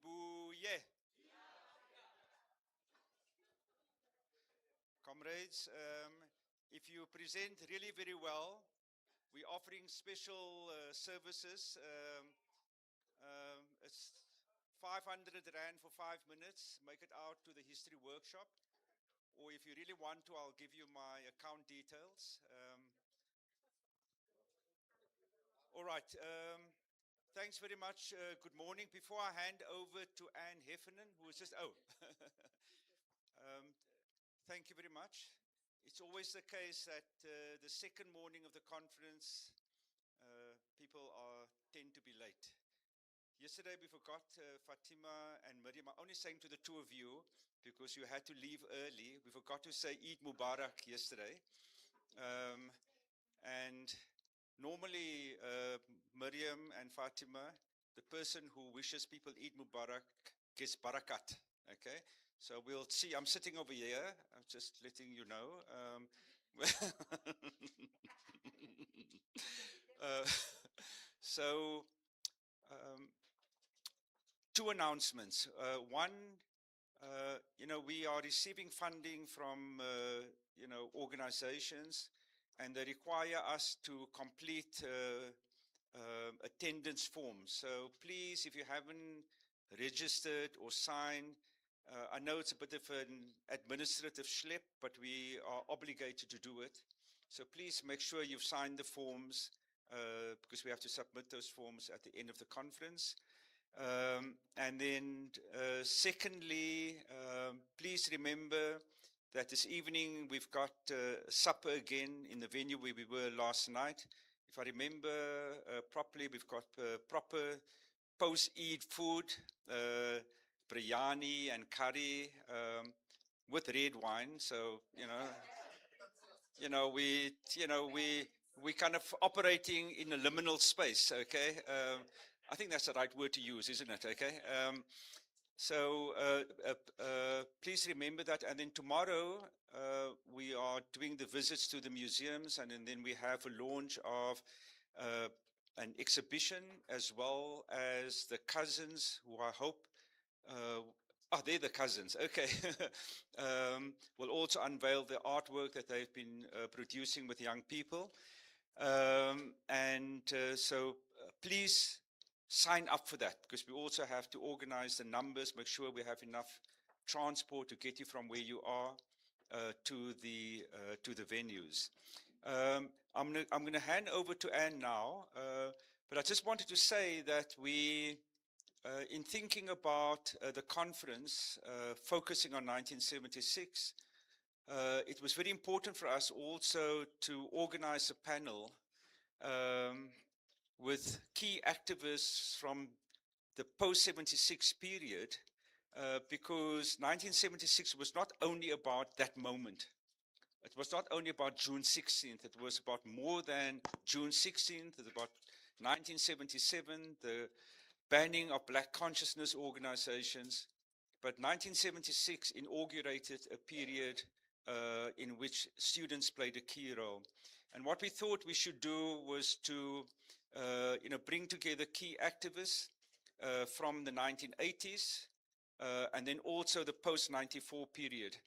Sibuye. Comrades, if you present really very well, we're offering special services. It's 500 Rand for 5 minutes. Make it out to the history workshop. Or if you really want to, I'll give you my account details. All right. Thanks very much. Good morning. Before I hand over to Anne Heffernan, who is just, thank you very much. It's always the case that the second morning of the conference, people tend to be late. Yesterday we forgot Fatima and Miriam. I'm only saying to the two of you because you had to leave early. We forgot to say Eid Mubarak yesterday. And normally Miriam and Fatima, the person who wishes people Eid Mubarak gets barakat. Okay, so we'll see. I'm sitting over here. I'm just letting you know. So, two announcements. One, we are receiving funding from, organizations, and they require us to complete attendance forms. So please, if you haven't registered or signed, I know it's a bit of an administrative schlep, but we are obligated to do it. So please make sure you've signed the forms because we have to submit those forms at the end of the conference. And then secondly, please remember that this evening we've got supper again in the venue where we were last night. If I remember properly, we've got proper post-Eid food, biryani and curry with red wine. So, we kind of operating in a liminal space, okay? I think that's the right word to use, isn't it? Okay. So please remember that. And then tomorrow we are doing the visits to the museums, and then we have a launch of an exhibition, as well as the cousins who I hope they're the cousins. Okay. Will also unveil the artwork that they've been producing with young people. So please sign up for that, because we also have to organize the numbers, make sure we have enough transport to get you from where you are to the venues. I'm going to hand over to Anne now, but I just wanted to say that we, in thinking about the conference, focusing on 1976, it was very important for us also to organize a panel with key activists from the post-76 period, because 1976 was not only about that moment. It was not only about June 16th, it was about more than June 16th, it was about 1977, the banning of Black consciousness organizations. But 1976 inaugurated a period in which students played a key role. And what we thought we should do was to bring together key activists from the 1980s and then also the post-94 period.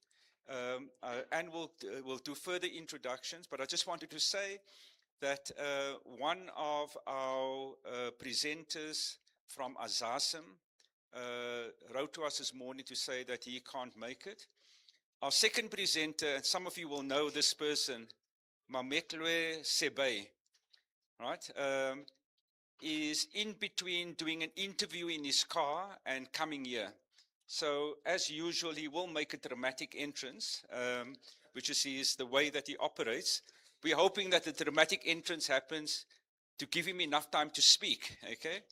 And we'll do further introductions, but I just wanted to say that one of our presenters from Azasim wrote to us this morning to say that he can't make it. Our second presenter, and some of you will know this person, Mametlwe Sebe, right, is in between doing an interview in his car and coming here. So as usual, he will make a dramatic entrance, which is the way that he operates. We're hoping that the dramatic entrance happens to give him enough time to speak, okay?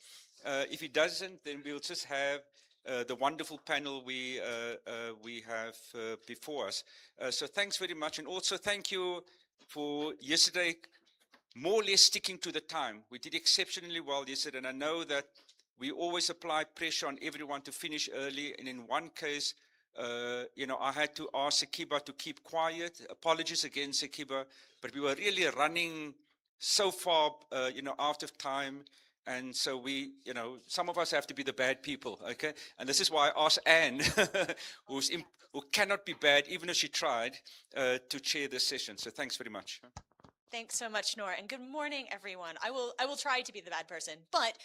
If he doesn't, then we'll just have the wonderful panel we have before us. So thanks very much. And also thank you for yesterday, more or less sticking to the time. We did exceptionally well yesterday, and I know that we always apply pressure on everyone to finish early. And in one case, I had to ask Sekiba to keep quiet. Apologies again, Sekiba, but we were really running so far, out of time. And so we, some of us have to be the bad people, okay? And this is why I asked Anne, who cannot be bad, even if she tried, to chair this session. So thanks very much. Thanks so much, Noor, and good morning, everyone. I will try to be the bad person, but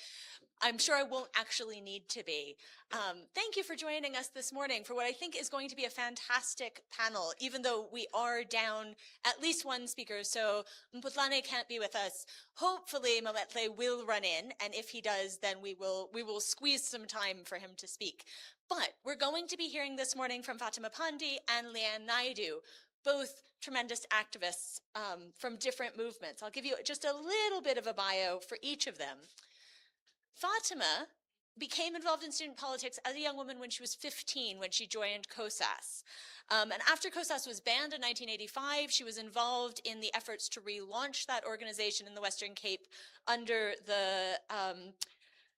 I'm sure I won't actually need to be. Thank you for joining us this morning for what I think is going to be a fantastic panel, even though we are down at least one speaker, so Mputlane can't be with us. Hopefully Mametle will run in, and if he does, then we will squeeze some time for him to speak. But we're going to be hearing this morning from Fatima Pandi and Leanne Naidu, both tremendous activists from different movements. I'll give you just a little bit of a bio for each of them. Fatima became involved in student politics as a young woman when she was 15, when she joined COSAS. And after COSAS was banned in 1985, she was involved in the efforts to relaunch that organization in the Western Cape under the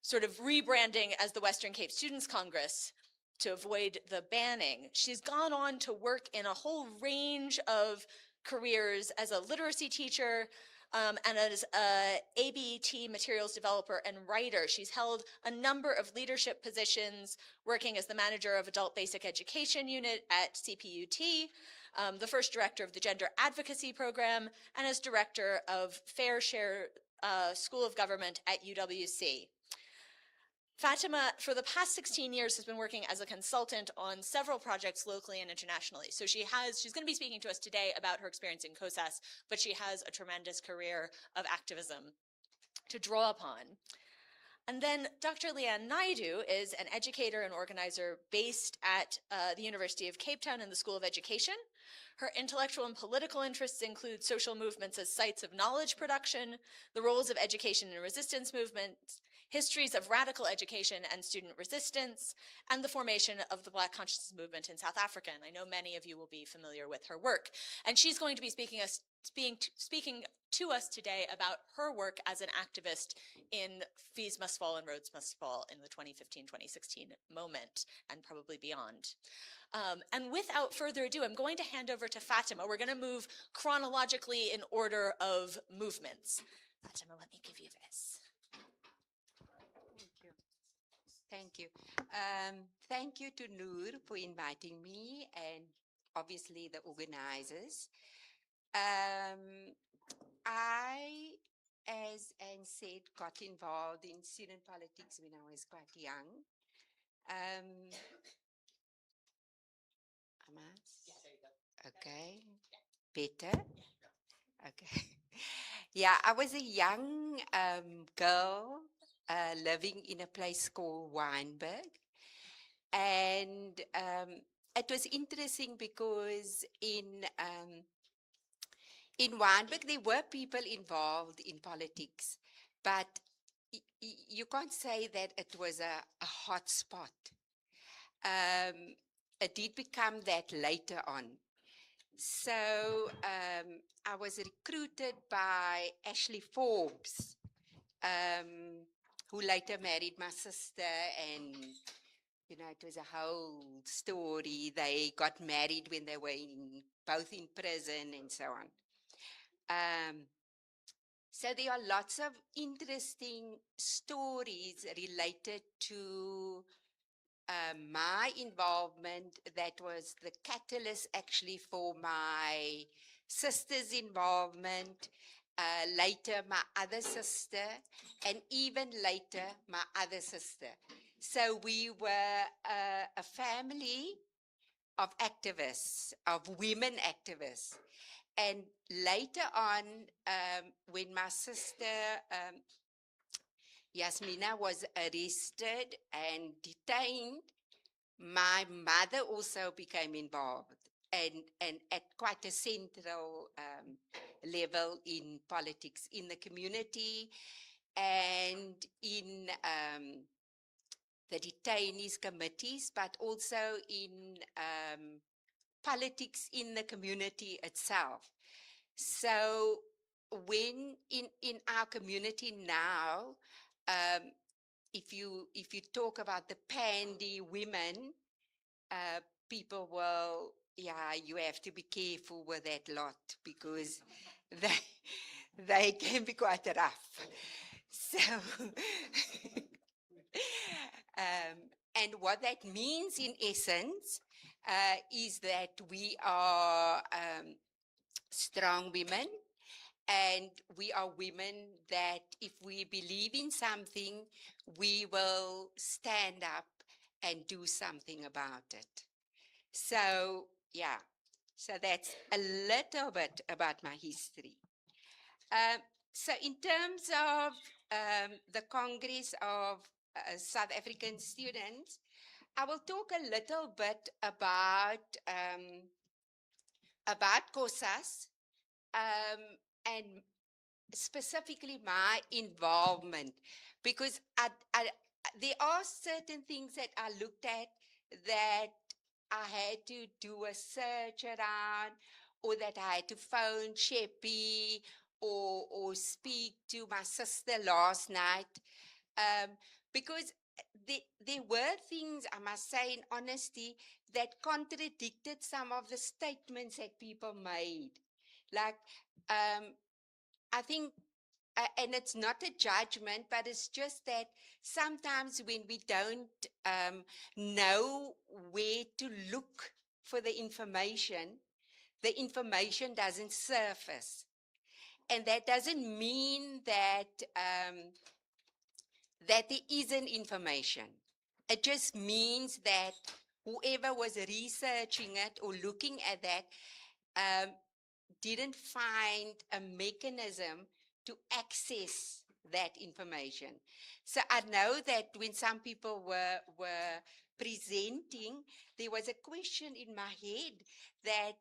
sort of rebranding as the Western Cape Students' Congress to avoid the banning. She's gone on to work in a whole range of careers as a literacy teacher, and as a ABET materials developer and writer. She's held a number of leadership positions, working as the manager of Adult Basic Education Unit at CPUT, the first director of the Gender Advocacy Program, and as director of Fair Share School of Government at UWC. Fatima, for the past 16 years, has been working as a consultant on several projects locally and internationally. So she's going to be speaking to us today about her experience in COSAS, but she has a tremendous career of activism to draw upon. And then Dr. Leanne Naidu is an educator and organizer based at the University of Cape Town in the School of Education. Her intellectual and political interests include social movements as sites of knowledge production, the roles of education in resistance movements, histories of radical education and student resistance, and the formation of the Black consciousness movement in South Africa. And I know many of you will be familiar with her work. And she's going to be speaking to us today about her work as an activist in Fees Must Fall and Roads Must Fall in the 2015-2016 moment, and probably beyond. And without further ado, I'm going to hand over to Fatima. We're going to move chronologically in order of movements. Fatima, let me give you this. Thank you. Thank you to Noor for inviting me and obviously the organizers. I, as Anne said, got involved in student politics when I was quite young. Okay, better. Okay. Yeah, I was a young girl living in a place called Wynberg. And it was interesting because in Wynberg, there were people involved in politics, but you can't say that it was a hot spot. It did become that later on. So I was recruited by Ashley Forbes, who later married my sister, and you know, it was a whole story. They got married when they were both in prison and so on. So there are lots of interesting stories related to my involvement. That was the catalyst actually for my sister's involvement, later my other sister, and even later my other sister. So we were a family of activists, of women activists. And later on, when my sister Yasmina was arrested and detained, my mother also became involved, and at quite a central level in politics, in the community and in the detainees committees, but also in politics in the community itself. So when in our community now, if you talk about the Pandy women, people will, yeah, you have to be careful with that lot because they can be quite rough. So, and what that means in essence is that we are strong women, and we are women that if we believe in something, we will stand up and do something about it. So, yeah, so that's a little bit about my history. So in terms of the Congress of South African Students, I will talk a little bit about COSAS, and specifically my involvement, because there are certain things that I looked at that I had to do a search around, or that I had to phone Sheppy or speak to my sister last night, um, because there were things, I must say in honesty, that contradicted some of the statements that people made. Like, I think, and it's not a judgment, but it's just that sometimes when we don't know where to look for the information doesn't surface. And that doesn't mean that that there isn't information. It just means that whoever was researching it or looking at that um, didn't find a mechanism to access that information. So I know that when some people were presenting, there was a question in my head that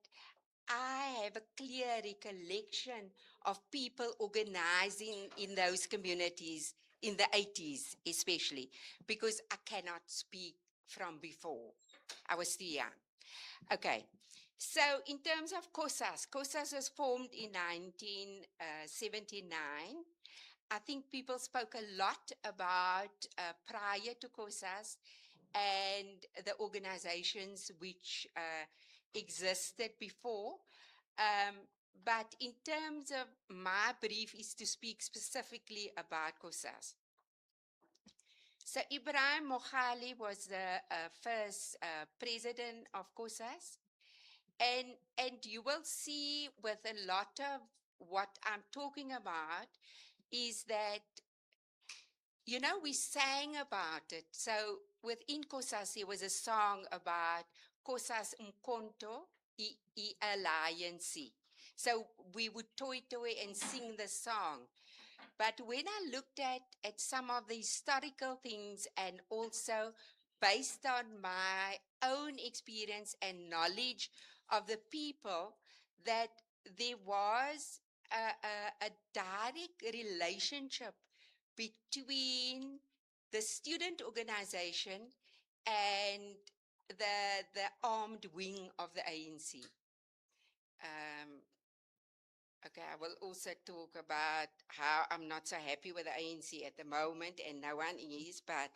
I have a clear recollection of people organizing in those communities in the 80s, especially, because I cannot speak from before. I was too young. Okay. So in terms of COSAS, COSAS was formed in 1979. I think people spoke a lot about prior to COSAS and the organizations which existed before. But in terms of my brief is to speak specifically about COSAS. So Ibrahim Moghali was the first president of COSAS. And you will see with a lot of what I'm talking about is that, you know, we sang about it. So within COSAS, there was a song about COSAS Mkonto I Alliance. So we would toy and sing the song. But when I looked at some of the historical things, and also based on my own experience and knowledge of the people, that there was a direct relationship between the student organization and the armed wing of the ANC. Okay, I will also talk about how I'm not so happy with the ANC at the moment, and no one is, but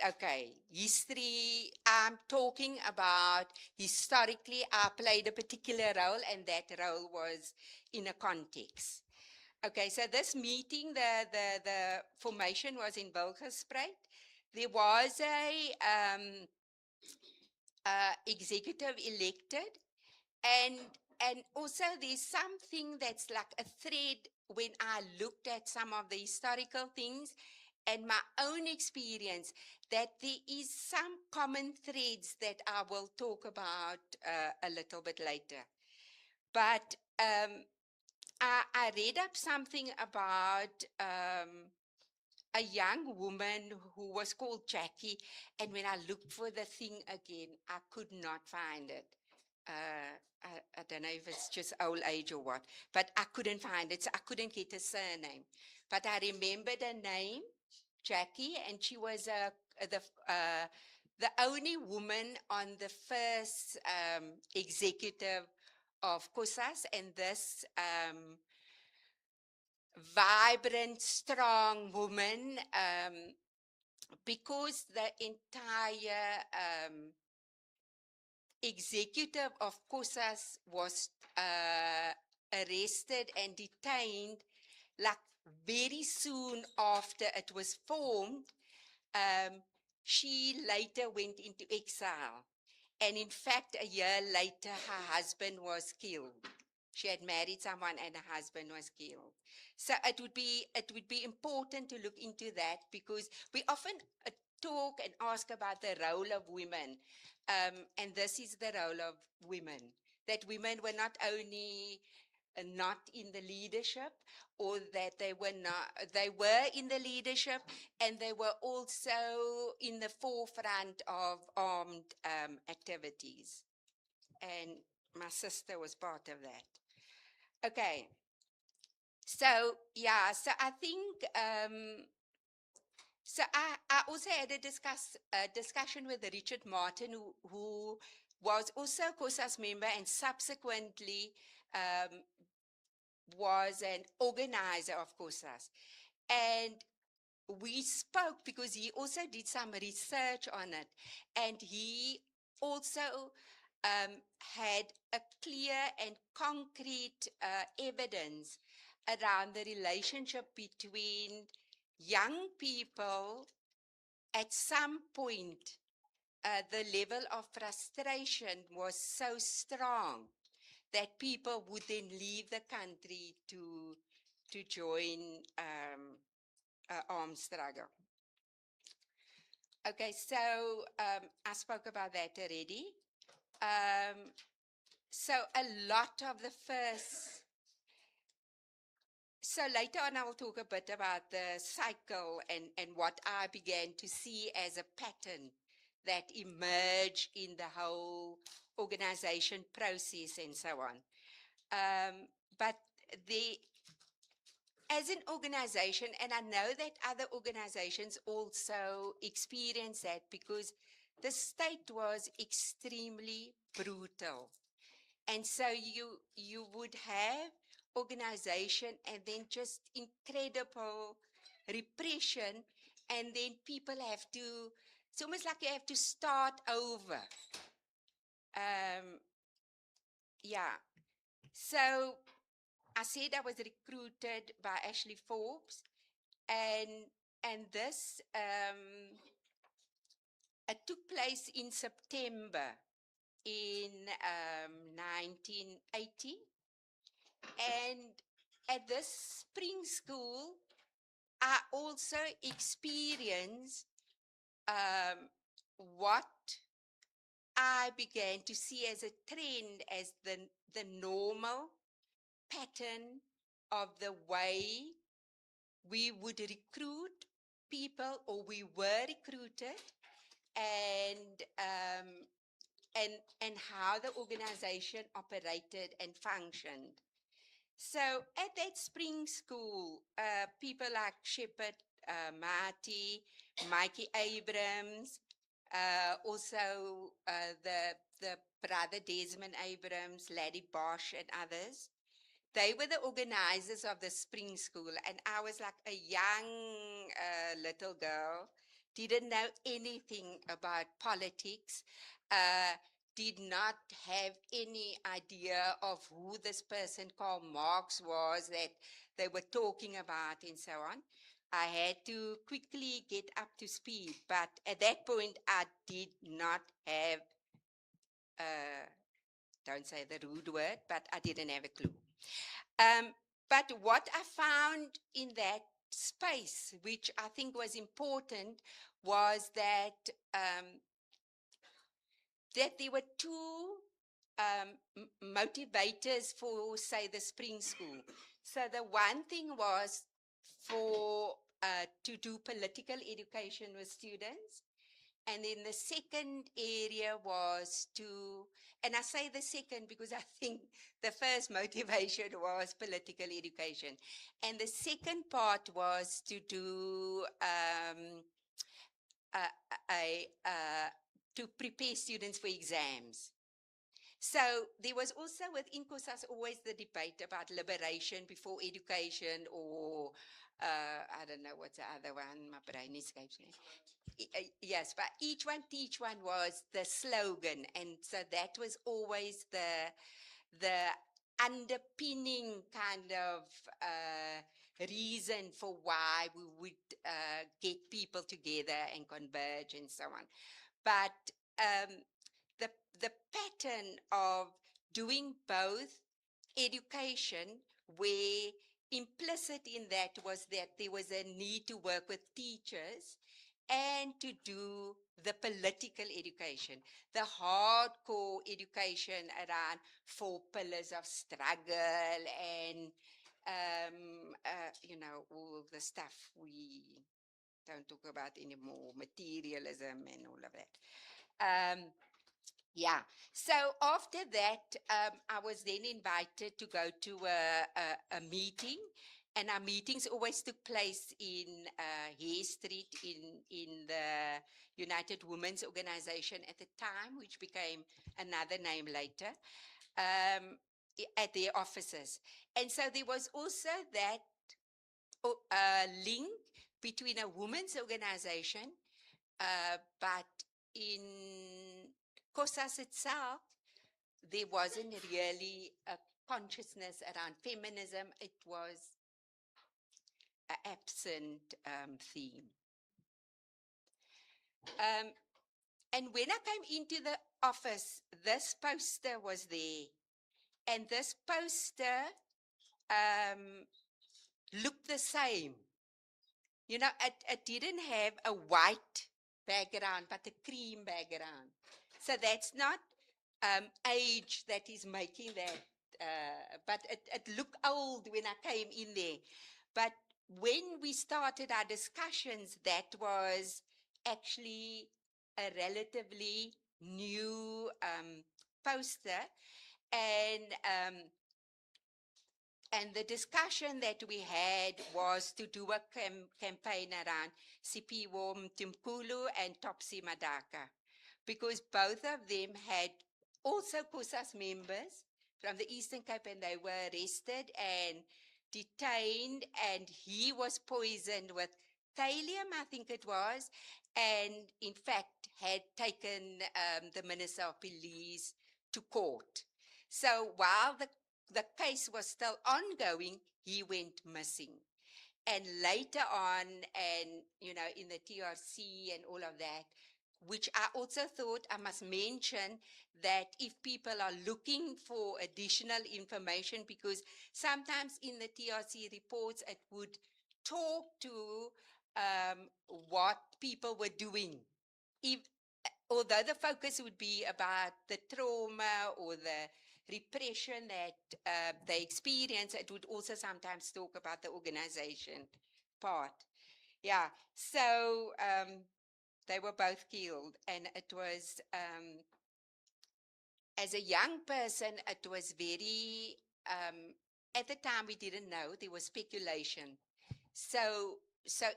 okay, history, I'm talking about historically, I played a particular role, and that role was in a context. Okay, so this meeting, the formation was in Wilgespreid. There was a executive elected, and also there's something that's like a thread when I looked at some of the historical things and my own experience, that there is some common threads that I will talk about a little bit later. But I read up something about a young woman who was called Jackie, and when I looked for the thing again, I could not find it. I don't know if it's just old age or what, but I couldn't find it, so I couldn't get a surname. But I remembered her name, Jackie, and she was the only woman on the first executive of COSAS, and this vibrant, strong woman, because the entire executive of COSAS was arrested and detained, like very soon after it was formed, she later went into exile. And in fact, a year later, her husband was killed. She had married someone and her husband was killed. So it would be important to look into that, because we often talk and ask about the role of women. And this is the role of women, that women were not only not in the leadership, or that they were in the leadership, and they were also in the forefront of armed activities. And my sister was part of that. Okay. So yeah, so I think so I also had a discussion with Richard Martin, who was also a COSAS member and subsequently was an organizer of COSAS. And we spoke because he also did some research on it. And he also had a clear and concrete evidence around the relationship between young people. At some point, the level of frustration was so strong that people would then leave the country to join armed struggle. Okay, so I spoke about that already. So a lot of the first, so later on I will talk a bit about the cycle and what I began to see as a pattern that emerged in the whole organization process and so on. But as an organization, and I know that other organizations also experience that, because the state was extremely brutal. And so you would have organization and then just incredible repression, and then people have to, it's almost like you have to start over. Yeah. So I said I was recruited by Ashley Forbes, and this it took place in September in 1980. And at this spring school, I also experienced what I began to see as a trend, as the normal pattern of the way we would recruit people, or we were recruited, and how the organization operated and functioned. So at that spring school, people like Shepard Marty, Mikey Abrams, also the brother Desmond Abrams, Laddie Bosch, and others, they were the organizers of the spring school. And I was like a young little girl, didn't know anything about politics, did not have any idea of who this person Karl Marx was that they were talking about and so on. I had to quickly get up to speed, but at that point I did not have, don't say the rude word, but I didn't have a clue. But what I found in that space, which I think was important, was that that there were two motivators for, say, the spring school. So the one thing was to do political education with students. And then the second area was to, and I say the second because I think the first motivation was political education. And the second part was to do to prepare students for exams. So there was also within COSAS always the debate about liberation before education, or I don't know what's the other one, my brain escapes me. Yes, but each one teach one was the slogan, and so that was always the underpinning kind of reason for why we would get people together and converge and so on. But um, the pattern of doing both education, where implicit in that was that there was a need to work with teachers and to do the political education, the hardcore education around 4 pillars of struggle and, all the stuff we don't talk about anymore, materialism and all of that. Yeah. So after that, I was then invited to go to a meeting, and our meetings always took place in Hay Street in the United Women's Organization at the time, which became another name later, at their offices. And so there was also that link between a women's organization, but in COSAS itself, there wasn't really a consciousness around feminism. It was an absent theme. And when I came into the office, this poster was there. And this poster looked the same. You know, it didn't have a white background, but a cream background. So that's not age that is making that, but it looked old when I came in there. But when we started our discussions, that was actually a relatively new poster. And the discussion that we had was to do a campaign around Siphiwe Mtimkulu and Topsy Madaka, because both of them had also COSAS members from the Eastern Cape, and they were arrested and detained, and he was poisoned with thallium, I think it was, and in fact had taken the Minister of Police to court. So while the case was still ongoing, he went missing. And later on, and in the TRC and all of that, which I also thought I must mention, that if people are looking for additional information, because sometimes in the TRC reports it would talk to what people were doing. Although the focus would be about the trauma or the repression that they experience, it would also sometimes talk about the organization part. Yeah, so they were both killed, and it was, as a young person, it was very, at the time we didn't know, there was speculation. So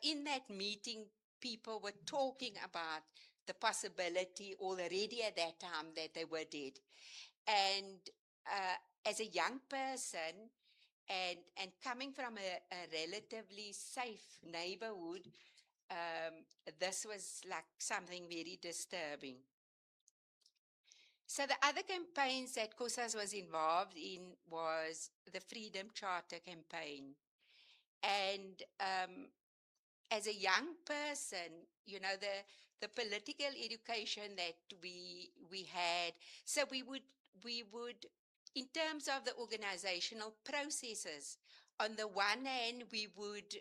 in that meeting, people were talking about the possibility already at that time that they were dead. And as a young person, and coming from a relatively safe neighborhood, this was like something very disturbing. So the other campaigns that COSAS was involved in was the Freedom Charter campaign. And as a young person, the political education that we had, so we would, in terms of the organizational processes, on the one hand, we would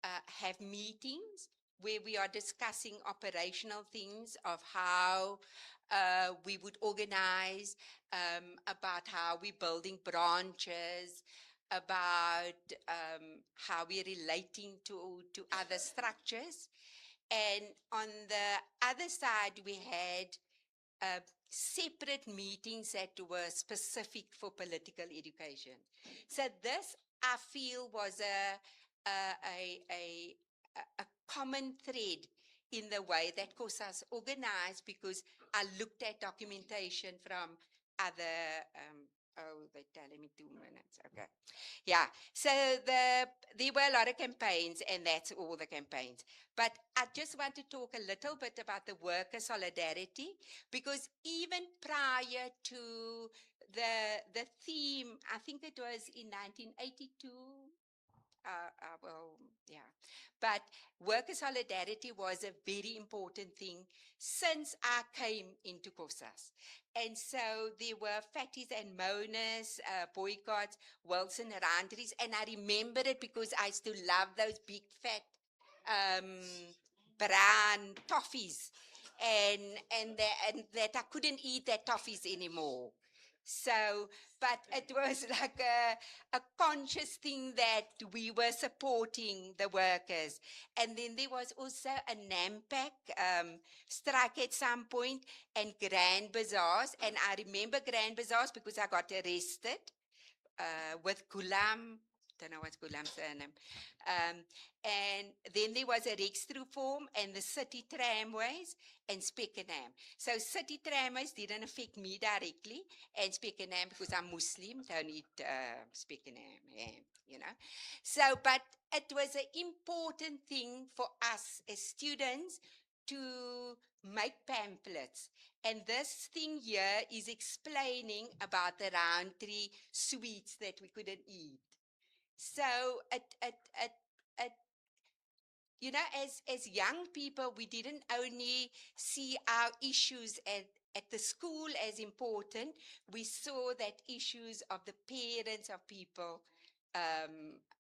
have meetings where we are discussing operational things of how we would organize, about how we're building branches, about how we're relating to other structures. And on the other side, we had separate meetings that were specific for political education. So this, I feel, was a common thread in the way that COSAS organized, because I looked at documentation from other, they're telling me 2 minutes, okay. Yeah, so there were a lot of campaigns, and that's all the campaigns. But I just want to talk a little bit about the worker solidarity, because even prior to the theme, I think it was in 1982, I will, yeah. But worker solidarity was a very important thing since I came into COSAS. And so there were fatties and moaners, boycotts, Wilson roundaries, and I remember it because I used to love those big fat brown toffees, and that I couldn't eat that toffees anymore. So, but it was like a conscious thing that we were supporting the workers. And then there was also a NAMPAC strike at some point and Grand Bazaars. And I remember Grand Bazaars because I got arrested with Gulam. Don't know what's Gulam's surname. And then there was a Rextru form and the city tramways and Speckenham. So city tramways didn't affect me directly, and Speckenham because I'm Muslim, don't eat Speckenham ham, you know. So, but it was an important thing for us as students to make pamphlets. And this thing here is explaining about the roundtree sweets that we couldn't eat. So you know, as young people, we didn't only see our issues at the school as important. We saw that issues of the parents of people,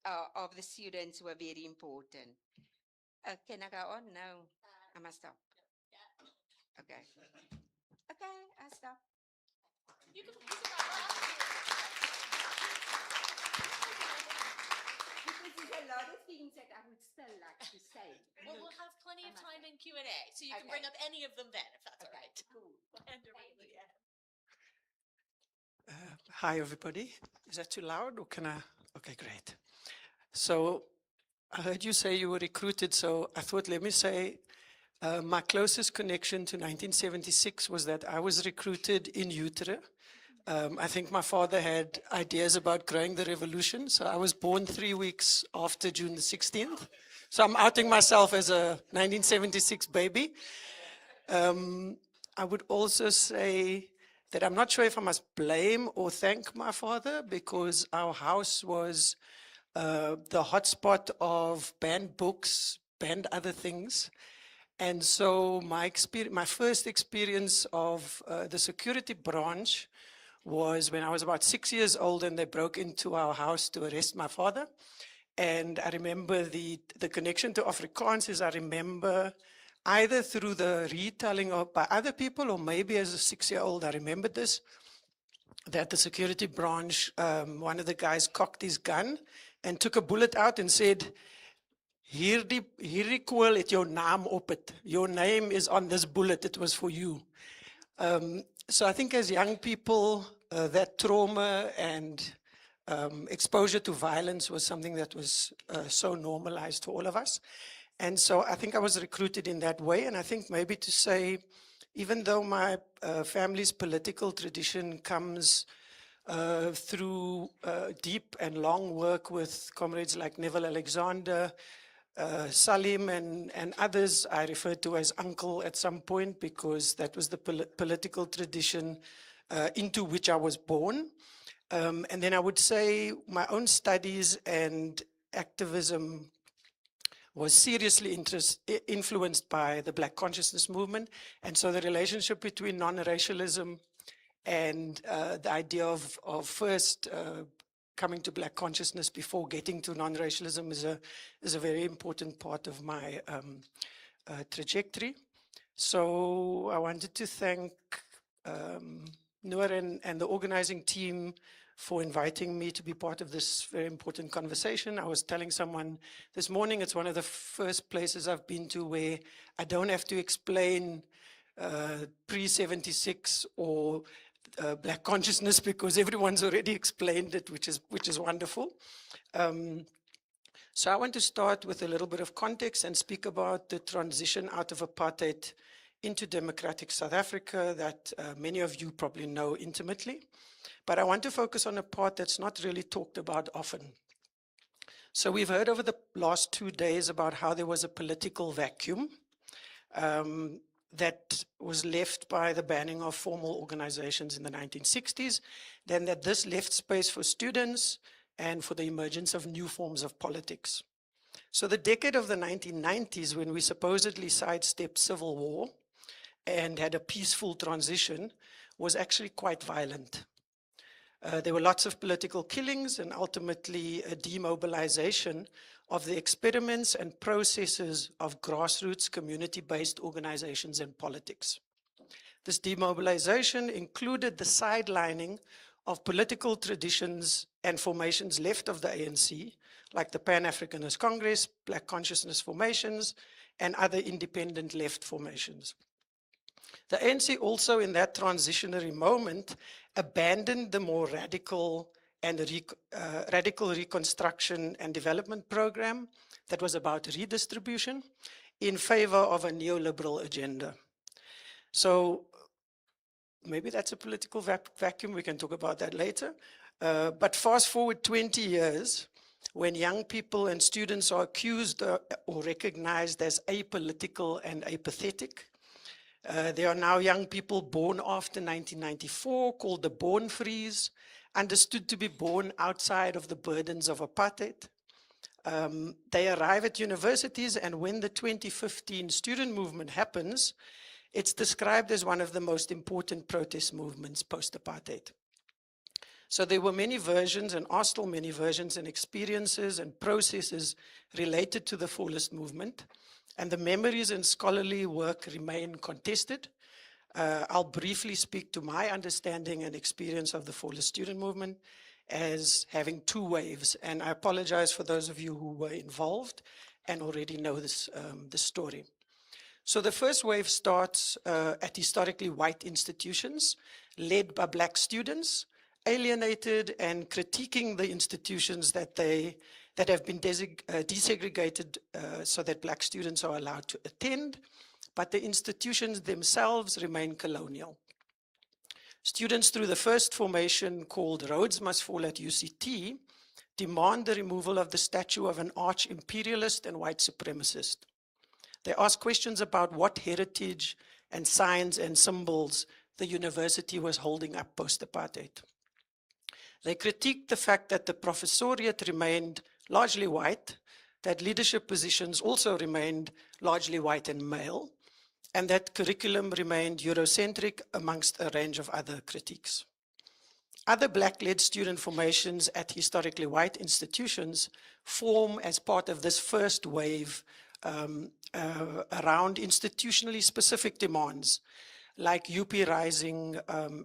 of the students were very important. Can I go on? No, I must stop. Okay. Okay, I'll stop. You can wrap Because there's a lot of things that I would still like to say. Well, we'll have plenty of time in Q&A, so you can Okay. bring up any of them then, if that's all right. Cool. Wonderful, yeah. Hi, everybody. Is that too loud or can I? Okay, great. So I heard you say you were recruited, so I thought, let me say, my closest connection to 1976 was that I was recruited in utero. I think my father had ideas about growing the revolution, so I was born 3 weeks after June the 16th. So I'm outing myself as a 1976 baby. I would also say that I'm not sure if I must blame or thank my father, because our house was the hotspot of banned books, banned other things. And so my first experience of the security branch was when I was about 6 years old, and they broke into our house to arrest my father. And I remember the connection to Afrikaans is I remember either through the retelling of by other people, or maybe as a 6-year-old, I remembered this, that the security branch, one of the guys cocked his gun and took a bullet out and said, hierdie kool het jou naam op het. Your name is on this bullet, it was for you. So I think as young people, that trauma and exposure to violence was something that was so normalized for all of us. And so I think I was recruited in that way. And I think maybe to say, even though my family's political tradition comes through deep and long work with comrades like Neville Alexander, Salim and others I referred to as uncle at some point, because that was the political tradition into which I was born. And then I would say my own studies and activism was seriously influenced by the Black consciousness movement. And so the relationship between non-racialism and the idea of first coming to Black consciousness before getting to non-racialism is a very important part of my trajectory. So I wanted to thank Noor and the organizing team for inviting me to be part of this very important conversation. I was telling someone this morning, it's one of the first places I've been to where I don't have to explain pre-76 or Black consciousness, because everyone's already explained it, which is wonderful. So I want to start with a little bit of context and speak about the transition out of apartheid into democratic South Africa that many of you probably know intimately. But I want to focus on a part that's not really talked about often. So we've heard over the last 2 days about how there was a political vacuum that was left by the banning of formal organizations in the 1960s, then that this left space for students and for the emergence of new forms of politics. So the decade of the 1990s, when we supposedly sidestepped civil war and had a peaceful transition, was actually quite violent. There were lots of political killings and ultimately a demobilization of the experiments and processes of grassroots community-based organizations and politics. This demobilization included the sidelining of political traditions and formations left of the ANC, like the Pan-Africanist Congress, Black Consciousness formations, and other independent left formations. The ANC also in that transitionary moment abandoned the more radical radical reconstruction and development program that was about redistribution in favor of a neoliberal agenda. So maybe that's a political vacuum, we can talk about that later. But fast forward 20 years, when young people and students are accused or recognized as apolitical and apathetic, there are now young people born after 1994 called the born freeze, understood to be born outside of the burdens of apartheid. They arrive at universities, and when the 2015 student movement happens, it's described as one of the most important protest movements post-apartheid. So there were many versions and are still many versions and experiences and processes related to the Fallist movement, and the memories and scholarly work remain contested. I'll briefly speak to my understanding and experience of the Fallist student movement as having two waves, and I apologize for those of you who were involved and already know this story. So the first wave starts at historically white institutions led by black students, alienated and critiquing the institutions that have been desegregated so that black students are allowed to attend, but the institutions themselves remain colonial. Students through the first formation called Rhodes Must Fall at UCT demand the removal of the statue of an arch-imperialist and white supremacist. They ask questions about what heritage and signs and symbols the university was holding up post-apartheid. They critiqued the fact that the professoriate remained largely white, that leadership positions also remained largely white and male, and that curriculum remained Eurocentric amongst a range of other critiques. Other black-led student formations at historically white institutions form as part of this first wave around institutionally specific demands, like UP Rising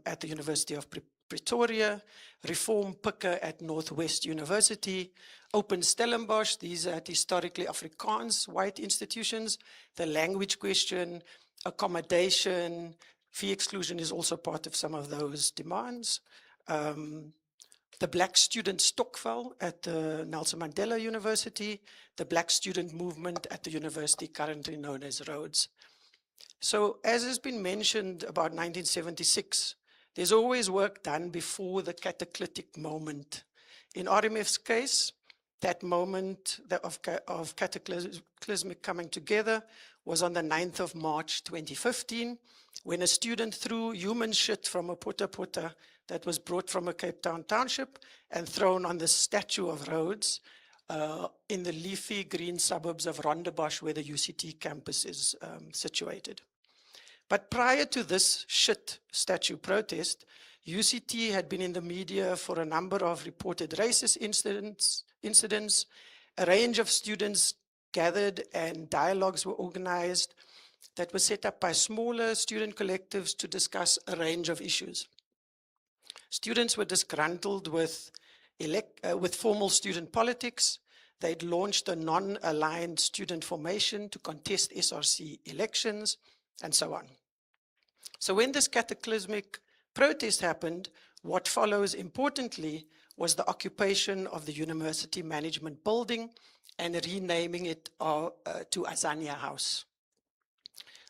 at the University of Pretoria, Reform Picker at Northwest University, Open Stellenbosch, these are at historically Afrikaans white institutions, the language question, accommodation, fee exclusion is also part of some of those demands. The Black Student Stokvel at the Nelson Mandela University, the Black Student Movement at the university currently known as Rhodes. So as has been mentioned about 1976, there's always work done before the cataclysmic moment. In RMF's case, that moment of cataclysmic coming together was on the 9th of March 2015, when a student threw human shit from a pota that was brought from a Cape Town township and thrown on the statue of Rhodes in the leafy green suburbs of Rondebosch, where the UCT campus is situated. But prior to this shit statue protest, UCT had been in the media for a number of reported racist incidents. A range of students gathered and dialogues were organized that were set up by smaller student collectives to discuss a range of issues. Students were disgruntled with formal student politics. They'd launched a non-aligned student formation to contest SRC elections, and so on. So when this cataclysmic protest happened, what follows importantly was the occupation of the university management building and renaming it to Azania House.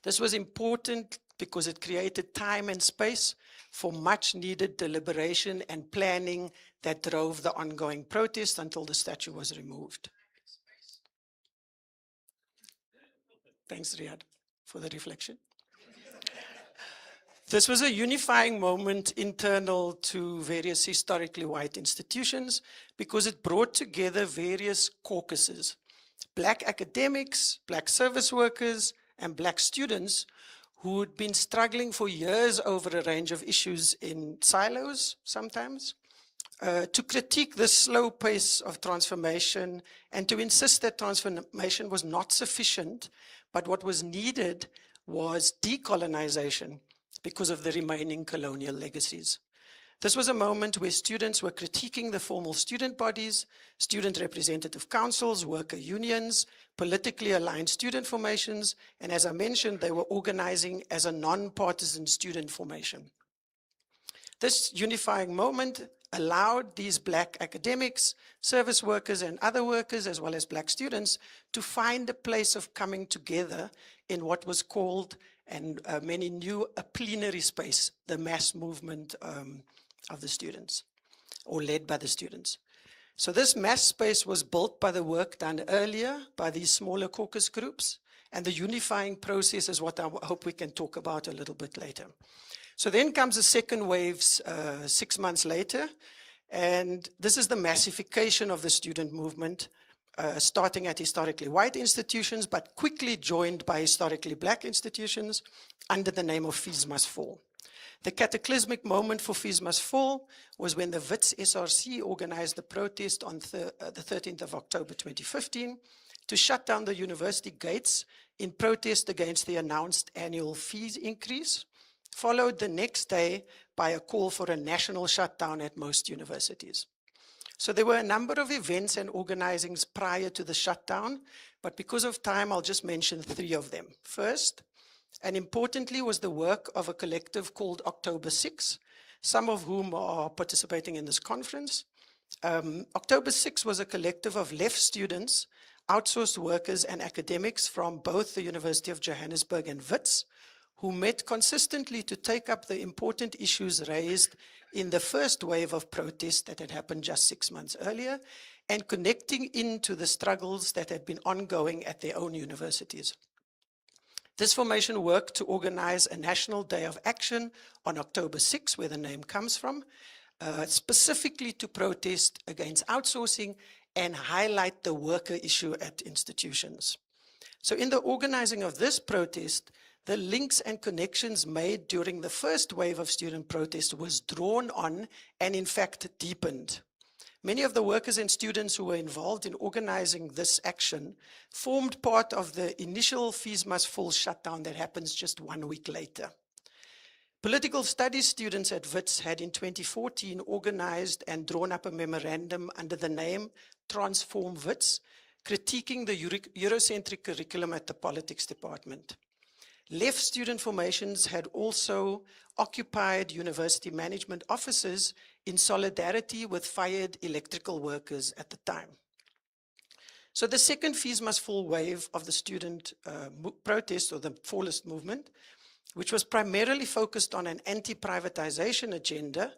This was important because it created time and space for much needed deliberation and planning that drove the ongoing protest until the statue was removed. Thanks, Riyad, for the reflection. This was a unifying moment internal to various historically white institutions because it brought together various caucuses, Black academics, Black service workers, and Black students who had been struggling for years over a range of issues in silos sometimes, to critique the slow pace of transformation and to insist that transformation was not sufficient, but what was needed was decolonization because of the remaining colonial legacies. This was a moment where students were critiquing the formal student bodies, student representative councils, worker unions, politically aligned student formations, and as I mentioned, they were organizing as a non-partisan student formation. This unifying moment allowed these Black academics, service workers, and other workers, as well as Black students, to find a place of coming together in what was called, and many knew, a plenary space, the mass movement of the students, or led by the students. So this mass space was built by the work done earlier by these smaller caucus groups, and the unifying process is what I hope we can talk about a little bit later. So then comes the second waves 6 months later, and this is the massification of the student movement, starting at historically white institutions, but quickly joined by historically Black institutions under the name of Fees Must Fall. The cataclysmic moment for Fees Must Fall was when the Wits SRC organized the protest on the 13th of October 2015 to shut down the university gates in protest against the announced annual fees increase, followed the next day by a call for a national shutdown at most universities. So there were a number of events and organizings prior to the shutdown, but because of time, I'll just mention 3 of them. First, and importantly, was the work of a collective called October 6, some of whom are participating in this conference. October 6 was a collective of left students, outsourced workers, and academics from both the University of Johannesburg and Wits, who met consistently to take up the important issues raised in the first wave of protest that had happened just 6 months earlier, and connecting into the struggles that had been ongoing at their own universities. This formation worked to organize a national day of action on October 6, where the name comes from, specifically to protest against outsourcing and highlight the worker issue at institutions. So in the organizing of this protest, the links and connections made during the first wave of student protest was drawn on and in fact deepened. Many of the workers and students who were involved in organizing this action formed part of the initial Fees Must Fall shutdown that happens just 1 week later. Political studies students at Wits had in 2014 organized and drawn up a memorandum under the name Transform Wits, critiquing the Eurocentric curriculum at the politics department. Left student formations had also occupied university management offices in solidarity with fired electrical workers at the time. So the second Fees Must Fall wave of the student protest, or the Fallist movement, which was primarily focused on an anti-privatization agenda,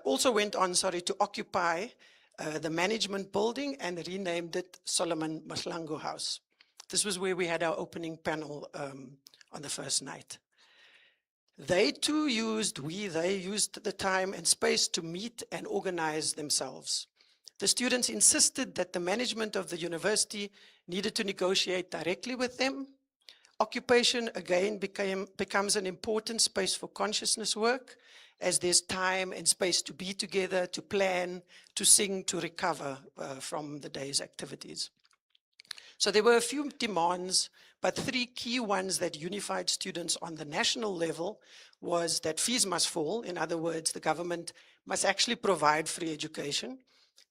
also went on, to occupy the management building and renamed it Solomon Mahlangu House. This was where we had our opening panel on the first night. They too used the time and space to meet and organize themselves. The students insisted that the management of the university needed to negotiate directly with them. Occupation again becomes an important space for consciousness work, as there's time and space to be together, to plan, to sing, to recover from the day's activities. So there were a few demands, but 3 key ones that unified students on the national level was that fees must fall. In other words, the government must actually provide free education.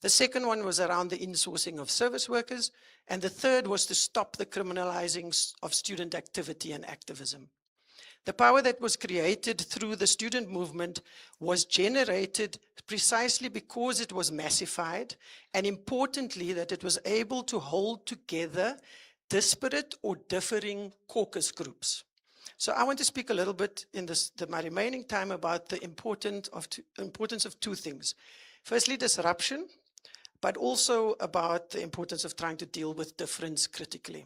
The second one was around the insourcing of service workers. And the third was to stop the criminalizing of student activity and activism. The power that was created through the student movement was generated precisely because it was massified, and importantly, that it was able to hold together disparate or differing caucus groups. So I want to speak a little bit in my remaining time about the importance of 2 things. Firstly, disruption, but also about the importance of trying to deal with difference critically.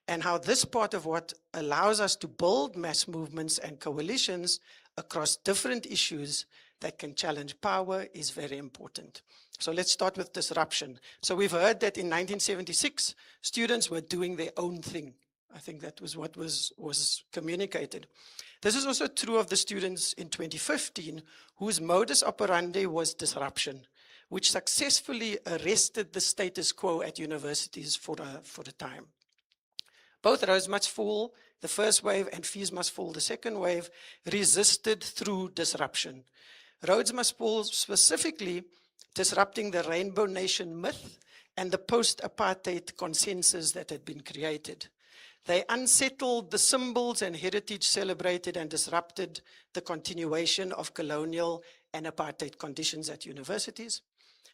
and how this part of what allows us to build mass movements and coalitions across different issues that can challenge power is very important. So let's start with disruption. So we've heard that in 1976, students were doing their own thing. I think that was what was communicated. This is also true of the students in 2015, whose modus operandi was disruption, which successfully arrested the status quo at universities for a time. Both Roads Must Fall, the first wave, and Fees Must Fall, the second wave, resisted through disruption. Roads Must Fall specifically disrupting the Rainbow Nation myth and the post-apartheid consensus that had been created. They unsettled the symbols and heritage celebrated and disrupted the continuation of colonial and apartheid conditions at universities.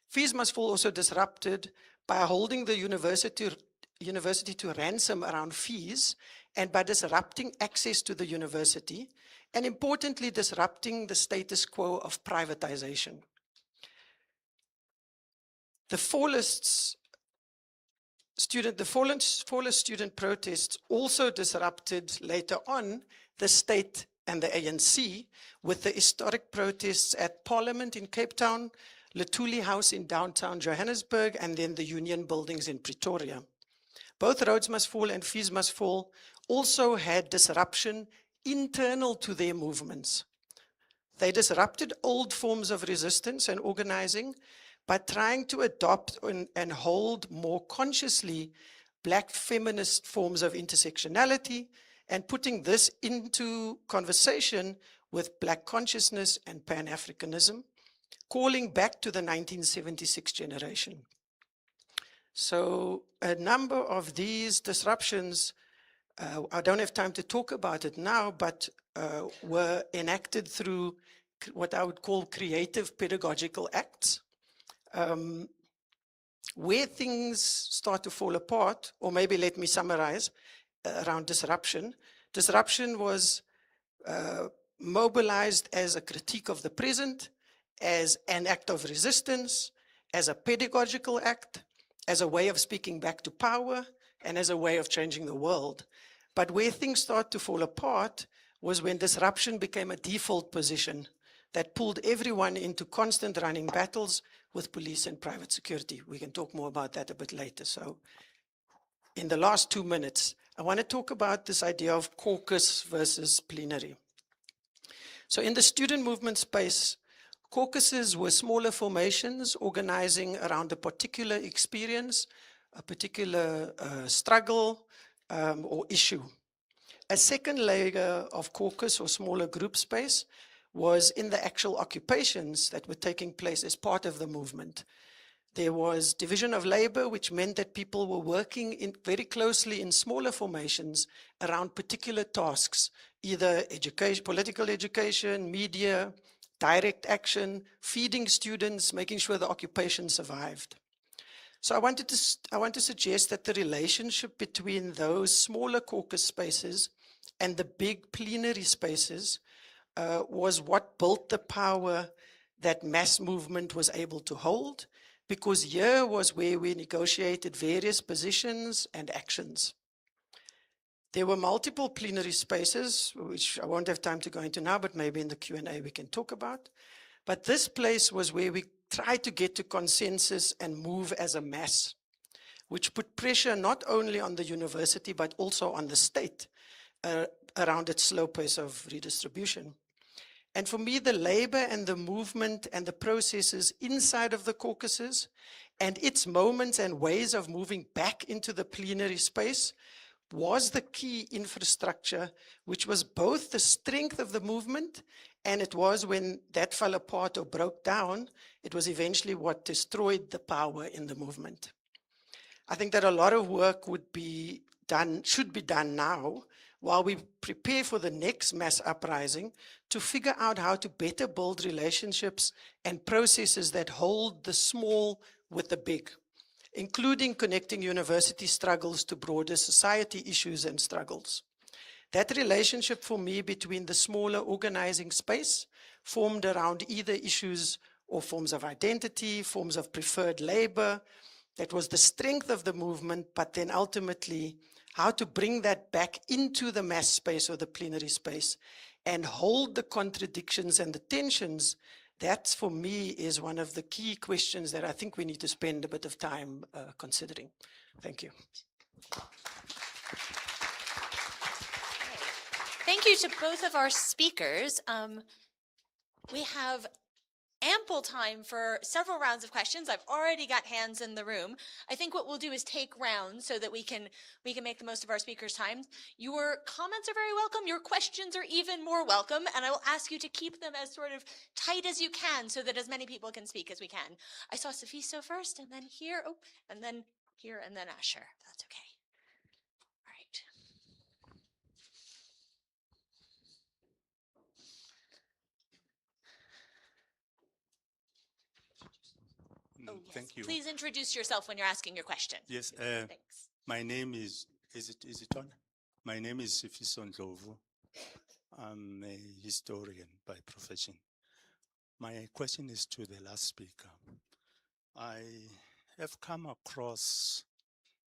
Fees Must Fall also disrupted by holding the university to ransom around fees and by disrupting access to the university, and importantly, disrupting the status quo of privatization. The Fallist student protests also disrupted later on the state and the ANC with the historic protests at Parliament in Cape Town, Luthuli House in downtown Johannesburg, and then the Union buildings in Pretoria. Both Roads Must Fall and Fees Must Fall also had disruption internal to their movements. They disrupted old forms of resistance and organizing by trying to adopt and hold more consciously Black feminist forms of intersectionality and putting this into conversation with Black consciousness and Pan-Africanism, calling back to the 1976 generation. So a number of these disruptions, I don't have time to talk about it now, but were enacted through what I would call creative pedagogical acts. Where things start to fall apart, or maybe let me summarize around disruption. Disruption was mobilized as a critique of the present, as an act of resistance, as a pedagogical act, as a way of speaking back to power, and as a way of changing the world. But where things start to fall apart was when disruption became a default position that pulled everyone into constant running battles with police and private security. We can talk more about that a bit later. So in the last 2 minutes, I want to talk about this idea of caucus versus plenary. So in the student movement space, caucuses were smaller formations organizing around a particular experience, a particular struggle or issue. A second layer of caucus or smaller group space was in the actual occupations that were taking place as part of the movement. There was division of labor, which meant that people were working very closely in smaller formations around particular tasks, either education, political education, media, direct action, feeding students, making sure the occupation survived. So I want to suggest that the relationship between those smaller caucus spaces and the big plenary spaces was what built the power that mass movement was able to hold, because here was where we negotiated various positions and actions. There were multiple plenary spaces, which I won't have time to go into now, but maybe in the Q&A we can talk about. But this place was where we tried to get to consensus and move as a mass, which put pressure not only on the university, but also on the state around its slow pace of redistribution. And for me, the labor and the movement and the processes inside of the caucuses and its moments and ways of moving back into the plenary space was the key infrastructure, which was both the strength of the movement, and it was when that fell apart or broke down, it was eventually what destroyed the power in the movement. I think that a lot of work should be done now, while we prepare for the next mass uprising, to figure out how to better build relationships and processes that hold the small with the big, including connecting university struggles to broader society issues and struggles. That relationship for me between the smaller organizing space formed around either issues or forms of identity, forms of preferred labor, that was the strength of the movement, but then ultimately how to bring that back into the mass space or the plenary space and hold the contradictions and the tensions. That, for me, is one of the key questions that I think we need to spend a bit of time considering. Thank you. Thank you to both of our speakers. We have ample time for several rounds of questions. I've already got hands in the room. I think what we'll do is take rounds so that we can make the most of our speakers' time. Your comments are very welcome. Your questions are even more welcome. And I will ask you to keep them as sort of tight as you can so that as many people can speak as we can. I saw Safiso first, and then here, and then here, and then Asher. That's okay. All right. Oh, yes. Thank you. Please introduce yourself when you're asking your question. Yes, Thanks. my name is it on? My name is Sifiso Ndlovu. I'm a historian by profession. My question is to the last speaker. I have come across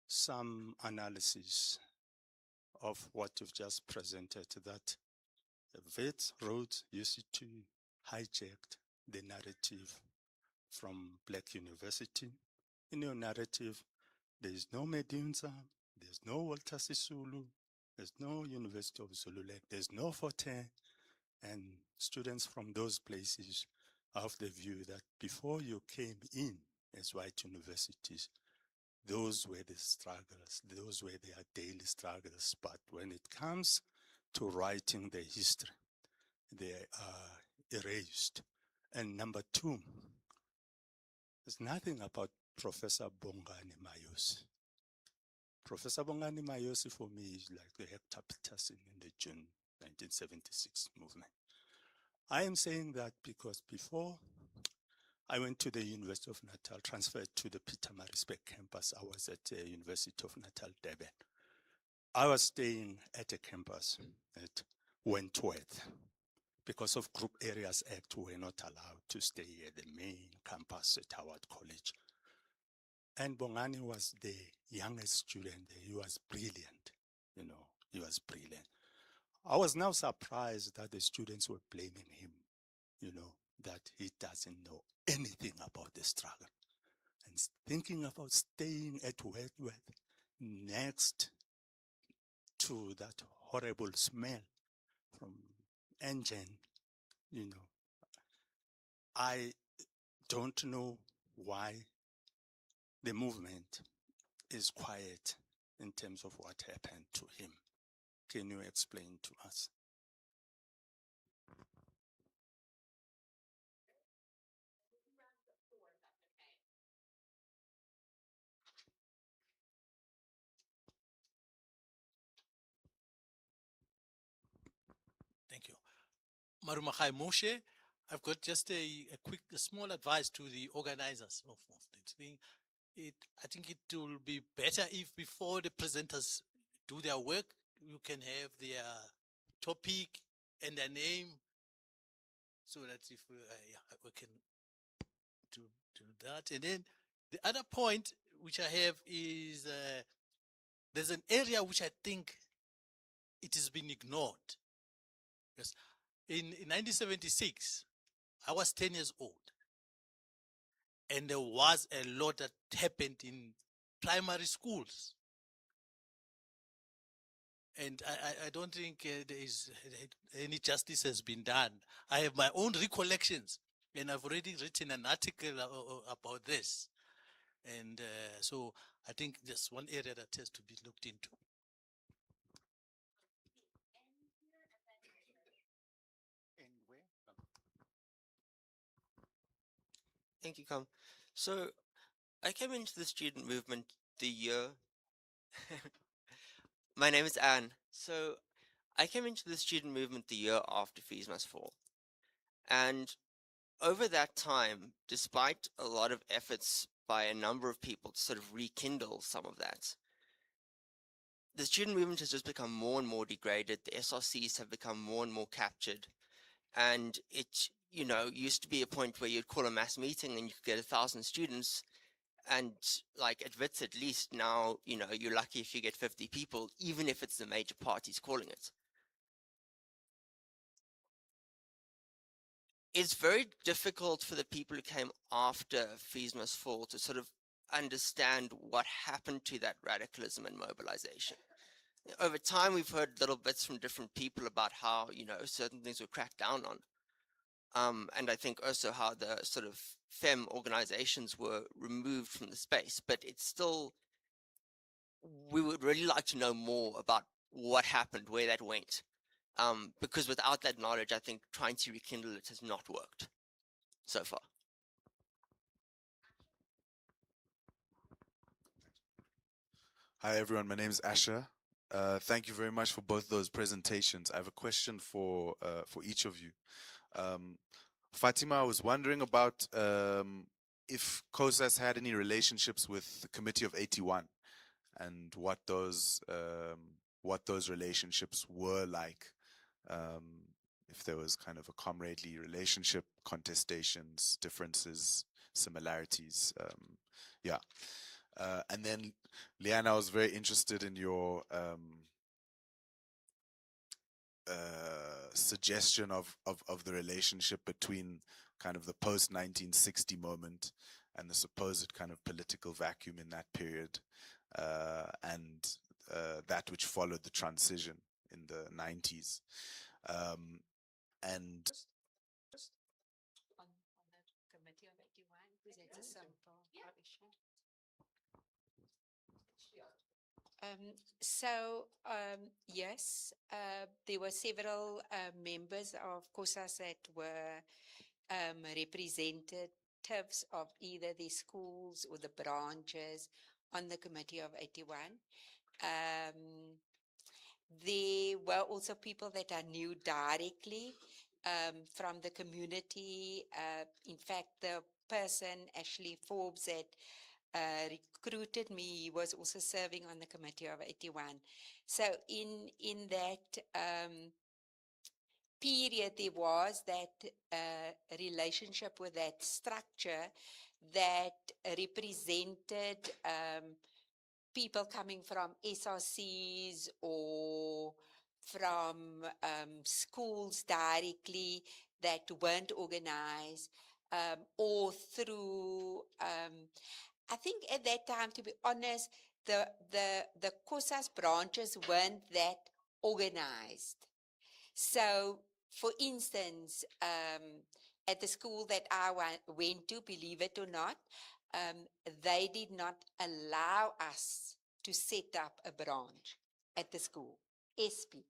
some analysis of what you've just presented, that Wits Roads used to hijack the narrative from Black University. In your narrative, there is no Medunza, there's no Walter Sisulu, there's no University of Zululand, there's no Forte, and students from those places have the view that before you came in as white universities, those were the struggles, those were their daily struggles. But when it comes to writing the history, they are erased. And number two, there's nothing about Professor Bongani Mayosi. Professor Bongani Mayosi for me is like the Hector Peterson in the June 1976 movement. I am saying that because before I went to the University of Natal, transferred to the Peter Maritzburg campus, I was at the University of Natal, Durban. I was staying at a campus at Wentworth. Because of Group Areas Act, we were not allowed to stay at the main campus at Howard College. And Bongani was the youngest student there. He was brilliant, he was brilliant. I was now surprised that the students were blaming him, that he doesn't know anything about the struggle. And thinking about staying at Wentworth next to that horrible smell from engine, I don't know why the movement is quiet in terms of what happened to him. Can you explain to us? Thank you. Marumachai Moshe, I've got just a small advice to the organizers of this thing. I think it will be better if before the presenters do their work, you can have their topic and their name, so that if we can do that. And then the other point which I have is there's an area which I think it has been ignored. Yes. In 1976, I was 10 years old. And there was a lot that happened in primary schools. And I don't think there is any justice has been done. I have my own recollections, and I've already written an article about this. And so I think there's one area that has to be looked into. Thank you, Kam. So I came into the student movement the year. My name is Anne. So I came into the student movement the year after Fees Must Fall. And over that time, despite a lot of efforts by a number of people to sort of rekindle some of that, the student movement has just become more and more degraded. The SRCs have become more and more captured. And it, used to be a point where you'd call a mass meeting and you could get 1,000 students, And like at Wits, at least now, you know, you're lucky if you get 50 people, even if it's the major parties calling it. It's very difficult for the people who came after Fees Must Fall to sort of understand what happened to that radicalism and mobilization. Over time, we've heard little bits from different people about how, you know, certain things were cracked down on. And I think also how the sort of fem organizations were removed from the space, but it's still, we would really like to know more about what happened, where that went. Because without that knowledge, I think trying to rekindle it has not worked so far. Hi everyone, my name is Asher. Thank you very much for both those presentations. I have a question for each of you. Fatima, I was wondering about if COSAS had any relationships with the Committee of 81 and what those relationships were like. If there was kind of a comradely relationship, contestations, differences, similarities. Yeah. And then, Leanne, I was very interested in your suggestion of the relationship between kind of the post-1960 moment and the supposed kind of political vacuum in that period, and that which followed the transition in the 90s. And On the Committee of 81, because it's a simple question. Yes, there were several members of COSAS that were representatives of either the schools or the branches on the Committee of 81. There were also people that I knew directly from the community. In fact, the person, Ashley Forbes, that recruited me, he was also serving on the Committee of 81. So in that period, there was that relationship with that structure that represented people coming from SRCs or from schools directly that weren't organized, or through, I think at that time, to be honest, the COSAS branches weren't that organized. So, for instance, at the school that I went to, believe it or not, they did not allow us to set up a branch at the school. SP,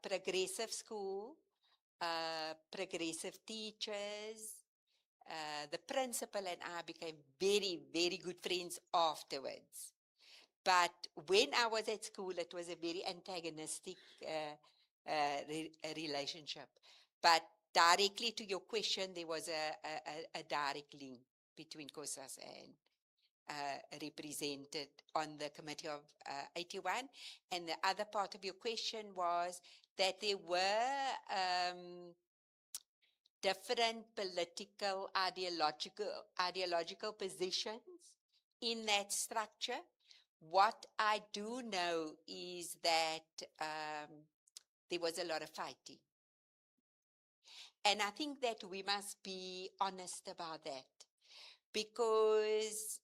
progressive school, progressive teachers. The principal and I became very, very good friends afterwards. But when I was at school, it was a very antagonistic relationship. But directly to your question, there was a direct link between COSAS and represented on the Committee of 81. And the other part of your question was that there were different political, ideological positions in that structure. What I do know is that there was a lot of fighting. And I think that we must be honest about that, because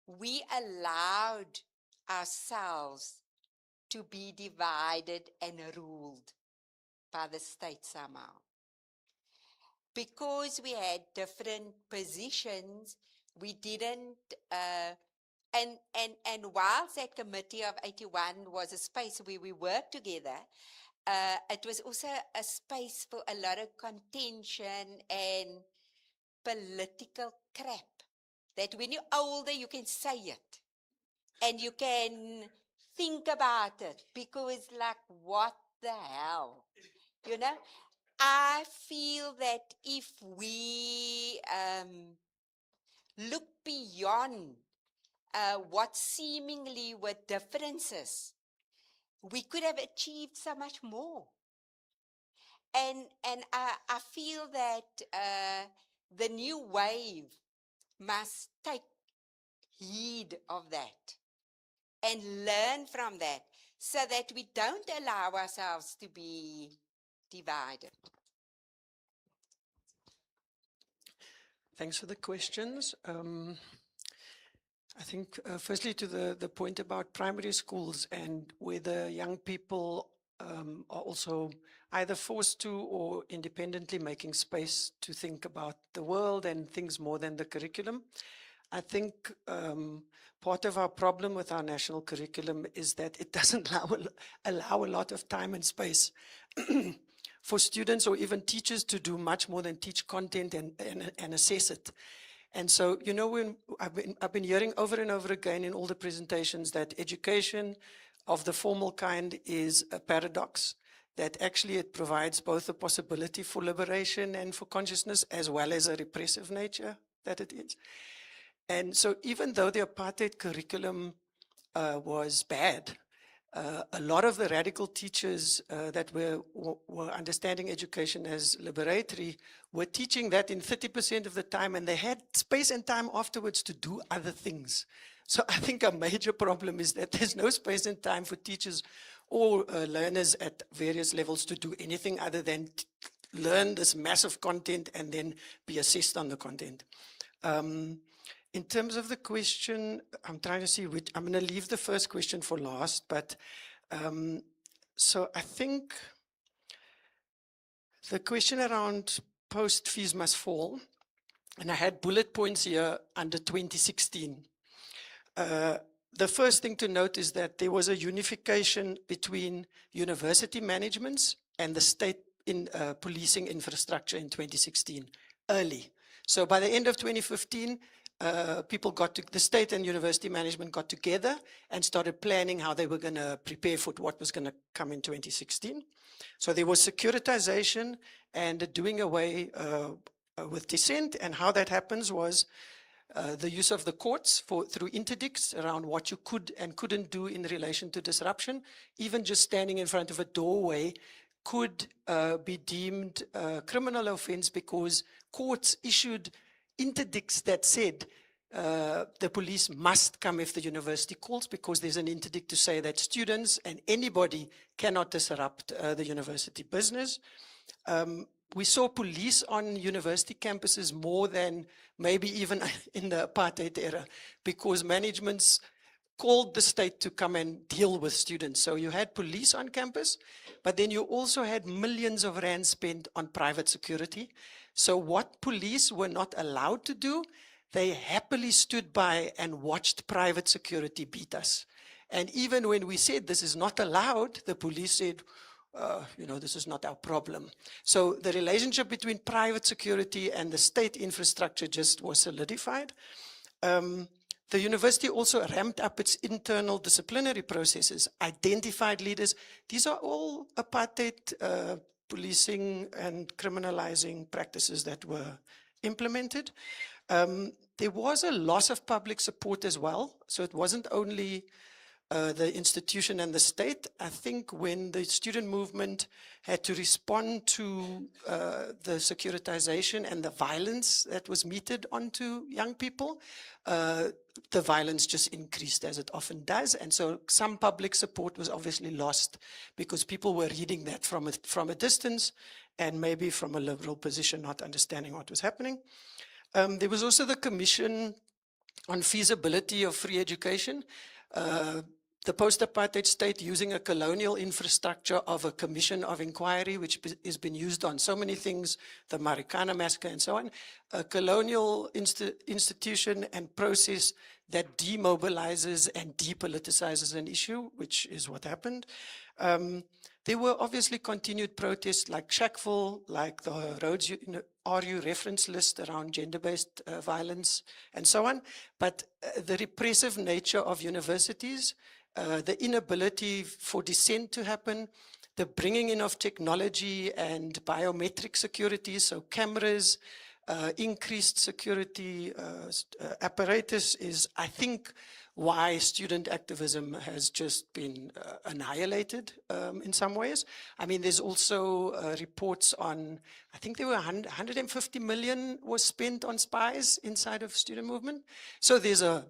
we allowed ourselves to be divided and ruled by the state somehow. Because we had different positions, we didn't, and whilst that Committee of 81 was a space where we worked together, it was also a space for a lot of contention and political crap, that when you're older, you can say it. And you can think about it, because like, what the hell? You know, I feel that if we look beyond what seemingly were differences, we could have achieved so much more. And I feel that the new wave must take heed of that and learn from that so that we don't allow ourselves to be divided. Thanks for the questions. I think, firstly, to the point about primary schools and whether young people are also either forced to or independently making space to think about the world and things more than the curriculum. I think part of our problem with our national curriculum is that it doesn't allow a lot of time and space for students or even teachers to do much more than teach content and assess it. And so, you know, when I've been hearing over and over again in all the presentations that education of the formal kind is a paradox, that actually it provides both a possibility for liberation and for consciousness as well as a repressive nature that it is. And so even though the apartheid curriculum was bad, a lot of the radical teachers that were understanding education as liberatory were teaching that in 30% of the time, and they had space and time afterwards to do other things. So I think a major problem is that there's no space and time for teachers or learners at various levels to do anything other than learn this massive content and then be assessed on the content. In terms of the question, I'm trying to see which, I'm going to leave the first question for last, but so I think the question around post fees must fall, and I had bullet points here under 2016. The first thing to note is that there was a unification between university managements and the state in policing infrastructure in 2016, early. So by the end of 2015, the state and university management got together and started planning how they were going to prepare for what was going to come in 2016. So there was securitization and doing away with dissent, and how that happens was the use of the courts through interdicts around what you could and couldn't do in relation to disruption. Even just standing in front of a doorway could be deemed a criminal offense because courts issued interdicts that said the police must come if the university calls, because there's an interdict to say that students and anybody cannot disrupt the university business. We saw police on university campuses more than maybe even in the apartheid era, because managements called the state to come and deal with students. So you had police on campus, but then you also had millions of rand spent on private security. So what police were not allowed to do, they happily stood by and watched private security beat us. And even when we said this is not allowed, the police said, you know, this is not our problem. So the relationship between private security and the state infrastructure just was solidified. The university also ramped up its internal disciplinary processes, identified leaders. These are all apartheid policing and criminalizing practices that were implemented. There was a loss of public support as well. So it wasn't only the institution and the state. I think when the student movement had to respond to the securitization and the violence that was meted onto young people, the violence just increased, as it often does. And so some public support was obviously lost because people were reading that from a distance and maybe from a liberal position, not understanding what was happening. There was also the Commission on Feasibility of Free Education. The post-apartheid state using a colonial infrastructure of a commission of inquiry, which has been used on so many things, the Marikana massacre and so on, a colonial institution and process that demobilizes and depoliticizes an issue, which is what happened. There were obviously continued protests like Shackville, like the Rhodes RU reference list around gender-based violence and so on. But the repressive nature of universities, the inability for dissent to happen, the bringing in of technology and biometric security, so cameras, increased security apparatus is, I think, why student activism has just been annihilated in some ways. I mean, there's also reports on, I think there were 150 million was spent on spies inside of student movement. So there's a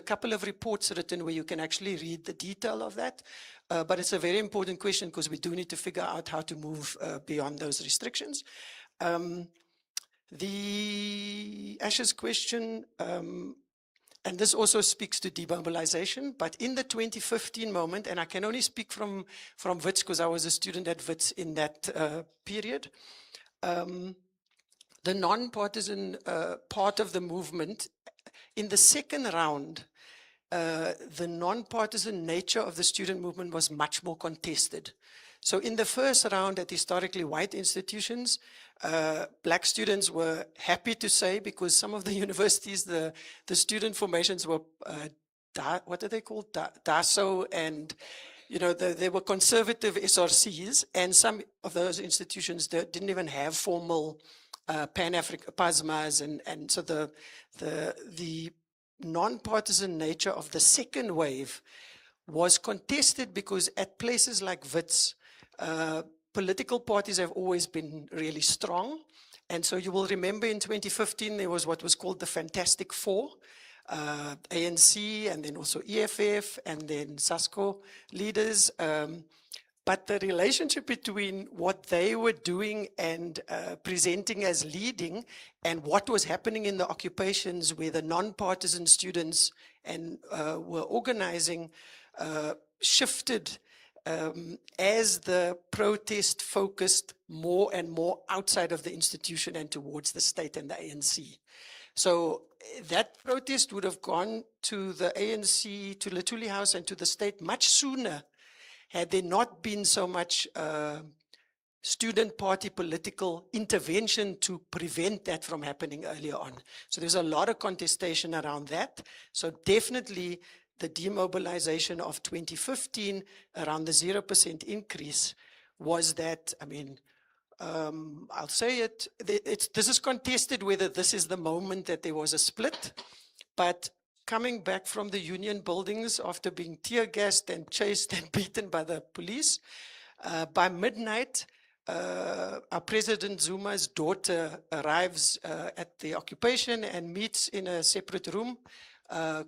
couple of reports written where you can actually read the detail of that. But it's a very important question because we do need to figure out how to move beyond those restrictions. The Ashes question, and this also speaks to demobilization, but in the 2015 moment, and I can only speak from WITS because I was a student at WITS in that period, the non-partisan part of the movement, in the second round, the non-partisan nature of the student movement was much more contested. So in the first round at historically white institutions, black students were happy to say, because some of the universities, the student formations were, what are they called? DASO, and they were conservative SRCs, and some of those institutions didn't even have formal Pan-African PASMAs, and so the non-partisan nature of the second wave was contested because at places like WITS, political parties have always been really strong. And so you will remember in 2015, there was what was called the Fantastic Four, ANC, and then also EFF, and then SASCO leaders. But the relationship between what they were doing and presenting as leading and what was happening in the occupations where the non-partisan students and were organizing shifted as the protest focused more and more outside of the institution and towards the state and the ANC. So that protest would have gone to the ANC, to Luthuli House, and to the state much sooner had there not been so much student party political intervention to prevent that from happening earlier on. So there's a lot of contestation around that. So definitely the demobilization of 2015 around the 0% increase was that, I mean, I'll say it, this is contested whether this is the moment that there was a split, but coming back from the union buildings after being tear gassed and chased and beaten by the police, by midnight, our President Zuma's daughter arrives at the occupation and meets in a separate room,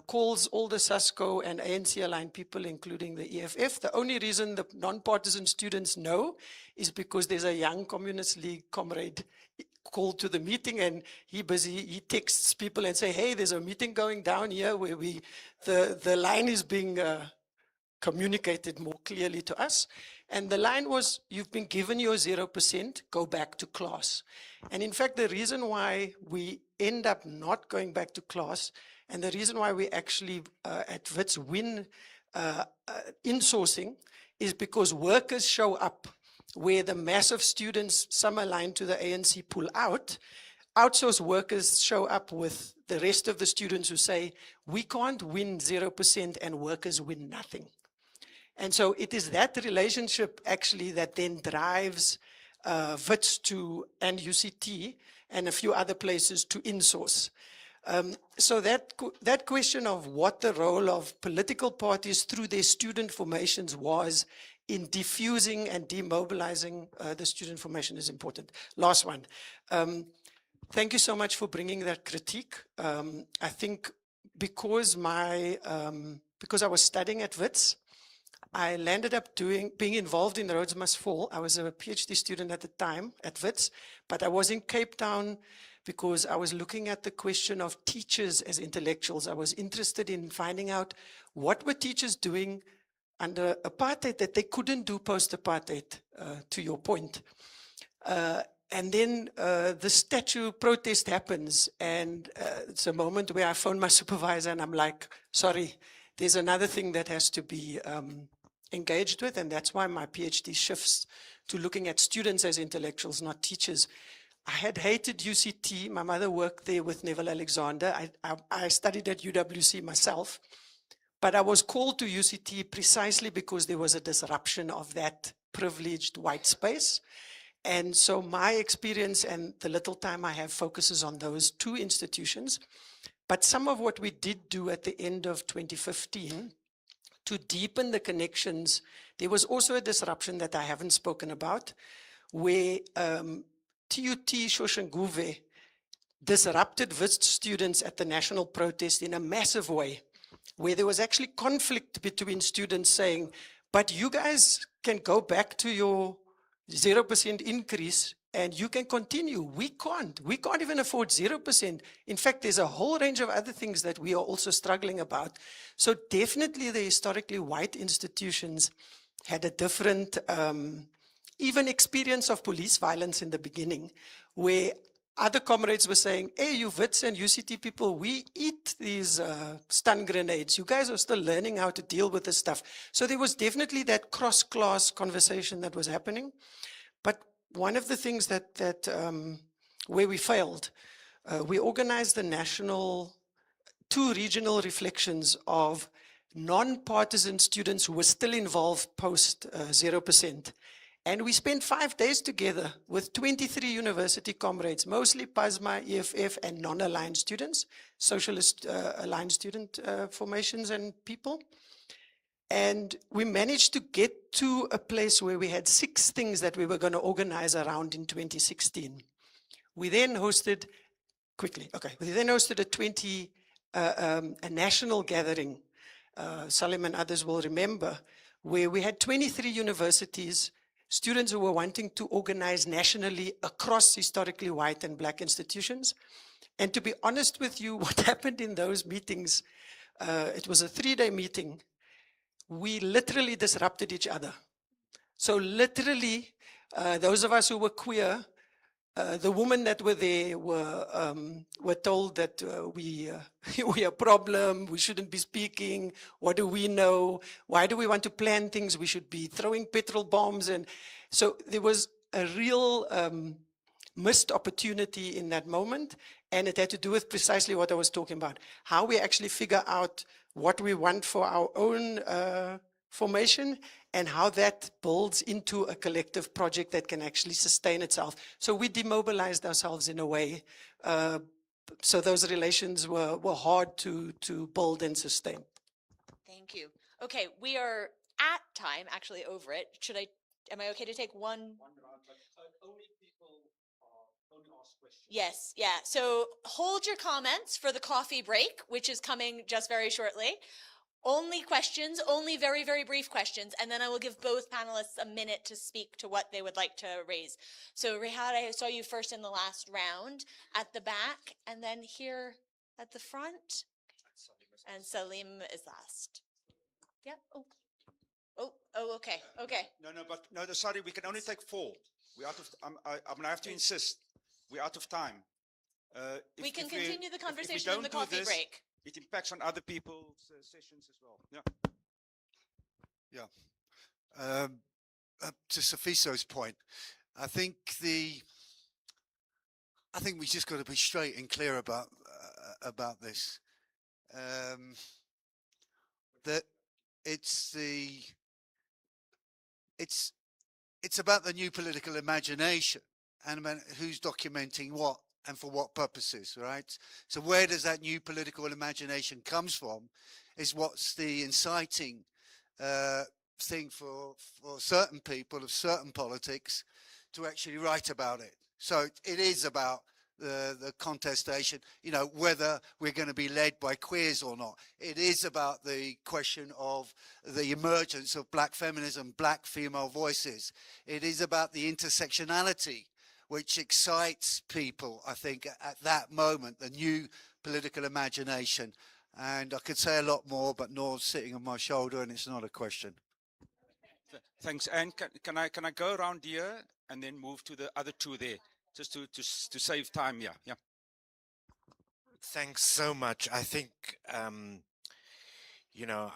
calls all the SASCO and ANC-aligned people, including the EFF. The only reason the non-partisan students know is because there's a young Communist League comrade called to the meeting, and he texts people and say, hey, there's a meeting going down here where the line is being communicated more clearly to us. And the line was, you've been given your 0%, go back to class. And in fact, the reason why we end up not going back to class, and the reason why we actually at WITS win insourcing, is because workers show up where the mass of students, some aligned to the ANC, pull out. Outsourced workers show up with the rest of the students who say, we can't win 0% and workers win nothing. And so it is that relationship actually that then drives WITS to, and UCT and a few other places to insource. So that question of what the role of political parties through their student formations was in diffusing and demobilizing the student formation is important. Last one. Thank you so much for bringing that critique. I think because I was studying at WITS, I landed up being involved in Roads Must Fall. I was a PhD student at the time at WITS, but I was in Cape Town because I was looking at the question of teachers as intellectuals. I was interested in finding out what were teachers doing under apartheid that they couldn't do post-apartheid, to your point. And then the statue protest happens, and it's a moment where I phone my supervisor and I'm like, sorry, there's another thing that has to be engaged with, and that's why my PhD shifts to looking at students as intellectuals, not teachers. I had hated UCT. My mother worked there with Neville Alexander. I studied at UWC myself, but I was called to UCT precisely because there was a disruption of that privileged white space. And so my experience and the little time I have focuses on those two institutions. But some of what we did do at the end of 2015 to deepen the connections, there was also a disruption that I haven't spoken about, where TUT Shoshanguve disrupted VIST students at the national protest in a massive way, where there was actually conflict between students saying, but you guys can go back to your 0% increase and you can continue. We can't. We can't even afford 0%. In fact, there's a whole range of other things that we are also struggling about. So definitely the historically white institutions had a different even experience of police violence in the beginning, where other comrades were saying, hey, you WITS and UCT people, we eat these stun grenades. You guys are still learning how to deal with this stuff. So there was definitely that cross-class conversation that was happening. But one of the things where we failed, we organized the two regional reflections of non-partisan students who were still involved post 0%. And we spent 5 days together with 23 university comrades, mostly PASMA, EFF, and non-aligned students, socialist aligned student formations and people. And we managed to get to a place where we had 6 things that we were going to organize around in 2016. We then hosted, we then hosted a national gathering, Salim and others will remember, where we had 23 universities, students who were wanting to organize nationally across historically white and black institutions. And to be honest with you, what happened in those meetings, it was a 3-day meeting. We literally disrupted each other. So literally, those of us who were queer, the women that were there were told that we are a problem, we shouldn't be speaking, what do we know, why do we want to plan things, we should be throwing petrol bombs. And so there was a real missed opportunity in that moment, and it had to do with precisely what I was talking about, how we actually figure out what we want for our own formation, and how that builds into a collective project that can actually sustain itself. So we demobilized ourselves in a way. So those relations were hard to build and sustain. Thank you. Okay, we are at time, actually over it. Am I okay to take one round, but only people only ask questions. Yes, yeah. So hold your comments for the coffee break, which is coming just very shortly. Only questions, only very, very brief questions, and then I will give both panelists a minute to speak to what they would like to raise. So Rehad, I saw you first in the last round at the back, and then here at the front, and Salim is last. Yeah, okay. No, sorry, we can only take 4. We're out of, I'm gonna have to insist, we're out of time. We can continue the conversation if in the coffee break. It impacts on other people's sessions as well. Yeah. To Sofiso's point, I think we just got to be straight and clear about this. That it's about the new political imagination and about who's documenting what and for what purposes, right? So where does that new political imagination comes from is what's the inciting thing for certain people of certain politics to actually write about it. So it is about the contestation, whether we're going to be led by queers or not. It is about the question of the emergence of black feminism, black female voices. It is about the intersectionality, which excites people, I think, at that moment, the new political imagination. And I could say a lot more, but Noor's sitting on my shoulder and it's not a question. Thanks. And can I go around here and then move to the other 2 there, just to save time? Yeah. Thanks so much. I think, I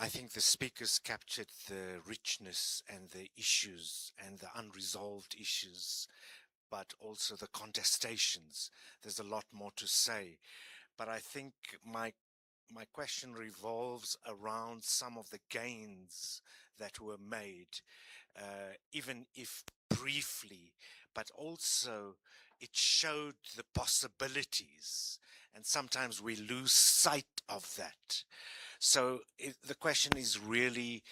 think the speakers captured the richness and the issues and the unresolved issues, but also the contestations. There's a lot more to say. But I think my question revolves around some of the gains that were made, even if briefly, but also it showed the possibilities, and sometimes we lose sight of that. So the question is really,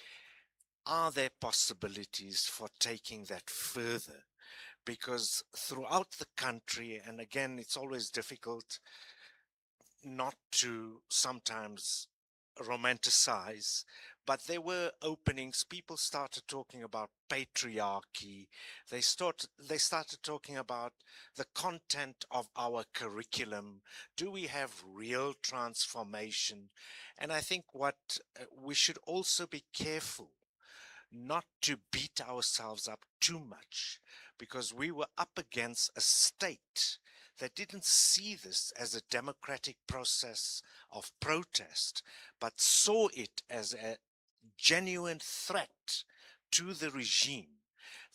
are there possibilities for taking that further? Because throughout the country, and again, it's always difficult not to sometimes romanticize, but there were openings. People started talking about patriarchy. They started talking about the content of our curriculum. Do we have real transformation? And I think what we should also be careful not to beat ourselves up too much, because we were up against a state that didn't see this as a democratic process of protest, but saw it as a genuine threat to the regime.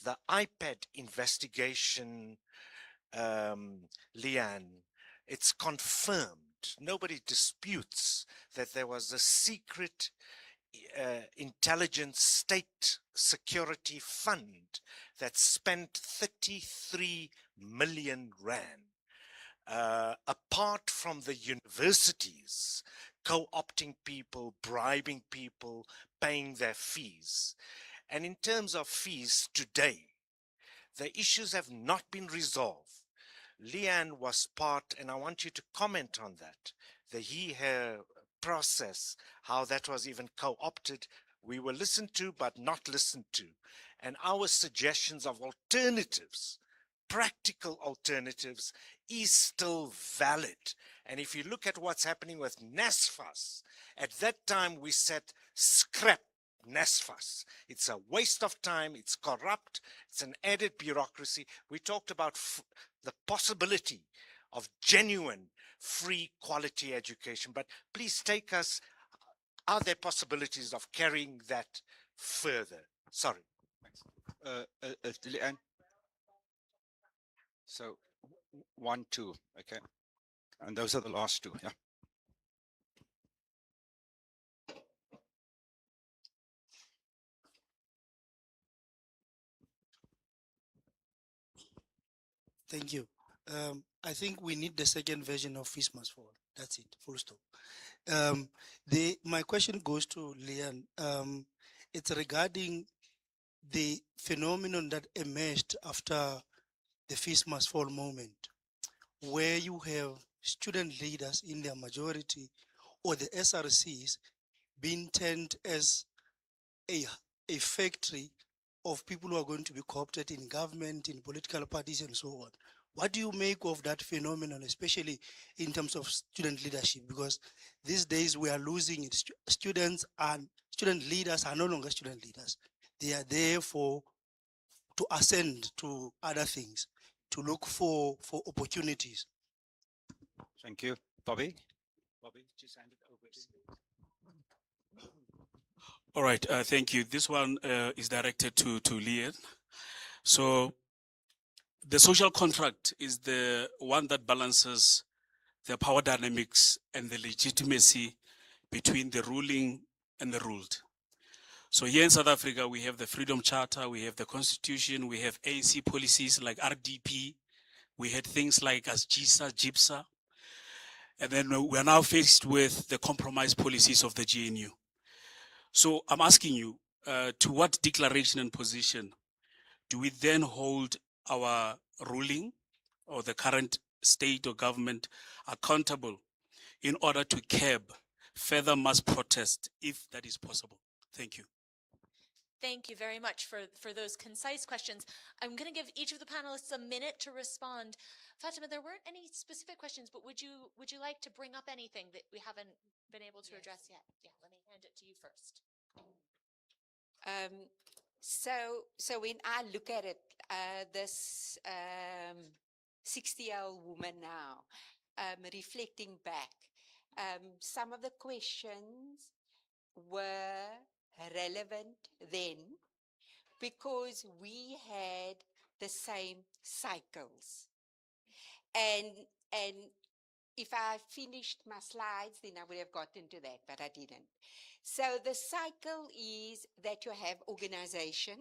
The iPad investigation, Leanne, it's confirmed. Nobody disputes that there was a secret intelligence state security fund that spent 33 million rand. Apart from the universities co-opting people, bribing people, paying their fees. And in terms of fees today, the issues have not been resolved. Leanne was part, and I want you to comment on that, the he-her process, how that was even co-opted. We were listened to, but not listened to. And our suggestions of alternatives, practical alternatives, is still valid. And if you look at what's happening with NSFAS, at that time we said, scrap NSFAS. It's a waste of time, it's corrupt, it's an added bureaucracy. We talked about the possibility of genuine, free, quality education. But please take us, are there possibilities of carrying that further? Sorry. Leanne. So 1, 2, okay. And those are the last two, yeah. Thank you. I think we need the second version of Fees Must Fall. That's it, full stop. My question goes to Leanne. It's regarding the phenomenon that emerged after the Fees Must Fall moment, where you have student leaders in their majority or the SRCs being turned as a factory of people who are going to be co-opted in government, in political parties and so on. What do you make of that phenomenon, especially in terms of student leadership? Because these days we are losing it. Students and student leaders are no longer student leaders. They are there to ascend to other things, to look for opportunities. Thank you. Bobby? Bobby, just hand it over to you. All right, thank you. This one is directed to Leanne. So the social contract is the one that balances the power dynamics and the legitimacy between the ruling and the ruled. So here in South Africa, we have the Freedom Charter, we have the Constitution, we have ANC policies like RDP, we had things like ASGISA, GIPSA, and then we are now faced with the compromise policies of the GNU. So I'm asking you, to what declaration and position do we then hold our ruling or the current state or government accountable in order to curb further mass protest, if that is possible? Thank you. Thank you very much for those concise questions. I'm going to give each of the panelists a minute to respond. Fatima, there weren't any specific questions, but would you like to bring up anything that we haven't been able to address yet? Yeah, let me hand it to you first. So when I look at it, this 60-year-old woman now, reflecting back, some of the questions were relevant then because we had the same cycles. And if I finished my slides, then I would have gotten to that, but I didn't. So the cycle is that you have organization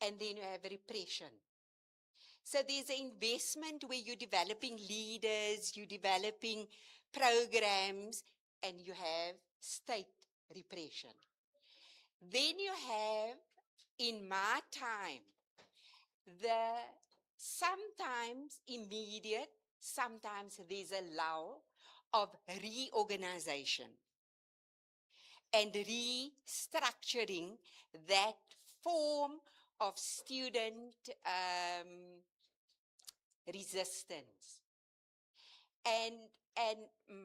and then you have repression. So there's an investment where you're developing leaders, you're developing programs, and you have state repression. Then you have, in my time, the sometimes immediate, sometimes there's a lull of reorganization and restructuring that form of student resistance. And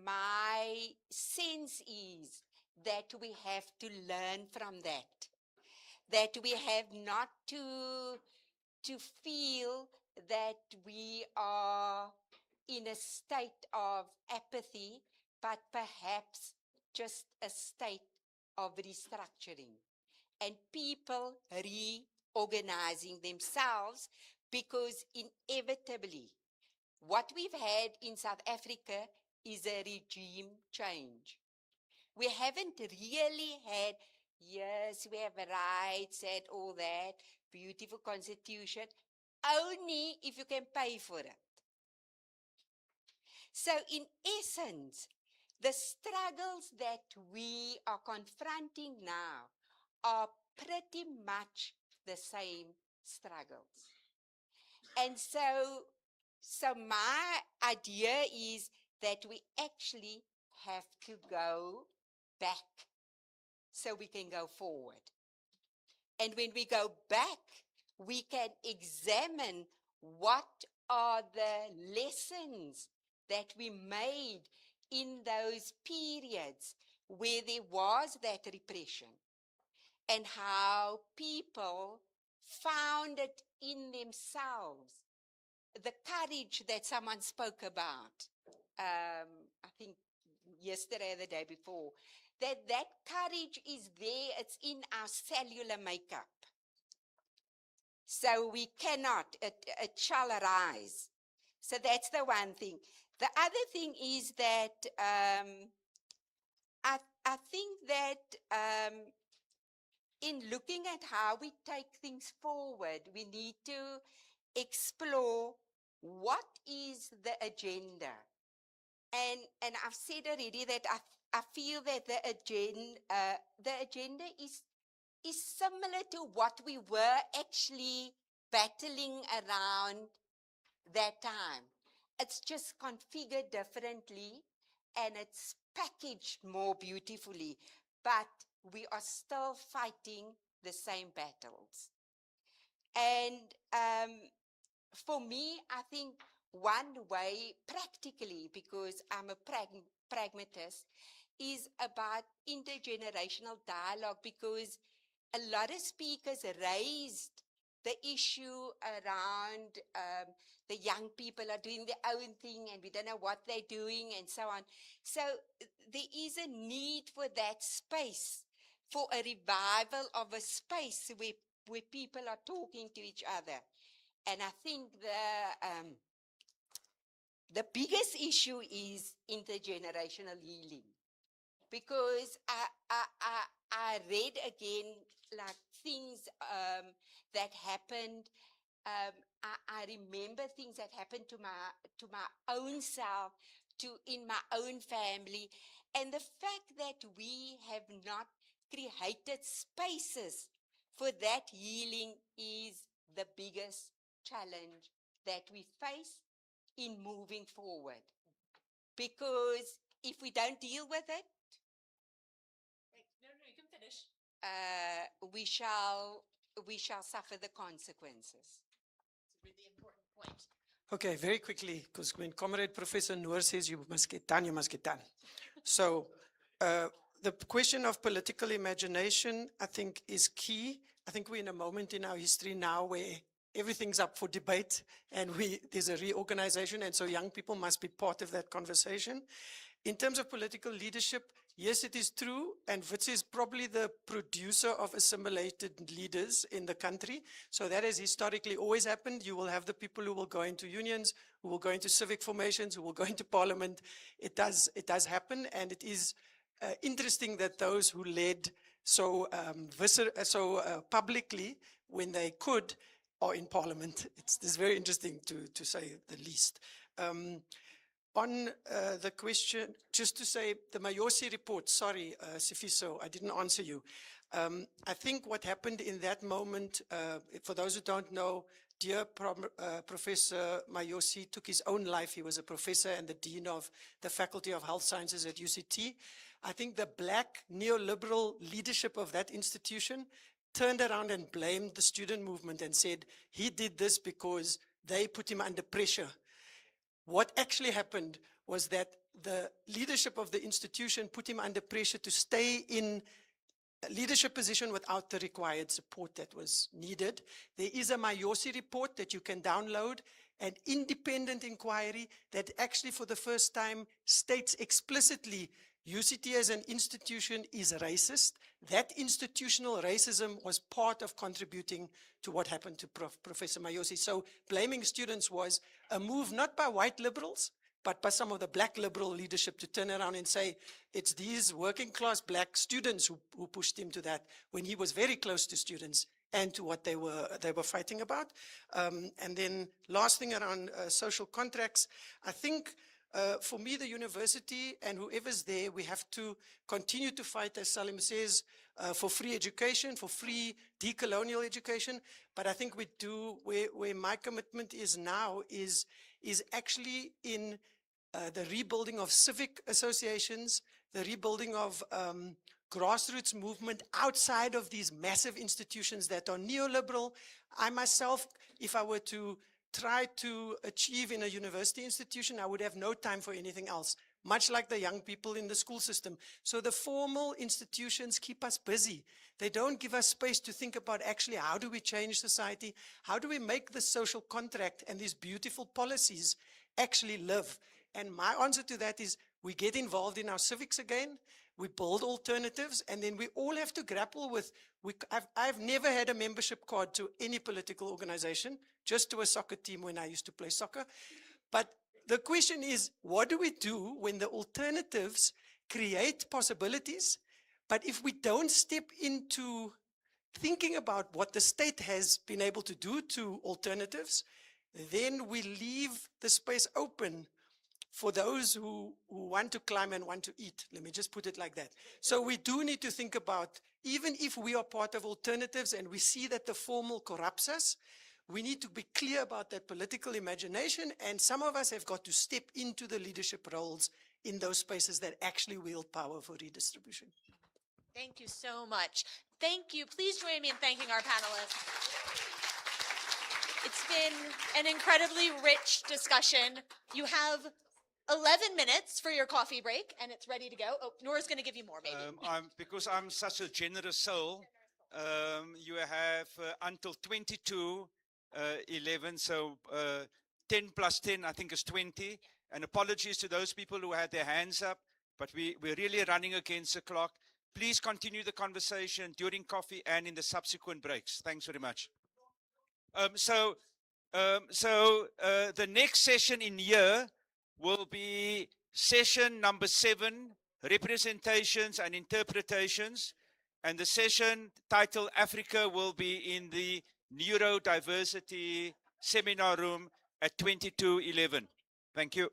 my sense is that we have to learn from that we have not to feel that we are in a state of apathy, but perhaps just a state of restructuring and people reorganizing themselves, because inevitably what we've had in South Africa is a regime change. We haven't really had, yes, we have rights and all that, beautiful constitution, only if you can pay for it. So in essence, the struggles that we are confronting now are pretty much the same struggles. And so my idea is that we actually have to go back so we can go forward. And when we go back, we can examine what are the lessons that we made in those periods where there was that repression, and how people found it in themselves, the courage that someone spoke about, I think yesterday or the day before, that courage is there, it's in our cellular makeup. So we cannot, it shall arise. So that's the one thing. The other thing is that I think that in looking at how we take things forward, we need to explore what is the agenda. And I've said already that I feel that the agenda is similar to what we were actually battling around that time. It's just configured differently and it's packaged more beautifully, but we are still fighting the same battles. And for me, I think one way practically, because I'm a pragmatist, is about intergenerational dialogue, because a lot of speakers raised the issue around the young people are doing their own thing and we don't know what they're doing and so on. So there is a need for that space, for a revival of a space where people are talking to each other. And I think the biggest issue is intergenerational healing, because I read again like things that happened. I remember things that happened to my own self, in my own family, and the fact that we have not created spaces for that healing is the biggest challenge that we face in moving forward. Because if we don't deal with it, No, you can finish. we shall suffer the consequences. It's a really important point. Okay, very quickly, because when Comrade Professor Noor says you must get done, you must get done. So the question of political imagination, I think, is key. I think we're in a moment in our history now where everything's up for debate and there's a reorganization, and so young people must be part of that conversation. In terms of political leadership, yes, it is true, and Wits is probably the producer of assimilated leaders in the country. So that has historically always happened. You will have the people who will go into unions, who will go into civic formations, who will go into parliament. It does happen, and it is interesting that those who led so publicly when they could are in parliament. It's very interesting to say the least. On the question, just to say the Mayosi report, sorry, Sifiso, I didn't answer you. I think what happened in that moment, for those who don't know, dear Professor Mayosi took his own life. He was a professor and the dean of the Faculty of Health Sciences at UCT. I think the black neoliberal leadership of that institution turned around and blamed the student movement and said he did this because they put him under pressure. What actually happened was that the leadership of the institution put him under pressure to stay in a leadership position without the required support that was needed. There is a Mayosi report that you can download, an independent inquiry that actually for the first time states explicitly UCT as an institution is racist. That institutional racism was part of contributing to what happened to Professor Mayosi. So blaming students was a move not by white liberals, but by some of the black liberal leadership to turn around and say, it's these working class black students who pushed him to that, when he was very close to students and to what they were fighting about. And then last thing around social contracts, I think for me, the university and whoever's there, we have to continue to fight, as Salim says, for free education, for free decolonial education. But I think we do, where my commitment is now is actually in the rebuilding of civic associations, the rebuilding of grassroots movement outside of these massive institutions that are neoliberal. I myself, if I were to try to achieve in a university institution, I would have no time for anything else, much like the young people in the school system. So the formal institutions keep us busy. They don't give us space to think about actually how do we change society? How do we make the social contract and these beautiful policies actually live? And my answer to that is we get involved in our civics again, we build alternatives, and then we all have to grapple with, I've never had a membership card to any political organization, just to a soccer team when I used to play soccer. But the question is, what do we do when the alternatives create possibilities? But if we don't step into thinking about what the state has been able to do to alternatives, then we leave the space open for those who want to climb and want to eat. Let me just put it like that. So we do need to think about, even if we are part of alternatives and we see that the formal corrupts us, we need to be clear about that political imagination, and some of us have got to step into the leadership roles in those spaces that actually wield power for redistribution. Thank you so much. Thank you. Please join me in thanking our panelists. It's been an incredibly rich discussion. You have 11 minutes for your coffee break, and it's ready to go. Oh, Nora's going to give you more, maybe. Because I'm such a generous soul, you have until 22:11, so 10 plus 10, I think is 20. And apologies to those people who had their hands up, but we're really running against the clock. Please continue the conversation during coffee and in the subsequent breaks. Thanks very much. The next session in here will be session number 7, representations and interpretations. And the session titled Africa will be in the neurodiversity seminar room at 22:11. Thank you.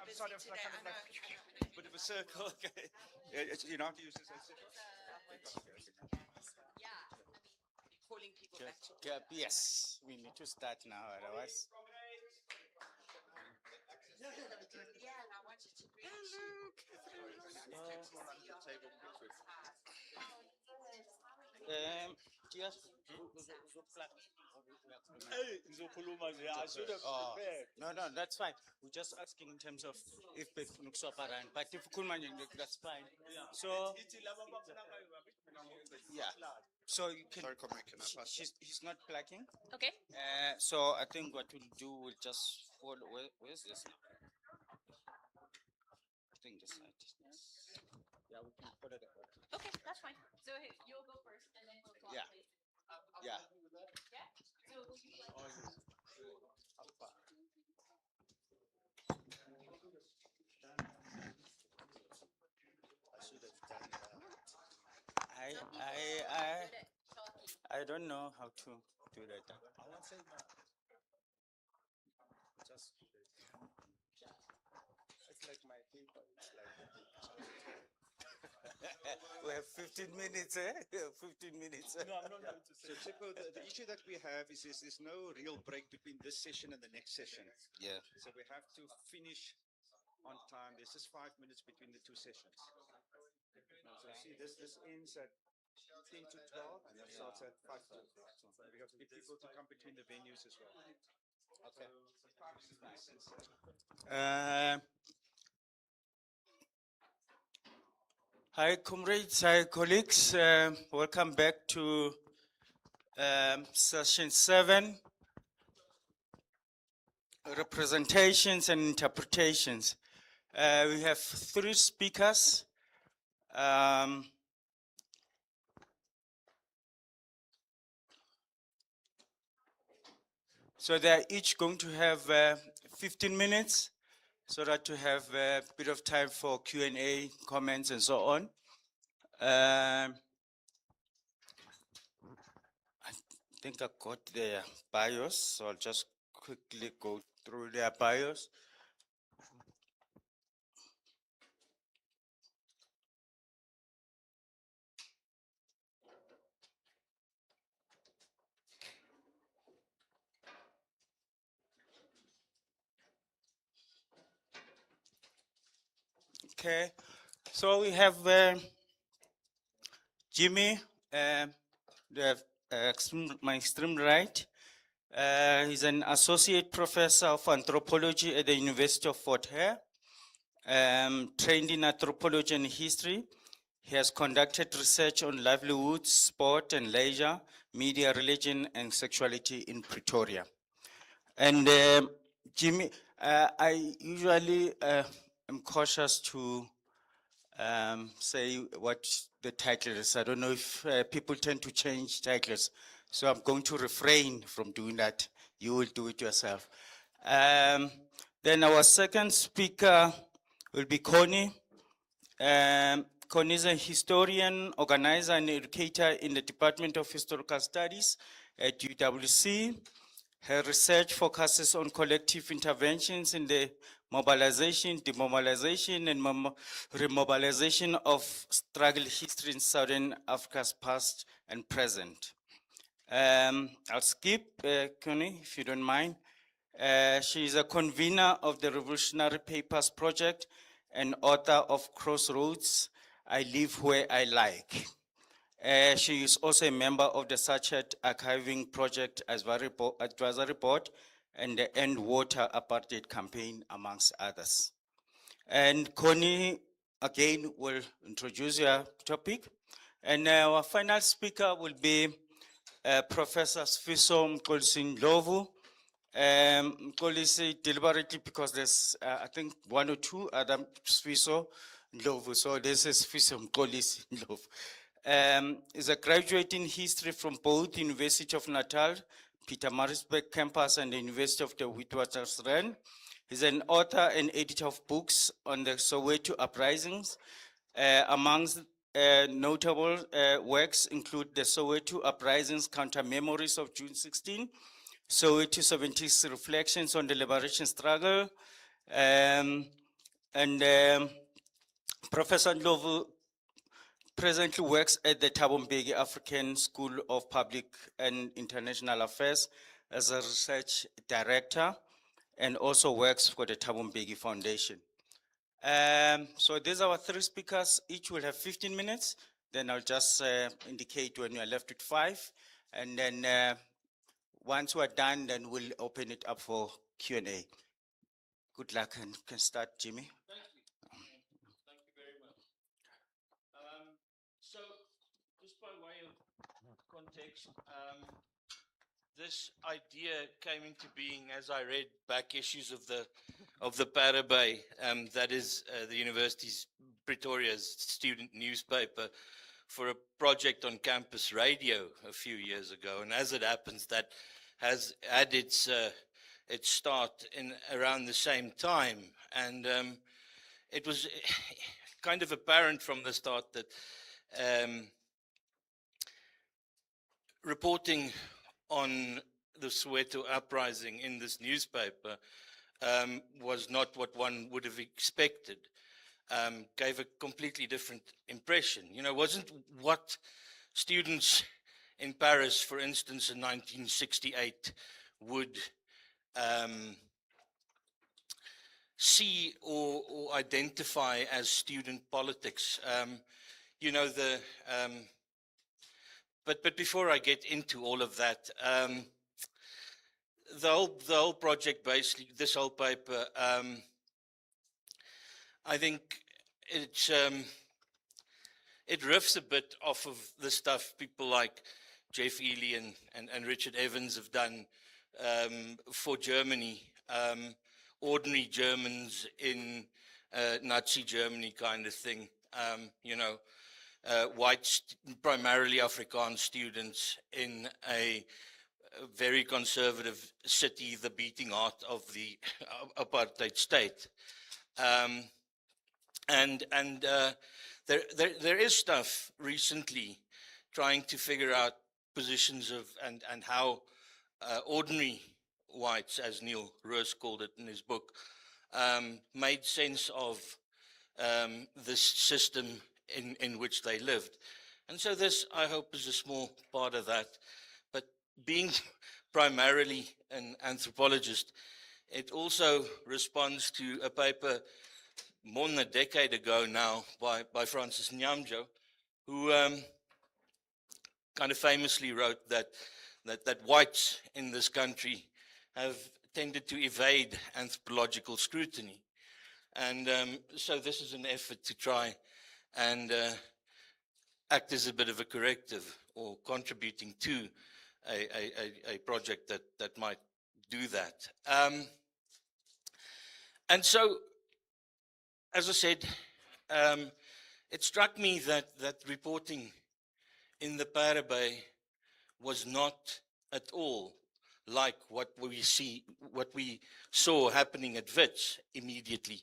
Sorry, I'm coming back. Bit of a circle. Okay. Yeah, you don't have to use this as Calling people back. Yes, we need to start now, otherwise. Just I should have prepared. No, that's fine. We're just asking in terms of if but if that's fine. So yeah. So you can. Sorry, Cormac, can I pass that? He's not plugging. Okay. So I think what we'll do, we'll just follow. Where's this now? I think this side. Yeah, we can follow the order. Okay, that's fine. So you'll go first, and then we'll go. Yeah. Yeah. Yeah. So will you like? I don't know how to do that. I won't say no. Just it's like my paper. It's like We have 15 minutes, eh? 15 minutes. no, I'm not going to say. So, Sipho, the issue that we have is there's no real break between this session and the next session. Yeah. So we have to finish on time. There's just 5 minutes between the two sessions. So see, this ends at 10 to 12 and it starts at 5 to 12. So we have to get people to come between the venues as well. Okay. So 5 is nice. Hi, comrades, hi, colleagues. Welcome back to session 7, representations and interpretations. We have 3 speakers. So they're each going to have 15 minutes so that to have a bit of time for Q&A, comments, and so on. I think I got their bios, so I'll just quickly go through their bios. Okay, so we have Jimmy, my extreme right. He's an associate professor of anthropology at the University of Fort Hare, trained in anthropology and history. He has conducted research on livelihoods, sport and leisure, media, religion, and sexuality in Pretoria. And Jimmy, I usually am cautious to say what the title is. I don't know if people tend to change titles, so I'm going to refrain from doing that. You will do it yourself. Then our second speaker will be Connie. Connie is a historian, organizer, and educator in the Department of Historical Studies at UWC. Her research focuses on collective interventions in the mobilization, demobilization, and remobilization of struggle history in Southern Africa's past and present. I'll skip Connie, if you don't mind. She is a convener of the Revolutionary Papers Project and author of Crossroads, I Live Where I Like. She is also a member of the Sachet Archiving Project Advisory Board and the End Water Apartheid Campaign, amongst others. And Connie, again, will introduce your topic. And our final speaker will be Professor Sfiso Mkolisi-Ndlovu. Mkolisi deliberately because there's, I think, 1 or 2 other Sfiso Ndlovu. So this is Sfiso Mkolisi-Ndlovu. Is a graduate in history from both University of Natal, Pietermaritzburg campus, and the University of the Witwatersrand. He's an author and editor of books on the Soweto Uprisings. Amongst notable works include the Soweto Uprisings Counter Memories of June 16, Soweto 76 Reflections on the Liberation Struggle, And Professor Ndlovu presently works at the Thabo Mbeki African School of Public and International Affairs as a research director and also works for the Thabo Mbeki Foundation. So these are our three speakers. Each will have 15 minutes. Then I'll just indicate when you are left with 5. And then once we're done, then we'll open it up for Q&A. Good luck and you can start, Jimmy. Thank you very much. So, just by way of context, this idea came into being as I read back issues of the Parabay, that is the university's Pretoria's student newspaper, for a project on campus radio a few years ago. And as it happens, that has had its start in around the same time. And it was kind of apparent from the start that reporting on the Soweto Uprising in this newspaper was not what one would have expected. Gave a completely different impression. You know, wasn't what students in Paris, for instance, in 1968 would see or identify as student politics. You know, but before I get into all of that, the whole project, basically, this whole paper, I think it riffs a bit off of the stuff people like Jeff Ely and Richard Evans have done for Germany, ordinary Germans in Nazi Germany kind of thing, you know, white, primarily Afrikaans students in a very conservative city, the beating heart of the apartheid state. There is stuff recently trying to figure out positions of and how ordinary whites, as Neil Roos called it in his book, made sense of this system in which they lived. And so this, I hope, is a small part of that. But being primarily an anthropologist, it also responds to a paper more than a decade ago now by Francis Nyamjo, who kind of famously wrote that whites in this country have tended to evade anthropological scrutiny. And so this is an effort to try and act as a bit of a corrective or contributing to a project that might do that. And so, as I said, it struck me that reporting in the Parabay was not at all like what we saw happening at Wits immediately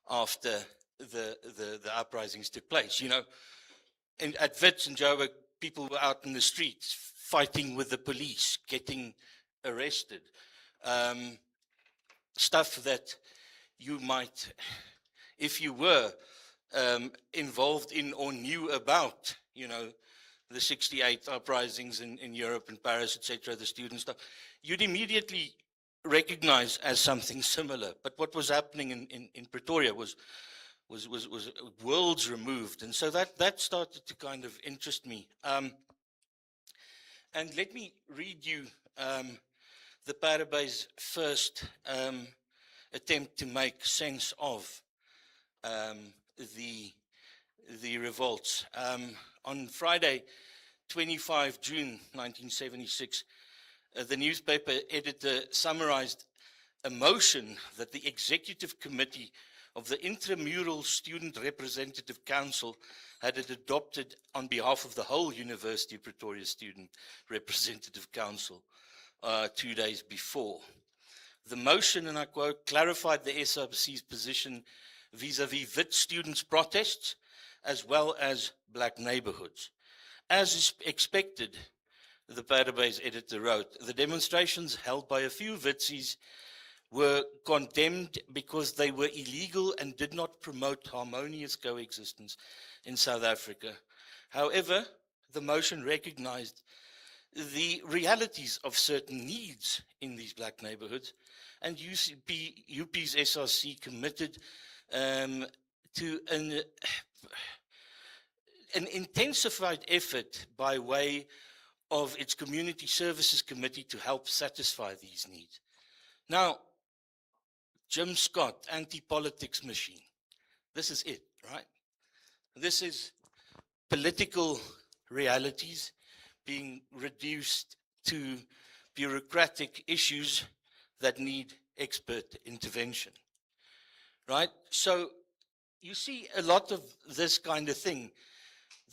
after the uprisings took place. You know, at Wits and Joburg, people were out in the streets fighting with the police, getting arrested. Stuff that you might, if you were involved in or knew about, you know, the 68 uprisings in Europe and Paris, etc., the student stuff, you'd immediately recognize as something similar. But what was happening in Pretoria was worlds removed. And so that started to kind of interest me. And let me read you the Parabay's first attempt to make sense of the revolts. On Friday, 25 June 1976, the newspaper editor summarized a motion that the Executive Committee of the Intramural Student Representative Council had adopted on behalf of the whole University of Pretoria Student Representative Council 2 days before. The motion, and I quote, clarified the SRC's position vis-à-vis Wit students' protests, as well as black neighborhoods. As is expected, the Parabay's editor wrote, the demonstrations held by a few Witsies were condemned because they were illegal and did not promote harmonious coexistence in South Africa. However, the motion recognized the realities of certain needs in these black neighborhoods, and UP's SRC committed to an intensified effort by way of its Community Services Committee to help satisfy these needs. Now, Jim Scott, anti-politics machine. This is it, right? This is political realities being reduced to bureaucratic issues that need expert intervention, right? So you see a lot of this kind of thing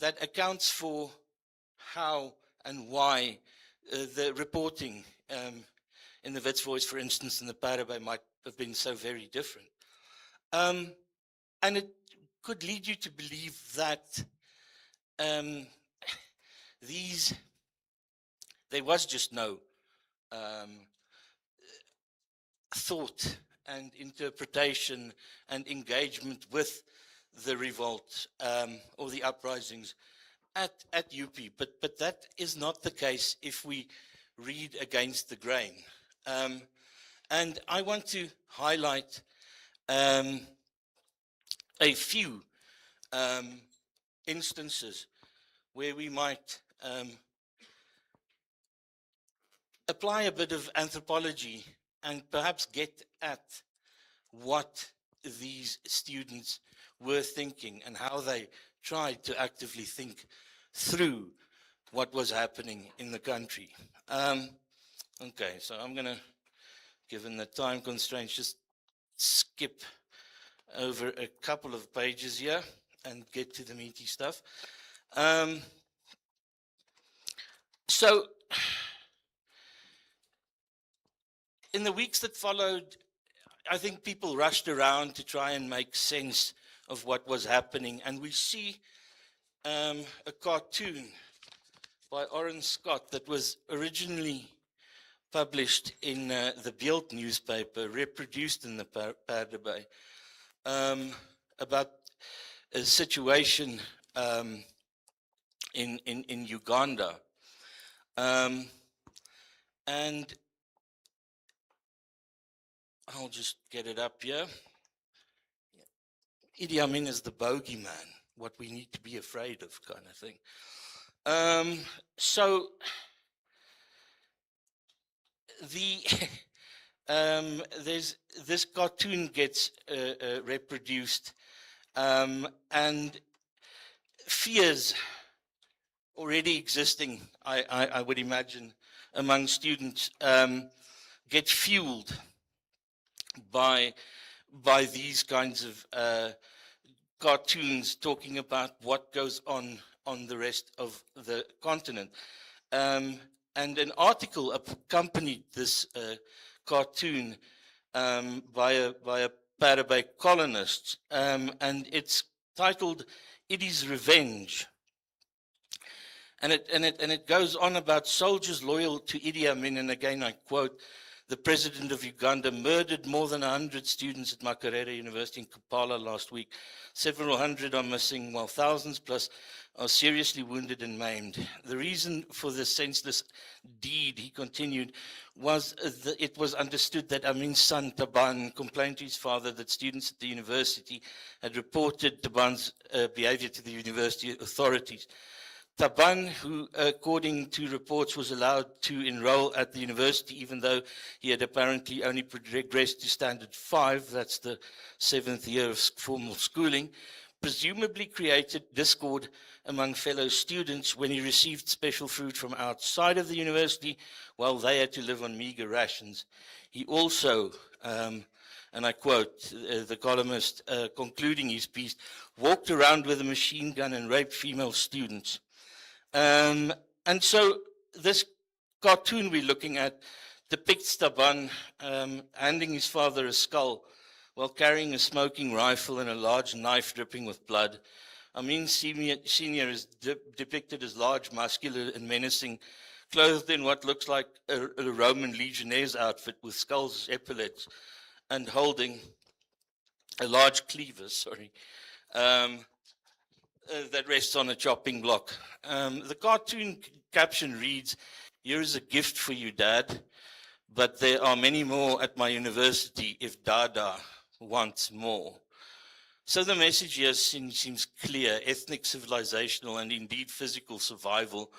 that accounts for how and why the reporting in the Wits Voice, for instance, in the Parabay might have been so very different. And it could lead you to believe that there was just no thought and interpretation and engagement with the revolt or the uprisings at UP. But that is not the case if we read against the grain. And I want to highlight a few instances where we might apply a bit of anthropology and perhaps get at what these students were thinking and how they tried to actively think through what was happening in the country. Okay, so I'm going to, given the time constraints, just skip over a couple of pages here and get to the meaty stuff. So, in the weeks that followed, I think people rushed around to try and make sense of what was happening. And we see a cartoon by Oren Scott that was originally published in the Beeld newspaper, reproduced in the Parabay, about a situation in Uganda. And I'll just get it up here. Idi Amin is the bogeyman, what we need to be afraid of, kind of thing. So there's this cartoon gets reproduced, and fears already existing, I would imagine, among students get fueled by these kinds of cartoons talking about what goes on the rest of the continent. And an article accompanied this cartoon by a Parabay colonist, and it's titled Idi's Revenge. And it goes on about soldiers loyal to Idi Amin, and again I quote, "The president of Uganda murdered more than 100 students at Makerere University in Kampala last week. Several hundred are missing, while thousands plus are seriously wounded and maimed. The reason for this senseless deed," he continued, "was that it was understood that Amin's son Taban complained to his father that students at the university had reported Taban's behavior to the university authorities. Taban, who according to reports was allowed to enroll at the university even though he had apparently only progressed to standard 5, that's the 7th year of formal schooling, presumably created discord among fellow students when he received special food from outside of the university while they had to live on meager rations. He also, and I quote the columnist concluding his piece, walked around with a machine gun and raped female students. And so this cartoon we're looking at depicts Taban handing his father a skull while carrying a smoking rifle and a large knife dripping with blood. Amin Senior is depicted as large, muscular, and menacing, clothed in what looks like a Roman legionnaire's outfit with skulls as epaulets and holding a large cleaver, that rests on a chopping block. The cartoon caption reads, "Here is a gift for you, Dad, but there are many more at my university if Dada wants more." So the message here seems clear. Ethnic, civilizational, and indeed physical survival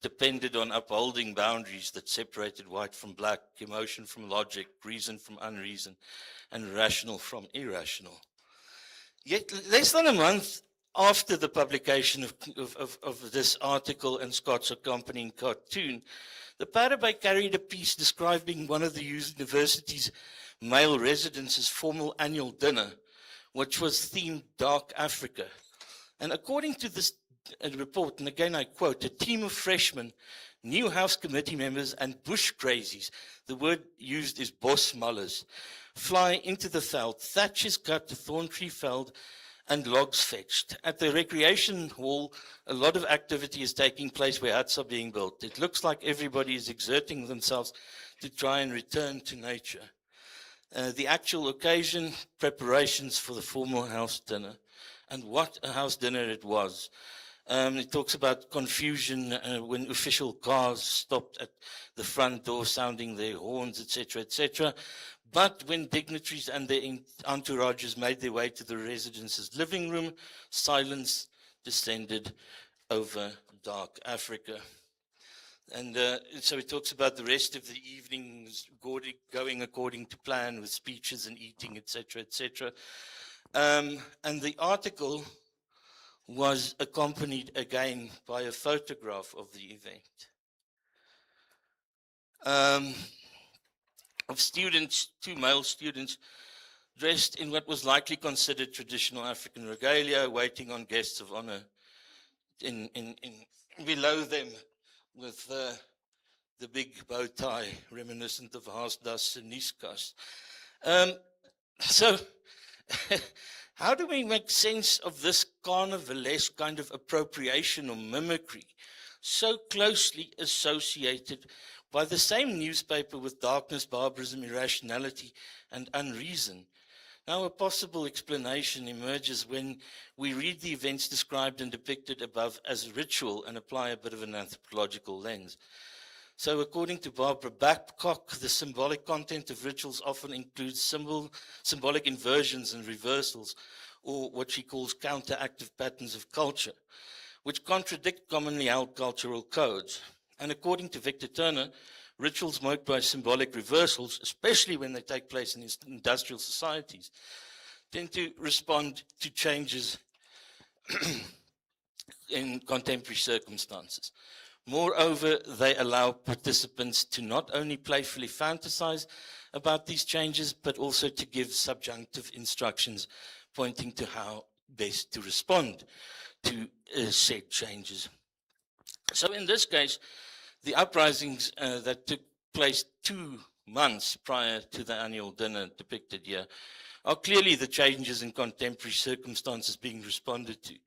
depended on upholding boundaries that separated white from black, emotion from logic, reason from unreason, and rational from irrational. Yet less than a month after the publication of this article and Scott's accompanying cartoon, the Parabay carried a piece describing one of the university's male residents' formal annual dinner, which was themed Dark Africa. And according to this report, and again I quote, "A team of freshmen, new house committee members, and bush crazies," the word used is bosmullers, "fly into the veld, thatch is cut, thorn tree felled, and logs fetched. At the recreation hall, a lot of activity is taking place where huts are being built. It looks like everybody is exerting themselves to try and return to nature." The actual occasion, preparations for the formal house dinner. And what a house dinner it was. It talks about confusion when official cars stopped at the front door sounding their horns, etc., etc. But when dignitaries and their entourages made their way to the residence's living room, silence descended over Dark Africa. And so it talks about the rest of the evening going according to plan with speeches and eating, etc., etc. And the article was accompanied again by a photograph of the event. Of students, 2 male students, dressed in what was likely considered traditional African regalia, waiting on guests of honor. In below them, with the big bow tie, reminiscent of Haasdas and Niskas. So, how do we make sense of this carnivalesque kind of appropriation or mimicry, so closely associated by the same newspaper with darkness, barbarism, irrationality, and unreason? Now, a possible explanation emerges when we read the events described and depicted above as ritual and apply a bit of an anthropological lens. So, according to Barbara Babcock, the symbolic content of rituals often includes symbolic inversions and reversals, or what she calls counteractive patterns of culture, which contradict commonly held cultural codes. And according to Victor Turner, rituals marked by symbolic reversals, especially when they take place in industrial societies, tend to respond to changes in contemporary circumstances. Moreover, they allow participants to not only playfully fantasize about these changes, but also to give subjunctive instructions pointing to how best to respond to said changes. So in this case, the uprisings that took place 2 months prior to the annual dinner depicted here are clearly the changes in contemporary circumstances being responded to.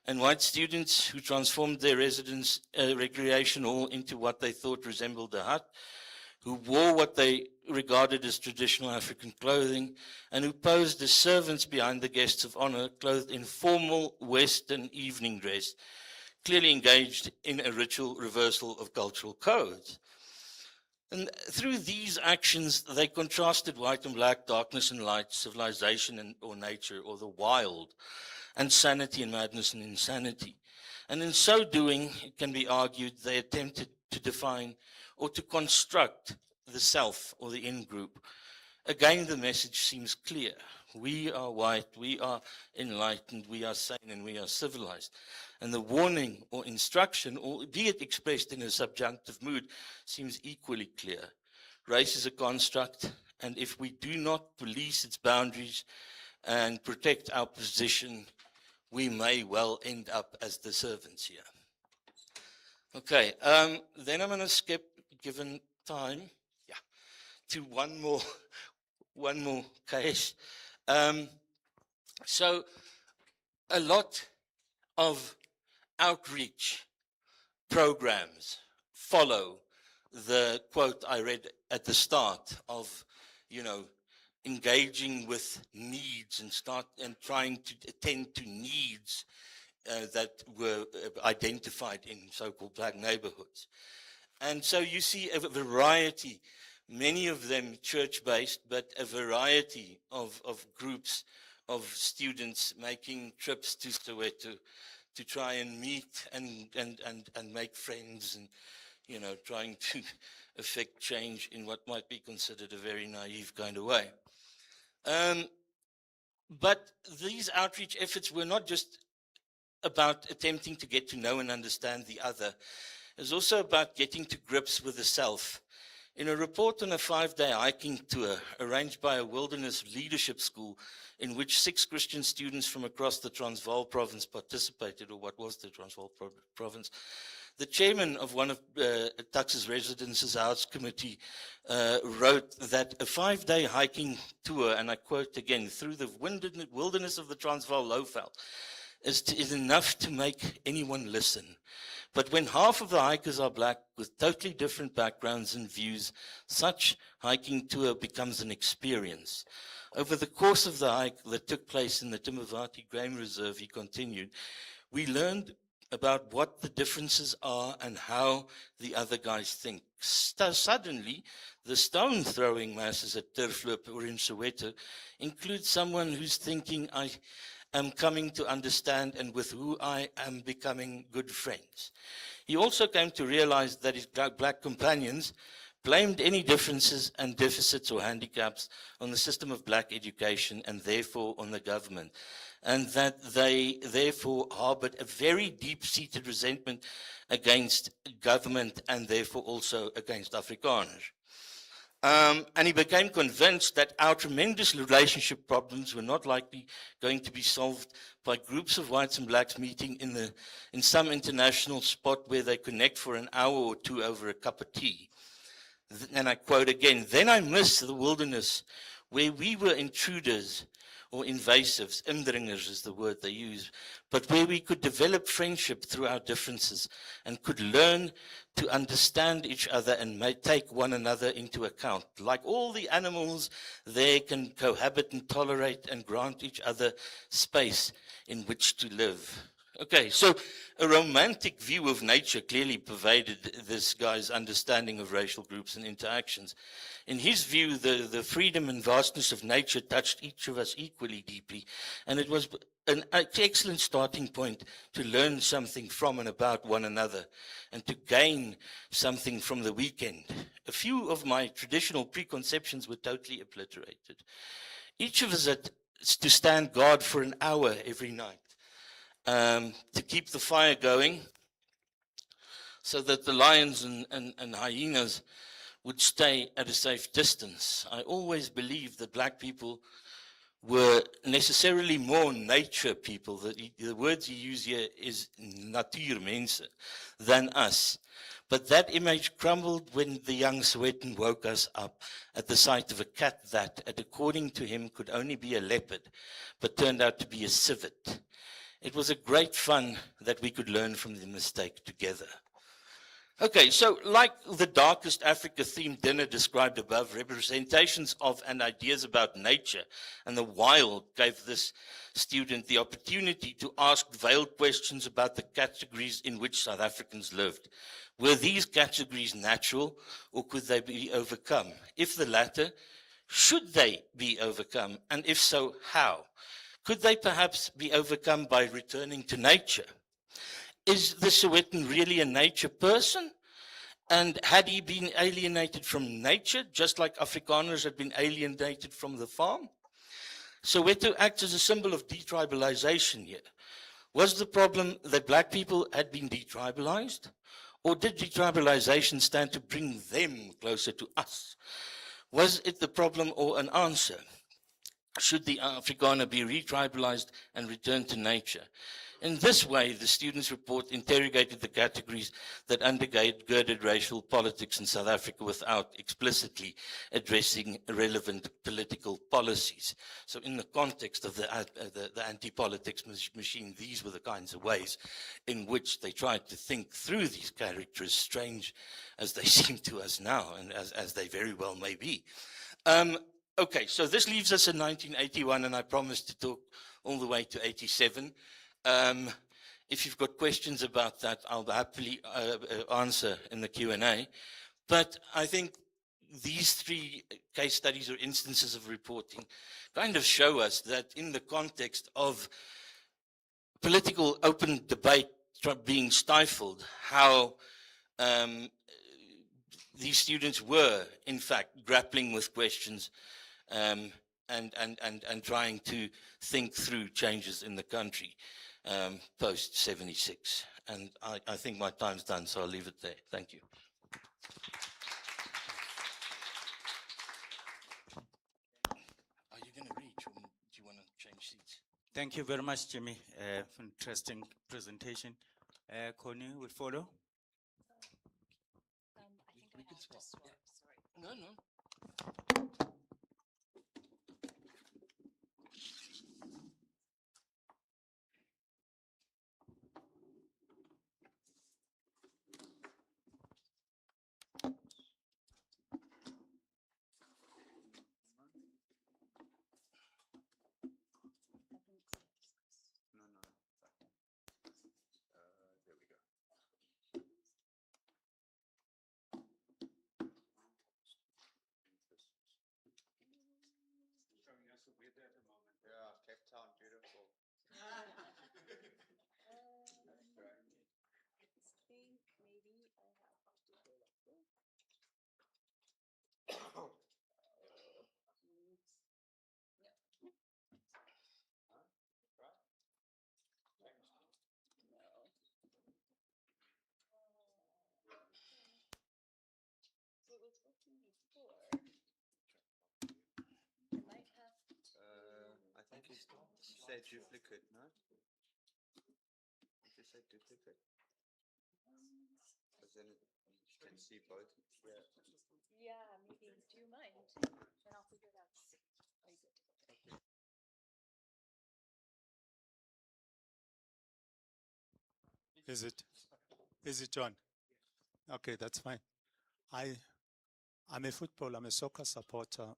And white students who transformed their residence recreation hall into what they thought resembled a hut, who wore what they regarded as traditional African clothing, and who posed as servants behind the guests of honor, clothed in formal Western evening dress, clearly engaged in a ritual reversal of cultural codes. And through these actions, they contrasted white and black, darkness and light, civilization or nature, or the wild, and sanity and madness and insanity. And in so doing, it can be argued they attempted to define or to construct the self or the in-group. Again, the message seems clear. We are white, we are enlightened, we are sane, and we are civilized. And the warning or instruction, or be it expressed in a subjunctive mood, seems equally clear. Race is a construct, and if we do not police its boundaries and protect our position, we may well end up as the servants here. Okay, then I'm going to skip, given time, to one more case. So a lot of outreach programs follow the quote I read at the start of, engaging with needs and trying to attend to needs that were identified in so-called black neighborhoods. And so you see a variety, many of them church-based, but a variety of groups of students making trips to Soweto to try and meet and make friends and, trying to affect change in what might be considered a very naive kind of way. But these outreach efforts were not just about attempting to get to know and understand the other. It was also about getting to grips with the self. In a report on a 5-day hiking tour arranged by a wilderness leadership school in which 6 Christian students from across the Transvaal province participated, or what was the Transvaal province, the chairman of one of Tux's Residences House Committee wrote that a 5-day hiking tour, and I quote again, through the wilderness of the Transvaal Lowveld, is enough to make anyone listen. But when half of the hikers are black with totally different backgrounds and views, such hiking tour becomes an experience. Over the course of the hike that took place in the Timavati Game Reserve, he continued, we learned about what the differences are and how the other guys think. Suddenly, the stone-throwing masses at Turfloop or in Soweto include someone who's thinking, I am coming to understand and with who I am becoming good friends. He also came to realize that his black companions blamed any differences and deficits or handicaps on the system of black education and therefore on the government, and that they therefore harbored a very deep-seated resentment against government and therefore also against Afrikaners. And he became convinced that our tremendous relationship problems were not likely going to be solved by groups of whites and blacks meeting in some international spot where they connect for an hour or two over a cup of tea. And I quote again, then I miss the wilderness where we were intruders or invasives, indringers is the word they use, but where we could develop friendship through our differences and could learn to understand each other and take one another into account. Like all the animals, they can cohabit and tolerate and grant each other space in which to live. Okay, so a romantic view of nature clearly pervaded this guy's understanding of racial groups and interactions. In his view, the freedom and vastness of nature touched each of us equally deeply, and it was an excellent starting point to learn something from and about one another and to gain something from the weekend. A few of my traditional preconceptions were totally obliterated. Each of us had to stand guard for an hour every night. To keep the fire going so that the lions and hyenas would stay at a safe distance. I always believed that black people were necessarily more nature people. The words he used here is natuurmense than us. But that image crumbled when the young Sowetan woke us up at the sight of a cat that, according to him, could only be a leopard, but turned out to be a civet. It was a great fun that we could learn from the mistake together. Okay, so like the Darkest Africa themed dinner described above, representations of and ideas about nature and the wild gave this student the opportunity to ask veiled questions about the categories in which South Africans lived. Were these categories natural or could they be overcome? If the latter, should they be overcome? And if so, how? Could they perhaps be overcome by returning to nature? Is the Sowetan really a nature person? And had he been alienated from nature, just like Afrikaners had been alienated from the farm? Soweto acts as a symbol of detribalization here. Was the problem that black people had been detribalized? Or did detribalization stand to bring them closer to us? Was it the problem or an answer? Should the Afrikaner be retribalized and return to nature? In this way, the students' report interrogated the categories that undergirded racial politics in South Africa without explicitly addressing relevant political policies. So in the context of the anti-politics machine, these were the kinds of ways in which they tried to think through these characters, strange as they seem to us now, and as they very well may be. Okay, so this leaves us in 1981, and I promised to talk all the way to 87. If you've got questions about that, I'll happily answer in the Q&A. But I think these three case studies or instances of reporting kind of show us that in the context of political open debate being stifled, how these students were, in fact, grappling with questions and trying to think through changes in the country post 76. And I think my time's done, so I'll leave it there. Thank you. Are you going to reach, or do you want to change seats? Thank you very much, Jimmy, for an interesting presentation. Connie will follow. I think I have to swap. Sorry. No, no. I think you said duplicate, no? You said duplicate. Because then you can see both. Yeah, maybe. Do you mind? Then I'll figure it out. Very good. Is it John? Okay, that's fine. I'm a soccer supporter.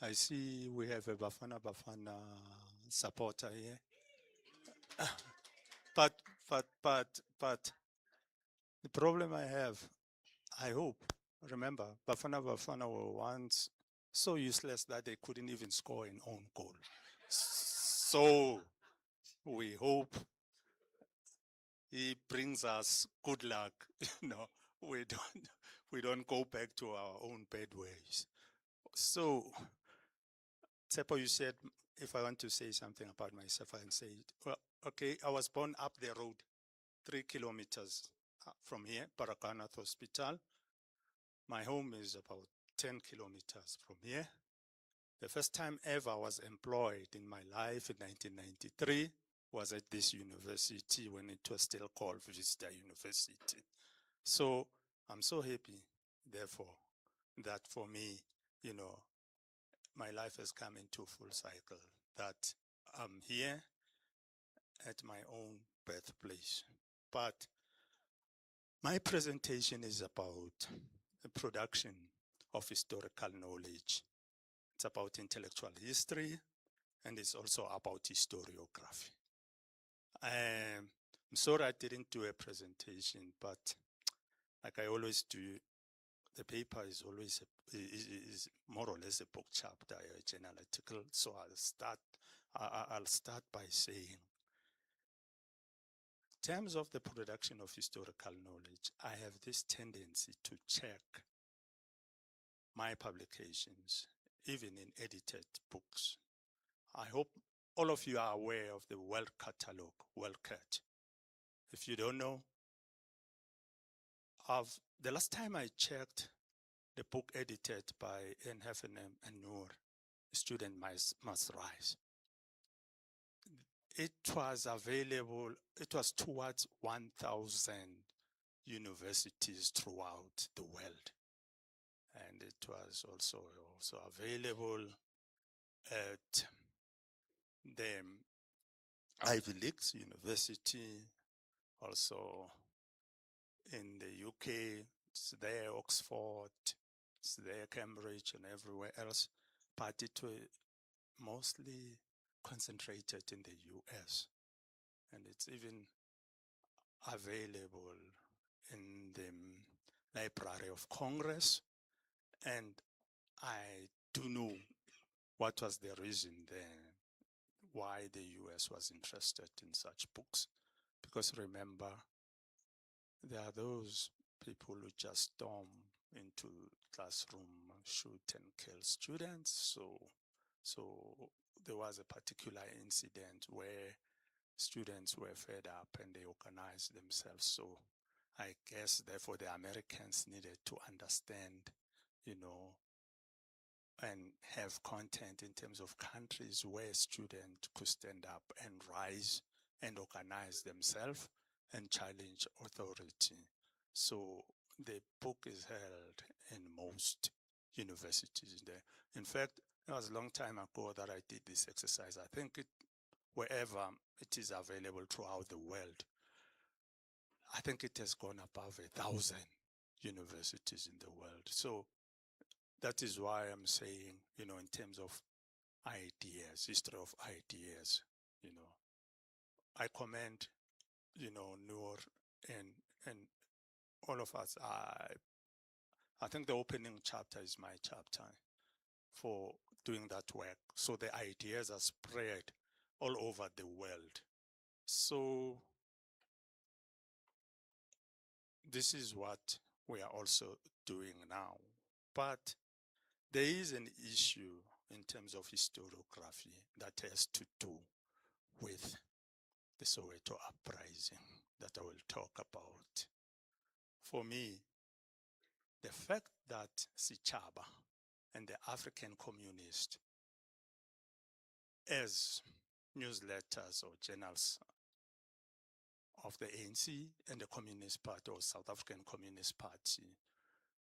I see we have a Bafana supporter here. But the problem I have, I hope, remember, Bafana were once so useless that they couldn't even score an own goal. So we hope he brings us good luck. We don't go back to our own bad ways. So, Tsepo, you said if I want to say something about myself, I can say it. Well, okay, I was born up the road, 3 kilometers from here, Baraganath Hospital. My home is about 10 kilometers from here. The first time ever I was employed in my life in 1993 was at this university when it was still called Vista University. So I'm so happy, therefore, that for me, my life has come into full cycle, that I'm here at my own birthplace. But my presentation is about the production of historical knowledge. It's about intellectual history, and it's also about historiography. I'm sorry I didn't do a presentation, but like I always do, the paper is always is more or less a book chapter, a journal article. So I'll start by saying, in terms of the production of historical knowledge, I have this tendency to check my publications, even in edited books. I hope all of you are aware of the World Catalog, WorldCat. If you don't know, the last time I checked the book edited by N. Heffernan and Noor, Student Must Rise, it was available, it was towards 1,000 universities throughout the world. And it was also available at the Ivy Leagues University, also in the UK, it's there, Oxford, it's there, Cambridge, and everywhere else. But it was mostly concentrated in the US. And it's even available in the Library of Congress. And I do know what was the reason there, why the US was interested in such books. Because remember, there are those people who just storm into classroom, shoot and kill students. So there was a particular incident where students were fed up and they organized themselves. So I guess therefore the Americans needed to understand, and have content in terms of countries where students could stand up and rise and organize themselves and challenge authority. So the book is held in most universities there. In fact, it was a long time ago that I did this exercise. I think wherever it is available throughout the world, I think it has gone above 1,000 universities in the world. So that is why I'm saying, in terms of ideas, history of ideas, I commend, Noor and all of us. I think the opening chapter is my chapter for doing that work. So the ideas are spread all over the world. So this is what we are also doing now. But there is an issue in terms of historiography that has to do with the Soweto Uprising that I will talk about. For me, the fact that Sichaba and the African communists, as newsletters or journals of the ANC and the Communist Party or South African Communist Party,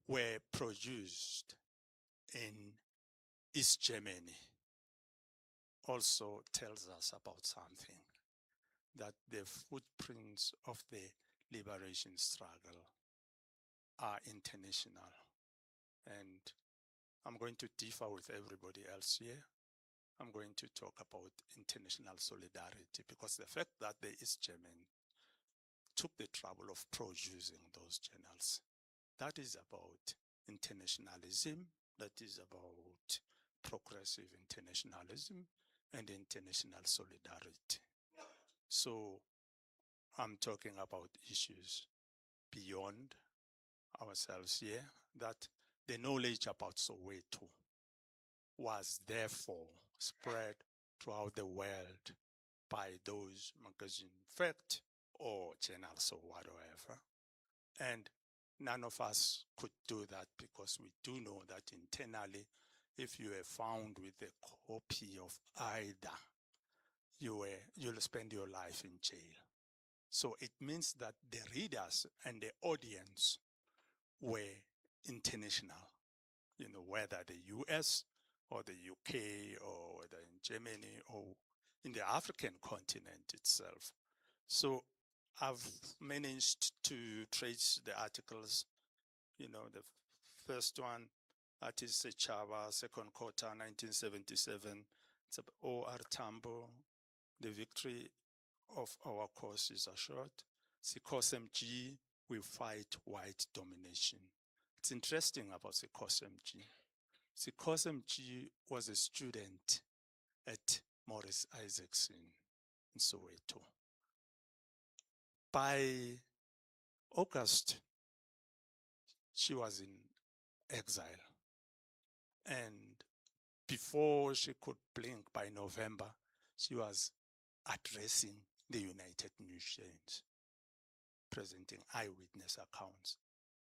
were produced in East Germany, also tells us about something, that the footprints of the liberation struggle are international. And I'm going to differ with everybody else here. I'm going to talk about international solidarity, because the fact that the East German took the trouble of producing those journals, that is about internationalism, that is about progressive internationalism and international solidarity. So I'm talking about issues beyond ourselves here, that the knowledge about Soweto was therefore spread throughout the world by those magazine fact or journals or whatever. And none of us could do that, because we do know that internally, if you are found with a copy of either, you'll spend your life in jail. So it means that the readers and the audience were international, whether the US or the UK or whether in Germany or in the African continent itself. So I've managed to trace the articles, the first one, that is Sechaba, second quarter, 1977. It's about O.R. Tambo, the victory of our cause is assured. SMG, we fight white domination. It's interesting about SMG. SMG was a student at Morris Isaacson in Soweto. By August, she was in exile. And before she could blink, by November, she was addressing the United Nations, presenting eyewitness accounts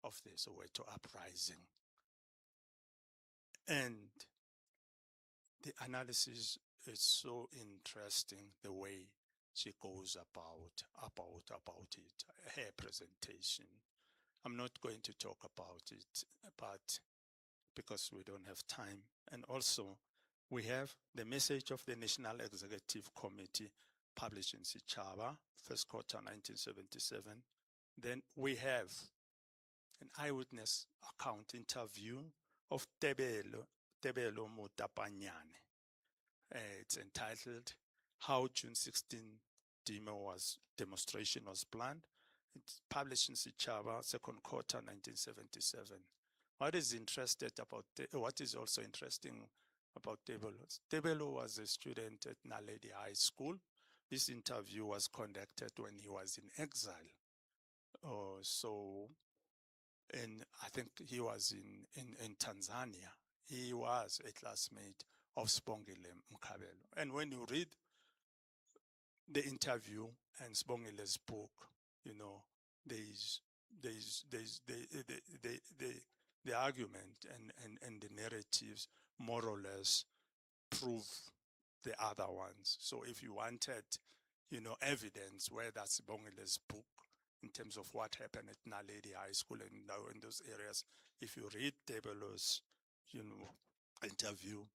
of the Soweto Uprising. And the analysis is so interesting, the way she goes about it, her presentation. I'm not going to talk about it, but because we don't have time. And also, we have the message of the National Executive Committee published in Sichaba, first quarter 1977. Then we have an eyewitness account interview of Tebelo Mutapanyane. It's entitled How June 16 Demonstration was Planned. It's published in Sichaba, second quarter 1977. What is also interesting about Tebelo? Tebelo was a student at Naledi High School. This interview was conducted when he was in exile. And I think he was in Tanzania. He was a classmate of Sibongile Mkhabelo. And when you read the interview and Sibongile's book, you know, the argument and the narratives more or less prove the other ones. So if you wanted, you know, evidence where that's Sibongile's book in terms of what happened at Naledi High School and now in those areas, if you read Tebelo's, you know, interview,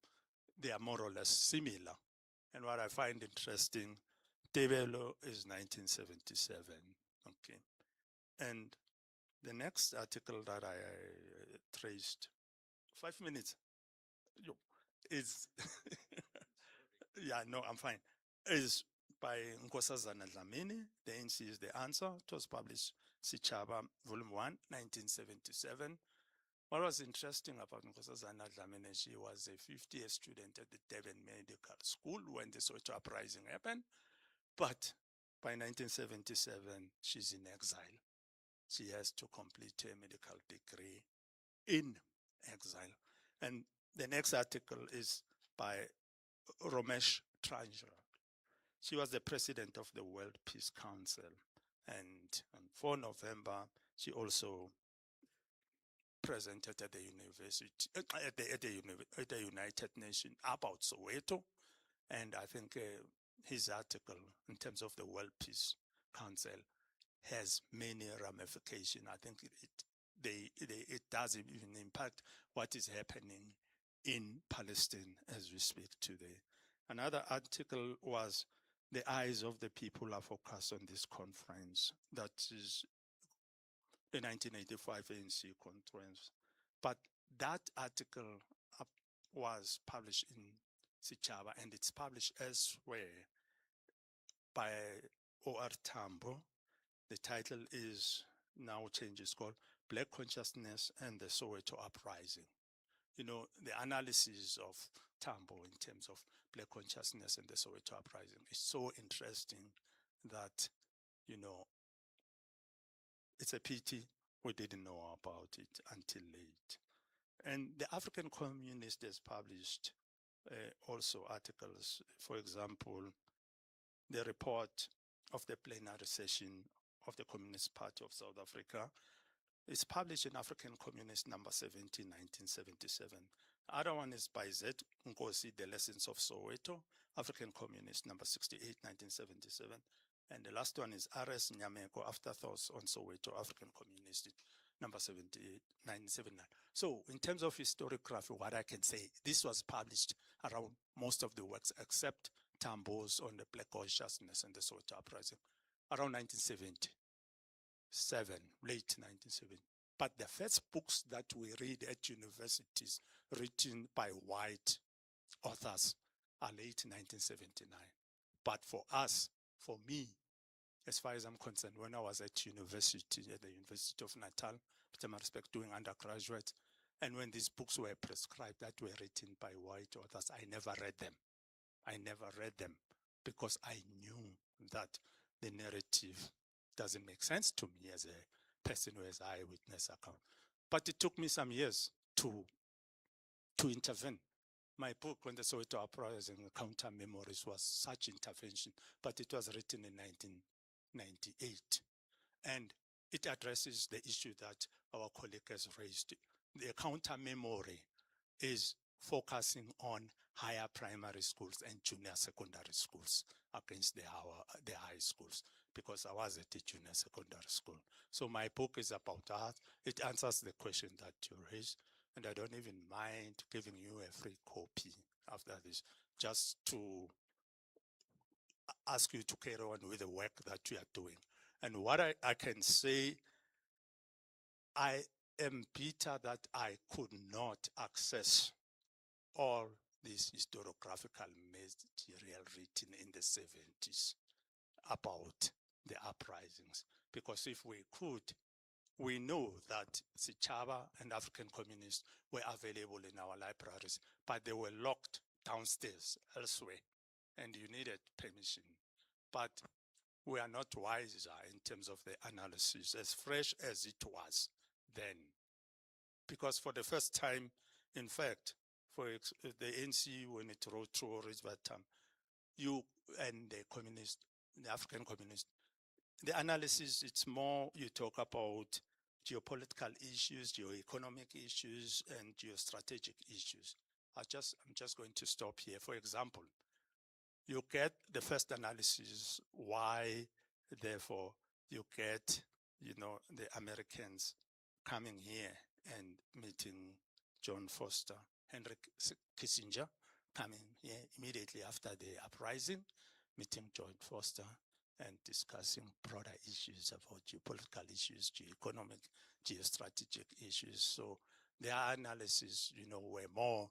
they are more or less similar. And what I find interesting, Tebelo is 1977, okay. And the next article that I traced, 5 minutes, is, yeah, no, I'm fine, is by Nkosazana Dlamini. The NC is the answer. It was published Sichaba, Volume 1, 1977. What was interesting about Nkosazana Dlamini, she was a 50th student at the Durban Medical School when the Soweto Uprising happened. But by 1977, she's in exile. She has to complete her medical degree in exile. And the next article is by Romesh Tranjra. She was the president of the World Peace Council. And on 4 November, she also presented at the university, at the United Nations about Soweto. And I think his article in terms of the World Peace Council has many ramifications. I think it does even impact what is happening in Palestine as we speak today. Another article was The Eyes of the People Are Focused on This Conference. That is the 1985 ANC conference. But that article was published in Sichaba and it's published elsewhere by O.R. Tambo. The title is now changed, it's called Black Consciousness and the Soweto Uprising. You know, the analysis of Tambo in terms of Black consciousness and the Soweto Uprising is so interesting that, you know, it's a pity we didn't know about it until late. And the African Communist has published also articles. For example, the report of the plenary session of the Communist Party of South Africa is published in African Communist number 17, 1977. The other one is by Z. Nkosi, The Lessons of Soweto, African Communist number 68, 1977. And the last one is R.S. Nyameko, Afterthoughts on Soweto, African Communist number 78, 1979. So in terms of historiography, what I can say, this was published around most of the works except Tambo's on the Black consciousness and the Soweto Uprising, around 1977, late 1970. But the first books that we read at universities written by white authors are late 1979. But for us, for me, as far as I'm concerned, when I was at university, at the University of Natal, Pietermaritzburg, doing undergraduate, and when these books were prescribed that were written by white authors, I never read them. I never read them because I knew that the narrative doesn't make sense to me as a person who has eyewitness account. But it took me some years to intervene. My book on the Soweto Uprising, Counter Memories, was such intervention, but it was written in 1998. And it addresses the issue that our colleague has raised. The counter memory is focusing on higher primary schools and junior secondary schools against the high schools, because I was at a junior secondary school. So my book is about that. It answers the question that you raised, and I don't even mind giving you a free copy after this, just to ask you to carry on with the work that you are doing. And what I can say, I am bitter that I could not access all this historiographical material written in the 70s about the uprisings. Because if we could, we know that Sichaba and African communists were available in our libraries, but they were locked downstairs elsewhere, and you needed permission. But we are not wiser in terms of the analysis, as fresh as it was then. Because for the first time, in fact, for the ANC, when it wrote through Orange Batam, you and the African communists, the analysis, it's more, you talk about geopolitical issues, geoeconomic issues, and geostrategic issues. I'm just going to stop here. For example, you get the first analysis, why, therefore, you get, the Americans coming here and meeting John Foster, Henry Kissinger, coming here immediately after the uprising, meeting John Foster and discussing broader issues about geopolitical issues, geoeconomic, geostrategic issues. So their analysis, were more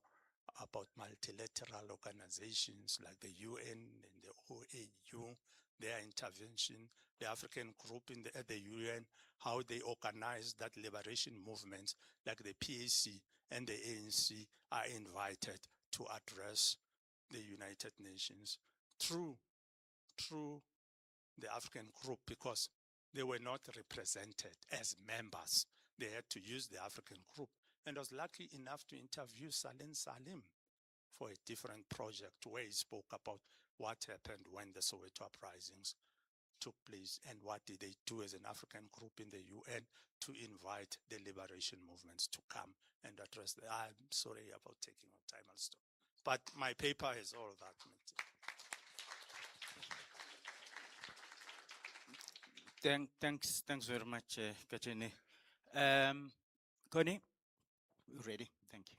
about multilateral organizations like the UN and the OAU, their intervention, the African group at the UN, how they organize that liberation movements like the PAC and the ANC are invited to address the United Nations through the African group, because they were not represented as members. They had to use the African group. And I was lucky enough to interview Salim for a different project where he spoke about what happened when the Soweto Uprisings took place and what did they do as an African group in the UN to invite the liberation movements to come and address the. I'm sorry about taking your time, I'll stop. But my paper has all that. Thanks very much, Kachini. Connie, ready? Thank you.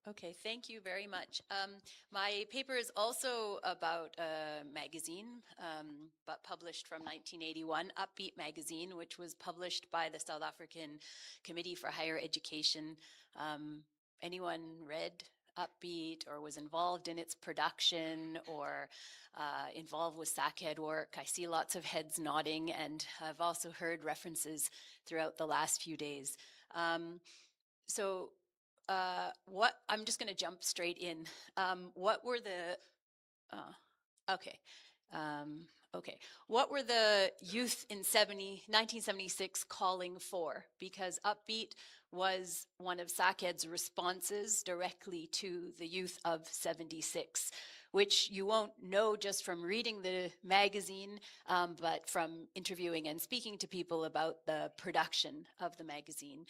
Okay, thank you very much. My paper is also about a magazine, but published from 1981, Upbeat magazine, which was published by the South African Committee for Higher Education. Anyone read Upbeat or was involved in its production or involved with SACED work? I see lots of heads nodding, and I've also heard references throughout the last few days. I'm just going to jump straight in. What were the, what were the youth in 1976 calling for? Because Upbeat was one of SACED's responses directly to the youth of 76, which you won't know just from reading the magazine, but from interviewing and speaking to people about the production of the magazine.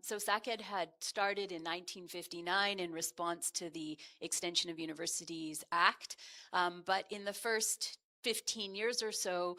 So SACED had started in 1959 in response to the Extension of Universities Act, but in the first 15 years or so,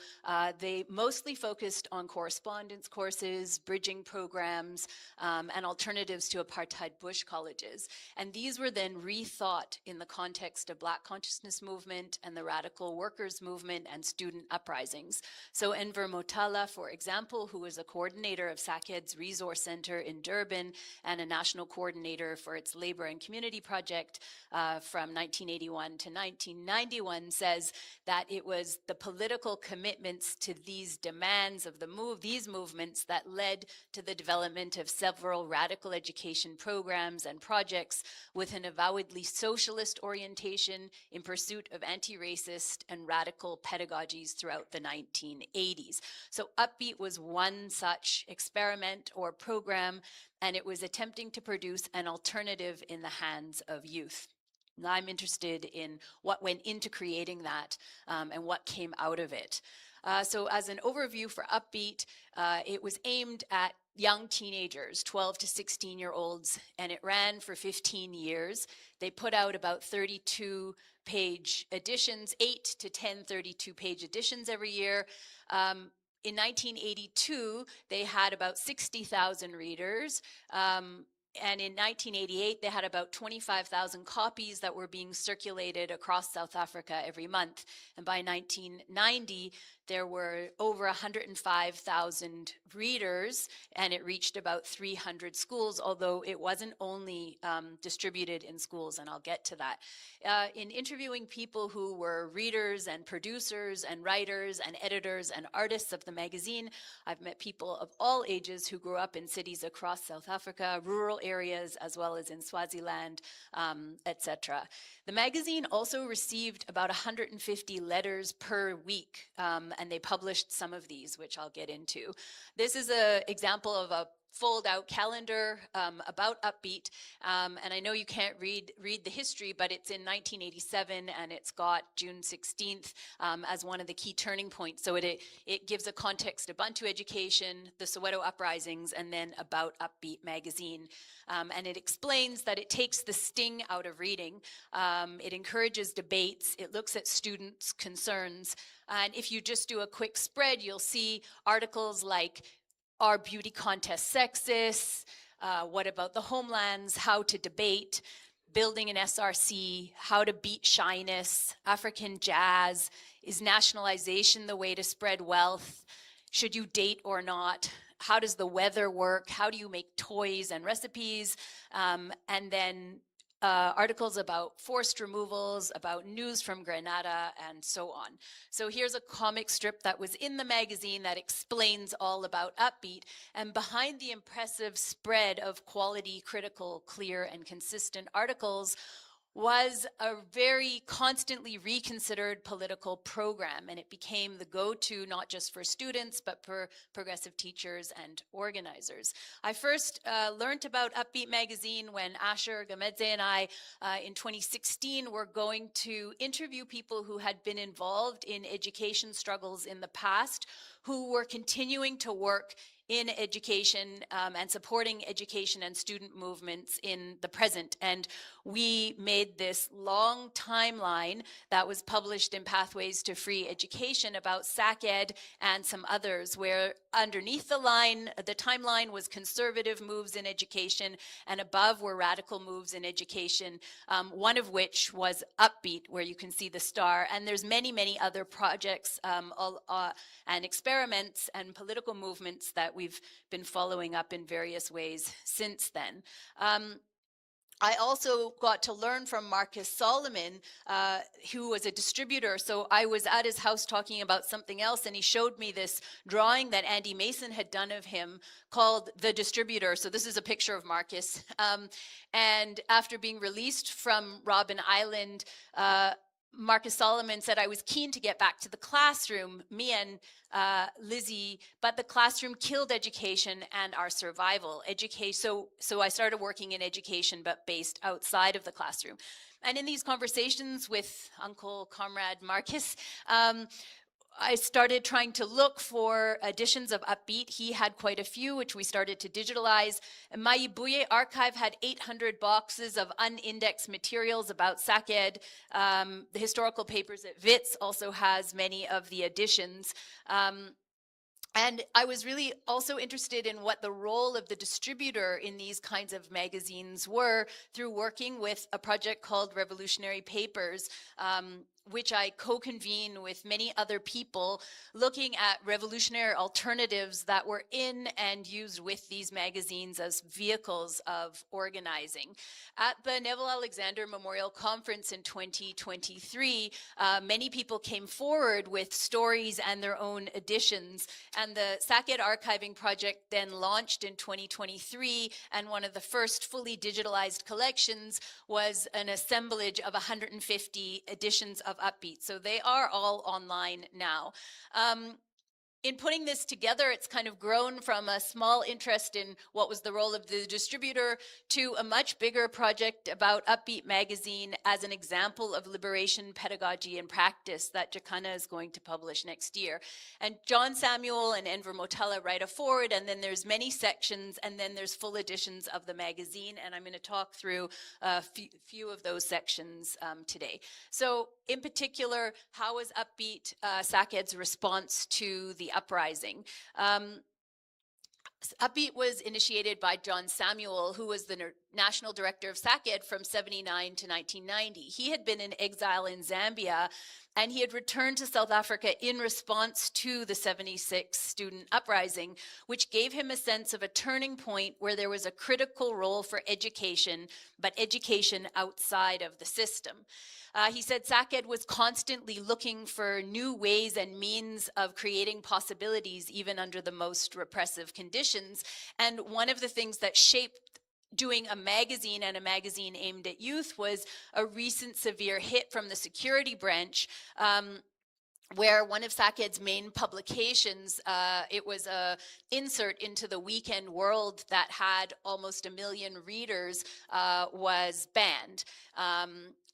they mostly focused on correspondence courses, bridging programs, and alternatives to apartheid bush colleges. And these were then rethought in the context of Black consciousness movement and the radical workers movement and student uprisings. So Enver Motala, for example, who was a coordinator of SACED's Resource Center in Durban and a national coordinator for its labor and community project from 1981 to 1991, says that it was the political commitments to these demands of these movements that led to the development of several radical education programs and projects with an avowedly socialist orientation in pursuit of anti-racist and radical pedagogies throughout the 1980s. So Upbeat was one such experiment or program, and it was attempting to produce an alternative in the hands of youth. I'm interested in what went into creating that and what came out of it. So as an overview for Upbeat, it was aimed at young teenagers, 12 to 16-year-olds, and it ran for 15 years. They put out about 32-page editions, 8 to 10 32-page editions every year. In 1982, they had about 60,000 readers. And in 1988, they had about 25,000 copies that were being circulated across South Africa every month. And by 1990, there were over 105,000 readers, and it reached about 300 schools, although it wasn't only distributed in schools, and I'll get to that. In interviewing people who were readers and producers and writers and editors and artists of the magazine, I've met people of all ages who grew up in cities across South Africa, rural areas, as well as in Swaziland, etc. The magazine also received about 150 letters per week, and they published some of these, which I'll get into. This is an example of a fold-out calendar about Upbeat, and I know you can't read the history, but it's in 1987, and it's got June 16th as one of the key turning points. So it gives a context to Bantu education, the Soweto Uprisings, and then about Upbeat magazine. And it explains that it takes the sting out of reading. It encourages debates. It looks at students' concerns. And if you just do a quick spread, you'll see articles like, are beauty contests sexist? What about the homelands? How to debate? Building an SRC? How to beat shyness? African jazz? Is nationalization the way to spread wealth? Should you date or not? How does the weather work? How do you make toys and recipes? And then articles about forced removals, about news from Grenada, and so on. So here's a comic strip that was in the magazine that explains all about Upbeat. And behind the impressive spread of quality, critical, clear, and consistent articles was a very constantly reconsidered political program, and it became the go-to not just for students, but for progressive teachers and organizers. I first learned about Upbeat magazine when Asher Gamedze and I, in 2016, were going to interview people who had been involved in education struggles in the past, who were continuing to work in education and supporting education and student movements in the present. And we made this long timeline that was published in Pathways to Free Education about SACED and some others, where underneath the timeline was conservative moves in education, and above were radical moves in education, one of which was Upbeat, where you can see the star. And there's many, many other projects and experiments and political movements that we've been following up in various ways since then. I also got to learn from Marcus Solomon, who was a distributor. So I was at his house talking about something else, and he showed me this drawing that Andy Mason had done of him called The Distributor. So this is a picture of Marcus. And after being released from Robben Island, Marcus Solomon said, I was keen to get back to the classroom, me and Lizzie, but the classroom killed education and our survival. So I started working in education, but based outside of the classroom. And in these conversations with Uncle Comrade Marcus, I started trying to look for editions of Upbeat. He had quite a few, which we started to digitalize. And Mayibuye archive had 800 boxes of unindexed materials about SACED. The historical papers at WITS also has many of the editions. And I was really also interested in what the role of the distributor in these kinds of magazines were through working with a project called Revolutionary Papers, which I co-convene with many other people, looking at revolutionary alternatives that were in and used with these magazines as vehicles of organizing. At the Neville Alexander Memorial Conference in 2023, many people came forward with stories and their own editions, and the SACED archiving project then launched in 2023, and one of the first fully digitalized collections was an assemblage of 150 editions of Upbeat. So they are all online now. in putting this together, it's kind of grown from a small interest in what was the role of the distributor to a much bigger project about Upbeat Magazine as an example of liberation, pedagogy, and practice that Jacana is going to publish next year. And John Samuel and Enver Motella write a foreword, and then there's many sections, and then there's full editions of the magazine, and I'm going to talk through a few of those sections today. So in particular, how was Upbeat SACED's response to the uprising? Upbeat was initiated by John Samuel, who was the national director of SACED from 79 to 1990. He had been in exile in Zambia, and he had returned to South Africa in response to the 76 student uprising, which gave him a sense of a turning point where there was a critical role for education, but education outside of the system. He said SACED was constantly looking for new ways and means of creating possibilities even under the most repressive conditions. And one of the things that shaped doing a magazine and a magazine aimed at youth was a recent severe hit from the security branch, where one of SACED's main publications, it was a insert into the Weekend World that had almost 1 million readers, was banned.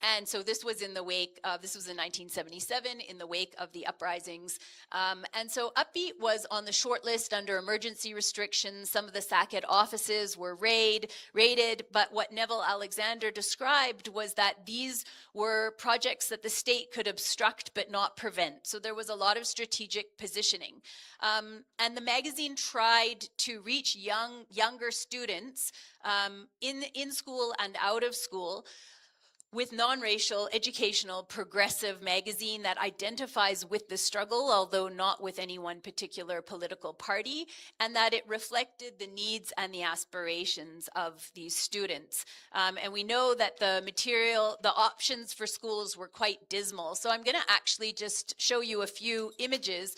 And so this was in the wake of, this was in 1977, in the wake of the uprisings. And so Upbeat was on the short list under emergency restrictions. Some of the SACED offices were raided, but what Neville Alexander described was that these were projects that the state could obstruct but not prevent. So there was a lot of strategic positioning. And the magazine tried to reach younger students in school and out of school with non-racial, educational, progressive magazine that identifies with the struggle, although not with any one particular political party, and that it reflected the needs and the aspirations of these students. And we know that the material, the options for schools were quite dismal. So I'm gonna actually just show you a few images.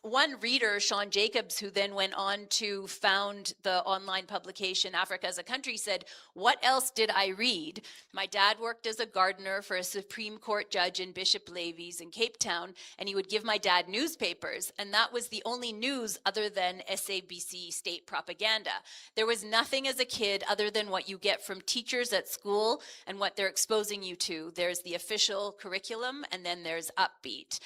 One reader, Sean Jacobs, who then went on to found the online publication Africa as a Country, said, "What else did I read? My dad worked as a gardener for a Supreme Court judge in Bishop Levy's in Cape Town, and he would give my dad newspapers, and that was the only news other than SABC state propaganda. There was nothing as a kid other than what you get from teachers at school and what they're exposing you to. There's the official curriculum, and then there's Upbeat."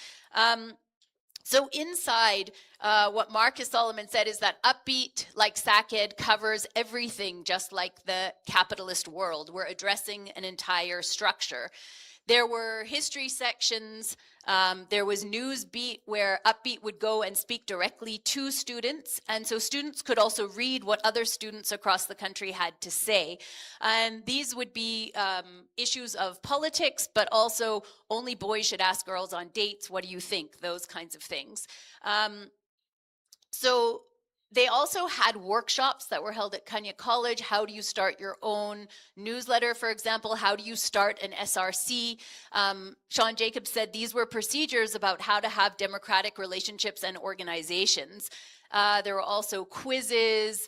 So inside, what Marcus Solomon said is that Upbeat, like SACED, covers everything just like the capitalist world. We're addressing an entire structure. There were history sections, there was news beat where Upbeat would go and speak directly to students, and so students could also read what other students across the country had to say. And these would be issues of politics, but also only boys should ask girls on dates, what do you think, those kinds of things. So they also had workshops that were held at Kanya College. How do you start your own newsletter, for example? How do you start an SRC? Sean Jacobs said these were procedures about how to have democratic relationships and organizations. There were also quizzes,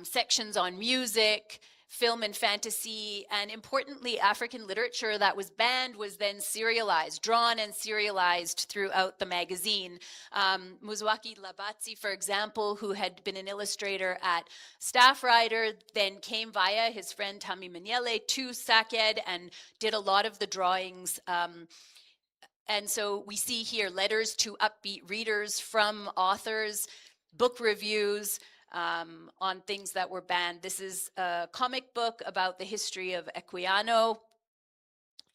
sections on music, film and fantasy, and importantly, African literature that was banned was then serialized, drawn and serialized throughout the magazine. Muzwaki Labatsi, for example, who had been an illustrator at Staff Writer, then came via his friend Tami Manyele to SACED and did a lot of the drawings. And so we see here letters to Upbeat readers from authors, book reviews, on things that were banned. This is a comic book about the history of Equiano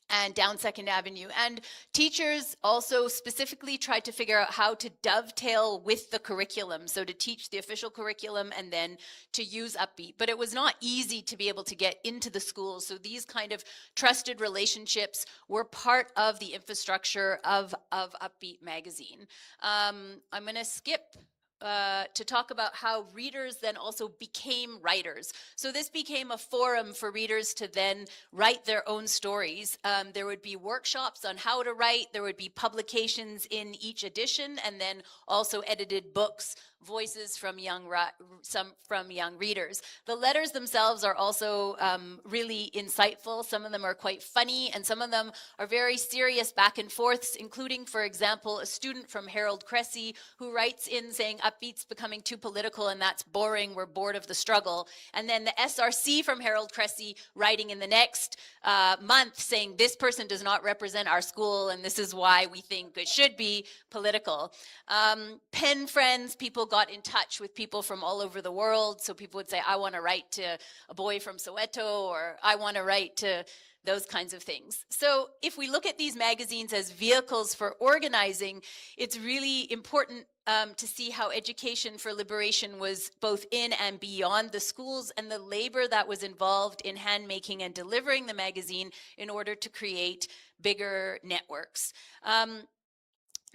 and down Second Avenue. And teachers also specifically tried to figure out how to dovetail with the curriculum. So to teach the official curriculum and then to use Upbeat. But it was not easy to be able to get into the schools. So these kind of trusted relationships were part of the infrastructure of Upbeat magazine. I'm gonna skip to talk about how readers then also became writers. So this became a forum for readers to then write their own stories. There would be workshops on how to write, there would be publications in each edition, and then also edited books voices from from young readers. The letters themselves are also really insightful. Some of them are quite funny, and some of them are very serious back and forths, including, for example, a student from Harold Cressy who writes in saying Upbeat's becoming too political and that's boring, we're bored of the struggle. And then the SRC from Harold Cressy writing in the next month saying this person does not represent our school and this is why we think it should be political. Pen friends, people got in touch with people from all over the world. So people would say, I want to write to a boy from Soweto, or I want to write to those kinds of things. So if we look at these magazines as vehicles for organizing, it's really important to see how Education for Liberation was both in and beyond the schools, and the labor that was involved in handmaking and delivering the magazine in order to create bigger networks.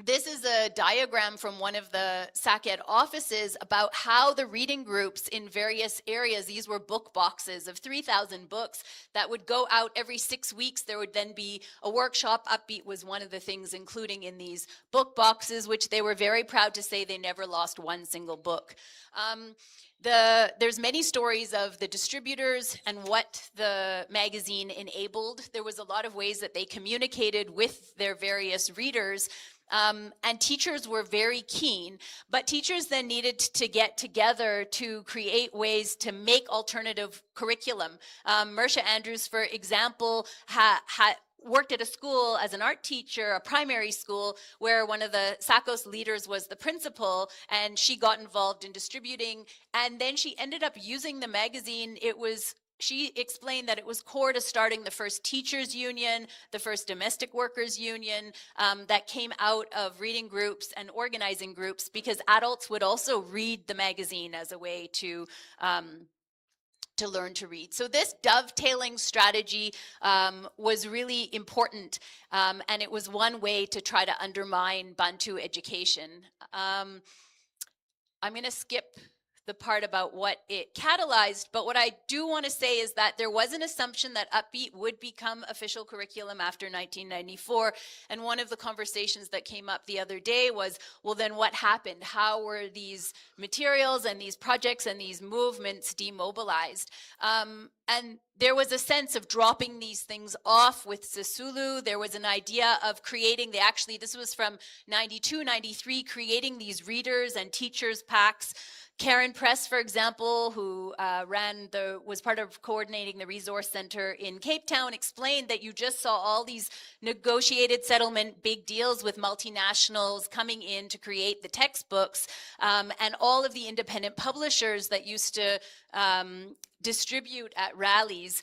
This is a diagram from one of the SACED offices about how the reading groups in various areas, these were book boxes of 3,000 books that would go out every 6 weeks. There would then be a workshop. Upbeat was one of the things including in these book boxes, which they were very proud to say they never lost one single book. There's many stories of the distributors and what the magazine enabled. There was a lot of ways that they communicated with their various readers. And teachers were very keen, but teachers then needed to get together to create ways to make alternative curriculum. Mersha Andrews, for example, worked at a school as an art teacher, a primary school, where one of the SACOS leaders was the principal, and she got involved in distributing, and then she ended up using the magazine. She explained that it was core to starting the first teachers union, the first domestic workers union that came out of reading groups and organizing groups, because adults would also read the magazine as a way to learn to read. So this dovetailing strategy was really important, and it was one way to try to undermine Bantu education. I'm going to skip the part about what it catalyzed, but what I do want to say is that there was an assumption that Upbeat would become official curriculum after 1994, and one of the conversations that came up the other day was, well, then what happened? How were these materials and these projects and these movements demobilized? And there was a sense of dropping these things off with Sisulu. There was an idea of creating, this was from 92, 93, creating these readers and teachers packs. Karen Press, for example, who was part of coordinating the resource center in Cape Town, explained that you just saw all these negotiated settlement big deals with multinationals coming in to create the textbooks, and all of the independent publishers that used to distribute at rallies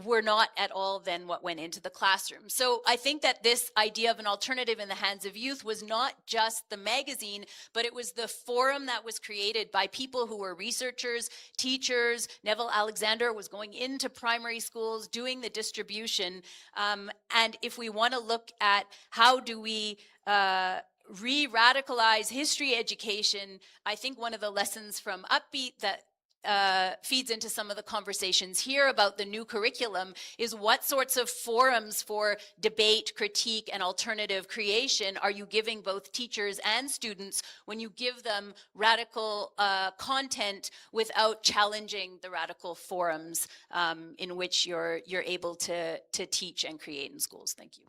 were not at all then what went into the classroom. So I think that this idea of an alternative in the hands of youth was not just the magazine, but it was the forum that was created by people who were researchers, teachers. Neville Alexander was going into primary schools, doing the distribution. And if we want to look at how do we re-radicalize history education, I think one of the lessons from Upbeat that feeds into some of the conversations here about the new curriculum is what sorts of forums for debate, critique, and alternative creation are you giving both teachers and students when you give them radical content without challenging the radical forums in which you're able to teach and create in schools. Thank you.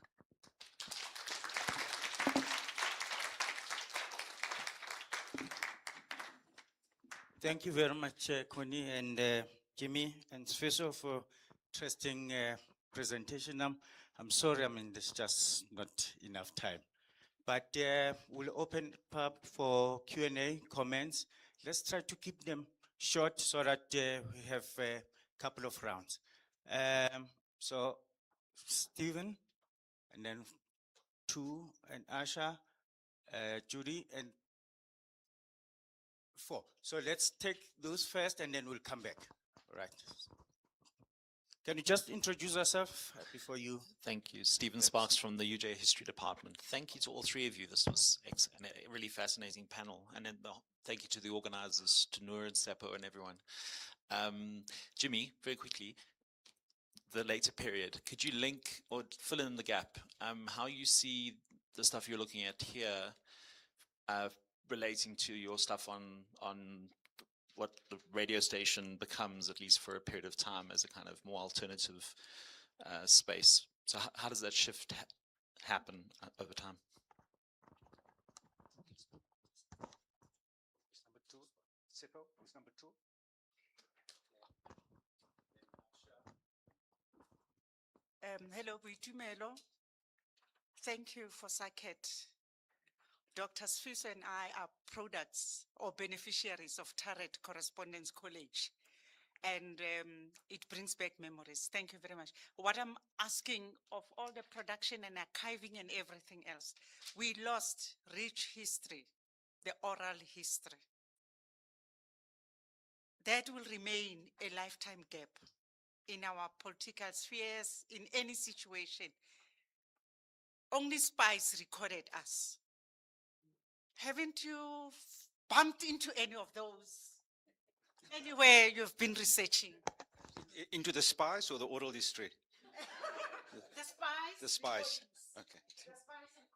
Thank you very much, Connie and Jimmy and Sfiso for interesting presentation. I'm sorry, there's just not enough time. But we'll open up for Q&A, comments. Let's try to keep them short so that we have a couple of rounds. So Stephen, and then Tu and Asha, Judy, and 4. So let's take those first and then we'll come back. All right. Can you just introduce yourself before you? Thank you. Stephen Sparks from the UJ History Department. Thank you to all three of you. This was a really fascinating panel. And then thank you to the organizers, to Noor and Seppo and everyone. Jimmy, very quickly, the later period, could you link or fill in the gap how you see the stuff you're looking at here relating to your stuff on what the radio station becomes, at least for a period of time, as a kind of more alternative space. So how does that shift happen over time? Number two, Seppo, who's number two? Hello, Boitumelo. Thank you for SACET. Dr. Sfiso and I are products or beneficiaries of Tarrant Correspondence College. And it brings back memories. Thank you very much. What I'm asking of all the production and archiving and everything else, we lost rich history, the oral history. That will remain a lifetime gap in our political spheres, in any situation. Only spies recorded us. Haven't you bumped into any of those? Anywhere you've been researching? Into the spies or the oral history? The spies? The spies. Okay. The spies and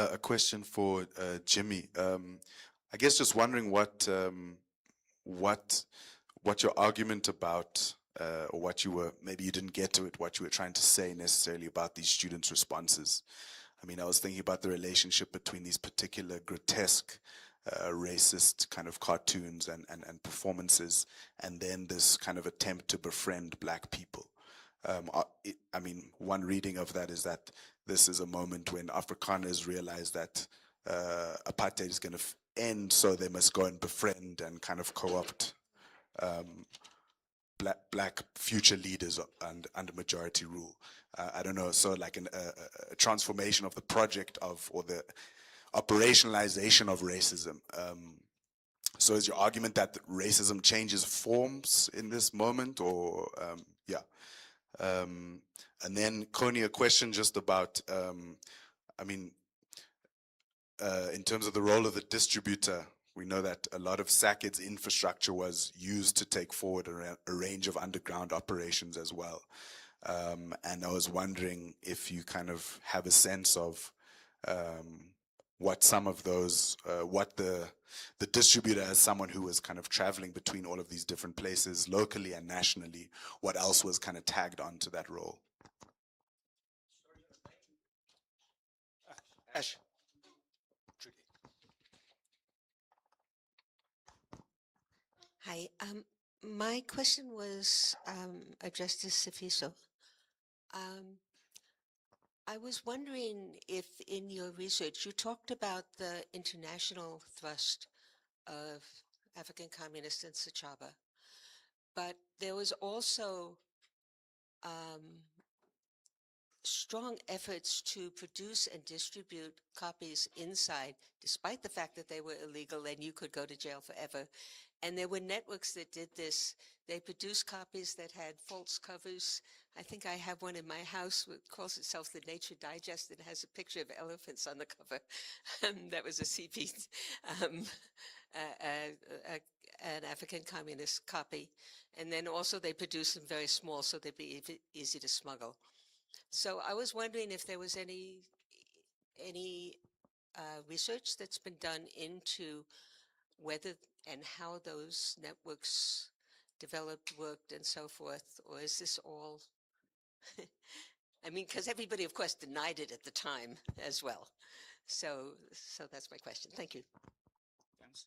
codings. A question for Jimmy. I guess just wondering what your argument about, or what you were, maybe you didn't get to it, what you were trying to say necessarily about these students' responses. I mean, I was thinking about the relationship between these particular grotesque, racist kind of cartoons and performances, and then this kind of attempt to befriend black people. I mean, one reading of that is that this is a moment when Afrikaners realize that apartheid is going to end, so they must go and befriend and kind of co-opt black future leaders under majority rule. I don't know, so like a transformation of the project of, or the operationalization of racism. So is your argument that racism changes forms in this moment, or yeah? And then Connie, a question just about, I mean, in terms of the role of the distributor, we know that a lot of SACED's infrastructure was used to take forward a range of underground operations as well. And I was wondering if you kind of have a sense of what some of those, what the distributor, as someone who was kind of traveling between all of these different places locally and nationally, what else was kind of tagged onto that role? Ash. Hi, my question was addressed to Sifiso. I was wondering if in your research you talked about the international thrust of African communists in Sechaba, but there was also strong efforts to produce and distribute copies inside, despite the fact that they were illegal and you could go to jail forever. And there were networks that did this. They produced copies that had false covers. I think I have one in my house. It calls itself the Nature Digest. It has a picture of elephants on the cover. That was a CP, an African communist copy. And then also they produced them very small so they'd be easy to smuggle. So I was wondering if there was any research that's been done into whether and how those networks developed, worked, and so forth, or is this all? I mean, because everybody, of course, denied it at the time as well. So that's my question. Thank you. Thanks.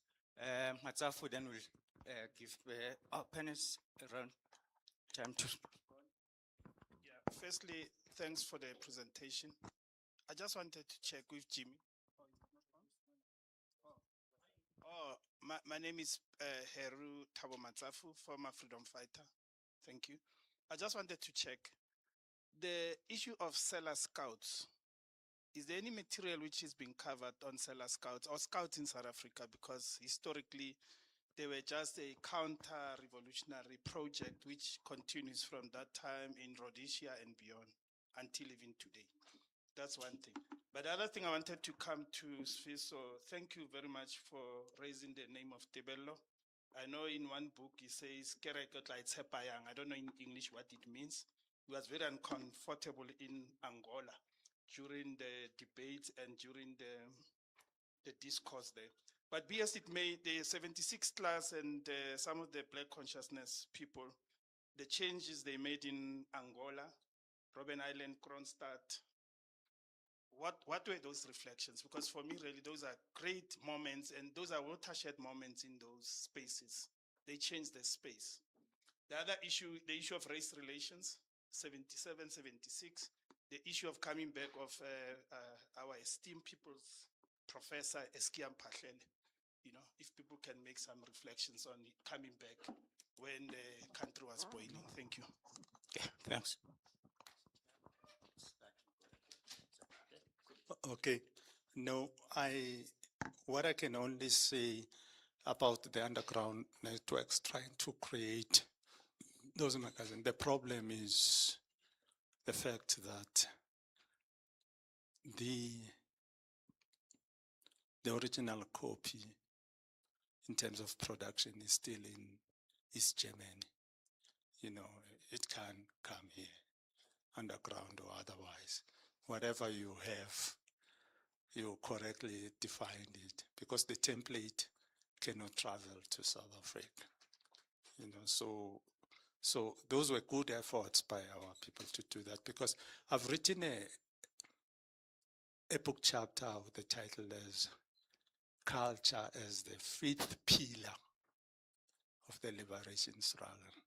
Matsafu then will give our panelists around time to. Yeah, firstly, thanks for the presentation. I just wanted to check with Jimmy. Oh, my name is Heru Thabo Matsafu, former freedom fighter. Thank you. I just wanted to check the issue of seller scouts. Is there any material which is being covered on seller scouts or scouts in South Africa? Because historically, they were just a counter-revolutionary project which continues from that time in Rhodesia and beyond until even today. That's one thing. But the other thing I wanted to come to, Sfiso, thank you very much for raising the name of Tebello. I know in one book he says, I don't know in English what it means. He was very uncomfortable in Angola during the debate and during the discourse there. But be as it may, the 76 class and some of the Black consciousness people, the changes they made in Angola, Robben Island, Kronstadt, what were those reflections? Because for me, really, those are great moments, and those are watershed moments in those spaces. They changed the space. The other issue, the issue of race relations, 77, 76, the issue of coming back of our esteemed people's professor, Eskiam Pahlele. You know, if people can make some reflections on it coming back when the country was boiling. Thank you. Thanks. Okay. No, what I can only say about the underground networks trying to create those magazines, the problem is the fact that the original copy in terms of production is still in East Germany. You know, it can come here, underground or otherwise. Whatever you have, you correctly defined it, because the template cannot travel to South Africa. You know, so those were good efforts by our people to do that, because I've written a book chapter with the title as Culture as the Fifth Pillar of the Liberation Struggle.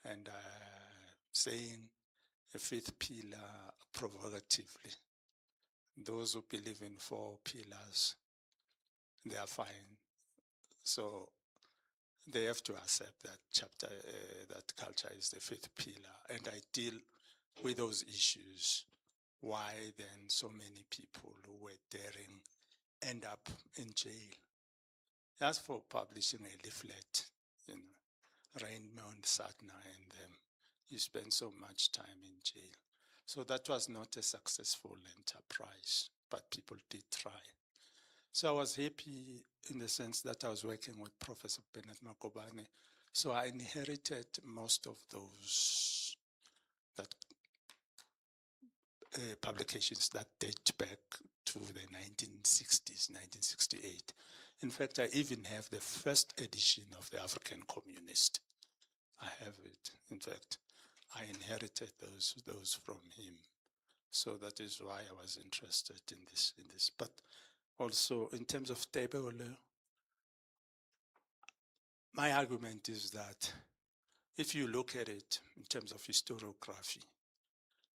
And saying a fifth pillar provocatively. Those who believe in 4 pillars, they are fine. So they have to accept that chapter, that culture is the 5th pillar. And I deal with those issues. Why then so many people who were daring end up in jail? As for publishing a leaflet, you know, Raymond Satner and them, you spend so much time in jail. So that was not a successful enterprise, but people did try. So I was happy in the sense that I was working with Professor Bennett Makobane. So I inherited most of those publications that date back to the 1960s, 1968. In fact, I even have the first edition of the African Communist. I have it. In fact, I inherited those from him. So that is why I was interested in this. But also in terms of Tebele, my argument is that if you look at it in terms of historiography,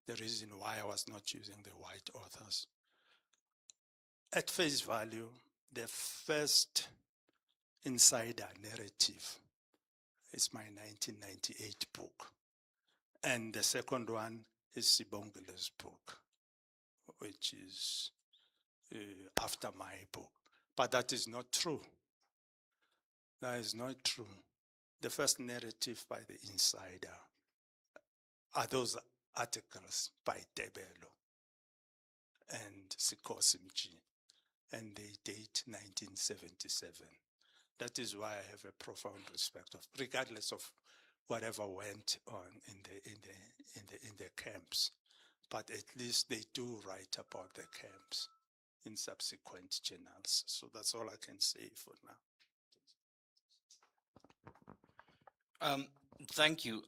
the reason why I was not using the white authors, at face value, the first insider narrative is my 1998 book. And the second one is Sibongele's book, which is after my book. But that is not true. That is not true. The first narrative by the insider are those articles by Tebelo and Sikosimji, and they date 1977. That is why I have a profound respect of, regardless of whatever went on in the camps. But at least they do write about the camps in subsequent journals. So that's all I can say for now. Thank you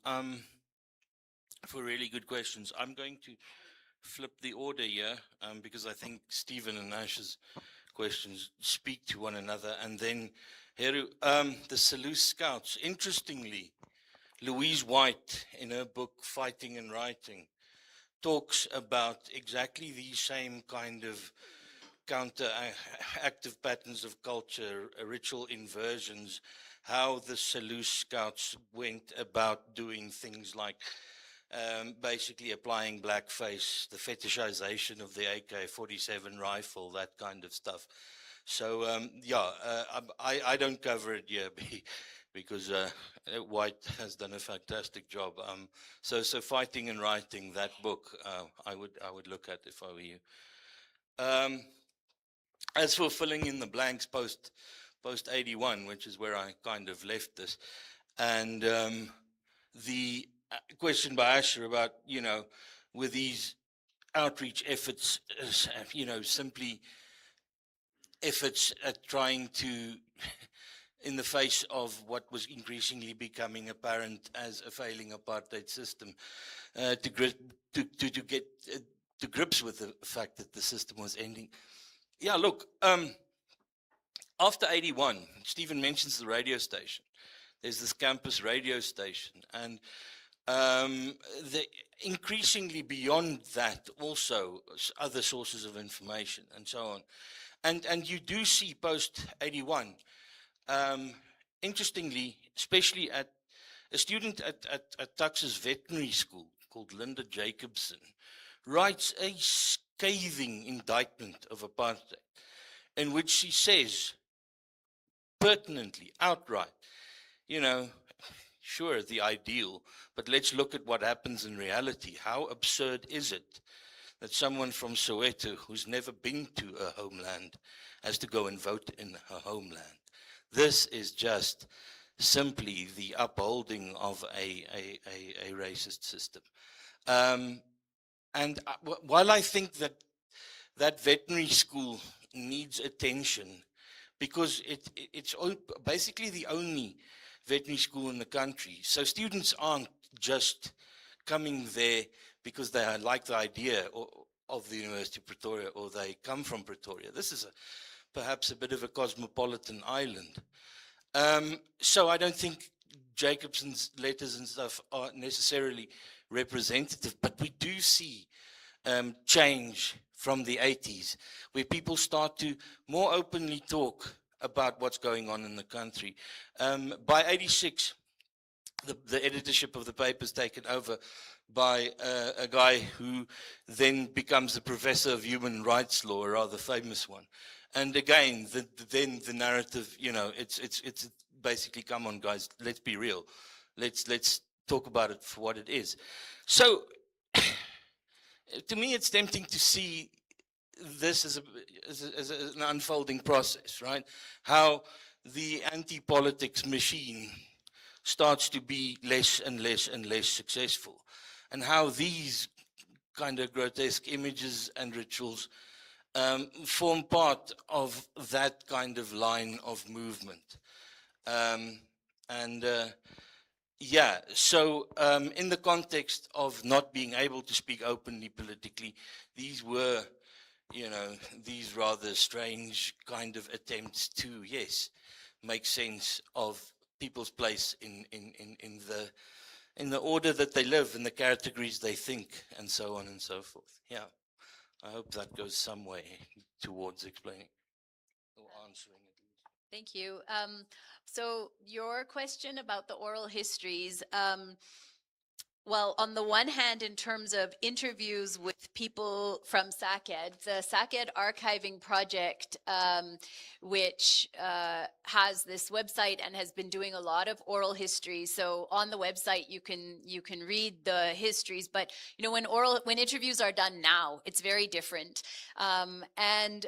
for really good questions. I'm going to flip the order here because I think Stephen and Ash's questions speak to one another. And then Heru, the Selous Scouts. Interestingly, Louise White, in her book Fighting and Writing, talks about exactly these same kind of counter-active patterns of culture, ritual inversions, how the Selous Scouts went about doing things like basically applying blackface, the fetishization of the AK-47 rifle, that kind of stuff. So, I don't cover it here because White has done a fantastic job. So Fighting and Writing, that book, I would look at if I were you. As for filling in the blanks post 81, which is where I kind of left this, and the question by Asher about, with these outreach efforts, simply efforts at trying to, in the face of what was increasingly becoming apparent as a failing apartheid system, to get to grips with the fact that the system was ending. Yeah, look, after 81, Stephen mentions the radio station. There's this campus radio station, and increasingly beyond that, also other sources of information and so on. And you do see post 81, interestingly, especially at a student at Tux's veterinary school called Linda Jacobson, writes a scathing indictment of apartheid in which she says, pertinently, outright, sure, the ideal, but let's look at what happens in reality. How absurd is it that someone from Soweto who's never been to a homeland has to go and vote in her homeland? This is just simply the upholding of a racist system. While I think that veterinary school needs attention, because it's basically the only veterinary school in the country. So students aren't just coming there because they like the idea of the University of Pretoria or they come from Pretoria. This is perhaps a bit of a cosmopolitan island. So I don't think Jacobson's letters and stuff are necessarily representative, but we do see change from the 80s, where people start to more openly talk about what's going on in the country. By 86, the editorship of the paper is taken over by a guy who then becomes the professor of human rights law, a rather famous one. And again, then the narrative, it's basically, come on, guys, let's be real. Let's talk about it for what it is. So, to me, it's tempting to see this as an unfolding process, right? How the anti-politics machine starts to be less and less and less successful, and how these kind of grotesque images and rituals form part of that kind of line of movement. Yeah, so in the context of not being able to speak openly politically, these were, these rather strange kind of attempts to, yes, make sense of people's place in the order that they live, in the categories they think, and so on and so forth. Yeah, I hope that goes some way towards explaining or answering it. Thank you. So your question about the oral histories, well, on the one hand, in terms of interviews with people from SACED, the SACED archiving project, which has this website and has been doing a lot of oral history. So on the website, you can read the histories, but when interviews are done now, it's very different. And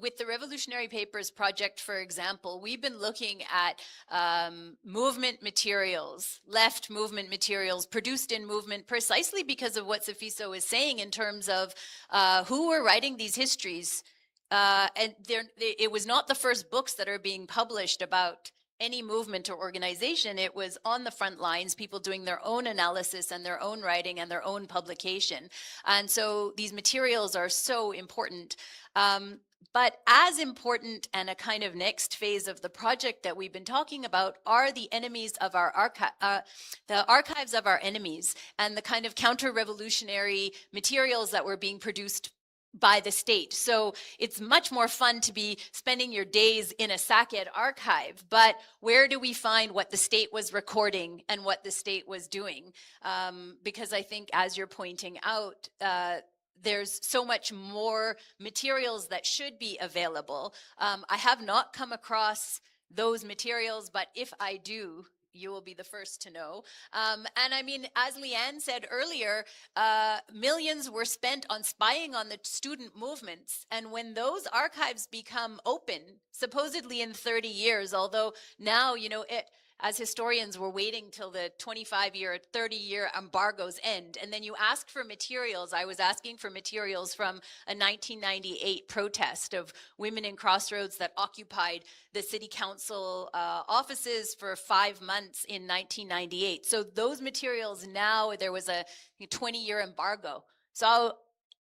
with the Revolutionary Papers project, for example, we've been looking at movement materials, left movement materials produced in movement, precisely because of what Sifiso is saying in terms of who were writing these histories. And it was not the first books that are being published about any movement or organization. It was on the front lines, people doing their own analysis and their own writing and their own publication. And so these materials are so important. But as important, and a kind of next phase of the project that we've been talking about, are the enemies of our the archives of our enemies, and the kind of counter-revolutionary materials that were being produced by the state. So it's much more fun to be spending your days in a SACED archive, but where do we find what the state was recording and what the state was doing? Because I think, as you're pointing out, there's so much more materials that should be available. I have not come across those materials, but if I do, you will be the first to know. And I mean, as Leanne said earlier, millions were spent on spying on the student movements. And when those archives become open, supposedly in 30 years, although now, as historians, we're waiting till the 25-year, 30-year embargoes end. And then you ask for materials. I was asking for materials from a 1998 protest of women in Crossroads that occupied the city council offices for 5 months in 1998. So those materials now, there was a 20-year embargo. So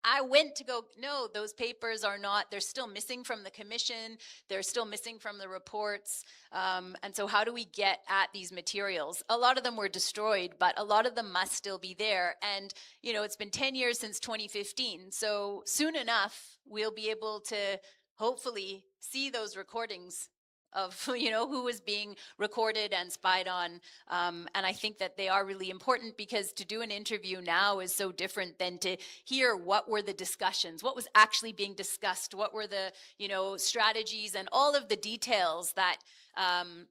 I went to go, no, those papers are not, they're still missing from the commission. They're still missing from the reports. And so how do we get at these materials? A lot of them were destroyed, but a lot of them must still be there. And, you know, it's been 10 years since 2015. So soon enough, we'll be able to hopefully see those recordings of, you know, who was being recorded and spied on. And I think that they are really important, because to do an interview now is so different than to hear what were the discussions, what was actually being discussed, what were the, you know, strategies and all of the details that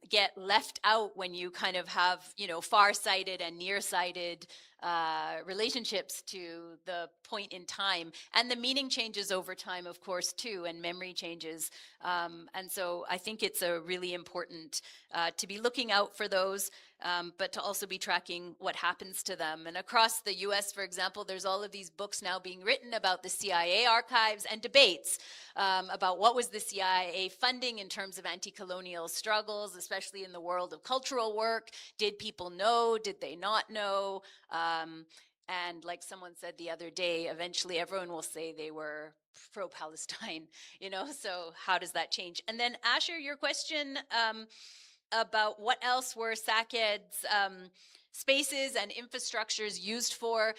get left out when you kind of have, you know, far-sighted and nearsighted relationships to the point in time. And the meaning changes over time, of course, too, and memory changes. And so I think it's a really important to be looking out for those, but to also be tracking what happens to them. And across the US, for example, there's all of these books now being written about the CIA archives and debates about what was the CIA funding in terms of anti-colonial struggles, especially in the world of cultural work. Did people know? Did they not know? And like someone said the other day, eventually everyone will say they were pro-Palestine, you know, so how does that change? And then Asher, your question about what else were SACED's spaces and infrastructures used for.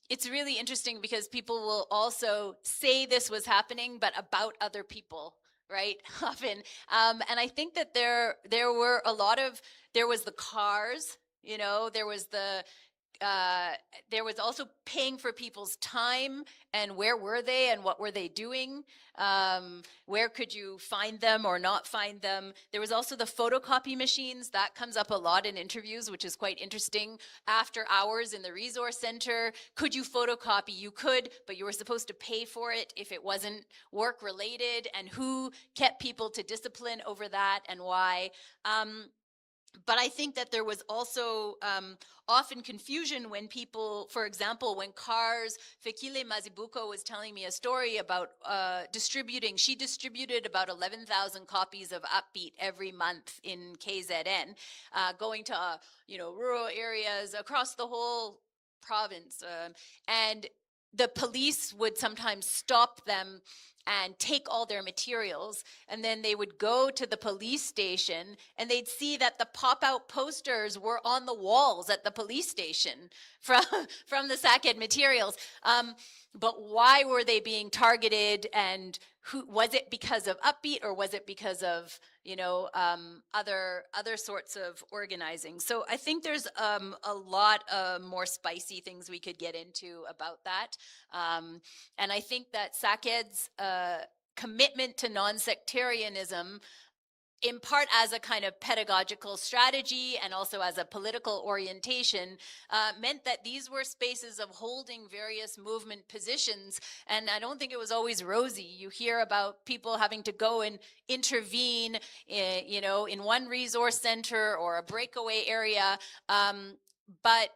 It's really interesting because people will also say this was happening, but about other people, right? Often. And I think that there were a lot of, there was the cars, you know, there was also paying for people's time and where were they and what were they doing? Where could you find them or not find them? There was also the photocopy machines. That comes up a lot in interviews, which is quite interesting. After hours in the resource center, could you photocopy? You could, but you were supposed to pay for it if it wasn't work related, and who kept people to discipline over that and why? But I think that there was also often confusion when people, for example, when cars, Fekile Mazibuko was telling me a story about she distributed about 11,000 copies of Upbeat every month in KZN, going to, you know, rural areas across the whole province. And the police would sometimes stop them and take all their materials, and then they would go to the police station and they'd see that the pop-out posters were on the walls at the police station from the SACED materials. But why were they being targeted, and who was it? Because of Upbeat, or was it because of, you know, other sorts of organizing? So I think there's a lot more spicy things we could get into about that. And I think that SACED's commitment to non-sectarianism, in part as a kind of pedagogical strategy and also as a political orientation, meant that these were spaces of holding various movement positions. And I don't think it was always rosy. You hear about people having to go and intervene, you know, in one resource center or a breakaway area. But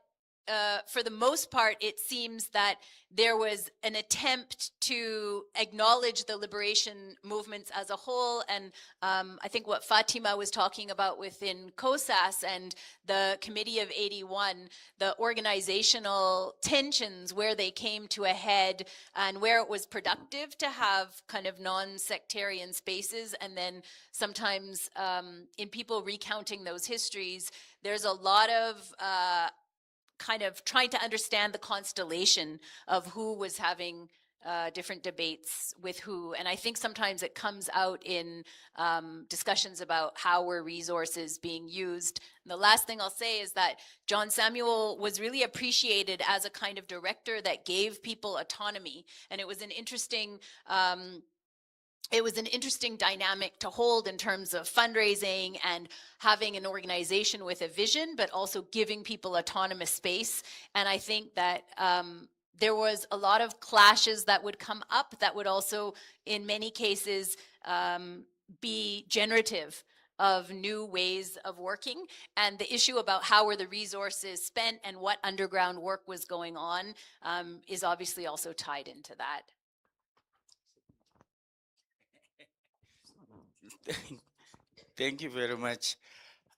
for the most part, it seems that there was an attempt to acknowledge the liberation movements as a whole. And I think what Fatima was talking about within COSAS and the Committee of 81, the organizational tensions where they came to a head and where it was productive to have kind of non-sectarian spaces. And then sometimes in people recounting those histories, there's a lot of kind of trying to understand the constellation of who was having different debates with who. And I think sometimes it comes out in discussions about how were resources being used. And the last thing I'll say is that John Samuel was really appreciated as a kind of director that gave people autonomy. And it was an interesting dynamic to hold in terms of fundraising and having an organization with a vision, but also giving people autonomous space. And I think that there was a lot of clashes that would come up that would also, in many cases, be generative of new ways of working. And the issue about how were the resources spent and what underground work was going on is obviously also tied into that. Thank you very much.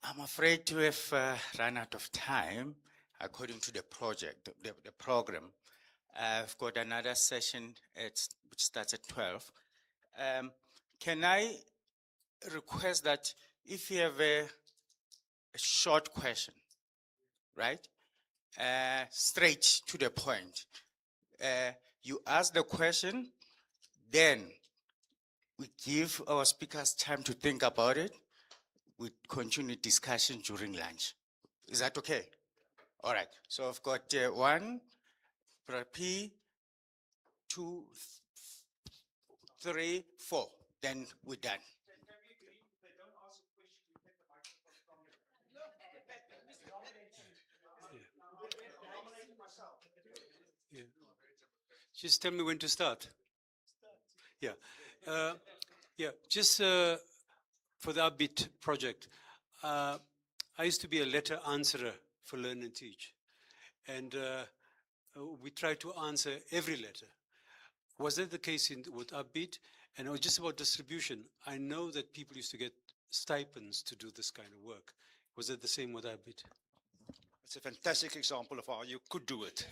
I'm afraid to have run out of time according to the project, the program. I've got another session which starts at 12. Can I request that if you have a short question, right? Straight to the point. You ask the question, then we give our speakers time to think about it. We continue discussion during lunch. Is that okay? All right. So I've got 1, P, 2, 3, 4. Then we're done. Yeah. Just tell me when to start. Yeah. Yeah, just for the Upbeat project. I used to be a letter answerer for Learn and Teach. And we try to answer every letter. Was that the case with Upbeat? And just about distribution, I know that people used to get stipends to do this kind of work. Was it the same with Upbeat? It's a fantastic example of how you could do it.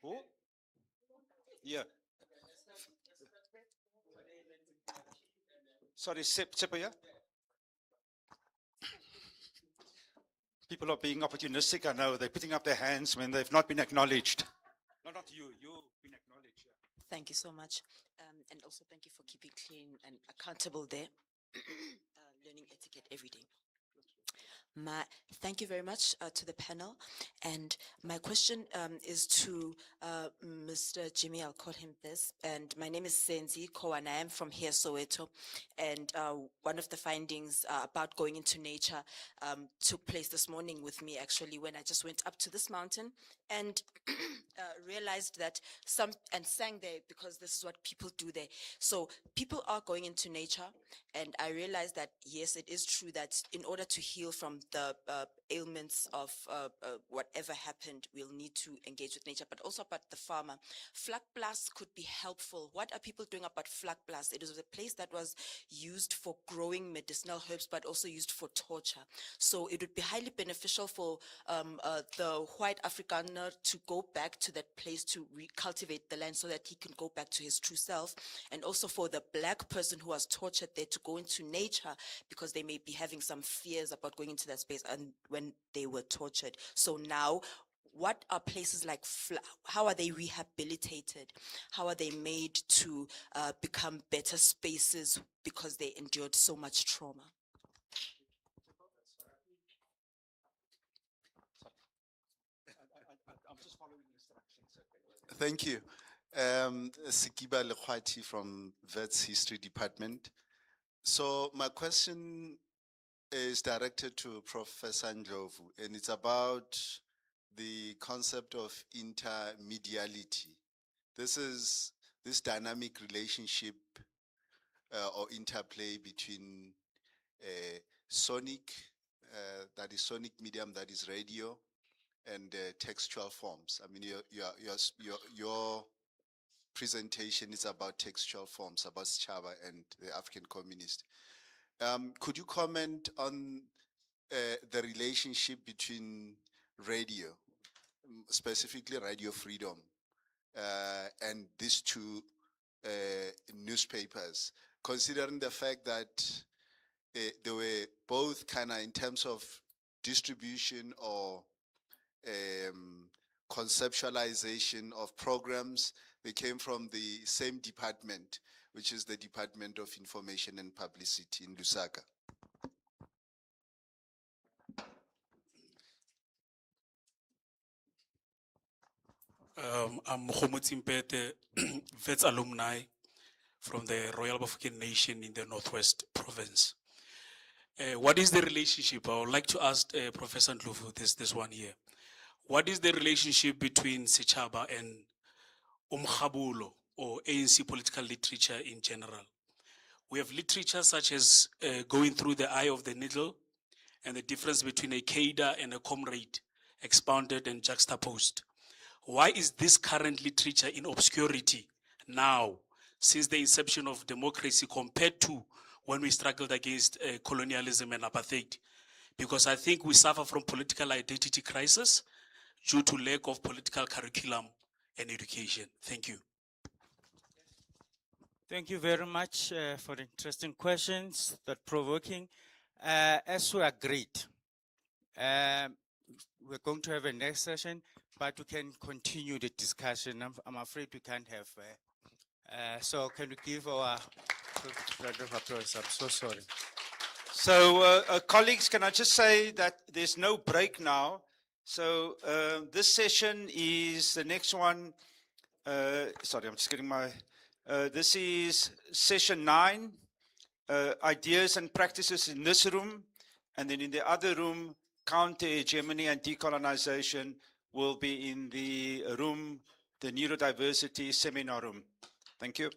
Who? Yeah. Sorry, Seppo, yeah? People are being opportunistic, I know. They're putting up their hands when they've not been acknowledged. No, not you. You've been acknowledged. Yeah. Thank you so much. And also thank you for keeping clean and accountable there. Learning etiquette every day. Thank you very much to the panel. And my question is to Mr. Jimmy, I'll call him this. And my name is Senzi Kowana. I am from here, Soweto. And one of the findings about going into nature took place this morning with me, actually, when I just went up to this mountain and realized that and sang there, because this is what people do there. So people are going into nature, and I realized that, yes, it is true that in order to heal from the ailments of whatever happened, we'll need to engage with nature, but also about the farmer. Flag blasts could be helpful. What are people doing about flag blasts? It was a place that was used for growing medicinal herbs, but also used for torture. So it would be highly beneficial for the white Afrikaner to go back to that place to recultivate the land so that he can go back to his true self, and also for the black person who was tortured there to go into nature, because they may be having some fears about going into that space and when they were tortured. So now, what are places like, how are they rehabilitated? How are they made to become better spaces because they endured so much trauma? I'm just following instructions. Thank you. Sikiba Lekhwati from Vets History Department. So my question is directed to Professor Ndlovu, and it's about the concept of intermediality. This is this dynamic relationship or interplay between sonic, that is sonic medium, that is radio, and textual forms. I mean, your presentation is about textual forms, about Chaba and the African communist. Could you comment on the relationship between radio, specifically Radio Freedom, and these two newspapers, considering the fact that they were both kind of, in terms of distribution or conceptualization of programs, they came from the same department, which is the Department of Information and Publicity in Lusaka. I'm Khomotsi Mpete, Vets alumni from the Royal Bafokeng Nation in the Northwest Province. What is the relationship? I would like to ask Professor Ndlovu this one here. What is the relationship between Sechaba and Umkhabulo, or ANC political literature in general? We have literature such as Going Through the Eye of the Needle and the difference between a cadre and a comrade, expounded and juxtaposed. Why is this current literature in obscurity now, since the inception of democracy, compared to when we struggled against colonialism and apartheid? Because I think we suffer from political identity crisis due to lack of political curriculum and education. Thank you. Thank you very much for the interesting questions, that provoking. As we agreed, we're going to have a next session, but we can continue the discussion. I'm afraid we can't have. So can we give our round of applause? I'm so sorry. So, colleagues, can I just say that there's no break now. So this session is the next one. Sorry, I'm just getting my. This is session 9, ideas and practices in this room. And then in the other room, counter hegemony and decolonization will be in the room, the neurodiversity seminar room. Thank you.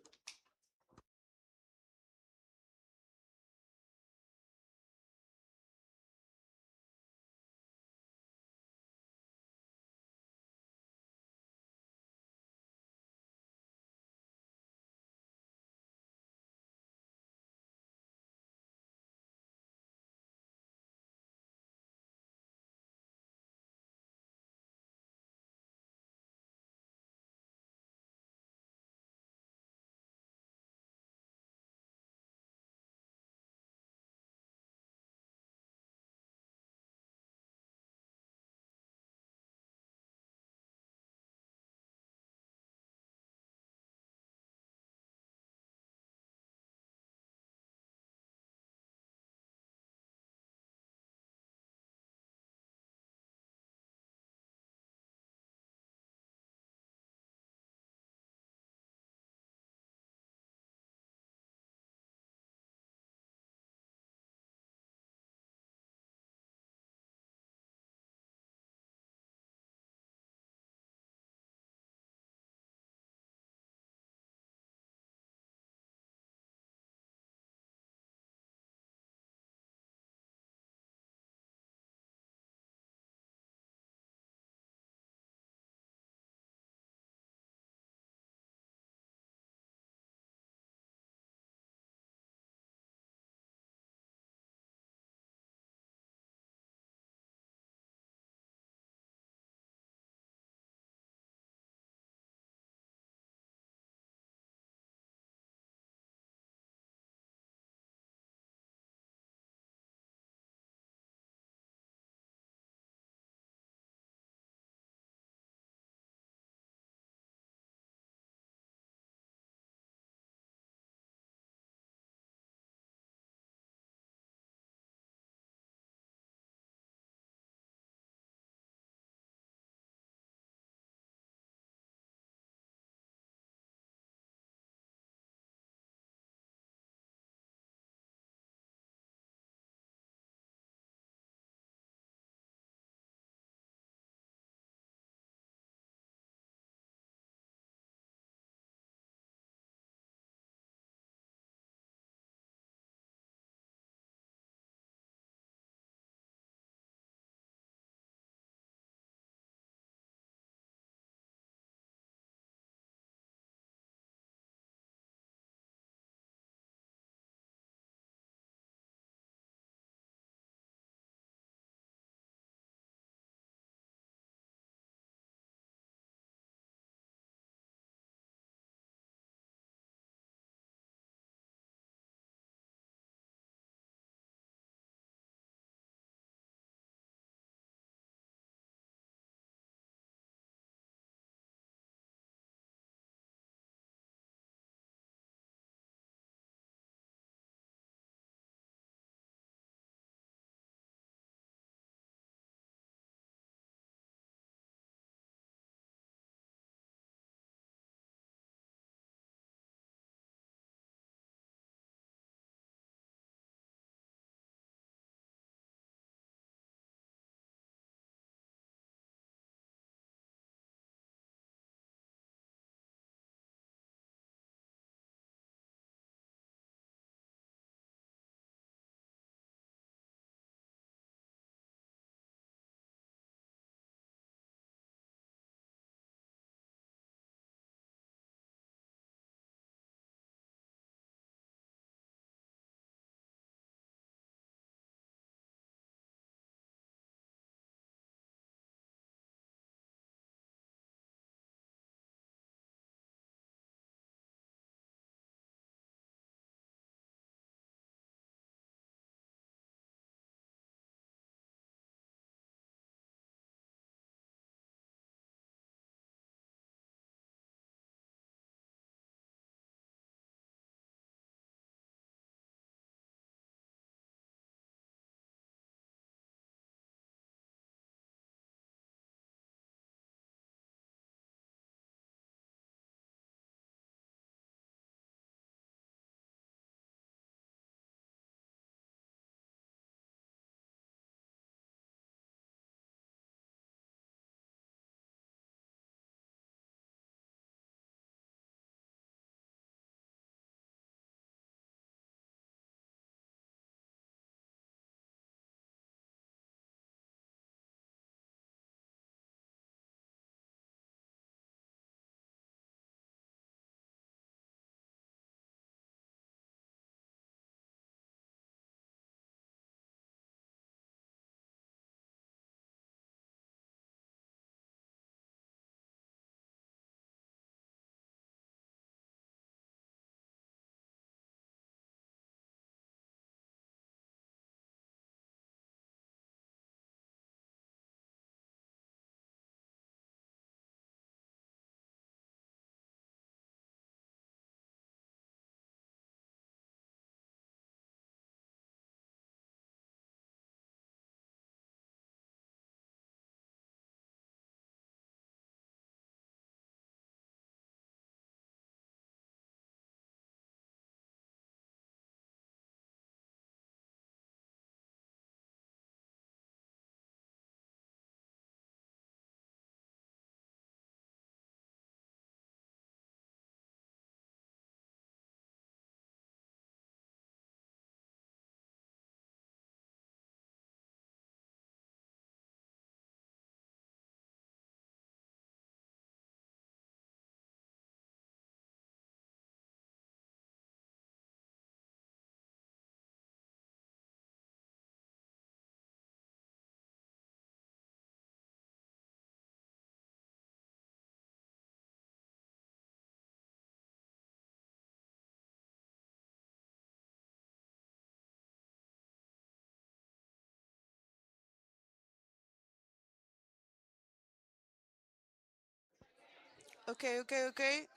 Okay, okay, okay.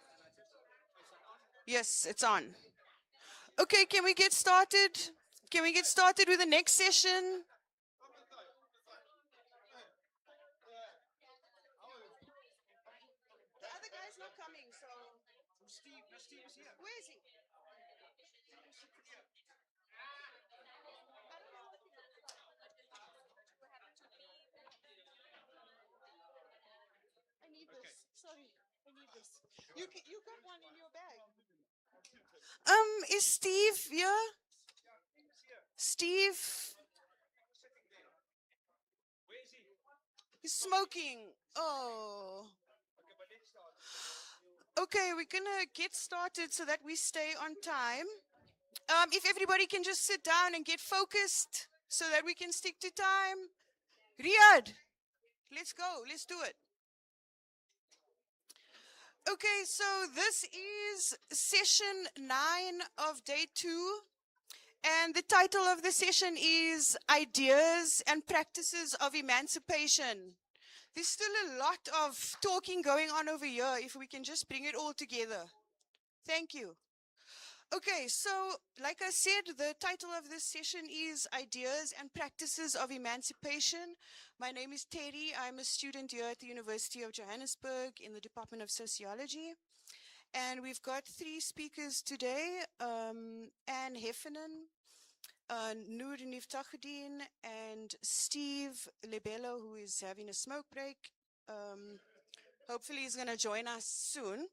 Yes, it's on. Okay, can we get started? Can we get started with the next session? The other guy's not coming, so. Steve is here. Where is he? I need this. Sorry, I need this. You got one in your bag. Is Steve here? Steve? He's smoking. Oh. Okay, we're gonna get started so that we stay on time. If everybody can just sit down and get focused so that we can stick to time. Riyadh, let's go. Let's do it. Okay, so this is session 9 of day 2. And the title of the session is Ideas and Practices of Emancipation. There's still a lot of talking going on over here if we can just bring it all together. Thank you. Okay, so like I said, the title of this session is Ideas and Practices of Emancipation. My name is Terry. I'm a student here at the University of Johannesburg in the Department of Sociology. And we've got 3 speakers today, Anne Heffernan, Noor Niftachuddin, and Steve Lebello, who is having a smoke break. Hopefully he's going to join us soon.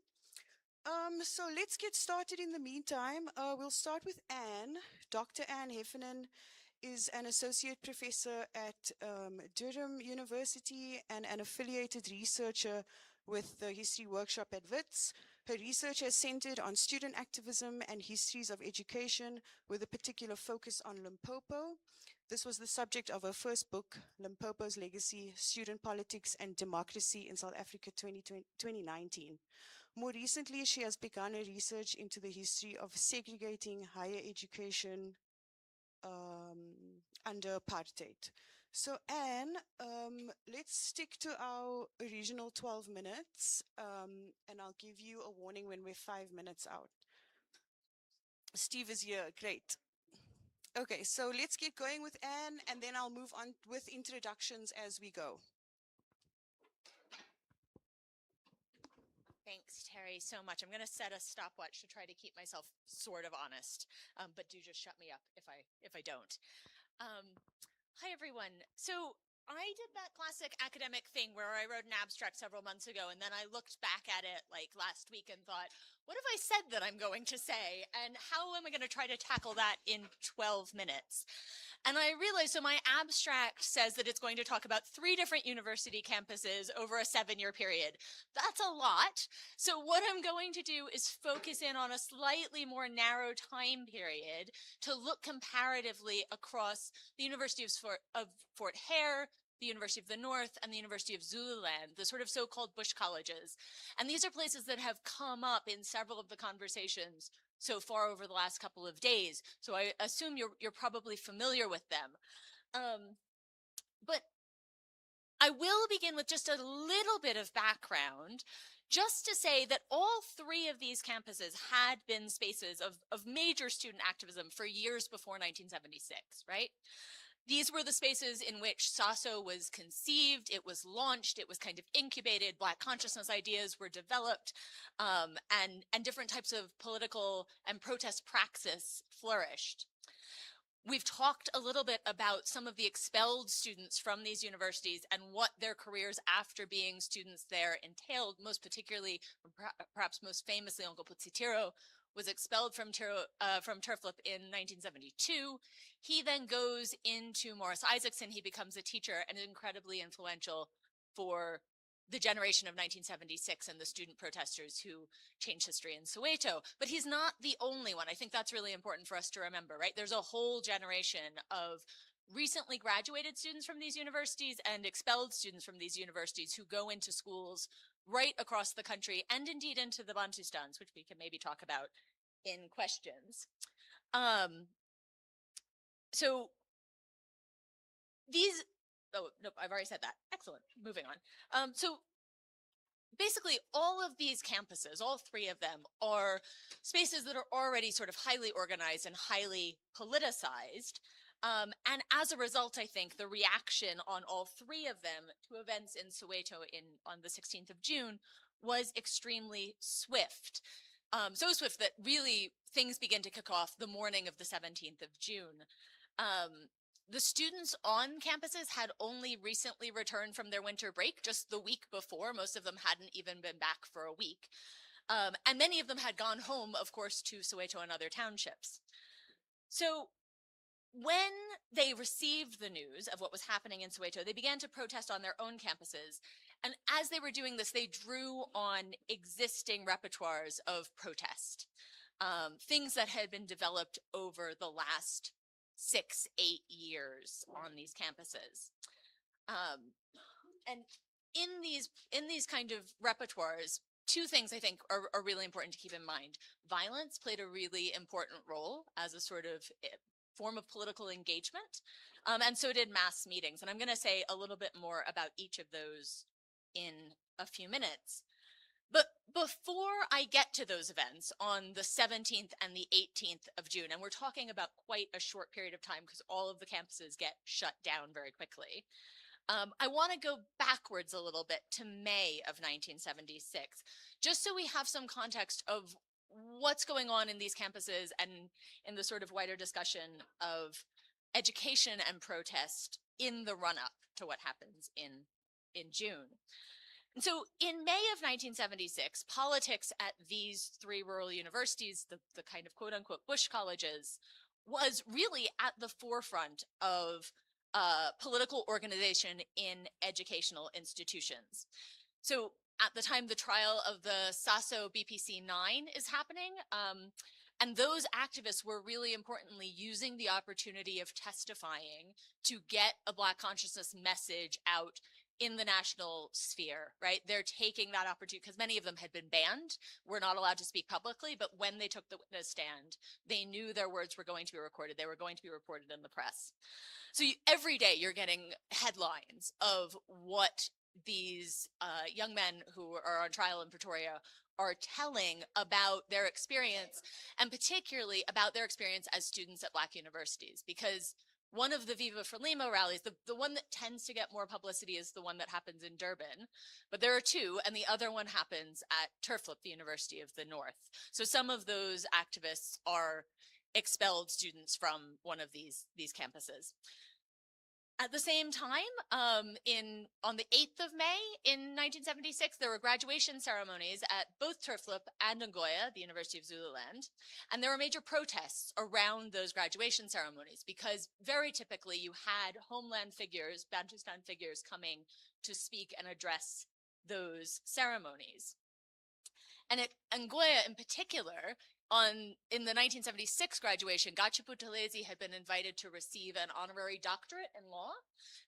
So let's get started in the meantime. We'll start with Anne. Dr. Anne Heffernan is an associate professor at Durham University and an affiliated researcher with the History Workshop at WITS. Her research has centered on student activism and histories of education with a particular focus on Limpopo. This was the subject of her first book, Limpopo's Legacy, Student Politics and Democracy in South Africa 2019. More recently, she has begun her research into the history of segregating higher education under apartheid. So Anne, let's stick to our original 12 minutes, and I'll give you a warning when we're 5 minutes out. Steve is here, great. Okay, so let's get going with Anne, and then I'll move on with introductions as we go. Thanks, Terry, so much. I'm going to set a stopwatch to try to keep myself sort of honest, but do just shut me up if I don't. Hi, everyone. So I did that classic academic thing where I wrote an abstract several months ago, and then I looked back at it like last week and thought, what have I said that I'm going to say? And how am I going to try to tackle that in 12 minutes? And I realized, so my abstract says that it's going to talk about 3 different university campuses over a 7-year period. That's a lot. So what I'm going to do is focus in on a slightly more narrow time period to look comparatively across the University of Fort Hare, the University of the North, and the University of Zululand, the sort of so-called bush colleges. And these are places that have come up in several of the conversations so far over the last couple of days. So I assume you're probably familiar with them. But I will begin with just a little bit of background, just to say that all 3 of these campuses had been spaces of major student activism for years before 1976, right? These were the spaces in which SASO was conceived, it was launched, it was kind of incubated, Black consciousness ideas were developed, and different types of political and protest praxis flourished. We've talked a little bit about some of the expelled students from these universities and what their careers after being students there entailed, most particularly, perhaps most famously, Uncle Putsitiro was expelled from Turflip in 1972. He then goes into Morris Isaacson. He becomes a teacher and incredibly influential for the generation of 1976 and the student protesters who changed history in Soweto. But he's not the only one. I think that's really important for us to remember, right? There's a whole generation of recently graduated students from these universities and expelled students from these universities who go into schools right across the country and indeed into the Bantustans, which we can maybe talk about in questions. So these, oh, no, I've already said that. Excellent. Moving on. So basically all of these campuses, all three of them, are spaces that are already sort of highly organized and highly politicized. And as a result, I think the reaction on all three of them to events in Soweto on the 16th of June was extremely swift. So swift that really things begin to kick off the morning of the 17th of June. The students on campuses had only recently returned from their winter break just the week before. Most of them hadn't even been back for a week. And many of them had gone home, of course, to Soweto and other townships. So when they received the news of what was happening in Soweto, they began to protest on their own campuses. And as they were doing this, they drew on existing repertoires of protest, things that had been developed over the last 6, 8 years on these campuses. And in these kind of repertoires, two things I think are really important to keep in mind. Violence played a really important role as a sort of form of political engagement, and so did mass meetings. And I'm going to say a little bit more about each of those in a few minutes. But before I get to those events on the 17th and the 18th of June, and we're talking about quite a short period of time because all of the campuses get shut down very quickly, I want to go backwards a little bit to May of 1976, just so we have some context of what's going on in these campuses and in the sort of wider discussion of education and protest in the run-up to what happens in June. And so in May of 1976, politics at these three rural universities, the kind of quote-unquote Bush colleges, was really at the forefront of political organization in educational institutions. So at the time, the trial of the Sasso BPC 9 is happening. And those activists were really importantly using the opportunity of testifying to get a Black consciousness message out in the national sphere, right? They're taking that opportunity because many of them had been banned, were not allowed to speak publicly, but when they took the witness stand, they knew their words were going to be recorded. They were going to be reported in the press. So every day you're getting headlines of what these young men who are on trial in Pretoria are telling about their experience, and particularly about their experience as students at Black universities. Because one of the Viva for Lima rallies, the one that tends to get more publicity is the one that happens in Durban, but there are two, and the other one happens at Turflip, the University of the North. So some of those activists are expelled students from one of these campuses. At the same time, on the 8th of May in 1976, there were graduation ceremonies at both Turflip and Ngoya, the University of Zululand, and there were major protests around those graduation ceremonies because very typically you had homeland figures, Bantustan figures, coming to speak and address those ceremonies. And at Ngoya in particular, in the 1976 graduation, Gachi Buthelezi had been invited to receive an honorary doctorate in law.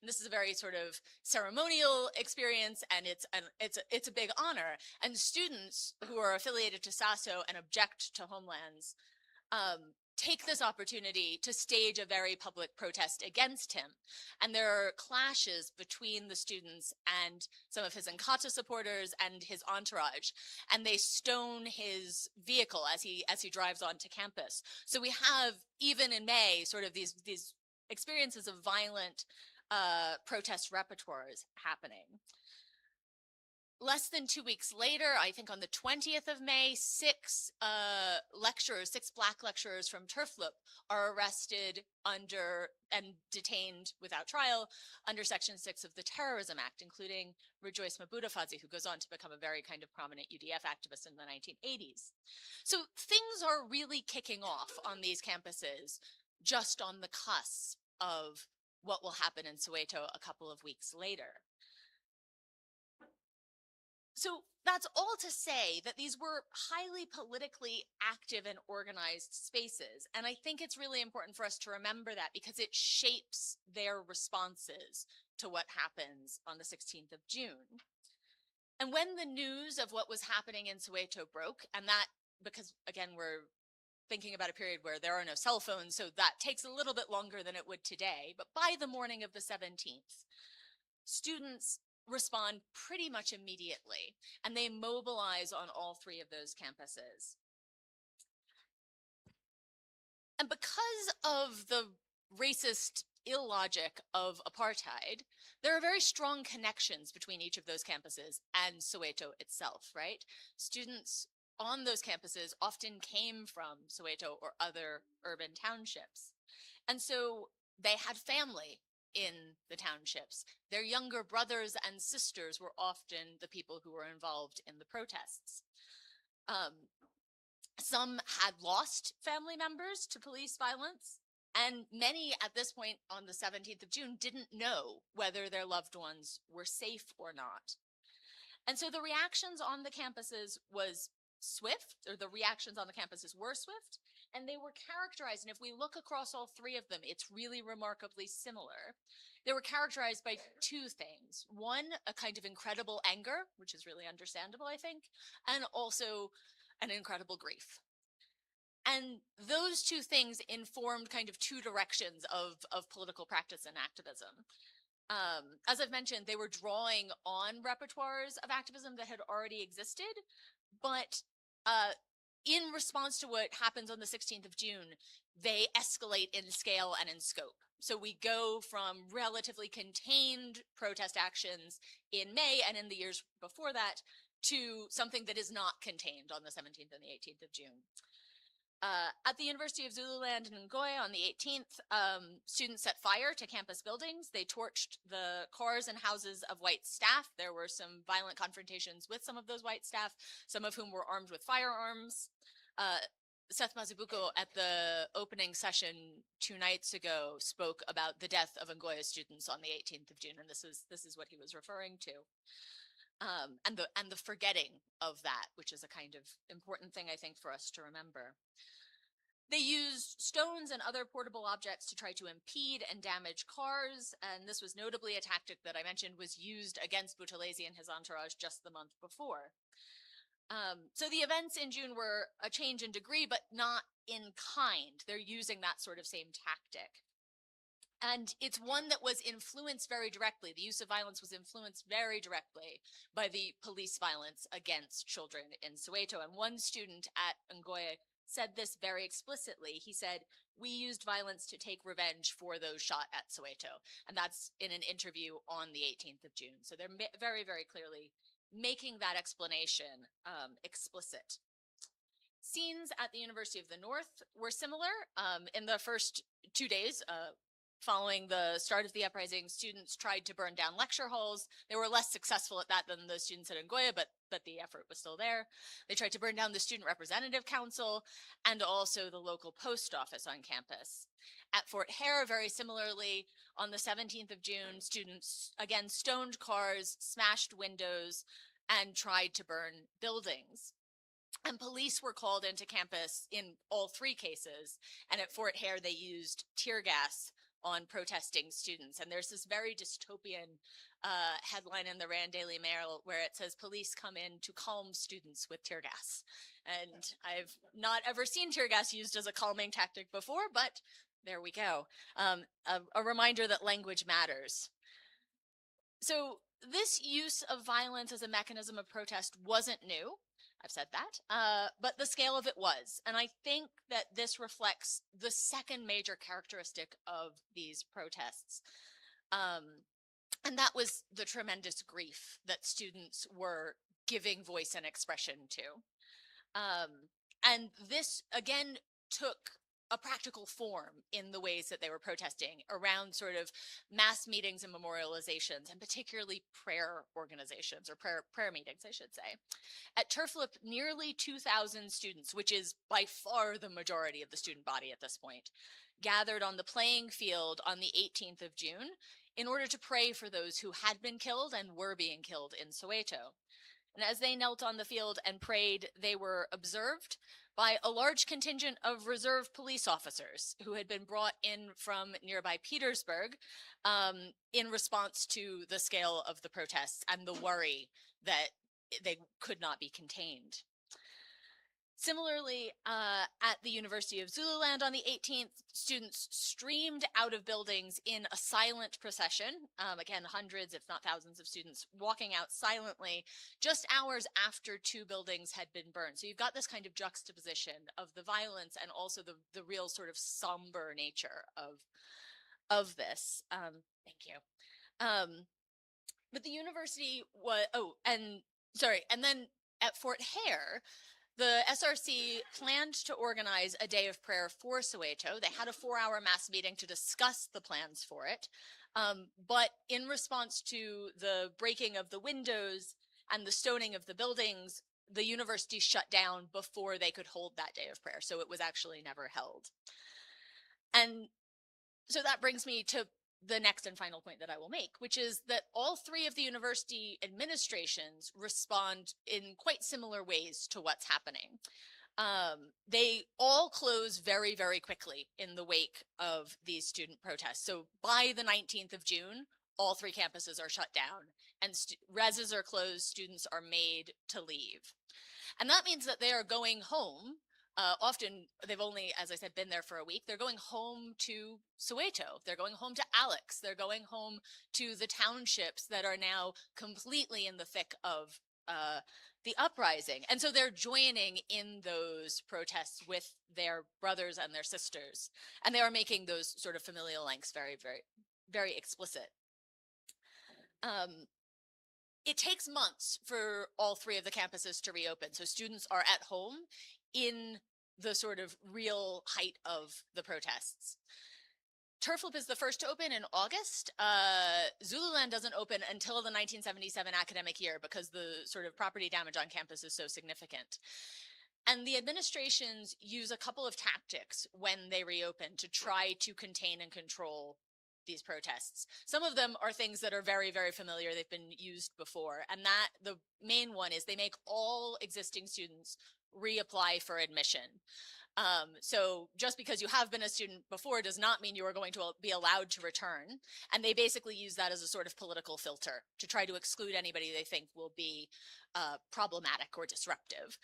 And this is a very sort of ceremonial experience, and it's a big honor. And students who are affiliated to SASO and object to homelands take this opportunity to stage a very public protest against him. And there are clashes between the students and some of his Nkatha supporters and his entourage. And they stone his vehicle as he drives onto campus. So we have, even in May, sort of these experiences of violent protest repertoires happening. Less than 2 weeks later, I think on the 20th of May, 6 Black lecturers from Turfloop are arrested and detained without trial under Section 6 of the Terrorism Act, including Rejoice Mabutafazi, who goes on to become a very kind of prominent UDF activist in the 1980s. So things are really kicking off on these campuses just on the cusp of what will happen in Soweto a couple of weeks later. So that's all to say that these were highly politically active and organized spaces. And I think it's really important for us to remember that because it shapes their responses to what happens on the 16th of June. And when the news of what was happening in Soweto broke, and that, because again, we're thinking about a period where there are no cell phones, so that takes a little bit longer than it would today. But by the morning of the 17th, students respond pretty much immediately, and they mobilize on all three of those campuses. And because of the racist illogic of apartheid, there are very strong connections between each of those campuses and Soweto itself, right? Students on those campuses often came from Soweto or other urban townships. And so they had family in the townships. Their younger brothers and sisters were often the people who were involved in the protests. Some had lost family members to police violence, and many at this point on the 17th of June didn't know whether their loved ones were safe or not. And so the reactions on the campuses was swift, or the reactions on the campuses were swift, and they were characterized, and if we look across all three of them, it's really remarkably similar. They were characterized by two things. One, a kind of incredible anger, which is really understandable, I think, and also an incredible grief. And those two things informed kind of two directions of political practice and activism. As I've mentioned, they were drawing on repertoires of activism that had already existed, but in response to what happens on the 16th of June, they escalate in scale and in scope. So we go from relatively contained protest actions in May and in the years before that to something that is not contained on the 17th and the 18th of June. At the University of Zululand in Ngoye on the 18th, students set fire to campus buildings. They torched the cars and houses of white staff. There were some violent confrontations with some of those white staff, some of whom were armed with firearms. Seth Mazibuko at the opening session 2 nights ago spoke about the death of Ngoye students on the 18th of June, and this is what he was referring to. And the forgetting of that, which is a kind of important thing, I think, for us to remember. They used stones and other portable objects to try to impede and damage cars, and this was notably a tactic that I mentioned was used against Buthelezi and his entourage just the month before. So the events in June were a change in degree, but not in kind. They're using that sort of same tactic. And it's one that was influenced very directly. The use of violence was influenced very directly by the police violence against children in Soweto. And one student at Ngoye said this very explicitly. He said, "We used violence to take revenge for those shot at Soweto." And that's in an interview on the 18th of June. So they're very, very clearly making that explanation explicit. Scenes at the University of the North were similar. In the first 2 days, following the start of the uprising, students tried to burn down lecture halls. They were less successful at that than the students at Ngoye, but the effort was still there. They tried to burn down the Student Representative Council and also the local post office on campus. At Fort Hare, very similarly, on the 17th of June, students again stoned cars, smashed windows, and tried to burn buildings. And police were called into campus in all three cases. And at Fort Hare, they used tear gas on protesting students. And there's this very dystopian headline in the Rand Daily Mail where it says, "Police come in to calm students with tear gas." And I've not ever seen tear gas used as a calming tactic before, but there we go. A reminder that language matters. So this use of violence as a mechanism of protest wasn't new. I've said that, but the scale of it was. And I think that this reflects the second major characteristic of these protests. And that was the tremendous grief that students were giving voice and expression to. And this, again, took a practical form in the ways that they were protesting around sort of mass meetings and memorializations, and particularly prayer organizations, or prayer meetings, I should say. At Turflip, nearly 2,000 students, which is by far the majority of the student body at this point, gathered on the playing field on the 18th of June in order to pray for those who had been killed and were being killed in Soweto. And as they knelt on the field and prayed, they were observed by a large contingent of reserve police officers who had been brought in from nearby Petersburg in response to the scale of the protests and the worry that they could not be contained. Similarly, at the University of Zululand on the 18th, students streamed out of buildings in a silent procession. Again, hundreds, if not thousands of students walking out silently just hours after 2 buildings had been burned. So you've got this kind of juxtaposition of the violence and also the real sort of somber nature of this. Thank you. But the university was, and then at Fort Hare, the SRC planned to organize a day of prayer for Soweto. They had a 4-hour mass meeting to discuss the plans for it. But in response to the breaking of the windows and the stoning of the buildings, the university shut down before they could hold that day of prayer. So it was actually never held. And so that brings me to the next and final point that I will make, which is that all 3 of the university administrations respond in quite similar ways to what's happening. They all close very, very quickly in the wake of these student protests. So by the 19th of June, all 3 campuses are shut down and reses are closed, students are made to leave. And that means that they are going home. Often they've only, as I said, been there for a week. They're going home to Soweto. They're going home to Alex. They're going home to the townships that are now completely in the thick of the uprising. And so they're joining in those protests with their brothers and their sisters. And they are making those sort of familial links very, very, very explicit. It takes months for all 3 of the campuses to reopen. So students are at home in the sort of real height of the protests. Turflip is the first to open in August. Zululand doesn't open until the 1977 academic year because the sort of property damage on campus is so significant. And the administrations use a couple of tactics when they reopen to try to contain and control these protests. Some of them are things that are very, very familiar. They've been used before. And that the main one is they make all existing students reapply for admission. So just because you have been a student before does not mean you are going to be allowed to return. And they basically use that as a sort of political filter to try to exclude anybody they think will be problematic or disruptive.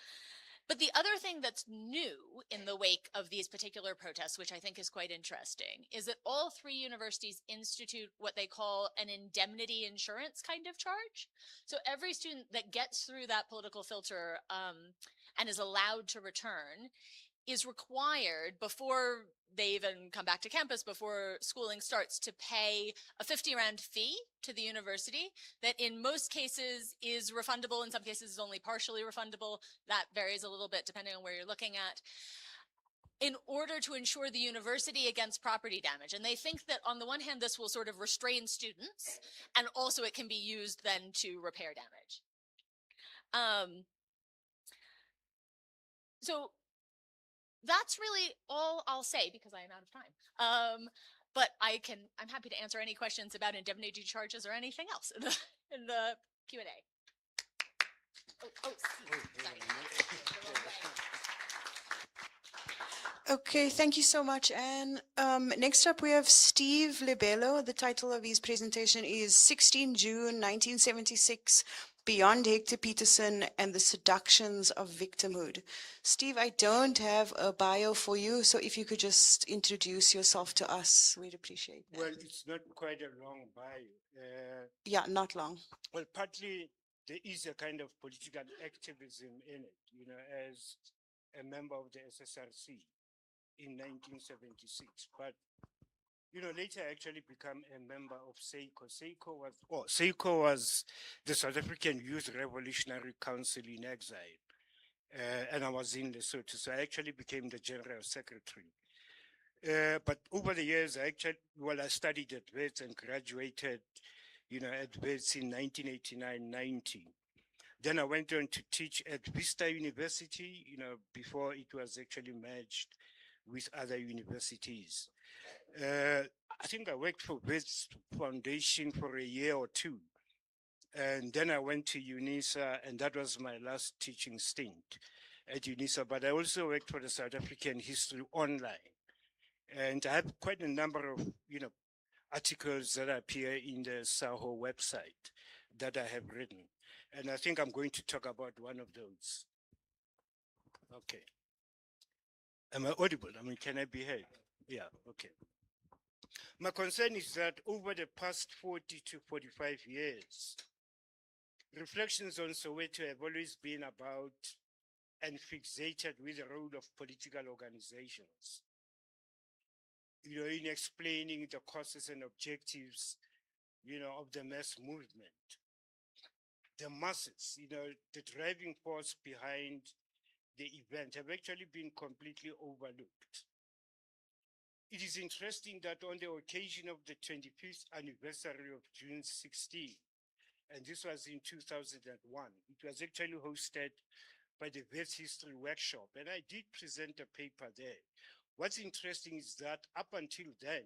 But the other thing that's new in the wake of these particular protests, which I think is quite interesting, is that all 3 universities institute what they call an indemnity insurance kind of charge. So every student that gets through that political filter and is allowed to return is required, before they even come back to campus, before schooling starts, to pay a 50 Rand fee to the university that in most cases is refundable, in some cases is only partially refundable. That varies a little bit depending on where you're looking at, in order to ensure the university against property damage. And they think that on the one hand, this will sort of restrain students, and also it can be used then to repair damage. So that's really all I'll say because I am out of time. But I'm happy to answer any questions about indemnity charges or anything else in the Q&A. Sorry. Okay, thank you so much, Anne. Next up, we have Steve Libello. The title of his presentation is 16 June 1976, Beyond Hector Peterson and the Seductions of Victimhood. Steve, I don't have a bio for you, so if you could just introduce yourself to us, we'd appreciate that. Well, it's not quite a long bio. Yeah, not long. Well, partly there is a kind of political activism in it, as a member of the SSRC in 1976. But, later I actually became a member of SEICO. SEICO was the South African Youth Revolutionary Council in exile. And I was in Lesotho, so I actually became the General Secretary. But over the years, I studied at Wits and graduated, at Wits in 1989-90. Then I went on to teach at Vista University, before it was actually merged with other universities. I think I worked for Wits Foundation for a year or 2. And then I went to UNISA, and that was my last teaching stint at UNISA. But I also worked for the South African History Online. And I have quite a number of, articles that appear in the SAHO website that I have written. And I think I'm going to talk about one of those. Okay. Am I audible? I mean, can I be heard? Yeah, okay. My concern is that over the past 40 to 45 years, reflections on Soweto have always been about and fixated with the role of political organizations. You know, in explaining the causes and objectives, you know, of the mass movement. The masses, you know, the driving force behind the event have actually been completely overlooked. It is interesting that on the occasion of the 25th anniversary of June 16, and this was in 2001, it was actually hosted by the Vets History Workshop, and I did present a paper there. What's interesting is that up until then,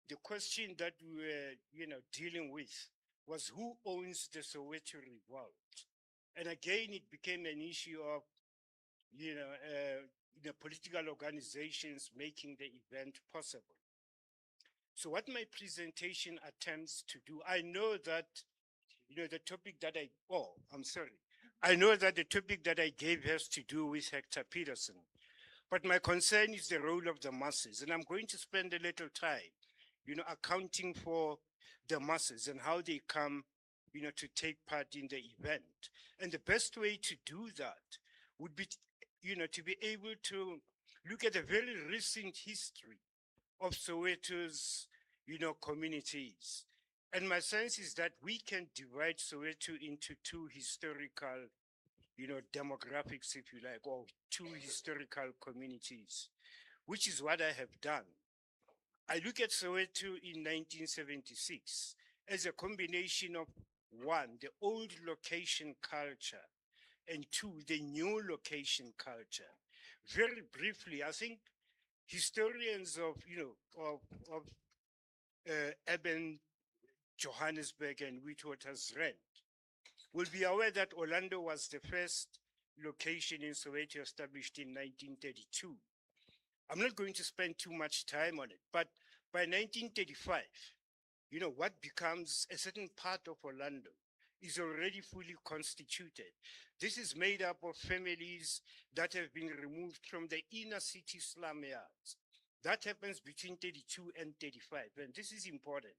the question that we were, you know, dealing with was who owns the Soweto revolt? And again, it became an issue of, you know, the political organizations making the event possible. So what my presentation attempts to do, I know that, you know, the topic that I know that the topic that I gave has to do with Hector Peterson, but my concern is the role of the masses. And I'm going to spend a little time, you know, accounting for the masses and how they come, you know, to take part in the event. And the best way to do that would be, you know, to be able to look at a very recent history of Soweto's, you know, communities. And my sense is that we can divide Soweto into two historical, you know, demographics, if you like, or two historical communities, which is what I have done. I look at Soweto in 1976 as a combination of one, the old location culture, and two, the new location culture. Very briefly, I think historians of, you know, of urban Johannesburg and Witwatersrand will be aware that Orlando was the first location in Soweto established in 1932. I'm not going to spend too much time on it, but by 1935, you know, what becomes a certain part of Orlando is already fully constituted. This is made up of families that have been removed from the inner city slum yards. That happens between 32 and 35, and this is important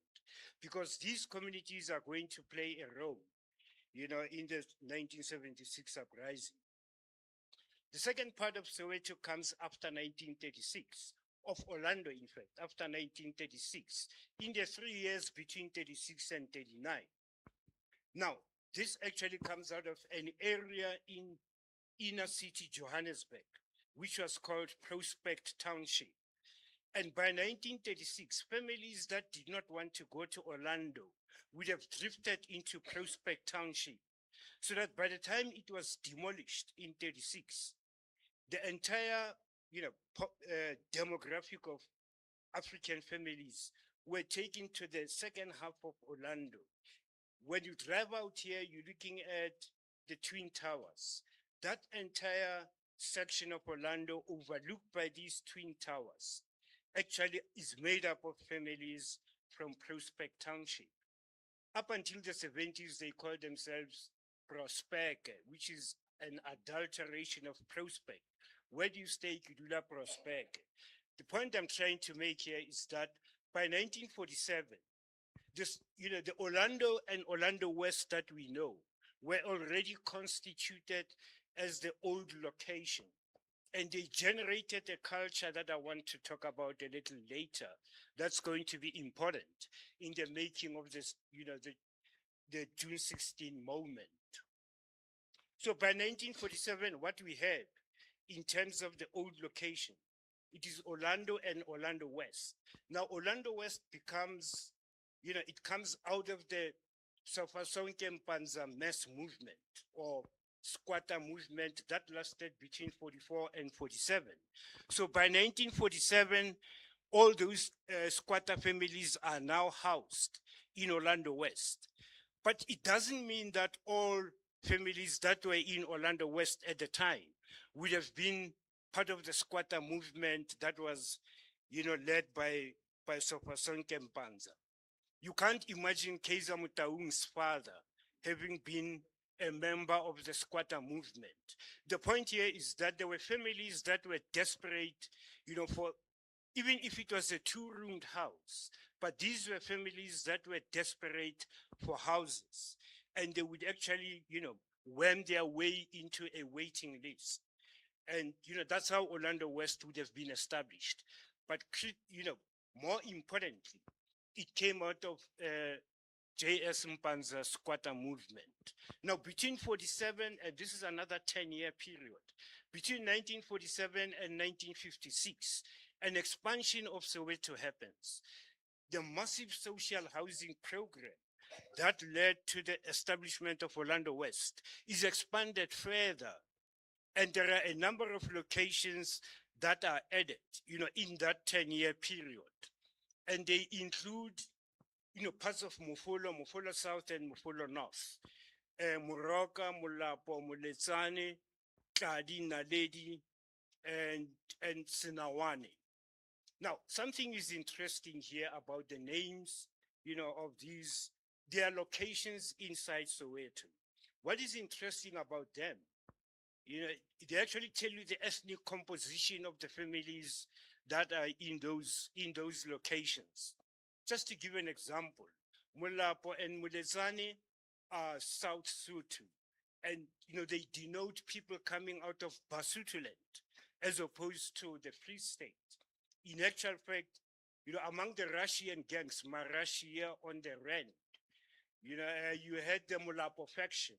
because these communities are going to play a role, you know, in the 1976 uprising. The second part of Soweto comes after 1936, of Orlando, in fact, after 1936, in the 3 years between 36 and 39. Now, this actually comes out of an area in inner city Johannesburg, which was called Prospect Township. And by 1936, families that did not want to go to Orlando would have drifted into Prospect Township, so that by the time it was demolished in 36, the entire, you know, demographic of African families were taken to the second half of Orlando. When you drive out here, you're looking at the Twin Towers. That entire section of Orlando overlooked by these Twin Towers actually is made up of families from Prospect Township. Up until the 70s, they called themselves Prospect, which is an adulteration of Prospect. Where do you stay, Kudula Prospect? The point I'm trying to make here is that by 1947, this, you know, the Orlando and Orlando West that we know were already constituted as the old location. And they generated a culture that I want to talk about a little later. That's going to be important in the making of this, you know, the June 16 moment. So by 1947, what we have in terms of the old location, it is Orlando and Orlando West. Now, Orlando West becomes, you know, it comes out of the Soweto Mpanza mass movement or squatter movement that lasted between 44 and 47. So by 1947, all those squatter families are now housed in Orlando West. But it doesn't mean that all families that were in Orlando West at the time would have been part of the squatter movement that was, you know, led by Soweto Mpanza. You can't imagine Kaiser Mutaung's father having been a member of the squatter movement. The point here is that there were families that were desperate, for even if it was a two-roomed house, but these were families that were desperate for houses, and they would actually, worm their way into a waiting list. And, that's how Orlando West would have been established. But, more importantly, it came out of J.S. Mpanza's squatter movement. Now, between 47, and this is another 10-year period, between 1947 and 1956, an expansion of Soweto happens. The massive social housing program that led to the establishment of Orlando West is expanded further. And there are a number of locations that are added, in that 10-year period. And they include, parts of Mufolo South and Mufolo North, Moroka, Mulapo, Muletsane, Tladi, Naledi, and Sinawane. Now, something is interesting here about the names, of these, their locations inside Soweto. What is interesting about them? They actually tell you the ethnic composition of the families that are in those locations. Just to give an example, Mulapo and Mulezane are South Sotho, and they denote people coming out of Basotho land as opposed to the Free State. In actual fact, among the Russian gangs, Marashia on the Rand, you had the Mulapo faction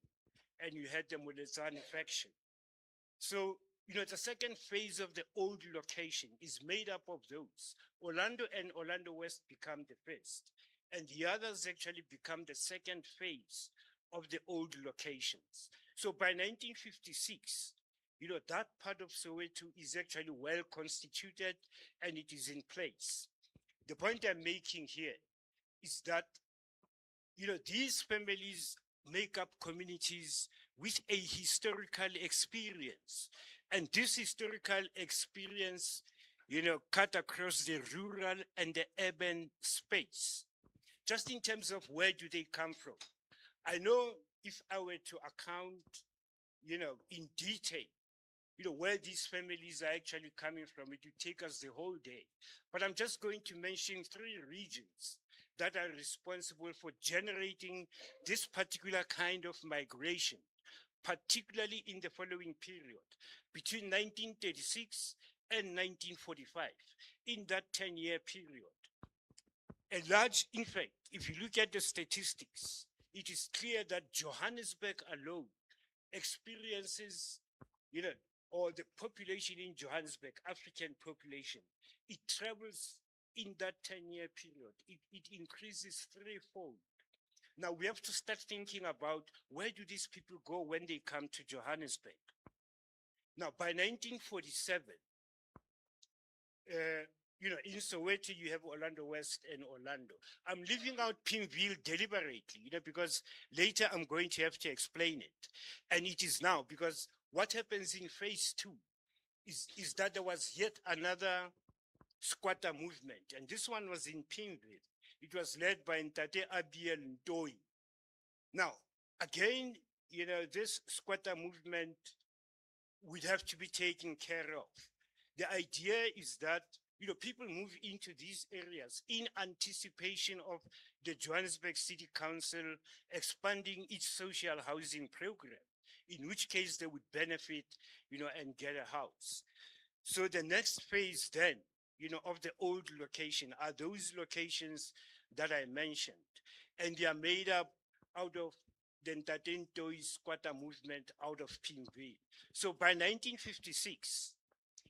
and you had the Mulezane faction. So, the second phase of the old location is made up of those. Orlando and Orlando West become the first, and the others actually become the second phase of the old locations. So by 1956, that part of Soweto is actually well constituted and it is in place. The point I'm making here is that, these families make up communities with a historical experience. And this historical experience, cut across the rural and the urban space. Just in terms of where do they come from? I know if I were to account, in detail, where these families are actually coming from, it would take us the whole day. But I'm just going to mention 3 regions that are responsible for generating this particular kind of migration, particularly in the following period, between 1936 and 1945, in that 10-year period. A large, in fact, if you look at the statistics, it is clear that Johannesburg alone experiences, or the population in Johannesburg, African population, it travels in that 10-year period. It increases 3-fold. Now we have to start thinking about where do these people go when they come to Johannesburg. Now by 1947, in Soweto you have Orlando West and Orlando. I'm leaving out Pimville deliberately, because later I'm going to have to explain it. And it is now, because what happens in phase 2 is that there was yet another squatter movement, and this one was in Pimville. It was led by Ntate Abiel Ndoi. Now, again, this squatter movement would have to be taken care of. The idea is that, people move into these areas in anticipation of the Johannesburg City Council expanding its social housing program, in which case they would benefit, and get a house. So the next phase then, of the old location are those locations that I mentioned. And they are made up out of the Ntate Ntoyi squatter movement out of Pimville. So by 1956,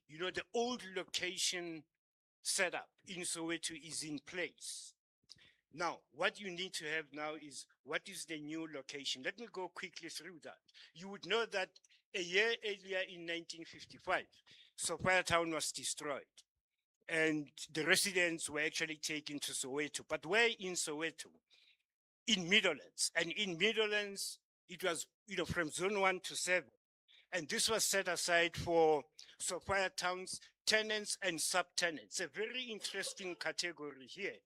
the old location setup in Soweto is in place. Now, what you need to have now is, what is the new location? Let me go quickly through that. You would know that a year earlier in 1955, Soweto town was destroyed and the residents were actually taken to Soweto. But where in Soweto? In Meadowlands. And in Meadowlands, it was, from zone 1 to 7. And this was set aside for Soweto town's tenants and subtenants, a very interesting category here,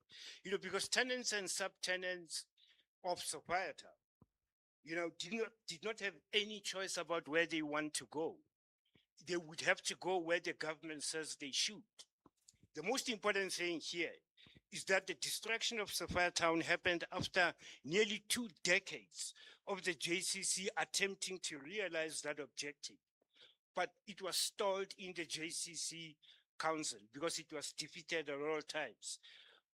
because tenants and subtenants of Soweto, did not have any choice about where they want to go. They would have to go where the government says they should. The most important thing here is that the destruction of Sophiatown happened after nearly 2 decades of the JCC attempting to realize that objective. But it was stalled in the JCC Council because it was defeated at all times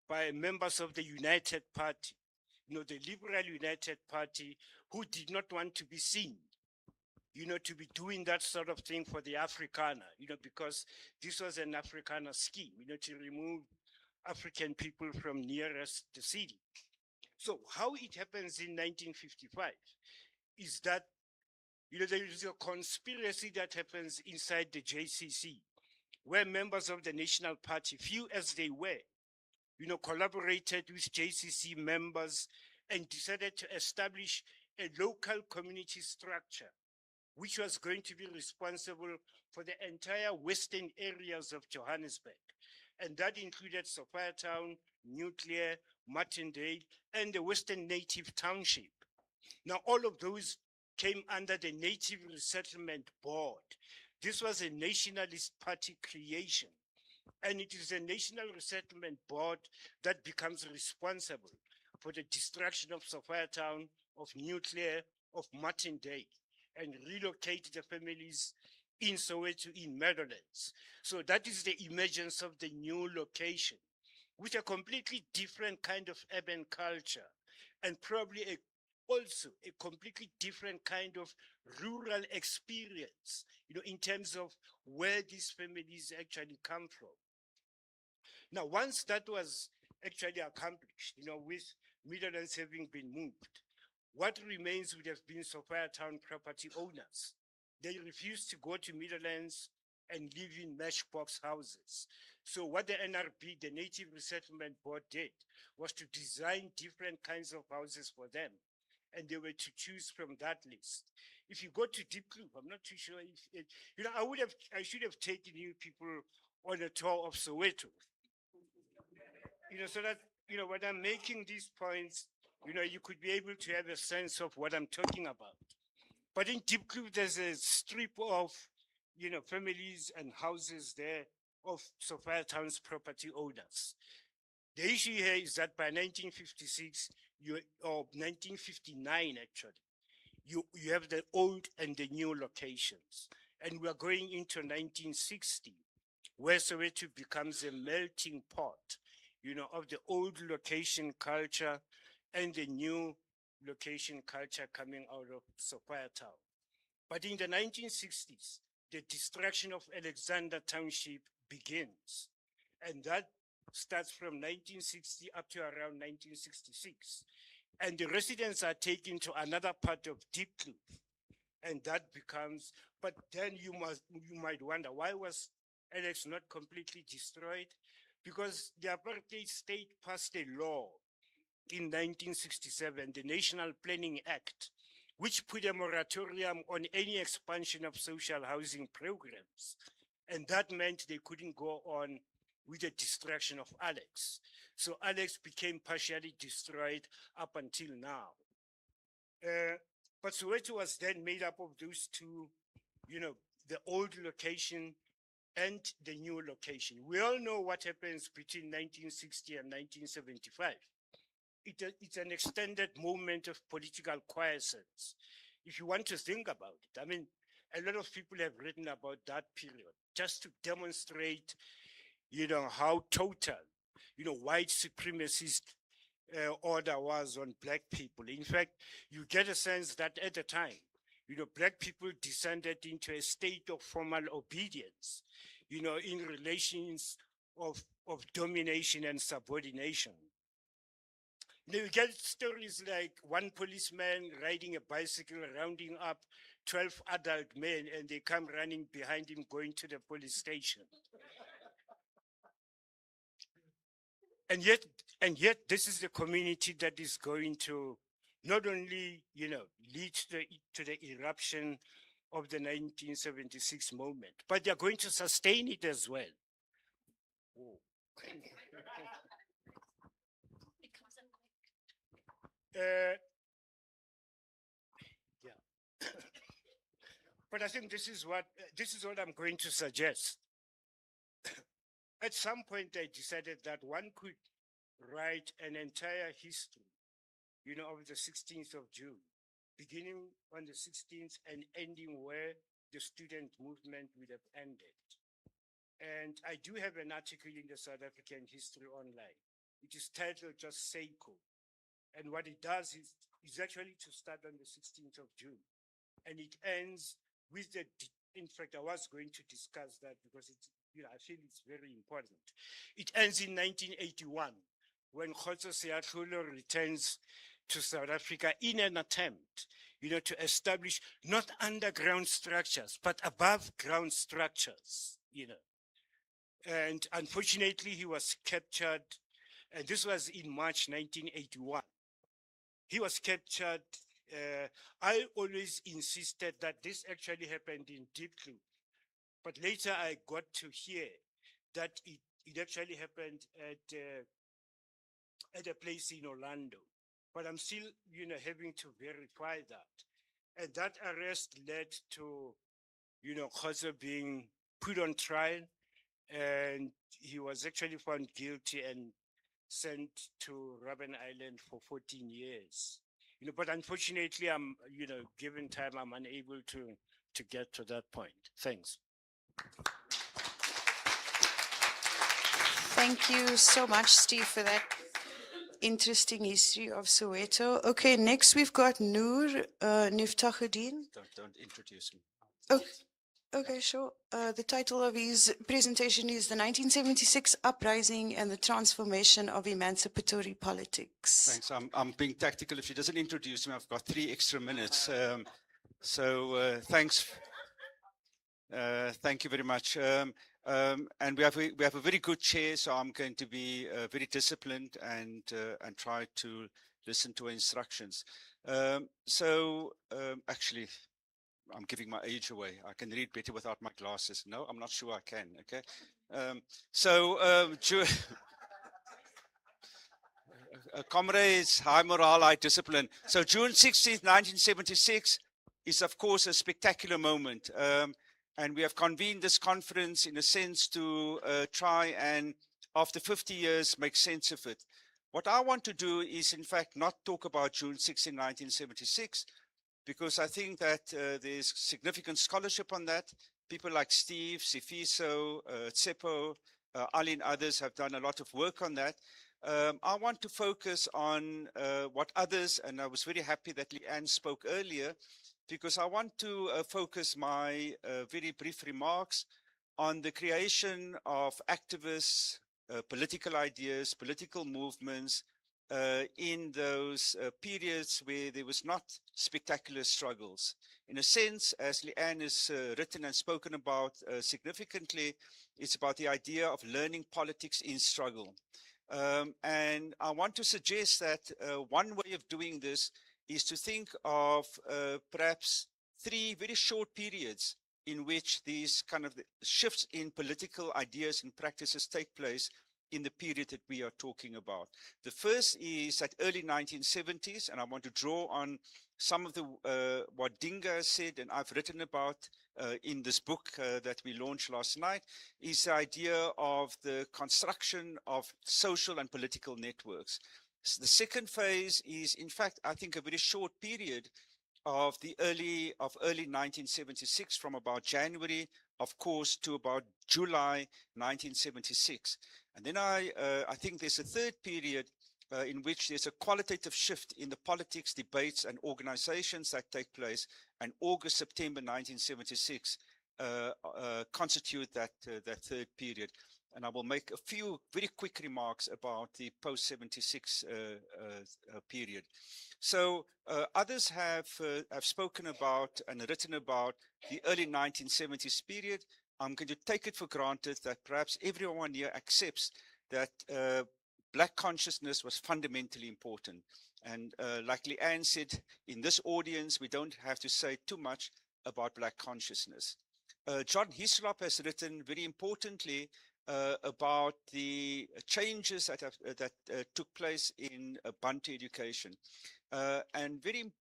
by members of the United Party, the Liberal United Party, who did not want to be seen, to be doing that sort of thing for the Afrikaner, because this was an Afrikaner scheme, to remove African people from nearest the city. So how it happens in 1955 is that, there is a conspiracy that happens inside the JCC, where members of the National Party, few as they were, collaborated with JCC members and decided to establish a local community structure, which was going to be responsible for the entire western areas of Johannesburg. And that included Sophiatown, Nuclear, Martindale, and the Western Native Township. Now, all of those came under the Native Resettlement Board. This was a nationalist party creation. And it is the National Resettlement Board that becomes responsible for the destruction of Sophiatown, of Nuclear, of Martindale, and relocate the families in Soweto, in Meadowlands. So that is the emergence of the new location with a completely different kind of urban culture and probably also a completely different kind of rural experience, in terms of where these families actually come from. Now, once that was actually accomplished, with Meadowlands having been moved, what remains would have been Sophiatown property owners. They refused to go to Meadowlands and live in matchbox houses. So what the NRB, the Native Resettlement Board, did was to design different kinds of houses for them. And they were to choose from that list. If you go to Deep Kloof, I'm not too sure if it, I should have taken you people on a tour of Soweto. So that, when I'm making these points, you could be able to have a sense of what I'm talking about. But in Deep Kloof, there's a strip of, families and houses there of Sophiatown's property owners. The issue here is that by 1956, or 1959 actually, you have the old and the new locations. And we are going into 1960, where Soweto becomes a melting pot, of the old location culture and the new location culture coming out of Sophiatown. But in the 1960s, the destruction of Alexander Township begins. And that starts from 1960 up to around 1966. And the residents are taken to another part of Deep Kloof. And that becomes, but then you might wonder, why was Alex not completely destroyed? Because the apartheid state passed a law in 1967, the National Planning Act, which put a moratorium on any expansion of social housing programs. And that meant they couldn't go on with the destruction of Alex. So Alex became partially destroyed up until now. But Soweto was then made up of those two, the old location and the new location. We all know what happens between 1960 and 1975. It's an extended moment of political quiescence. If you want to think about it, I mean, a lot of people have written about that period just to demonstrate, how total, white supremacist order was on black people. In fact, you get a sense that at the time, black people descended into a state of formal obedience, in relations of domination and subordination. You get stories like one policeman riding a bicycle, rounding up 12 adult men, and they come running behind him going to the police station. And yet this is the community that is going to not only, lead to the eruption of the 1976 movement, but they're going to sustain it as well. But I think this is what I'm going to suggest. At some point, I decided that one could write an entire history, of the 16th of June, beginning on the 16th and ending where the student movement would have ended. And I do have an article in the South African History Online. It is titled just SEICO. And what it does is actually to start on the 16th of June. And it ends with in fact, I was going to discuss that because I feel it's very important. It ends in 1981 when Kgotso Seatlholo returns to South Africa in an attempt, to establish not underground structures, but above ground structures, And unfortunately, he was captured, and this was in March 1981. He was captured. I always insisted that this actually happened in Deep Blue, but later I got to hear that it actually happened at a place in Orlando. But I'm still, having to verify that. And that arrest led to, Kgotso being put on trial, and he was actually found guilty and sent to Robben Island for 14 years. But unfortunately, I'm, given time, I'm unable to get to that point. Thanks. Thank you so much, Steve, for that interesting history of Soweto. Okay, next we've got Noor Niftahuddin. Don't introduce me. Okay, sure. The title of his presentation is The 1976 Uprising and the Transformation of Emancipatory Politics. Thanks. I'm being tactical. If she doesn't introduce me, I've got 3 extra minutes. Thanks. Thank you very much. And we have a very good chair, so I'm going to be very disciplined and try to listen to her instructions. Actually, I'm giving my age away. I can read better without my glasses. No, I'm not sure I can. Okay. Comrades, high morale, high discipline. So June 16th, 1976 is, of course, a spectacular moment. And we have convened this conference in a sense to try and, after 50 years, make sense of it. What I want to do is, in fact, not talk about June 16, 1976, because I think that there's significant scholarship on that. People like Steve, Sifiso, Tsepo, Ali and others have done a lot of work on that. I want to focus on what others, and I was very happy that Leanne spoke earlier, because I want to focus my very brief remarks on the creation of activists, political ideas, political movements in those periods where there was not spectacular struggles. In a sense, as Leanne has written and spoken about significantly, it's about the idea of learning politics in struggle. And I want to suggest that one way of doing this is to think of perhaps 3 very short periods in which these kind of shifts in political ideas and practices take place in the period that we are talking about. The first is at early 1970s, and I want to draw on some of the what Dinga said and I've written about in this book that we launched last night, is the idea of the construction of social and political networks. The second phase is, in fact, I think a very short period of early 1976, from about January, of course, to about July 1976. And then I think there's a third period in which there's a qualitative shift in the politics, debates, and organizations that take place, and August, September 1976 constitute that third period. And I will make a few very quick remarks about the post-76 period. So others have spoken about and written about the early 1970s period. I'm going to take it for granted that perhaps everyone here accepts that Black consciousness was fundamentally important. And like Leanne said, in this audience, we don't have to say too much about Black consciousness. John Hislop has written very importantly about the changes that took place in Bantu education. And very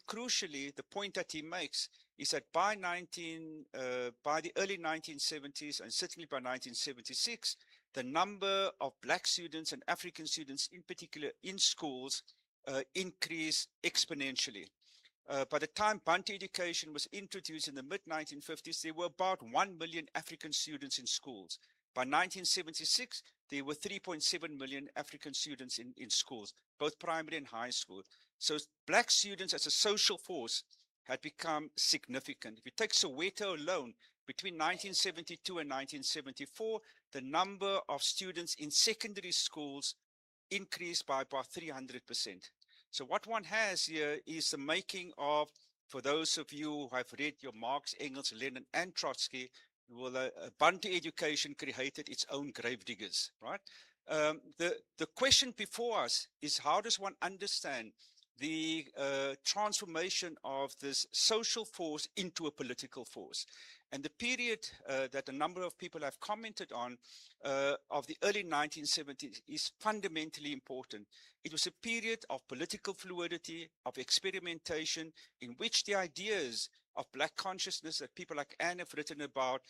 crucially, the point that he makes is that by the early 1970s, and certainly by 1976, the number of black students and African students in particular in schools increased exponentially. By the time Bantu education was introduced in the mid-1950s, there were about 1 million African students in schools. By 1976, there were 3.7 million African students in schools, both primary and high school. So black students as a social force had become significant. If you take Soweto alone, between 1972 and 1974, the number of students in secondary schools increased by about 300%. So what one has here is the making of, for those of you who have read your Marx, Engels, Lenin, and Trotsky, well, Bantu education created its own gravediggers, right? The question before us is, how does one understand the transformation of this social force into a political force? And the period that a number of people have commented on of the early 1970s is fundamentally important. It was a period of political fluidity, of experimentation, in which the ideas of black consciousness that people like Anne have written about,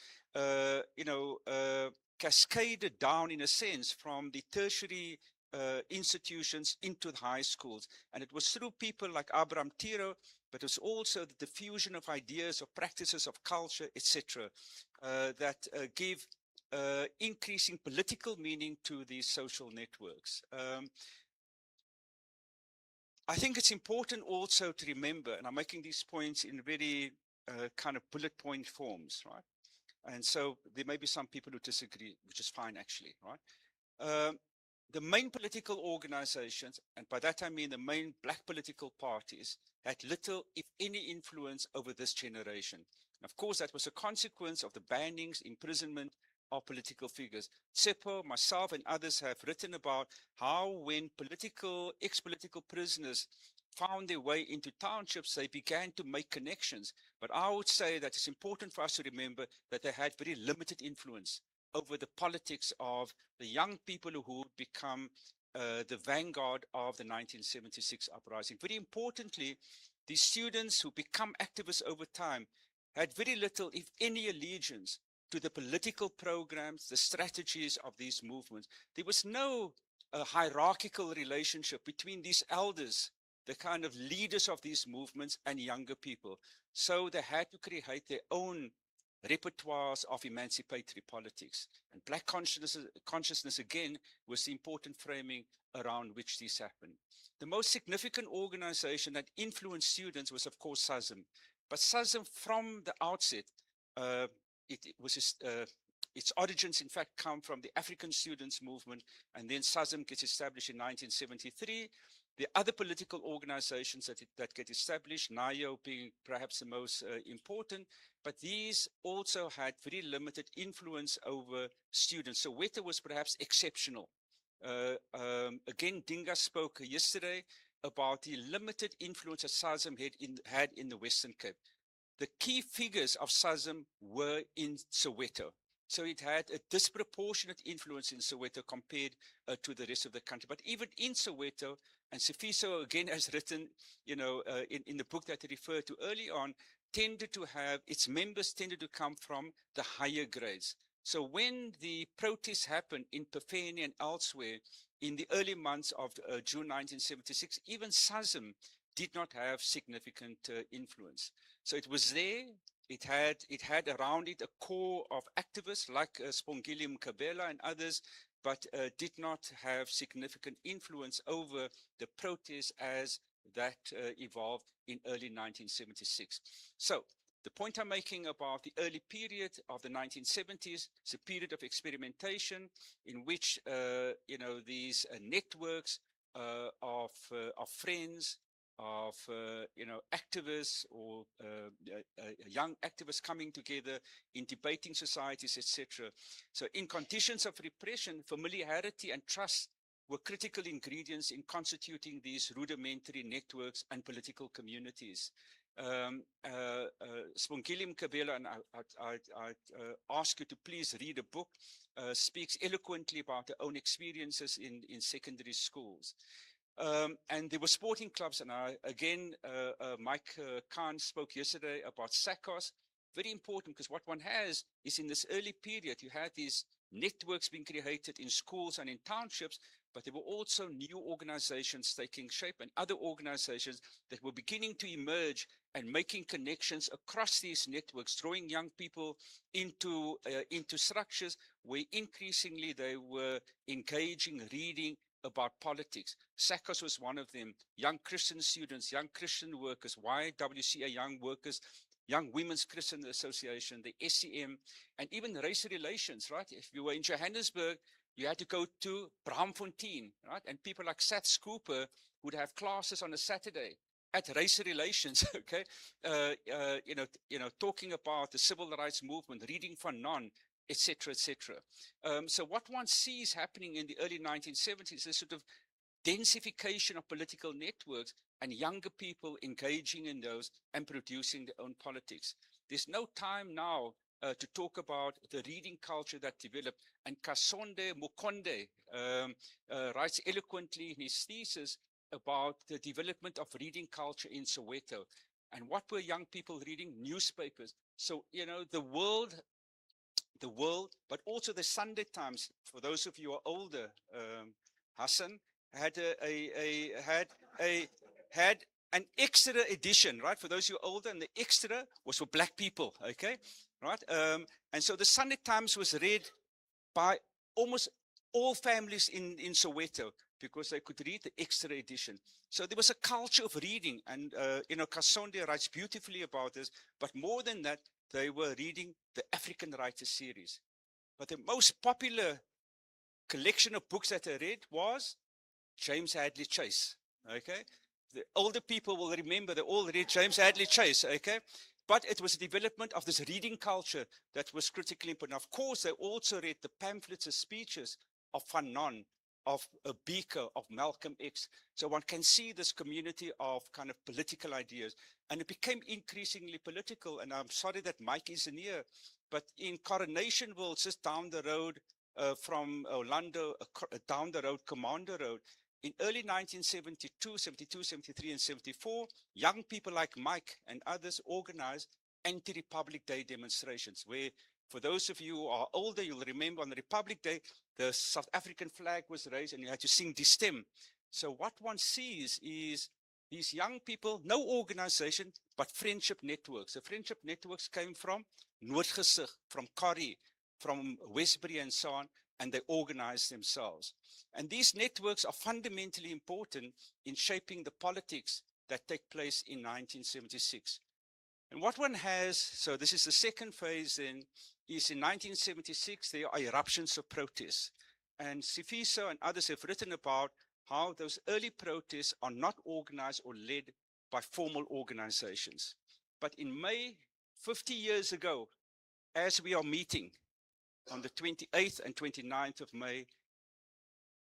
cascaded down in a sense from the tertiary institutions into the high schools. And it was through people like Abraham Tiro, but it was also the diffusion of ideas, of practices, of culture, etc., that give increasing political meaning to these social networks. I think it's important also to remember, and I'm making these points in very kind of bullet point forms, right? And so there may be some people who disagree, which is fine actually, right? The main political organizations, and by that I mean the main black political parties, had little, if any, influence over this generation. And of course, that was a consequence of the bannings, imprisonment of political figures. Tsepo, myself, and others have written about how when ex-political prisoners found their way into townships, they began to make connections. But I would say that it's important for us to remember that they had very limited influence over the politics of the young people who would become the vanguard of the 1976 uprising. Very importantly, the students who become activists over time had very little, if any, allegiance to the political programs, the strategies of these movements. There was no hierarchical relationship between these elders, the kind of leaders of these movements, and younger people. So they had to create their own repertoires of emancipatory politics. And black consciousness again was the important framing around which this happened. The most significant organization that influenced students was, of course, SASM. But SASM, from the outset, its origins, in fact, come from the African Students Movement, and then SASM gets established in 1973. The other political organizations that get established, NAYO being perhaps the most important, but these also had very limited influence over students. So Soweto was perhaps exceptional. Again, Dinga spoke yesterday about the limited influence that SASM had in the Western Cape. The key figures of SASM were in Soweto. So it had a disproportionate influence in Soweto compared to the rest of the country. But even in Soweto, and Sifiso again has written, in the book that I referred to early on, its members tended to come from the higher grades. So when the protests happened in Pefeni and elsewhere in the early months of June 1976, even SASM did not have significant influence. So it was there. It had around it a core of activists like Spongile Mkabela and others, but did not have significant influence over the protests as that evolved in early 1976. So the point I'm making about the early period of the 1970s is a period of experimentation in which these networks of friends, of activists or young activists coming together in debating societies, etc. So in conditions of repression, familiarity and trust were critical ingredients in constituting these rudimentary networks and political communities. Spongile Mkabela, and I ask you to please read a book, speaks eloquently about her own experiences in secondary schools. And there were sporting clubs, and Mike Khan spoke yesterday about SACOS. Very important, because what one has is in this early period, you had these networks being created in schools and in townships, but there were also new organizations taking shape and other organizations that were beginning to emerge and making connections across these networks, drawing young people into structures where increasingly they were engaging, reading about politics. SACOS was one of them. Young Christian students, young Christian workers, YWCA Young Workers, Young Women's Christian Association, the SCM, and even race relations, right? If you were in Johannesburg, you had to go to Braamfontein, right? And people like Seth Scooper would have classes on a Saturday at race relations, okay? Talking about the civil rights movement, reading Van Non, etc., etc. So what one sees happening in the early 1970s is sort of densification of political networks and younger people engaging in those and producing their own politics. There's no time now to talk about the reading culture that developed. And Kasonde Mukonde writes eloquently in his thesis about the development of reading culture in Soweto. And what were young people reading? Newspapers. So, the world, but also the Sunday Times. For those of you who are older, Hassan had an extra edition, right? For those who are older, and the extra was for black people, okay, right? And so the Sunday Times was read by almost all families in Soweto because they could read the extra edition. So there was a culture of reading, and Kasonde writes beautifully about this. But more than that, they were reading the African Writers series. But the most popular collection of books that I read was James Hadley Chase. Okay, the older people will remember they all read James Hadley Chase. Okay, but it was the development of this reading culture that was critically important. Of course, they also read the pamphlets and speeches of Van Non, of Biko, of Malcolm X. So one can see this community of kind of political ideas, and it became increasingly political. And I'm sorry that Mike isn't here, but in Coronationville, just down the road from Orlando, down the road, Commander Road, in early 1972, 72, 73, and 74, young people like Mike and others organized anti-Republic Day demonstrations, where, for those of you who are older, you'll remember on the Republic Day, the South African flag was raised and you had to sing Distem. So what one sees is these young people, no organization, but friendship networks. The friendship networks came from Noordgesig, from Corrie, from Westbury and so on, and they organized themselves. And these networks are fundamentally important in shaping the politics that take place in 1976. And what one has, so this is the second phase then, is in 1976, there are eruptions of protests. And Sifiso and others have written about how those early protests are not organized or led by formal organizations. But in May, 50 years ago, as we are meeting on the 28th and 29th of May,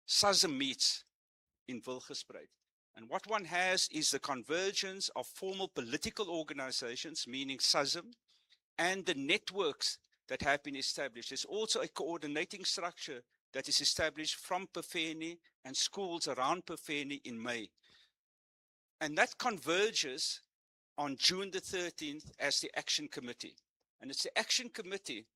SASM meets in Wilgespreid. And what one has is the convergence of formal political organizations, meaning SASM, and the networks that have been established. There's also a coordinating structure that is established from Pefeni and schools around Pefeni in May. And that converges on June the 13th as the Action Committee. And it's the Action Committee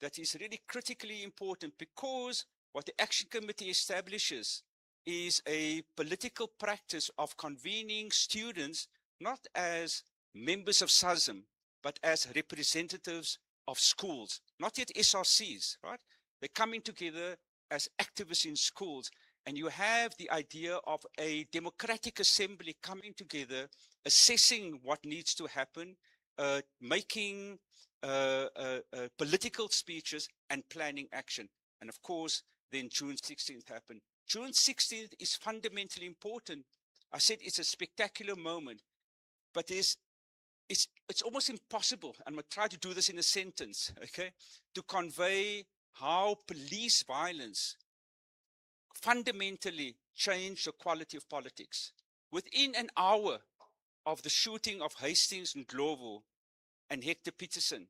that is really critically important, because what the Action Committee establishes is a political practice of convening students not as members of SASM, but as representatives of schools, not yet SRCs, right? They're coming together as activists in schools. And you have the idea of a democratic assembly coming together, assessing what needs to happen, making political speeches and planning action. And of course, then June 16th happened. June 16th is fundamentally important. I said it's a spectacular moment, but it's almost impossible, and I'm going to try to do this in a sentence, okay, to convey how police violence fundamentally changed the quality of politics. Within an hour of the shooting of Hastings and Glovo and Hector Peterson,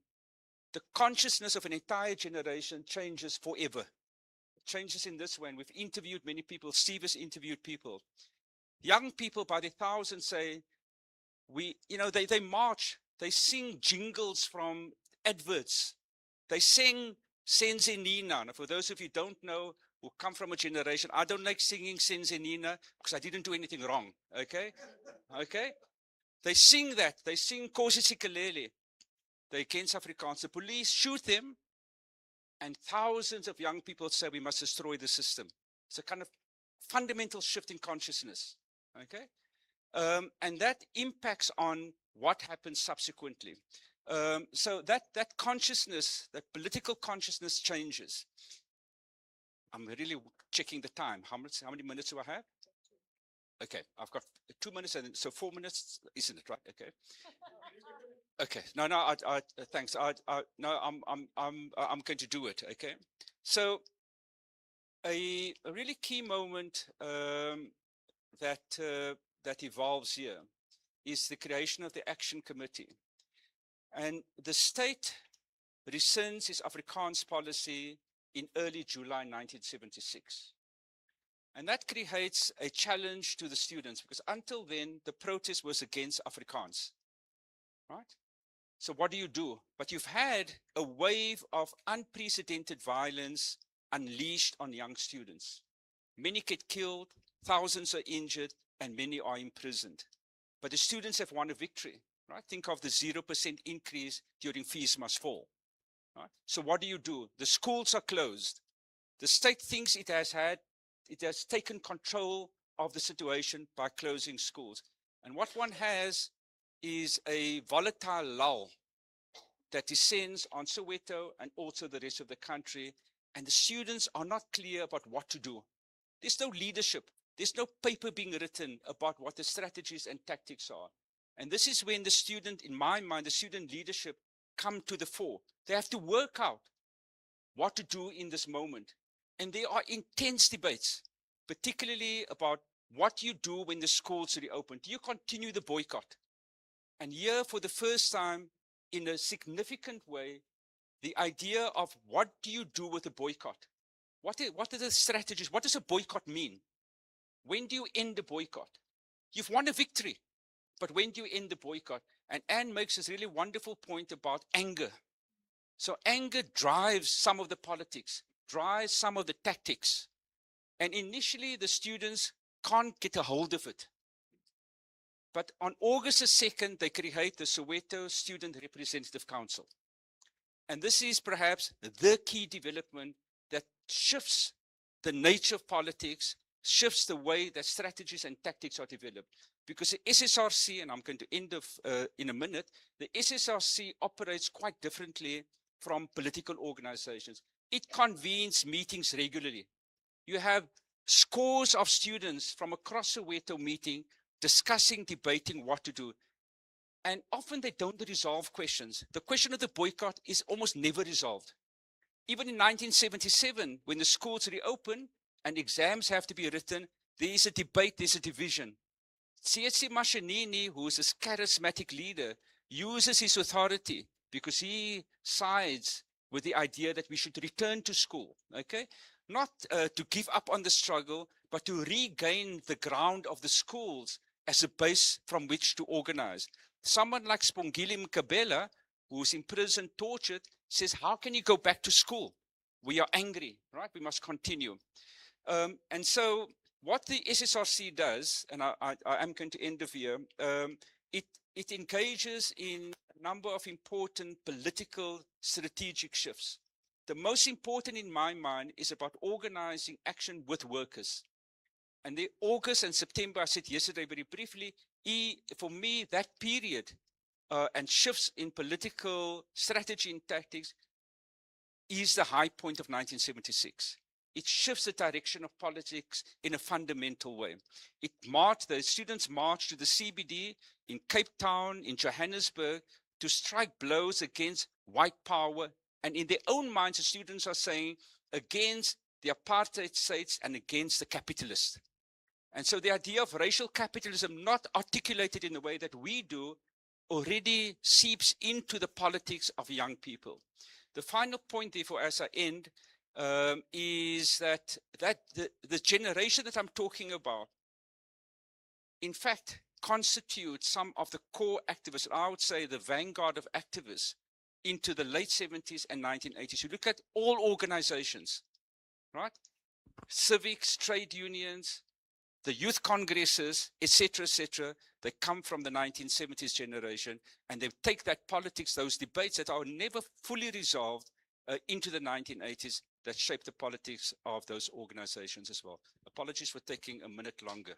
the consciousness of an entire generation changes forever. It changes in this way, and we've interviewed many people. Steve has interviewed people. Young people by the thousands say, they march, they sing jingles from adverts. They sing Senzenina. Now, for those of you who don't know, who come from a generation, I don't like singing Senzenina because I didn't do anything wrong, okay? Okay? They sing that. They sing Kosi Sikelele. They're against Afrikaans. The police shoot them, and thousands of young people say we must destroy the system. It's a kind of fundamental shift in consciousness, okay? And that impacts on what happens subsequently. So that consciousness, that political consciousness changes. I'm really checking the time. How many minutes do I have? Okay, I've got 2 minutes, and so 4 minutes, isn't it right? Okay. Okay. No, thanks. No, I'm going to do it. Okay. So a really key moment that evolves here is the creation of the Action Committee. And the state rescinds its Afrikaans policy in early July 1976. And that creates a challenge to the students, because until then, the protest was against Afrikaans, right? So what do you do? But you've had a wave of unprecedented violence unleashed on young students. Many get killed, thousands are injured, and many are imprisoned. But the students have won a victory, right? Think of the 0% increase during Fees Must Fall, right? So what do? The schools are closed. The state thinks it has taken control of the situation by closing schools. And what one has is a volatile lull that descends on Soweto and also the rest of the country. And the students are not clear about what to do. There's no leadership. There's no paper being written about what the strategies and tactics are. And this is when the student, in my mind, the student leadership come to the fore. They have to work out what to do in this moment. And there are intense debates, particularly about what you do when the schools reopen. Do you continue the boycott? And here, for the first time, in a significant way, the idea of what do you do with a boycott? What are the strategies? What does a boycott mean? When do you end the boycott? You've won a victory, but when do you end the boycott? And Anne makes this really wonderful point about anger. So anger drives some of the politics, drives some of the tactics. And initially, the students can't get a hold of it. But on August the 2nd, they create the Soweto Student Representative Council. And this is perhaps the key development that shifts the nature of politics, shifts the way that strategies and tactics are developed. Because the SSRC, and I'm going to end in a minute, the SSRC operates quite differently from political organizations. It convenes meetings regularly. You have scores of students from across Soweto meeting, discussing, debating what to do. And often they don't resolve questions. The question of the boycott is almost never resolved. Even in 1977, when the schools reopen and exams have to be written, there is a debate, there's a division. Tsietsi Mashinini, who is a charismatic leader, uses his authority because he sides with the idea that we should return to school, okay? Not to give up on the struggle, but to regain the ground of the schools as a base from which to organize. Someone like Spongile Mkabela, who's in prison, tortured, says, how can you go back to school? We are angry, right? We must continue. And so what the SSRC does, and I am going to end of here, it engages in a number of important political strategic shifts. The most important in my mind is about organizing action with workers. And the August and September, I said yesterday very briefly, for me, that period and shifts in political strategy and tactics is the high point of 1976. It shifts the direction of politics in a fundamental way. The students marched to the CBD in Cape Town, in Johannesburg, to strike blows against white power. And in their own minds, the students are saying against the apartheid states and against the capitalists. And so the idea of racial capitalism, not articulated in the way that we do, already seeps into the politics of young people. The final point, therefore, as I end, is that the generation that I'm talking about, in fact, constitutes some of the core activists, I would say the vanguard of activists into the late 70s and 1980s. You look at all organizations, right? Civics, trade unions, the youth congresses, etc., they come from the 1970s generation, and they take that politics, those debates that are never fully resolved into the 1980s that shape the politics of those organizations as well. Apologies for taking a minute longer.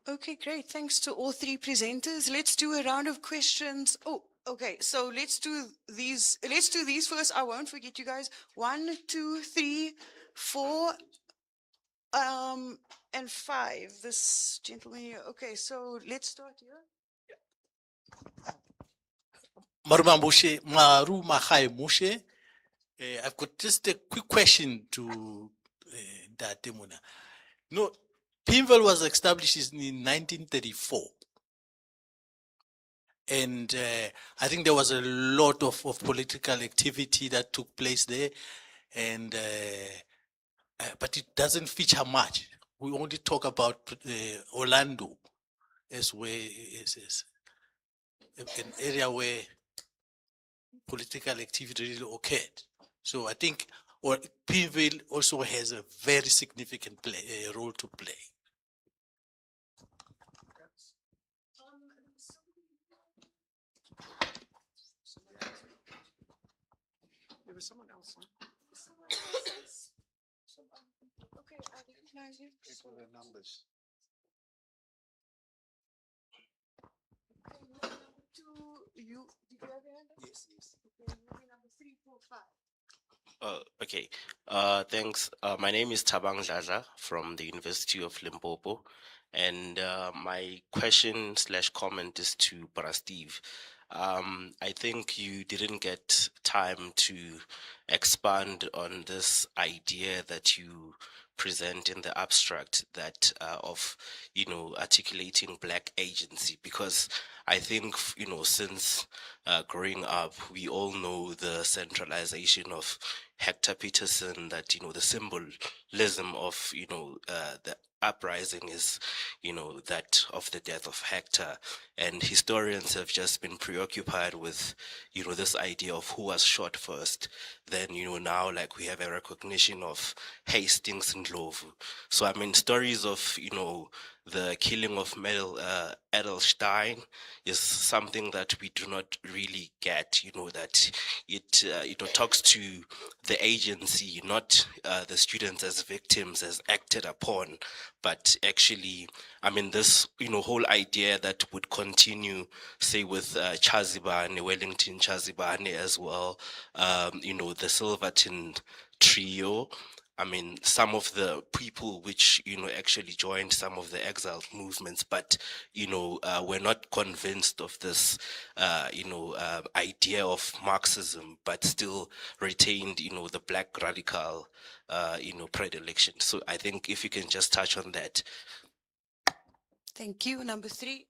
Okay, great. Thanks to all three presenters. Let's do a round of questions. Oh, okay. So let's do these. Let's do these first. I won't forget you guys. 1, 2, 3, 4, and 5. This gentleman here. Okay, so let's start here. Maru Mahai Moshe. I've got just a quick question to Datemuna. No, Pimville was established in 1934. And I think there was a lot of political activity that took place there. And but it doesn't feature much. We only talk about Orlando as where is an area where political activity really occurred. So I think Pimville also has a very significant role to play. There was someone else. Okay, I recognize you. People and numbers. Okay, number 2, you, did you have your hand up? Yes, yes. Okay, moving number 3, 4, 5. Okay. Thanks. My name is Tabang Dladla from the University of Limpopo. And my question / comment is to Bra Steve. I think you didn't get time to expand on this idea that you present in the abstract that of, articulating Black agency, because I think, since growing up, we all know the centralization of Hector Peterson, that, the symbolism of, the uprising is, that of the death of Hector. And historians have just been preoccupied with, this idea of who was shot first. Then, now like we have a recognition of Hastings and Ndlovu. So, I mean, stories of, the killing of Edelstein is something that we do not really get, that it talks to the agency, not the students as victims, as acted upon, but actually, I mean, this, whole idea that would continue, say, with Chazibane, Wellington Chazibane as well, the Silverton trio. I mean, some of the people which, actually joined some of the exiled movements, but, were not convinced of this, idea of Marxism, but still retained, the Black radical, predilection. So I think if you can just touch on that. Thank you. Number 3.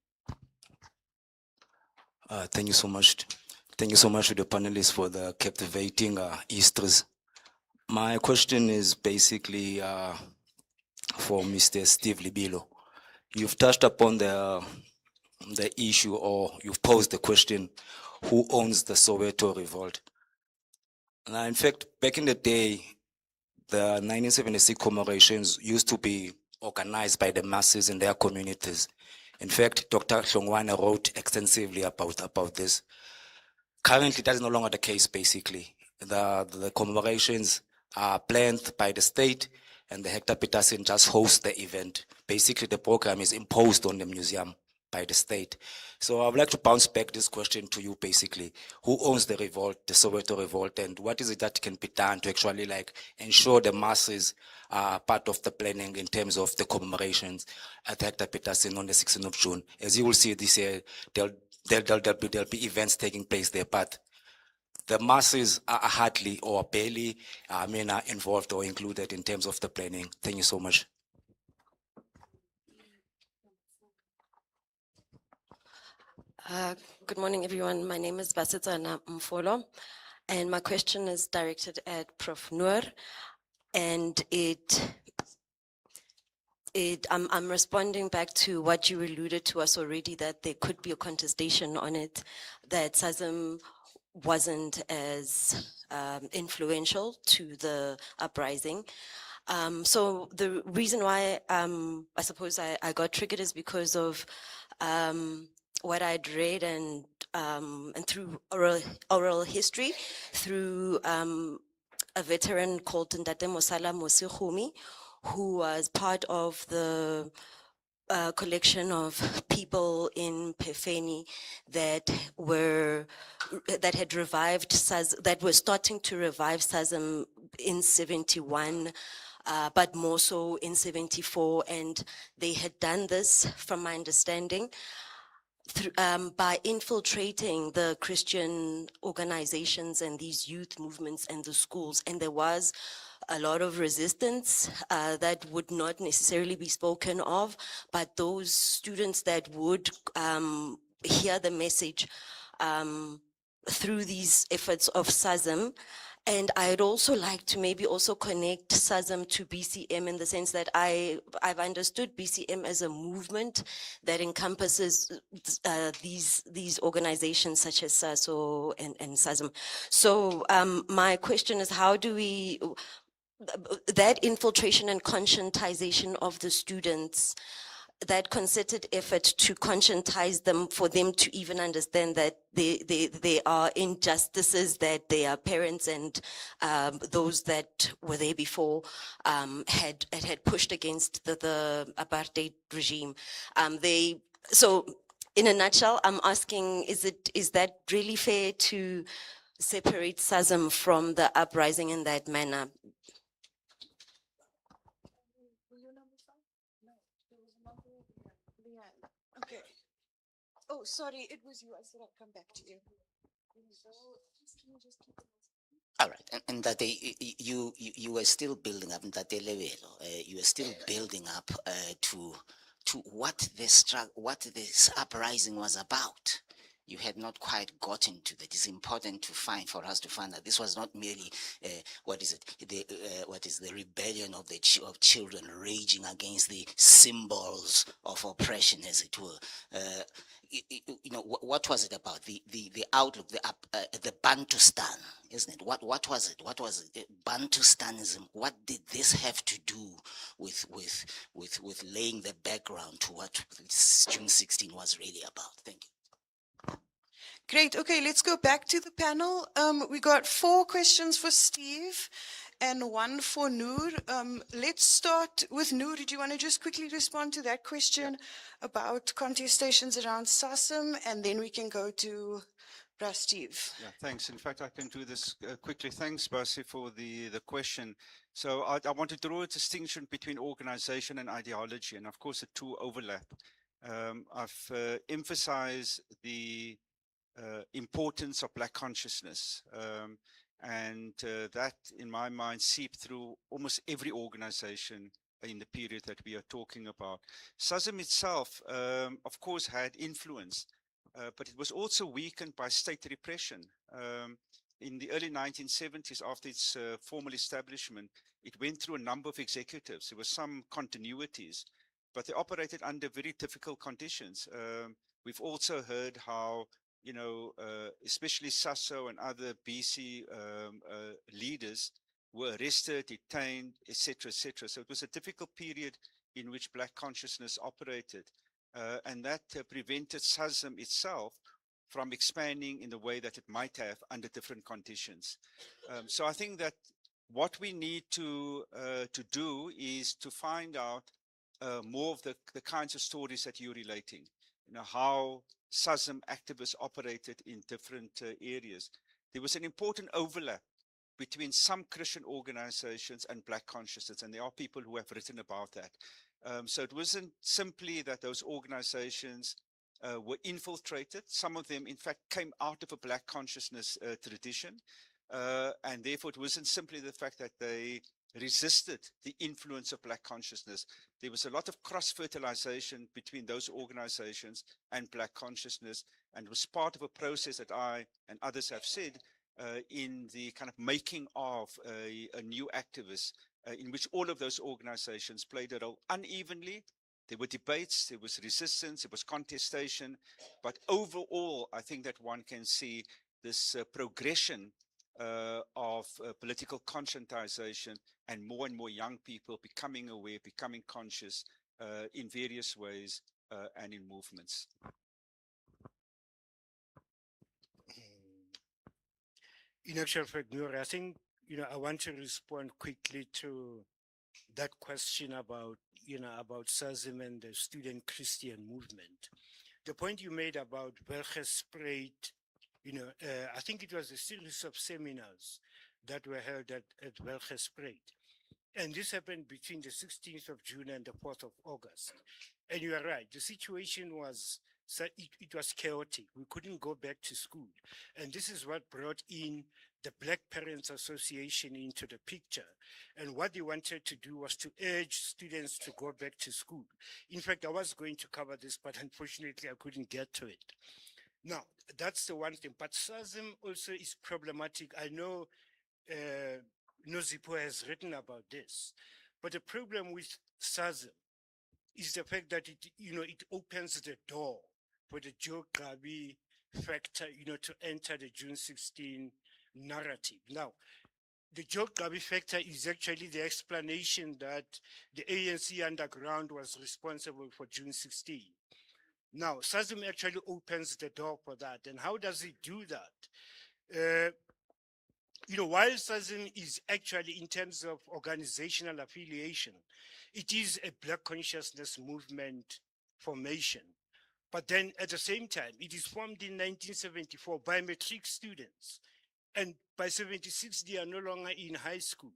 Thank you so much. Thank you so much to the panelists for the captivating histories. My question is basically for Mr. Steve Libilo. You've touched upon the issue, or you've posed the question, who owns the Soweto revolt? Now, in fact, back in the day, the 1976 commemorations used to be organized by the masses in their communities. In fact, Dr. Hlongwane wrote extensively about this. Currently, that is no longer the case, basically. The commemorations are planned by the state, and the Hector Peterson just hosts the event. Basically, the program is imposed on the museum by the state. So I would like to bounce back this question to you, basically. Who owns the revolt, the Soweto revolt, and what is it that can be done to actually ensure the masses are part of the planning in terms of the commemorations at Hector Peterson on the 16th of June? As you will see this year, there'll be events taking place there, but the masses are hardly or barely, are involved or included in terms of the planning. Thank you so much. Good morning, everyone. My name is Basitsana Mfolo, and my question is directed at Prof. Noor, and I'm responding back to what you alluded to us already, that there could be a contestation on it, that SASM wasn't as influential to the uprising. So the reason why I suppose I got triggered is because of what I'd read and through oral history, through a veteran called Ntate Mosala Mosigumi, who was part of the collection of people in Pefeni that had revived that were starting to revive SASM in 71, but more so in 74, and they had done this, from my understanding, by infiltrating the Christian organizations and these youth movements and the schools. And there was a lot of resistance that would not necessarily be spoken of, but those students that would hear the message through these efforts of SASM. And I'd also like to maybe also connect SASM to BCM in the sense that I've understood BCM as a movement that encompasses these organizations such as SASO and SASM. So my question is, how do we, that infiltration and conscientization of the students, that concerted effort to conscientize them, for them to even understand that there are injustices that their parents and those that were there before had pushed against the apartheid regime. So in a nutshell, I'm asking, is that really fair to separate SASM from the uprising in that manner? Okay. Oh, sorry, it was you. I said I'd come back to you. All right, and that you were still building up that level. You were still building up to what this uprising was about. You had not quite gotten to that. It's important for us to find that this was not merely what is the rebellion of of children raging against the symbols of oppression, as it were. What was it about? The outlook, the Bantustan, isn't it? What was it? What was it? Bantustanism. What did this have to do with laying the background to what June 16 was really about? Thank you. Great. Okay, let's go back to the panel. We got 4 questions for Steve and 1 for Noor. Let's start with Noor. Did you want to just quickly respond to that question about contestations around SASM, and then we can go to Steve. Yeah, thanks. In fact, I can do this quickly. Thanks, Basi, for the question. So I want to draw a distinction between organization and ideology, and of course the two overlap. I've emphasized the importance of Black consciousness, and that, in my mind, seeped through almost every organization in the period that we are talking about. SASM itself, of course, had influence, but it was also weakened by state repression. In the early 1970s, after its formal establishment, it went through a number of executives. There were some continuities, but they operated under very difficult conditions. We've also heard how, especially SASO and other BC leaders were arrested, detained, etc., etc. So it was a difficult period in which Black consciousness operated, and that prevented SASM itself from expanding in the way that it might have under different conditions. So I think that what we need to do is to find out more of the kinds of stories that you're relating. How SASM activists operated in different areas. There was an important overlap between some Christian organizations and Black consciousness, and there are people who have written about that. So it wasn't simply that those organizations were infiltrated. Some of them, in fact, came out of a black consciousness tradition. And therefore, it wasn't simply the fact that they resisted the influence of black consciousness. There was a lot of cross-fertilization between those organizations and black consciousness, and it was part of a process that I and others have said in the kind of making of a new activist in which all of those organizations played a role unevenly. There were debates, there was resistance, there was contestation, but overall, I think that one can see this progression of political conscientization and more young people becoming aware, becoming conscious in various ways and in movements. In actual fact, Noor, I think, I want to respond quickly to that question about, about SASM and the student Christian movement. The point you made about Welgespreid, I think it was a series of seminars that were held at Welgespreid. And this happened between the 16th of June and the 4th of August. And you are right, the situation was, it was chaotic. We couldn't go back to school. And this is what brought in the Black Parents Association into the picture. And what they wanted to do was to urge students to go back to school. In fact, I was going to cover this, but unfortunately I couldn't get to it. Now, that's the one thing. But SASM also is problematic. I know Nozipo has written about this. But the problem with SASM is the fact that it opens the door for the Joe Gabi factor, to enter the June 16 narrative. Now, the Joe Gabi factor is actually the explanation that the ANC underground was responsible for June 16. Now, SASM actually opens the door for that. And how does it do that? While SASM is actually, in terms of organizational affiliation, it is a Black consciousness movement formation. But then at the same time, it is formed in 1974 by matric students. And by 76, they are no longer in high school.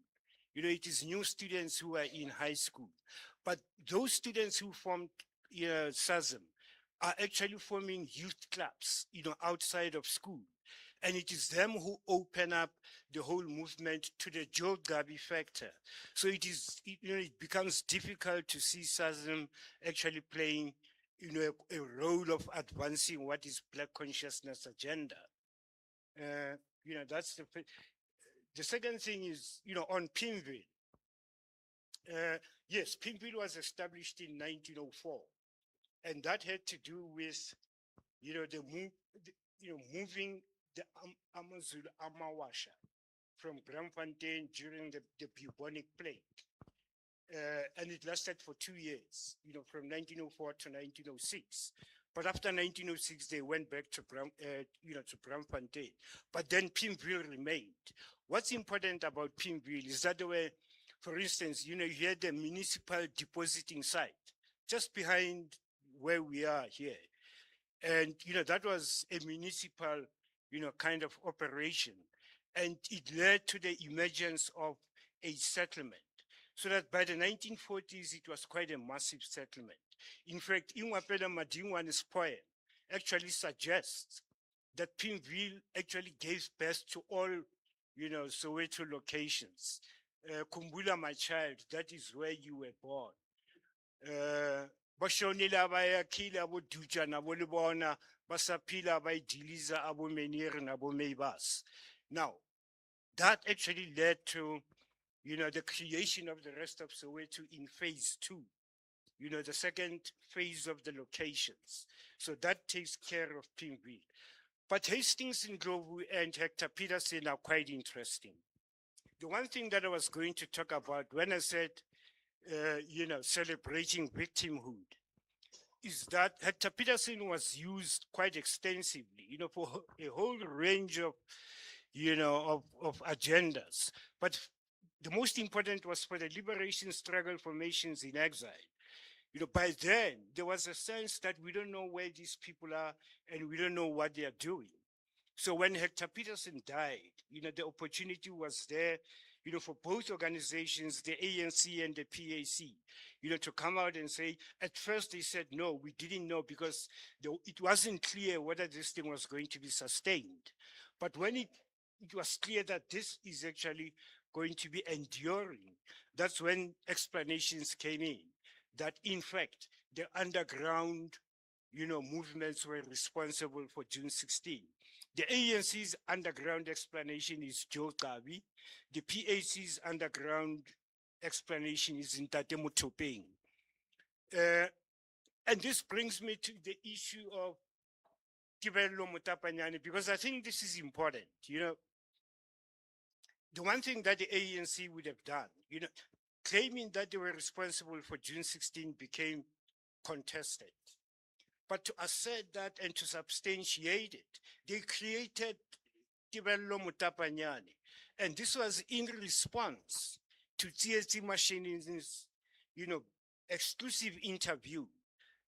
It is new students who are in high school. But those students who formed SASM are actually forming youth clubs, outside of school. And it is them who open up the whole movement to the Joe Gabi factor. So it becomes difficult to see SASM actually playing, a role of advancing what is Black consciousness agenda. That's the second thing is, on Pimville. Yes, Pimville was established in 1904, and that had to do with, moving the Amazulu Amawasha from Braamfontein during the bubonic plague. And it lasted for 2 years, from 1904 to 1906. But after 1906, they went back to Braamfontein. But then Pimville remained. What's important about Pimville is that there were, for instance, you had the municipal depositing site just behind where we are here. And, that was a municipal, kind of operation. And it led to the emergence of a settlement. So that by the 1940s, it was quite a massive settlement. In fact, Ingwapela Madingwane's poem actually suggests that Pimville actually gave birth to all, Soweto locations. Kumbula, my child, that is where you were born. Bashonile abayakhile aboduja nabo libona basaphila abayidiliza abomeniri nabo meibas. Now, that actually led to, the creation of the rest of Soweto in phase 2. The second phase of the locations. So that takes care of Pimville. But Hastings and Glovu and Hector Peterson are quite interesting. The one thing that I was going to talk about when I said, celebrating victimhood, is that Hector Peterson was used quite extensively, for a whole range of, of agendas. But the most important was for the liberation struggle formations in exile. By then, there was a sense that we don't know where these people are and we don't know what they are doing. So when Hector Peterson died, the opportunity was there, for both organizations, the ANC and the PAC, to come out and say, at first they said, no, we didn't know because it wasn't clear whether this thing was going to be sustained. But when it was clear that this is actually going to be enduring, that's when explanations came in, that in fact, the underground, movements were responsible for June 16. The ANC's underground explanation is Joe Gabi. The PAC's underground explanation is Ntate Motopeng. And this brings me to the issue of Tibelo Motapanyane, because I think this is important. The one thing that the ANC would have done, claiming that they were responsible for June 16 became contested. But to assert that and to substantiate it, they created Tibelo Motapanyane. And this was in response to Tsietsi Mashinini's, exclusive interview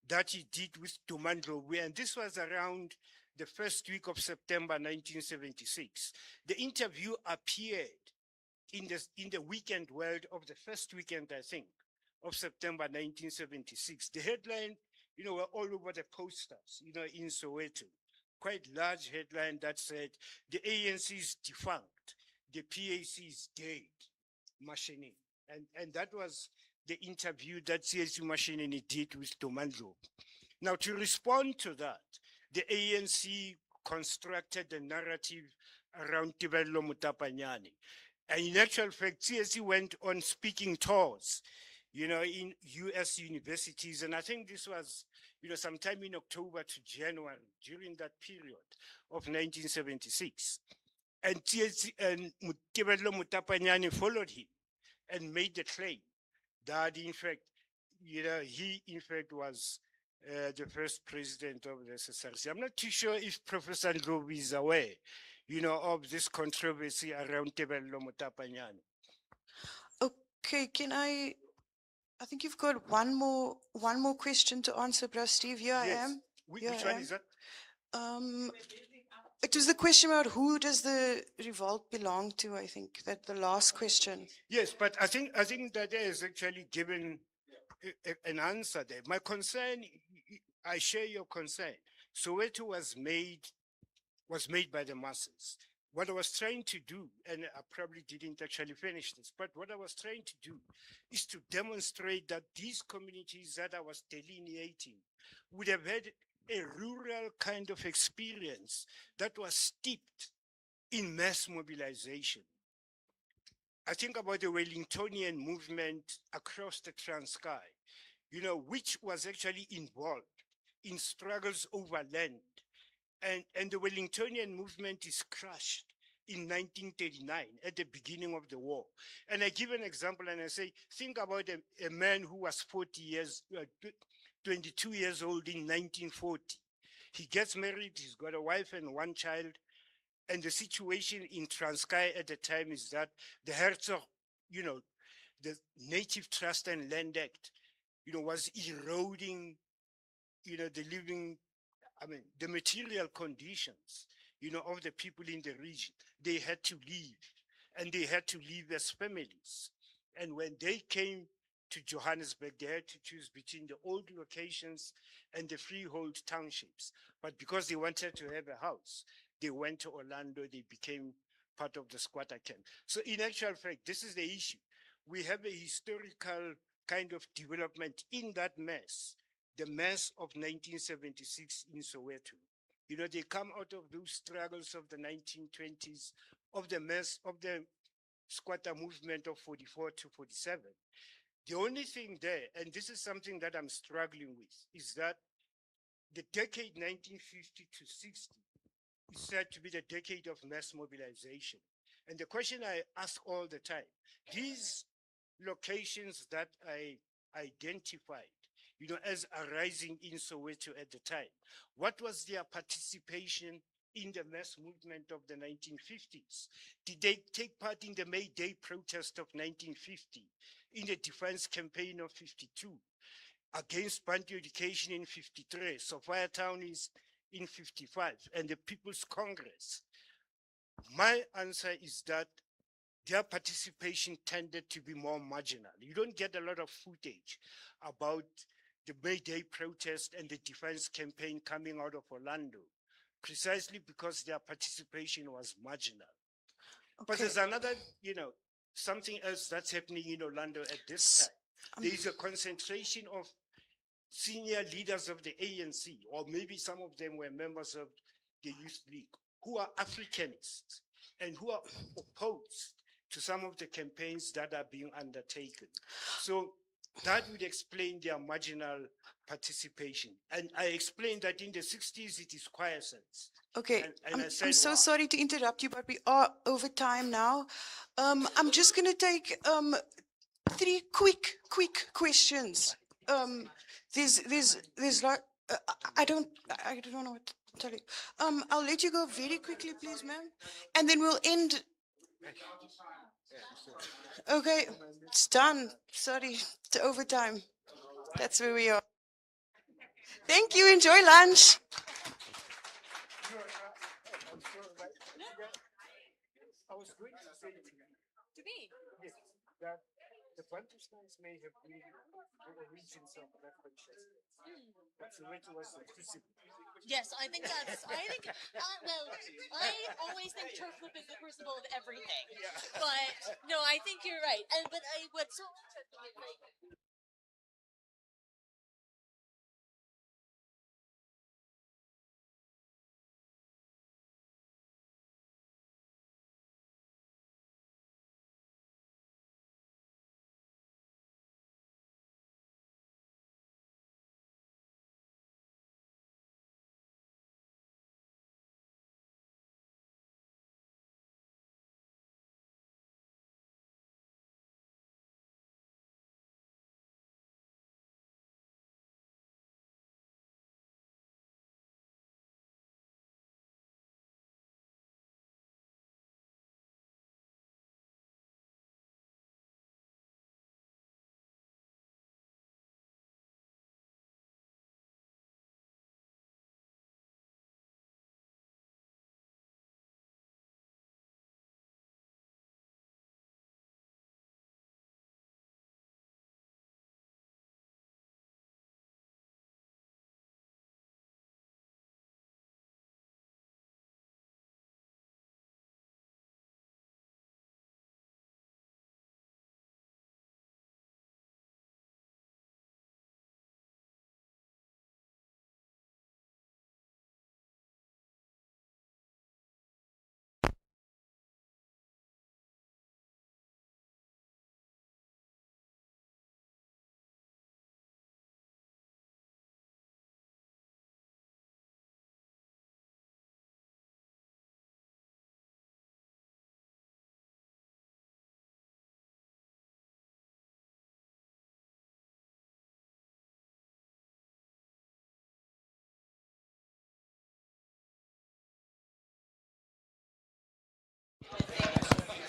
that he did with Tumandlovu. And this was around the first week of September 1976. The interview appeared in the weekend world of the first weekend, I think, of September 1976. The headline, were all over the posters, in Soweto. Quite large headline that said, the ANC is defunct, the PAC is dead, Mashinini. And that was the interview that CSU Mashinini did with Tumandlovu. Now, to respond to that, the ANC constructed the narrative around Tibelo Motapanyane. And in actual fact, CSU went on speaking tours, in US universities. And I think this was, sometime in October to January, during that period of 1976. And Tibelo Motapanyane followed him and made the claim that, in fact, he, in fact, was the first president of the SSRC. I'm not too sure if Professor Ndlovu is aware, of this controversy around Tibelo Motapanyane. Okay, I think you've got one more question to answer, Bro Steve. Here I am. Which Here I one am. is that? It was the question about who does the revolt belong to, I think, that the last question. Yes, but I think that there is actually given an answer there. My concern, I share your concern. Soweto was made by the masses. What I was trying to do, and I probably didn't actually finish this, but what I was trying to do is to demonstrate that these communities that I was delineating would have had a rural kind of experience that was steeped in mass mobilization. I think about the Wellingtonian movement across the Transkei, which was actually involved in struggles over land. And the Wellingtonian movement is crushed in 1939 at the beginning of the war. And I give an example and I say, think about a man who was 22 years old in 1940. He gets married, he's got a wife and one child. And the situation in Transkei at the time is that the Herzog, the Native Trust and Land Act, was eroding, the material conditions, of the people in the region. They had to leave, and they had to leave as families. And when they came to Johannesburg, they had to choose between the old locations and the freehold townships. But because they wanted to have a house, they went to Orlando, they became part of the squatter camp. So in actual fact, this is the issue. We have a historical kind of development in that mess, the mess of 1976 in Soweto. They come out of those struggles of the 1920s, of the mess of the squatter movement of 44 to 47. The only thing there, and this is something that I'm struggling with, is that the decade 1950 to 60 is said to be the decade of mass mobilization. And the question I ask all the time, these locations that I identified, as arising in Soweto at the time, what was their participation in the mass movement of the 1950s? Did they take part in the May Day protest of 1950, in the defense campaign of 52, against Bantu education in 53, Sophia Town is in 55, and the People's Congress? My answer is that their participation tended to be more marginal. You don't get a lot of footage about the May Day protest and the defense campaign coming out of Orlando, precisely because their participation was marginal. But there's another, something else that's happening in Orlando at this time. There is a concentration of senior leaders of the ANC, or maybe some of them were members of the Youth League, who are Africanists and who are opposed to some of the campaigns that are being undertaken. So that would explain their marginal participation. And I explained that in the 60s, it is quiescence. Okay, And I I'm said so why. sorry to interrupt you, but we are over time now. I'm just going to take three quick questions. There's like, I don't know what to tell you. I'll let you go very quickly, please, ma'am. And then we'll end. Okay, it's done. Sorry, it's overtime. That's where we are. Thank you. Enjoy lunch. I was going to say to me, yes, that the Bantustans may have been the origins of that consciousness. But Soweto was the crucible. Yes, I think well, I always think turf whip is the crucible of everything. But no, I think you're right. What's so interesting is like,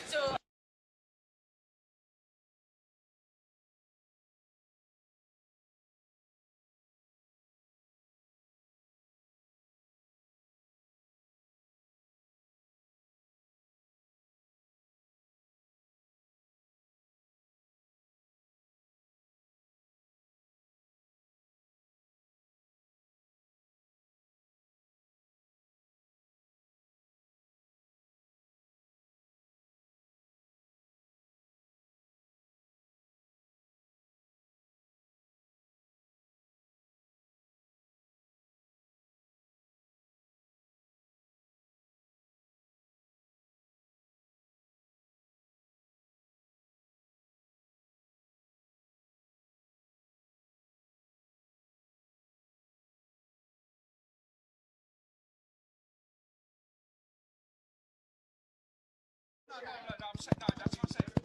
so No, that's what I'm saying.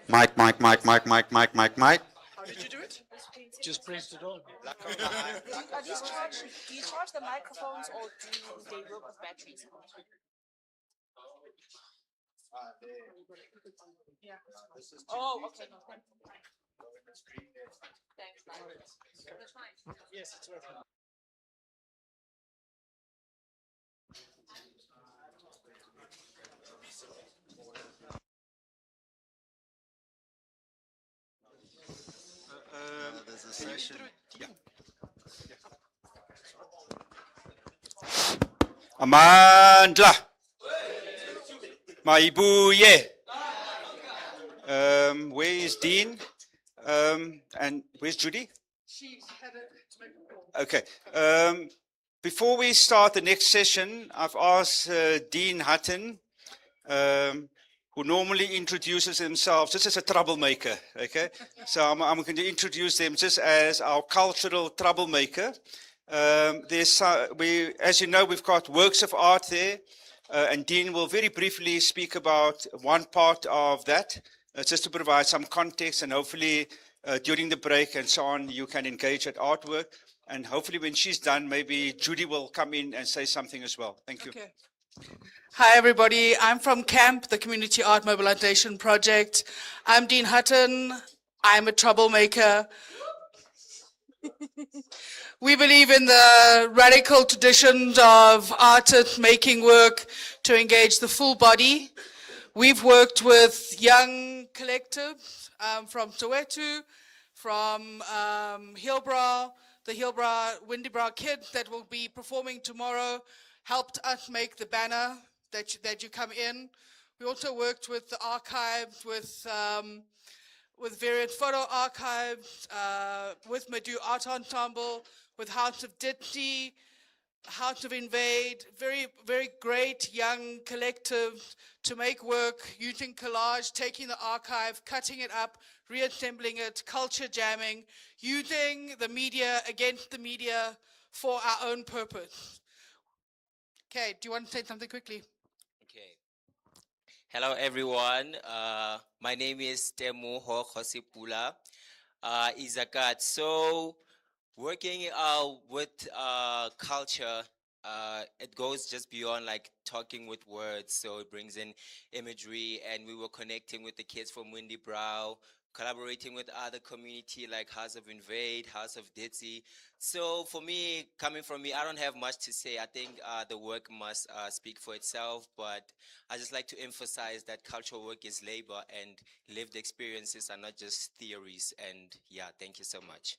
Mic, mic, mic, mic, mic, mic, mic, mic. How did you do it? Just press it on. Are these charged? Do you charge the microphones or do they work with batteries? Oh, okay. Thanks. That's fine. Yes, it's working. There's a session. Amandla. Maibuye. Where is Dean? And where's Judy? Okay. Before we start the next session, I've asked Dean Hutton, who normally introduces himself just as a troublemaker. Okay, so I'm going to introduce them just as our cultural troublemaker. As you know, we've got works of art there, and Dean will very briefly speak about one part of that, just to provide some context, and hopefully during the break and so on, you can engage at artwork. And hopefully when she's done, maybe Judy will come in and say something as well. Thank you. Okay. Hi, everybody. I'm from CAMP, the Community Art Mobilization Project. I'm Dean Hutton. I'm a troublemaker. We believe in the radical traditions of artists making work to engage the full body. We've worked with young collectives from Soweto, from Hillbrow, the Hillbrow Windybrow kids that will be performing tomorrow, helped us make the banner that you come in. We also worked with the archives, with various photo archives, with Madu Art Ensemble, with House of Ditty, House of Invade, very, very great young collective to make work using collage, taking the archive, cutting it up, reassembling it, culture jamming, using the media against the media for our own purpose. Okay, do you want to say something quickly? Okay. Hello, everyone. My name is Temu Hosipula Izakat. So, working with culture, it goes just beyond like talking with words. So it brings in imagery, and we were connecting with the kids from Windybrow, collaborating with other community like House of Invade, House of Ditzy. So for me, coming from me, I don't have much to say. I think the work must speak for itself, but I just like to emphasize that cultural work is labor and lived experiences are not just theories. And yeah, thank you so much.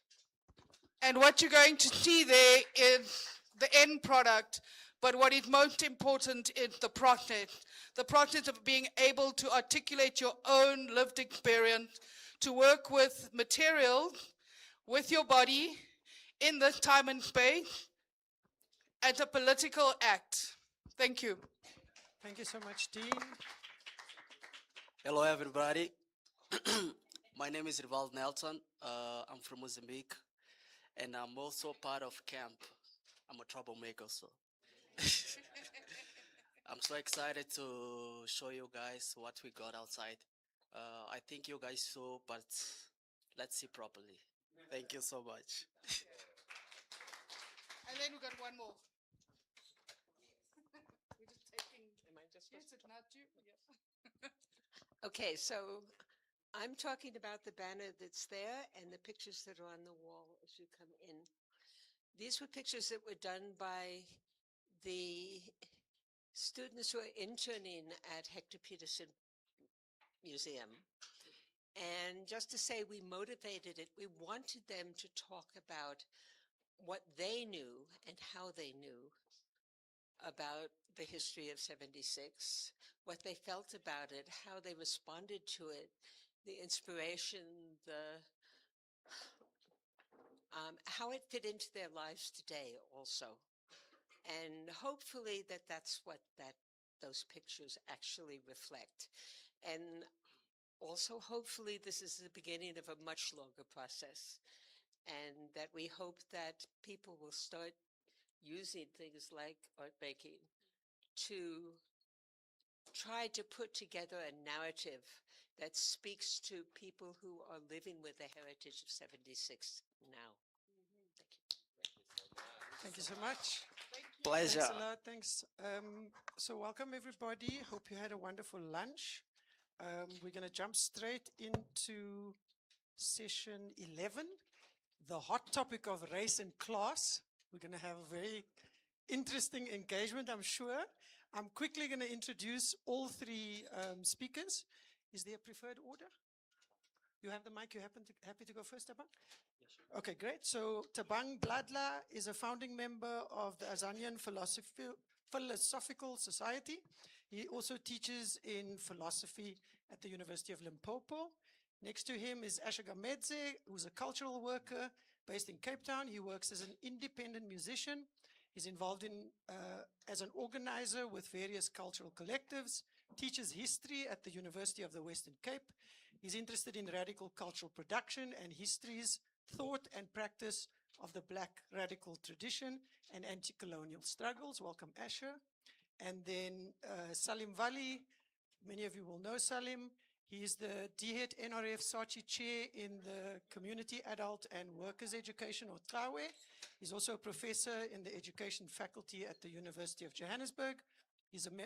And what you're going to see there is the end product, but what is most important is the process of being able to articulate your own lived experience, to work with materials, with your body, in this time and space, as a political act. Thank you. Thank you so much, Dean. Hello, everybody. My name is Rival Nelson. I'm from Mozambique, and I'm also part of camp. I'm a troublemaker, so I'm so excited to show you guys what we got outside. I think you guys saw, but let's see properly. Thank you so much. And then we got one more. We're just taking. Am I just? Yes, it's not you. Yeah. Okay, so I'm talking about the banner that's there and the pictures that are on the wall as you come in. These were pictures that were done by the students who are interning at Hector Peterson Museum. And just to say we motivated it, we wanted them to talk about what they knew and how they knew about the history of 76, what they felt about it, how they responded to it, the inspiration, how it fit into their lives today also. And hopefully that's what those pictures actually reflect. And also hopefully this is the beginning of a much longer process, and that we hope that people will start using things like art making to try to put together a narrative that speaks to people who are living with the heritage of 76 now. Thank you so much. Pleasure. Thanks a lot. Thanks. So welcome everybody. Hope you had a wonderful lunch. We're going to jump straight into session 11, the hot topic of race and class. We're going to have a very interesting engagement, I'm sure. I'm quickly going to introduce all three speakers. Is there a preferred order? You have the mic. You happy to go first, Tabang? Okay, great. So Tabang Bladla is a founding member of the Azanian Philosophical Society. He also teaches in philosophy at the University of Limpopo. Next to him is Asher Gamedze, who's a cultural worker based in Cape Town. He works as an independent musician. He's involved as an organizer with various cultural collectives, teaches history at the University of the Western Cape. He's interested in radical cultural production and histories, thought and practice of the Black radical tradition and anti-colonial struggles. Welcome, Asher. And then Salim Vali, many of you will know Salim. He is the DHET NRF Sachi Chair in the Community Adult and Workers Education, or TAWE. He's also a professor in the Education Faculty at the University of Johannesburg.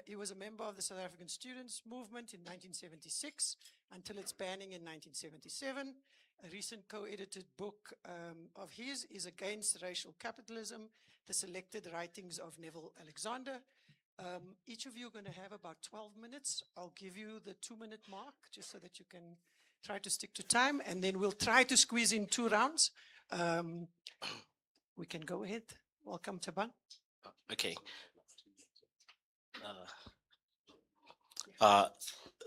He was a member of the South African Students' Movement in 1976 until its banning in 1977. A recent co-edited book of his is Against Racial Capitalism, The Selected Writings of Neville Alexander. Each of you are going to have about 12 minutes. I'll give you the 2-minute mark just so that you can try to stick to time, and then we'll try to squeeze in 2 rounds. We can go ahead. Welcome, Tabang. Okay.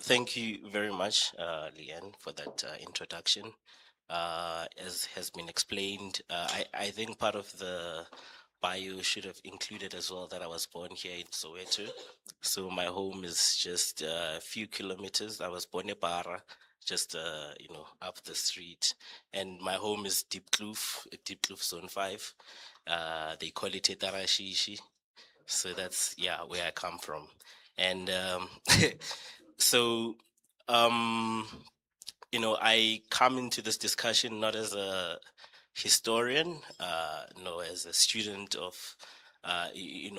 Thank you very much, Leanne, for that introduction. As has been explained, I think part of the bio should have included as well that I was born here in Soweto. So my home is just a few kilometers. I was born in Para, just up the street. And my home is Deep Kloof Zone 5. They call it Etarashishi. So that's, where I come from. And so, I come into this discussion not as a historian, no, as a student of,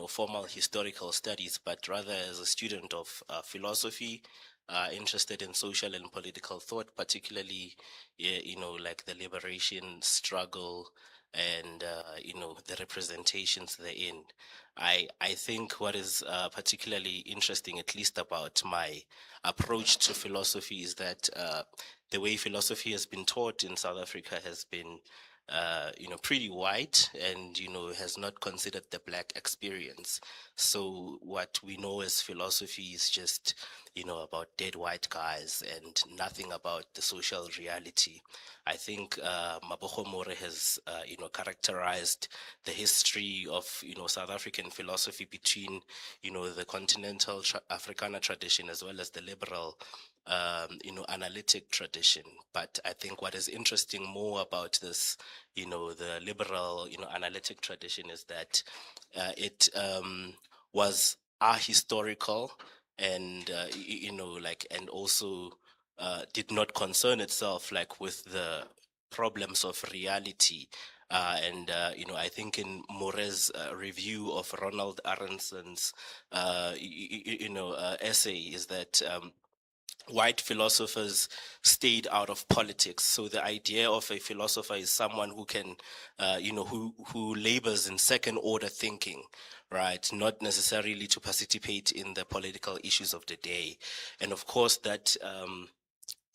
formal historical studies, but rather as a student of philosophy, interested in social and political thought, particularly, like the liberation struggle and, the representations therein. I think what is particularly interesting, at least about my approach to philosophy, is that the way philosophy has been taught in South Africa has been pretty white and, has not considered the Black experience. So what we know as philosophy is just, about dead white guys and nothing about the social reality. I think Mabogo More has, characterized the history of, South African philosophy between, the continental Africana tradition as well as the liberal analytic tradition. But I think what is interesting more about this, the liberal, analytic tradition is that it was ahistorical and, and also did not concern itself like with the problems of reality. I think in More's review of Ronald Aronson's, essay is that white philosophers stayed out of politics. So the idea of a philosopher is someone who can, who labors in second order thinking, right? Not necessarily to participate in the political issues of the day. And of course that,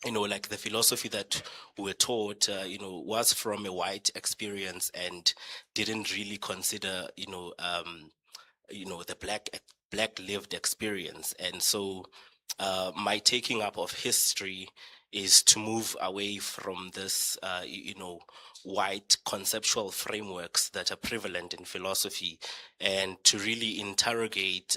like the philosophy that we're taught, was from a white experience and didn't really consider, the black lived experience. And so my taking up of history is to move away from this, white conceptual frameworks that are prevalent in philosophy and to really interrogate,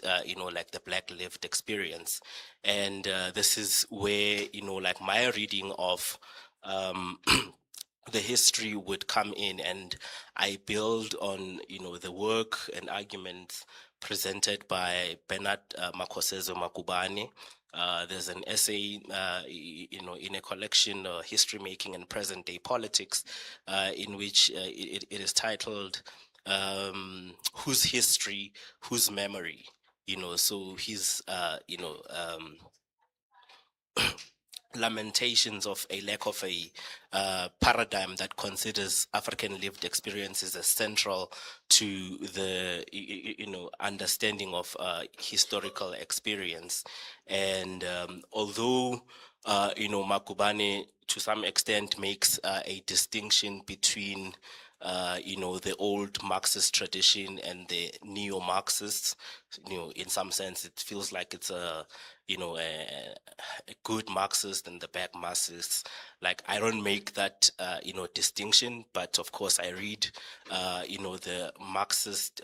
like the black lived experience. And this is where, like my reading of the history would come in, and I build on, the work and arguments presented by Bernard Makosezo Makubane, There's an essay, in a collection, History Making and Present Day Politics, in which it is titled, Whose History, Whose Memory? So his, lamentations of a lack of a paradigm that considers African lived experiences as central to the understanding of historical experience. And although Makubane to some extent makes a distinction between the old Marxist tradition and the neo-Marxists, in some sense, it feels like it's a good Marxist and the bad Marxists. Like, I don't make that, distinction, but of course I read, the Marxist,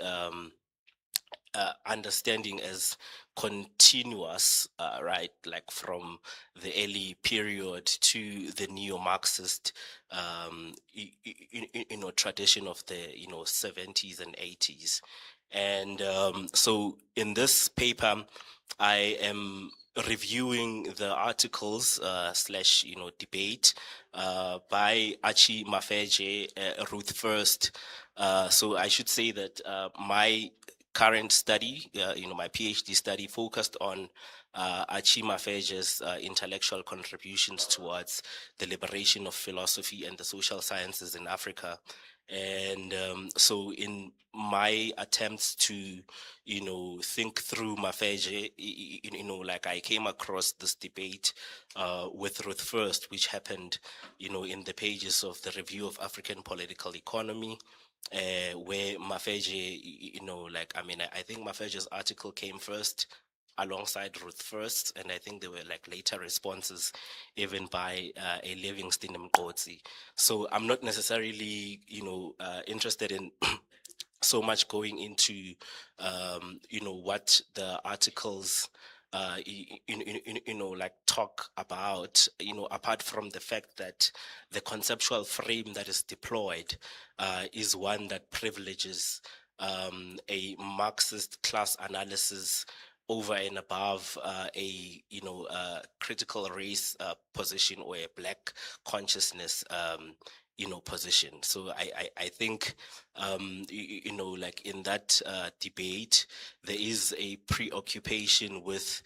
understanding as continuous, right, like from the early period to the neo-Marxist, tradition of the 70s and 80s. And so in this paper, I am reviewing the articles slash debate by Achi Mafeje, Ruth First. So I should say that my current study, my PhD study, focused on Achi Mafeje's intellectual contributions towards the liberation of philosophy and the social sciences in Africa. And so in my attempts to, think through Mafeje, like I came across this debate with Ruth First, which happened, in the pages of the Review of African Political Economy, where Mafeje, I think Mafeje's article came first alongside Ruth First, and I think there were like later responses even by a Livingston Mkotsi. So I'm not necessarily, interested in so much going into, what the articles, like talk about, apart from the fact that the conceptual frame that is deployed is one that privileges a Marxist class analysis over and above a critical race position or a black consciousness position. So I think like in that debate there is a preoccupation with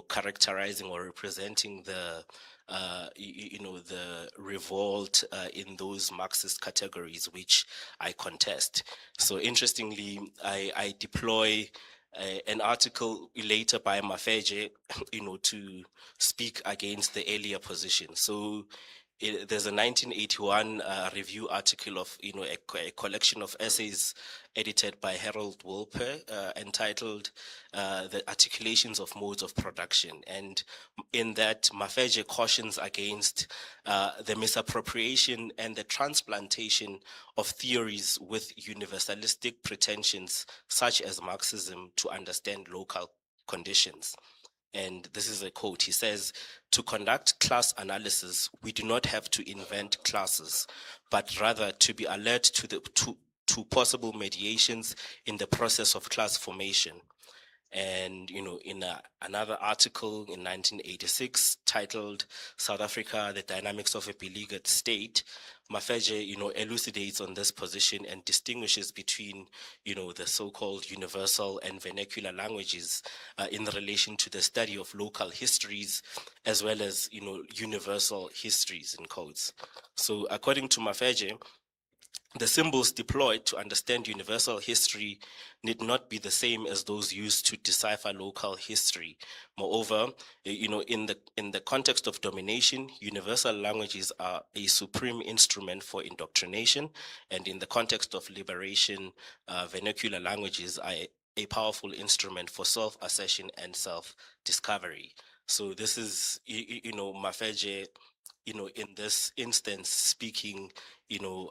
characterizing or representing the the revolt in those Marxist categories, which I contest. So interestingly, I deploy an article later by Mafeje, to speak against the earlier position. So there's a 1981 review article of, a collection of essays edited by Harold Wolper, entitled The Articulations of Modes of Production. And in that, Mafeje cautions against the misappropriation and the transplantation of theories with universalistic pretensions, such as Marxism, to understand local conditions. And this is a quote. He says, "To conduct class analysis, we do not have to invent classes, but rather to be alert to possible mediations in the process of class formation." And, in another article in 1986 titled "South Africa, the Dynamics of a Beleaguered State," Mafeje, elucidates on this position and distinguishes between, the so-called universal and vernacular languages in relation to the study of local histories, as well as, universal histories in quotes. So according to Mafeje, the symbols deployed to understand universal history need not be the same as those used to decipher local history. Moreover, in the context of domination, universal languages are a supreme instrument for indoctrination, and in the context of liberation, vernacular languages are a powerful instrument for self-assertion and self-discovery. So this is, Mafeje, in this instance, speaking,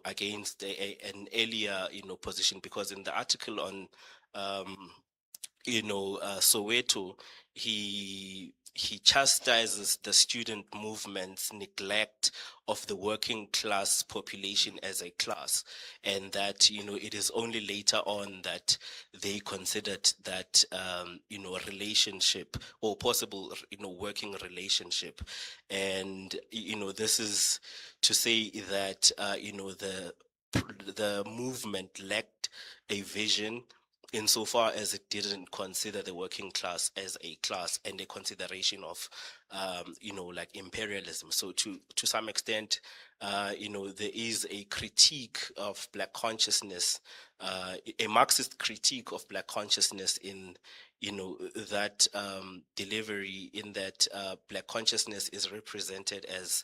against an earlier, position, because in the article on, Soweto, he he chastises the student movement's neglect of the working class population as a class, and that, you know, it is only later on that they considered that, you know, relationship or possible, you know, working relationship. And, you know, this is to say that, you know, the movement lacked a vision insofar as it didn't consider the working class as a class and a consideration of, you know, like imperialism. So to some extent, you know, there is a critique of Black consciousness, a Marxist critique of Black consciousness in, you know, that delivery, in that Black consciousness is represented as,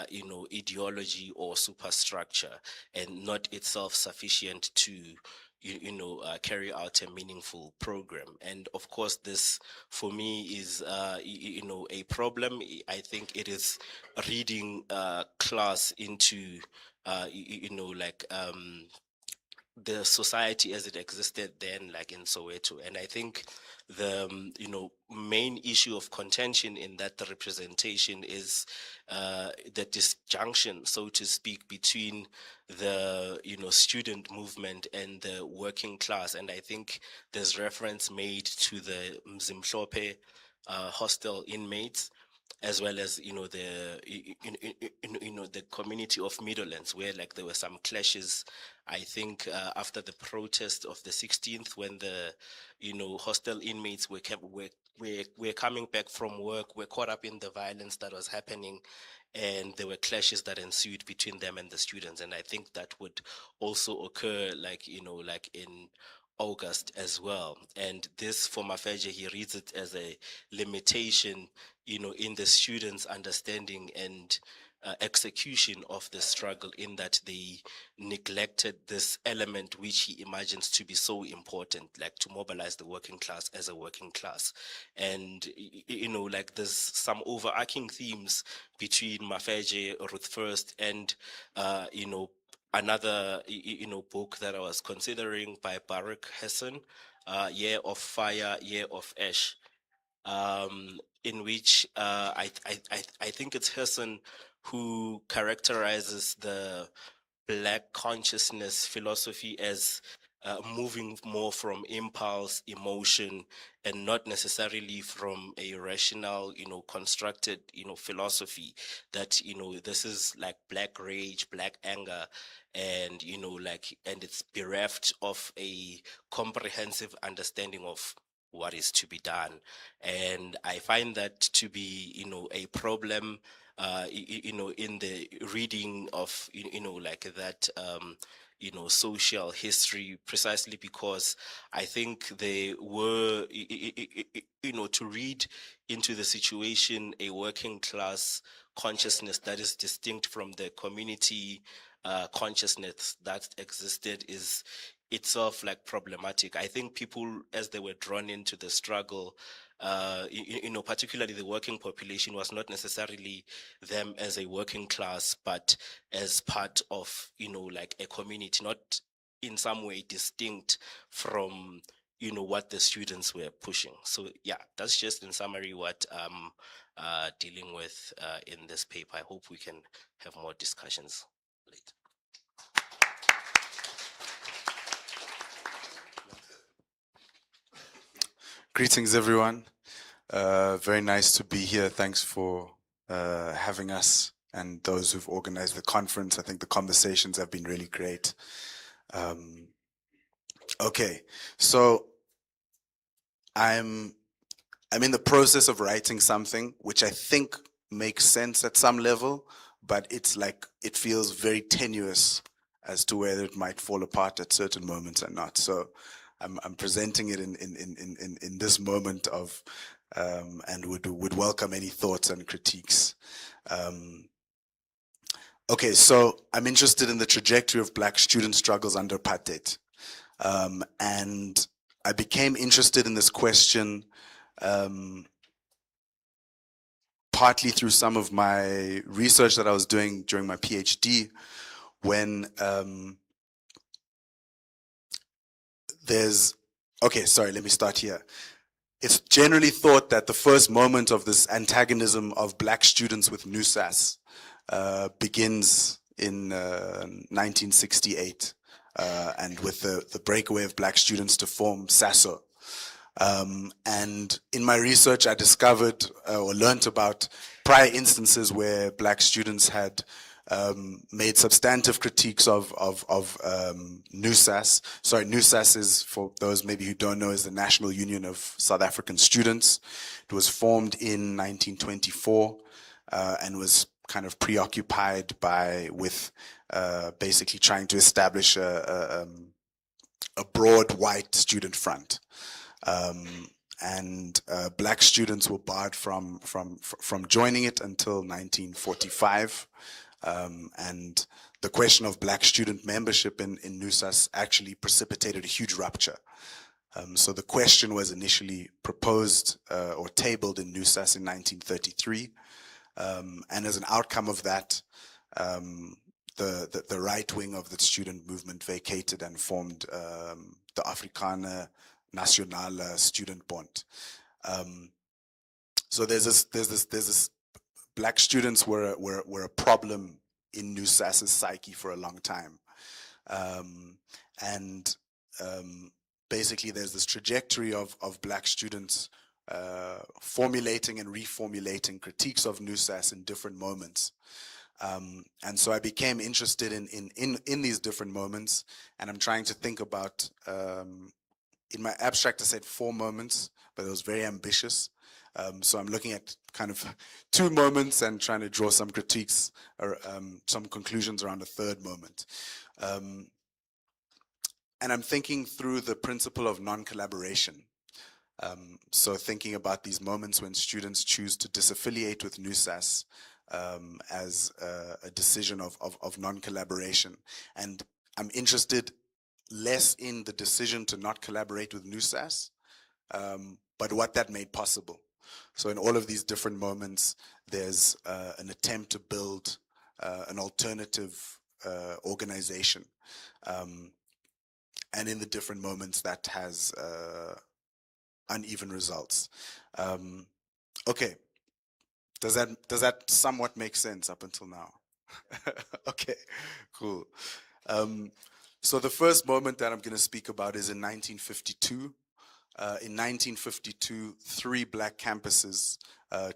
you know, ideology or superstructure, and not itself sufficient to, you know, carry out a meaningful program. And of course, this for me is, you know, a problem. I think it is reading class into, you know, like, the society as it existed then, like in Soweto. And I think the, you know, main issue of contention in that representation is the disjunction, so to speak, between the, you know, student movement and the working class. And I think there's reference made to the Mzimhlope hostel inmates, as well as, you know, the, you know, the community of Middlelands, where like there were some clashes, I think, after the protest of the 16th, when the, you know, hostel inmates were coming back from work, were caught up in the violence that was happening, and there were clashes that ensued between them and the students. And I think that would also occur, like, you know, like in August as well. And this, for Mafeje, he reads it as a limitation, you know, in the students' understanding and execution of the struggle, in that they neglected this element which he imagines to be so important, like to mobilize the working class as a working class. And, you know, like there's some overarching themes between Mafeje, Ruth First, and, you know, another, you know, book that I was considering by Baruch Hassan, Year of Fire, Year of Ash, in which I think it's Hassan who characterizes the Black consciousness philosophy as moving more from impulse, emotion, and not necessarily from a rational, you know, constructed, you know, philosophy. That, you know, this is like Black rage, Black anger, and, you know, like, and it's bereft of a comprehensive understanding of what is to be done. And I find that to be, you know, a problem, you know, in the reading of, you know, like that, you know, social history, precisely because I think they were, you know, to read into the situation a working class consciousness that is distinct from the community consciousness that existed is itself like problematic. I think people, as they were drawn into the struggle, you know, particularly the working population, was not necessarily them as a working class, but as part of, you know, like a community, not in some way distinct from, you know, what the students were pushing. So yeah, that's just in summary what I'm dealing with in this paper. I hope we can have more discussions later. Greetings, everyone. Very nice to be here. Thanks for having us and those who've organized the conference. I think the conversations have been really great. Okay, so I'm in the process of writing something which I think makes sense at some level, but it's like, it feels very tenuous as to whether it might fall apart at certain moments or not. So I'm presenting it in this moment of, and would welcome any thoughts and critiques. Okay, so I'm interested in the trajectory of Black student struggles under apartheid. And I became interested in this question partly through some of my research that I was doing during my PhD, when okay, sorry, let me start here. it's generally thought that the first moment of this antagonism of black students with NUSAS begins in 1968 and with the breakaway of black students to form SASO. And in my research, I discovered or learned about prior instances where black students had made substantive critiques of NUSAS. Sorry, NUSAS is, for those maybe who don't know, is the National Union of South African Students. It was formed in 1924 and was kind of preoccupied with basically trying to establish a broad white student front. And black students were barred from joining it until 1945. And the question of black student membership in NUSAS actually precipitated a huge rupture. So the question was initially proposed or tabled in NUSAS in 1933. And as an outcome of that, the right wing of the student movement vacated and formed the Afrikaner Nationale Student Bond. So there's this black students were a problem in NUSAS's psyche for a long time. Basically there's this trajectory of black students formulating and reformulating critiques of NUSAS in different moments. And so I became interested in these different moments, and I'm trying to think about, in my abstract I said 4 moments, but it was very ambitious. So I'm looking at kind of 2 moments and trying to draw some critiques or some conclusions around a 3rd moment. And I'm thinking through the principle of non-collaboration. So thinking about these moments when students choose to disaffiliate with NUSAS as a decision of non-collaboration. And I'm interested less in the decision to not collaborate with NUSAS, but what that made possible. So in all of these different moments, there's an attempt to build an alternative organization. And in the different moments, that has uneven results. Okay, does that somewhat make sense up until now? Okay, cool. So the first moment that I'm going to speak about is in 1952. In 1952, 3 black campuses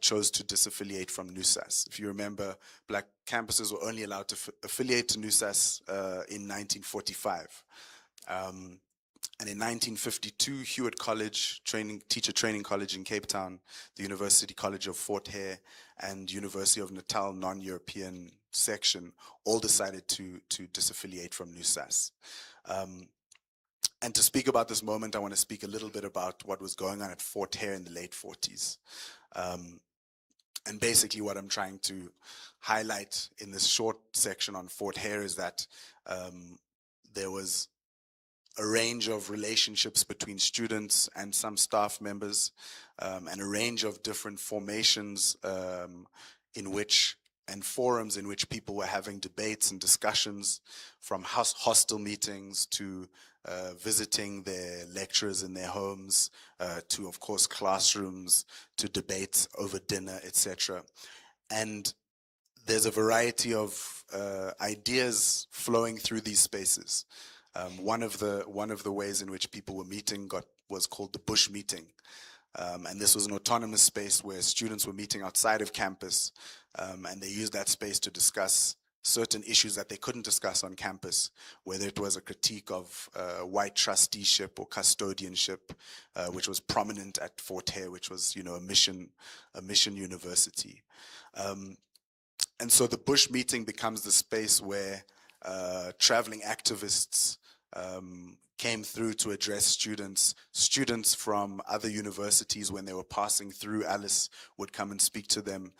chose to disaffiliate from NUSAS. If you remember, black campuses were only allowed to affiliate to NUSAS in 1945. And in 1952, Hewitt College, teacher training college in Cape Town, the University College of Fort Hare, and University of Natal non-European section all decided to disaffiliate from NUSAS. And to speak about this moment, I want to speak a little bit about what was going on at Fort Hare in the late 40s. And basically what I'm trying to highlight in this short section on Fort Hare is that there was a range of relationships between students and some staff members, and a range of different formations and forums in which people were having debates and discussions, from hostel meetings to visiting their lecturers in their homes, to of course classrooms, to debates over dinner, etc. And there's a variety of ideas flowing through these spaces. One of the ways in which people were meeting was called the Bush Meeting. And this was an autonomous space where students were meeting outside of campus, and they used that space to discuss certain issues that they couldn't discuss on campus, whether it was a critique of white trusteeship or custodianship, which was prominent at Fort Hare, which was, a mission university. And so the Bush Meeting becomes the space where traveling activists came through to address students from other universities. When they were passing through, Alice would come and speak to them.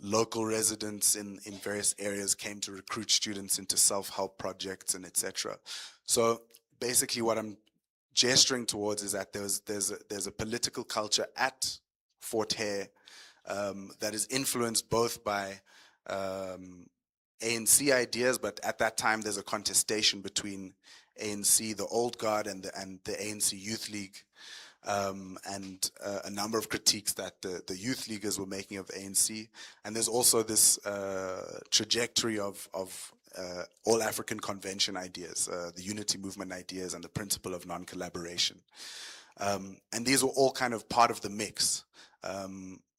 Local residents in various areas came to recruit students into self-help projects and etc. So basically what I'm gesturing towards is that there's a political culture at Fort Hare that is influenced both by ANC ideas, but at that time there's a contestation between ANC, the old guard, and the ANC Youth League. and a number of critiques that the youth leaguers were making of ANC. And there's also this trajectory of all African convention ideas, the unity movement ideas, and the principle of non-collaboration. And these were all kind of part of the mix.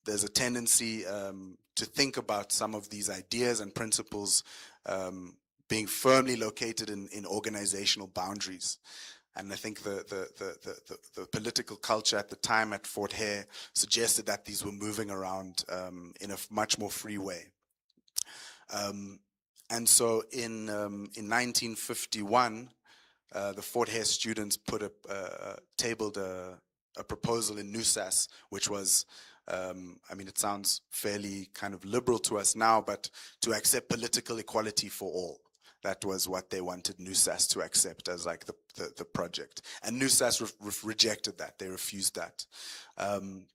There's a tendency to think about some of these ideas and principles being firmly located in organizational boundaries. And I think the political culture at the time at Fort Hare suggested that these were moving around in a much more free way. And so in 1951, the Fort Hare students tabled a proposal in NUSAS, which was, I mean, it sounds fairly kind of liberal to us now, but to accept political equality for all. That was what they wanted NUSAS to accept as like the project. And NUSAS rejected that. They refused that. And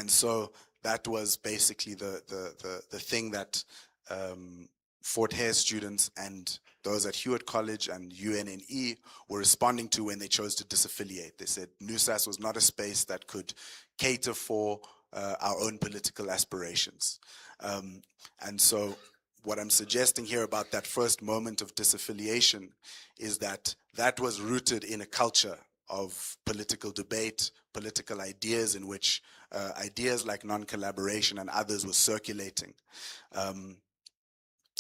so that was basically the thing that Fort Hare students and those at Hewitt College and UNNE were responding to when they chose to disaffiliate. They said NUSAS was not a space that could cater for our own political aspirations. And so what I'm suggesting here about that first moment of disaffiliation is that that was rooted in a culture of political debate, political ideas in which ideas like non-collaboration and others were circulating.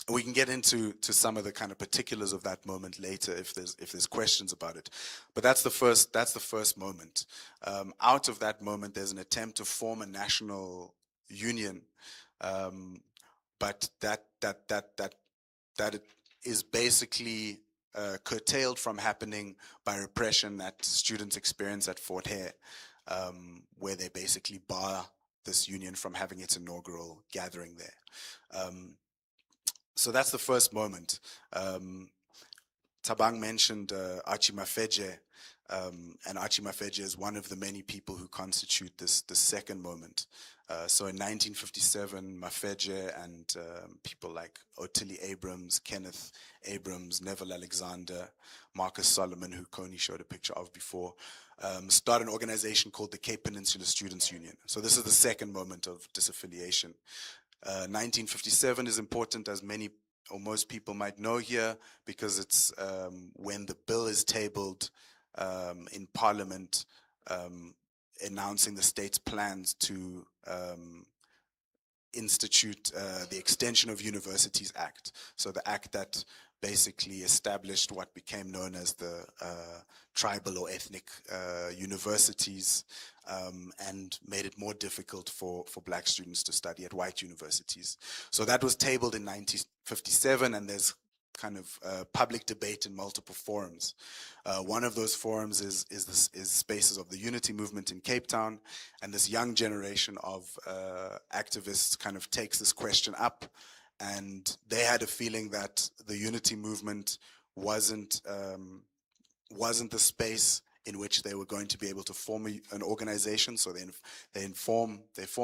We can get into some of the kind of particulars of that moment later if there's questions about it. But that's the first moment. Out of that moment, there's an attempt to form a national union, but that is basically curtailed from happening by repression that students experience at Fort Hare, where they basically bar this union from having its inaugural gathering there. So that's the first moment. Tabang mentioned Archie Mafeje, and Archie Mafeje is one of the many people who constitute this second moment. So in 1957, Mafeje and people like Ottilie Abrams, Kenneth Abrams, Neville Alexander, Marcus Solomon, who Coney showed a picture of before, start an organization called the Cape Peninsula Students Union. So this is the second moment of disaffiliation. 1957 is important, as many or most people might know here, because it's when the bill is tabled in Parliament, announcing the state's plans to institute the Extension of Universities Act. So the act that basically established what became known as the tribal or ethnic universities, and made it more difficult for black students to study at white universities. So that was tabled in 1957, and there's kind of public debate in multiple forums. One of those forums is Spaces of the Unity Movement in Cape Town, and this young generation of activists kind of takes this question up, and they had a feeling that the Unity Movement wasn't the space in which they were going to be able to form an organization, so they form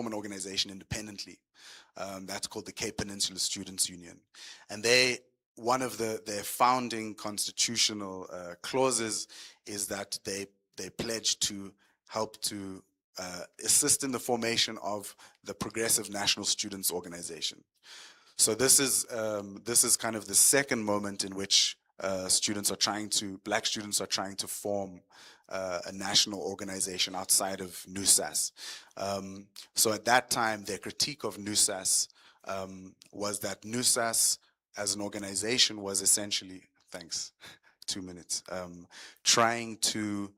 an organization independently. That's called the Cape Peninsula Students Union, and one of their founding constitutional clauses is that they pledge to help to assist in the formation of the Progressive National Students Organization. So this is kind of the second moment in which black students are trying to form a national organization outside of NUSAS. So at that time, their critique of NUSAS was that NUSAS as an organization was essentially, 2 minutes, trying to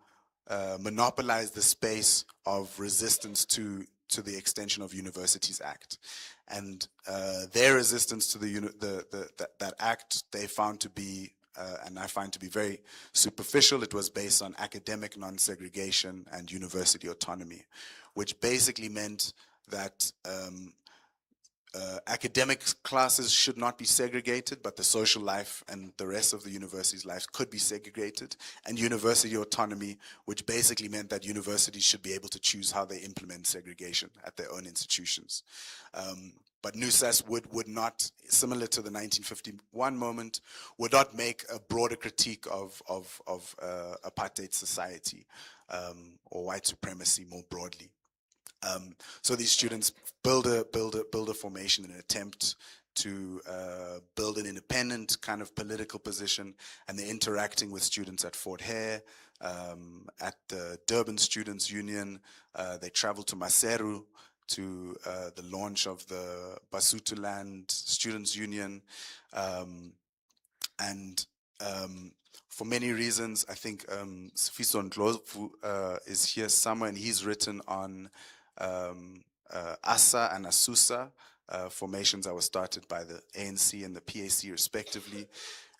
monopolize the space of resistance to the Extension of Universities Act. And their resistance to that act, they found to be, and I find to be very superficial. It was based on academic non-segregation and university autonomy, which basically meant that academic classes should not be segregated, but the social life and the rest of the university's life could be segregated, and university autonomy, which basically meant that universities should be able to choose how they implement segregation at their own institutions. but NUSAS would not, similar to the 1951 moment, would not make a broader critique of apartheid society or white supremacy more broadly. So these students build a formation in an attempt to build an independent kind of political position, and they're interacting with students at Fort Hare, at the Durban Students' Union. They travel to Maseru to the launch of the Basutoland Students' Union, and for many reasons, I think Sifiso Ndlovu is here somewhere, and he's written on ASA and ASUSA, formations that were started by the ANC and the PAC respectively,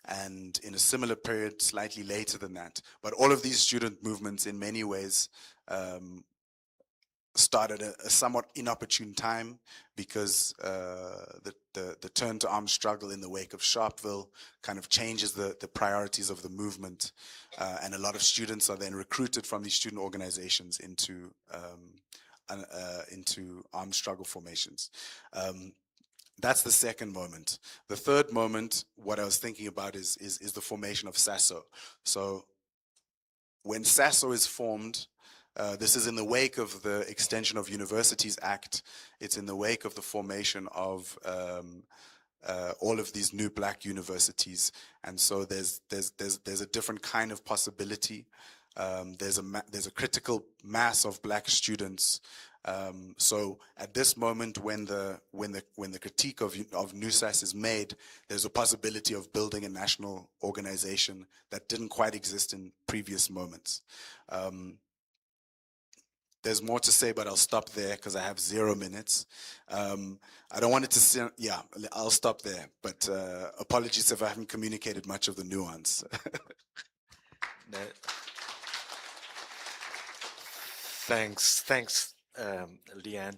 and in a similar period slightly later than that. But all of these student movements in many ways started a somewhat inopportune time, because the turn to armed struggle in the wake of Sharpeville kind of changes the priorities of the movement, and a lot of students are then recruited from these student organizations into armed struggle formations. That's the second moment. The third moment, what I was thinking about is the formation of SASO. So when SASO is formed, this is in the wake of the Extension of Universities Act. It's in the wake of the formation of all of these new black universities, and so there's a different kind of possibility. There's a critical mass of black students. So at this moment, when the critique of NUSAS is made, there's a possibility of building a national organization that didn't quite exist in previous moments. There's more to say, but I'll stop there because I have 0 minutes. I don't want it to sound, yeah, I'll stop there. But apologies if I haven't communicated much of the nuance. No. Thanks, Leanne.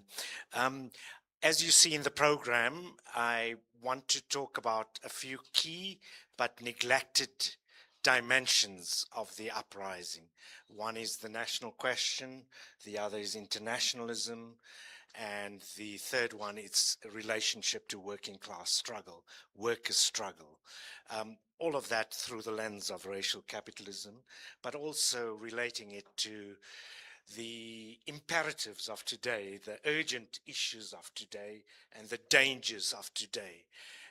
As you see in the program, I want to talk about a few key but neglected dimensions of the uprising. One is the national question, the other is internationalism, and the third one is a relationship to working class struggle, workers' struggle. All of that through the lens of racial capitalism, but also relating it to the imperatives of today, the urgent issues of today, and the dangers of today.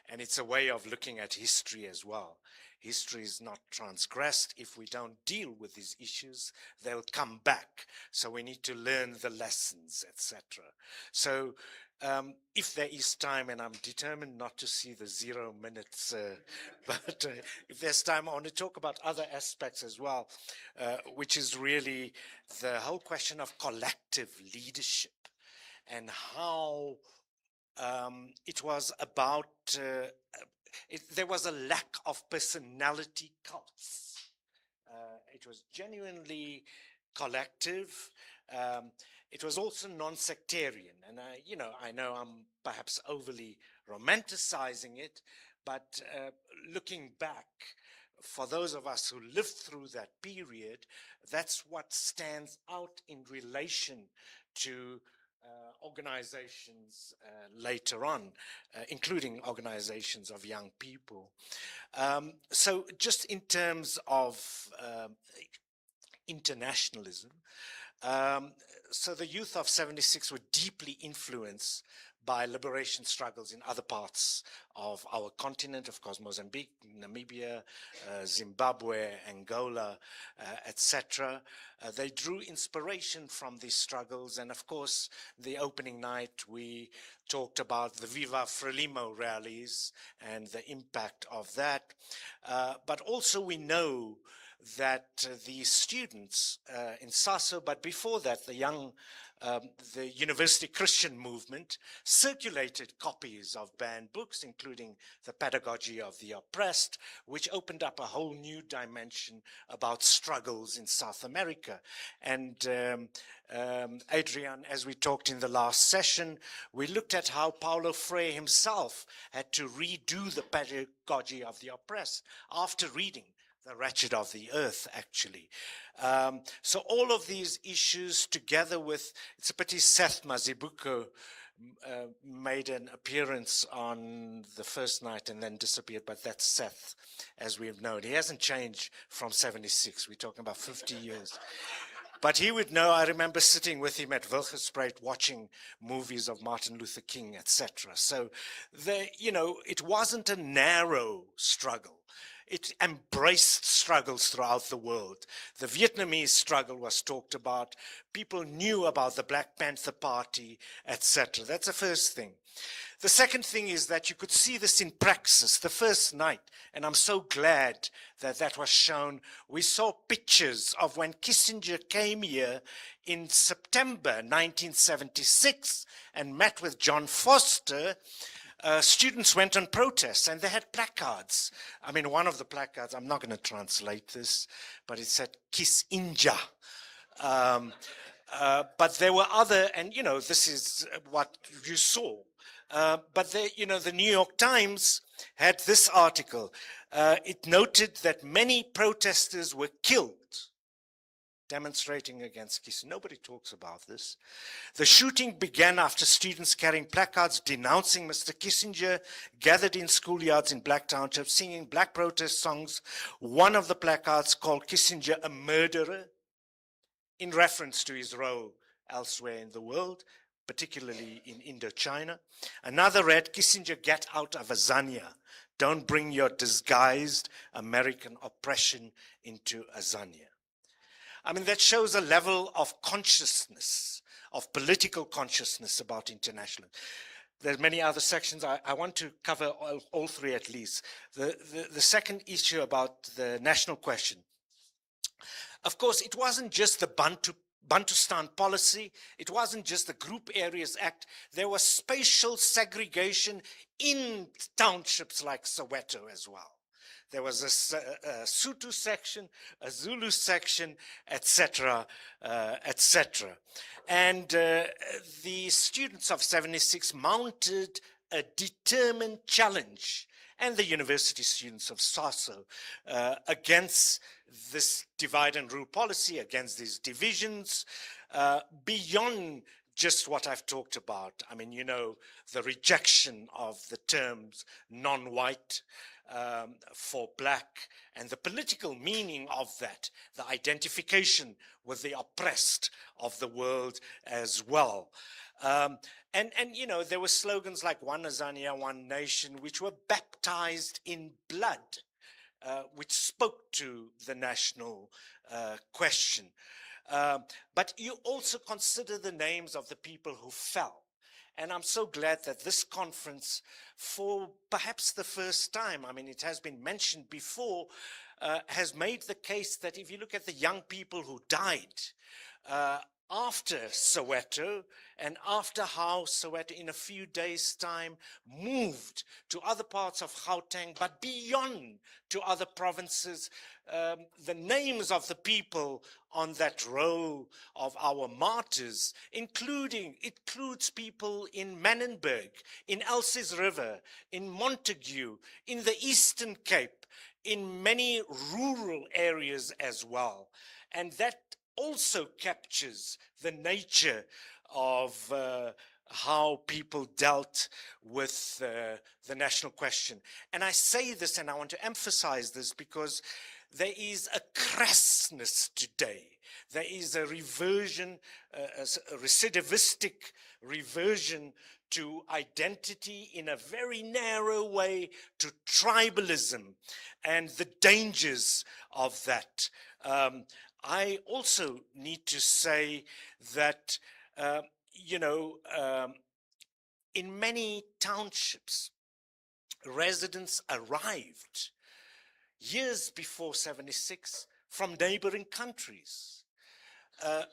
And it's a way of looking at history as well. History is not transgressed. If we don't deal with these issues, they'll come back. So we need to learn the lessons, etc. So if there is time, and I'm determined not to see the 0 minutes, but if there's time, I want to talk about other aspects as well, which is really the whole question of collective leadership and how it was about, there was a lack of personality cults. It was genuinely collective. It was also non-sectarian, and I know I'm perhaps overly romanticizing it, but looking back, for those of us who lived through that period, that's what stands out in relation to organizations later on, including organizations of young people. So just in terms of internationalism, so the youth of 76 were deeply influenced by liberation struggles in other parts of our continent, of course, Mozambique, Namibia, Zimbabwe, Angola, etc. They drew inspiration from these struggles, and of course, the opening night we talked about the Viva Frelimo rallies and the impact of that. But also we know that the students in SASO, but before that, the University Christian movement circulated copies of banned books, including The Pedagogy of the Oppressed, which opened up a whole new dimension about struggles in South America. And Adrian, as we talked in the last session, we looked at how Paulo Freire himself had to redo The Pedagogy of the Oppressed after reading The Wretched of the Earth, actually. So all of these issues together with, it's a pity Seth Mazibuko made an appearance on the first night and then disappeared, but that's Seth, as we've known. He hasn't changed from 76. We're talking about 50 years. But he would know. I remember sitting with him at Wilgenspruit watching movies of Martin Luther King, etc. So, it wasn't a narrow struggle. It embraced struggles throughout the world. The Vietnamese struggle was talked about. People knew about the Black Panther Party, etc. That's the first thing. The second thing is that you could see this in praxis the first night, and I'm so glad that that was shown. We saw pictures of when Kissinger came here in September 1976 and met with John Foster. Students went on protests and they had placards. I mean, one of the placards, I'm not going to translate this, but it said Kissinger. But there were other, and this is what you saw. But the New York Times had this article. It noted that many protesters were killed demonstrating against Kissinger. Nobody talks about this. The shooting began after students carrying placards denouncing Mr. Kissinger gathered in schoolyards in Black Township singing black protest songs. One of the placards called Kissinger a murderer in reference to his role elsewhere in the world, particularly in Indochina. Another read, Kissinger, get out of Azania. Don't bring your disguised American oppression into Azania. I mean, that shows a level of consciousness, of political consciousness about international. There's many other sections. I want to cover all three at least. The second issue about the national question. Of course, it wasn't just the Bantustan policy. It wasn't just the Group Areas Act. There was spatial segregation in townships like Soweto as well. There was a Sotho section, a Zulu section, etc., etc. And the students of 76 mounted a determined challenge, and the university students of SASO, against this divide and rule policy, against these divisions, beyond just what I've talked about. I mean, the rejection of the terms non-white for black, and the political meaning of that, the identification with the oppressed of the world as well. And there were slogans like One Azania, One Nation, which were baptized in blood, which spoke to the national question. But you also consider the names of the people who fell. And I'm so glad that this conference, for perhaps the first time, I mean, it has been mentioned before, has made the case that if you look at the young people who died after Soweto, and after how Soweto in a few days' time moved to other parts of Gauteng, but beyond to other provinces, the names of the people on that roll of our martyrs, includes people in Manenberg, in Elsies River, in Montague, in the Eastern Cape, in many rural areas as well. And that also captures the nature of how people dealt with the national question. And I say this, and I want to emphasize this, because there is a crassness today. There is a reversion, a recidivistic reversion to identity in a very narrow way, to tribalism and the dangers of that. I also need to say that, in many townships, residents arrived years before 76 from neighboring countries.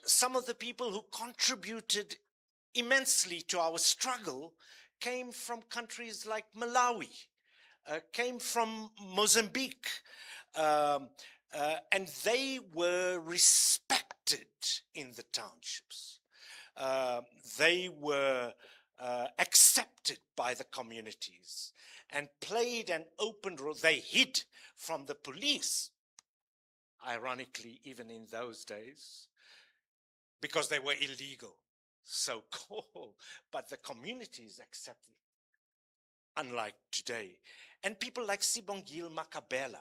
Some of the people who contributed immensely to our struggle came from countries like Malawi, came from Mozambique, and they were respected in the townships. They were accepted by the communities and played an open role. They hid from the police, ironically, even in those days, because they were illegal. so-called, but the communities accepted it, unlike today. And people like Sibongile Makabela,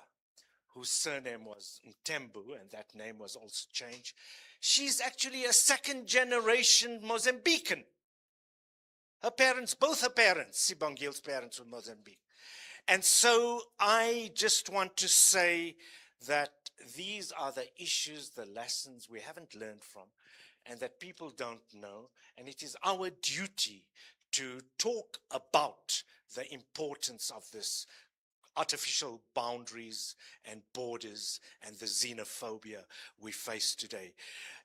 whose surname was Ntembu, and that name was also changed. She's actually a second-generation Mozambican. Her parents, both her parents, Sibongile's parents, were Mozambique. And so I just want to say that these are the issues, the lessons we haven't learned from, and that people don't know. And it is our duty to talk about the importance of this artificial boundaries and borders and the xenophobia we face today.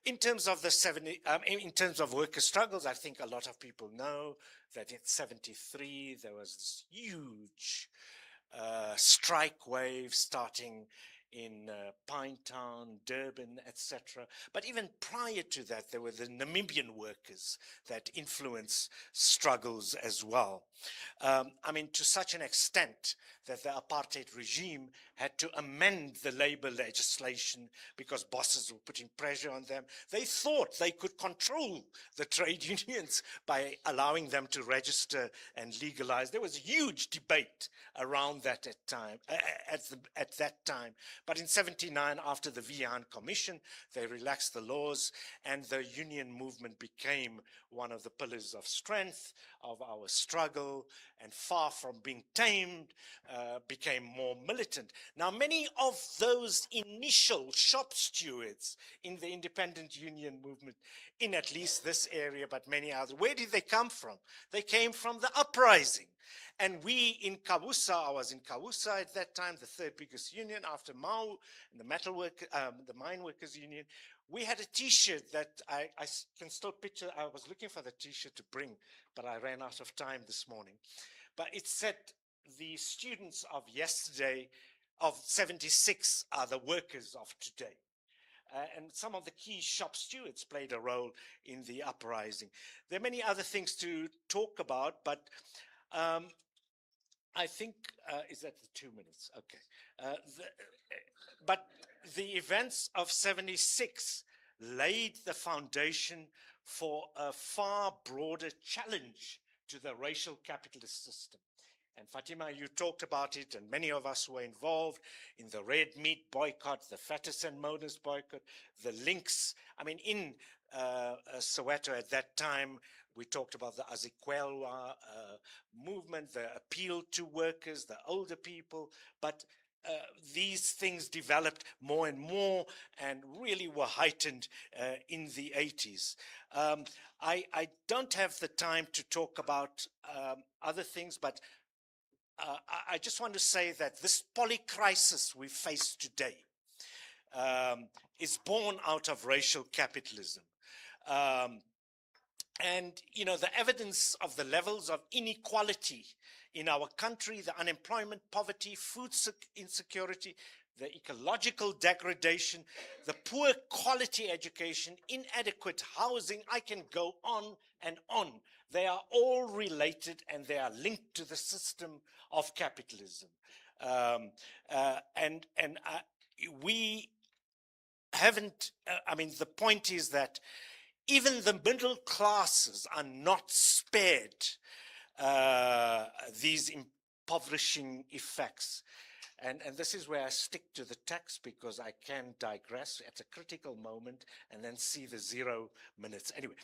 In terms of in terms of worker struggles, I think a lot of people know that in '73 there was this huge strike wave starting in Pinetown, Durban, etc. But even prior to that, there were the Namibian workers that influenced struggles as well. I mean, to such an extent that the apartheid regime had to amend the labor legislation because bosses were putting pressure on them. They thought they could control the trade unions by allowing them to register and legalize. There was a huge debate around that at that time. But in '79, after the Vian Commission, they relaxed the laws, and the union movement became one of the pillars of strength of our struggle, and far from being tamed, became more militant. Now, many of those initial shop stewards in the independent union movement, in at least this area, but many others, where did they come from? They came from the uprising. And we in Kabusa, I was in Kabusa at that time, the third biggest union after Mau, and the mine workers union. We had a T-shirt that I can still picture. I was looking for the T-shirt to bring, but I ran out of time this morning. But it said, the students of yesterday, of '76, are the workers of today. And some of the key shop stewards played a role in the uprising. There are many other things to talk about, but I think, is that the 2 minutes? Okay. But the events of '76 laid the foundation for a far broader challenge to the racial capitalist system. And Fatima, you talked about it, and many of us were involved in the red meat boycott, the Fattest and Modest boycott, the links. I mean, in Soweto at that time, we talked about the Azikwelwa movement, the appeal to workers, the older people, but these things developed more and more and really were heightened in the '80s. I don't have the time to talk about other things, but I just want to say that this polycrisis we face today is born out of racial capitalism. And, you know, the evidence of the levels of inequality in our country, the unemployment, poverty, food insecurity, the ecological degradation, the poor quality education, inadequate housing, I can go on and on. They are all related and they are linked to the system of capitalism. We haven't, I mean, the point is that even the middle classes are not spared these impoverishing effects. And this is where I stick to the text, because I can digress at a critical moment and then see the 0 minutes. Anyway,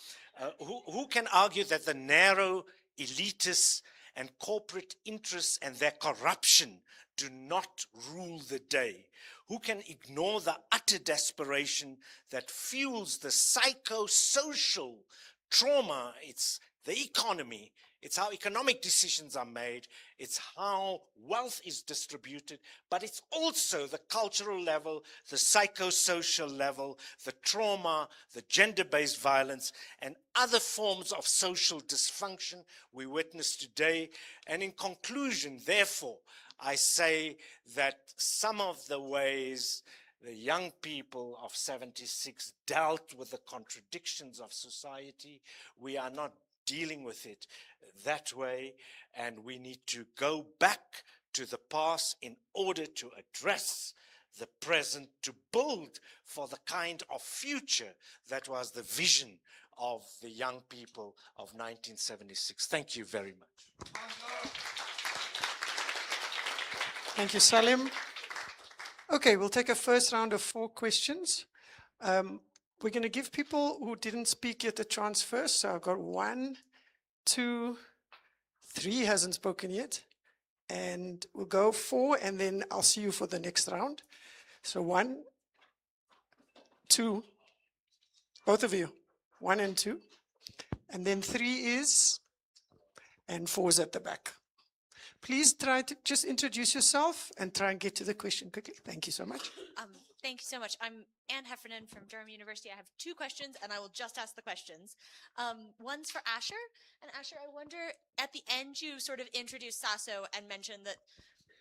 who can argue that the narrow elitists and corporate interests and their corruption do not rule the day? Who can ignore the utter desperation that fuels the psychosocial trauma? It's the economy. It's how economic decisions are made. It's how wealth is distributed, but it's also the cultural level, the psychosocial level, the trauma, the gender-based violence, and other forms of social dysfunction we witness today. And in conclusion, therefore, I say that some of the ways the young people of '76 dealt with the contradictions of society, we are not dealing with it that way, and we need to go back to the past in order to address the present, to build for the kind of future that was the vision of the young people of 1976. Thank you very much. Thank you, Salim. Okay, we'll take a first round of 4 questions. We're going to give people who didn't speak yet a chance first. So I've got 1, 2, 3 hasn't spoken yet. And we'll go 4, and then I'll see you for the next round. So 1, 2, both of you, 1 and 2. And then 3 is, and 4 is at the back. Please try to just introduce yourself and try and get to the question quickly. Thank you so much. Thank you so much. I'm Anne Heffernan from Durham University. I have 2 questions, and I will just ask the questions. One's for Asher. And Asher, I wonder, at the end, you sort of introduced SASO and mentioned that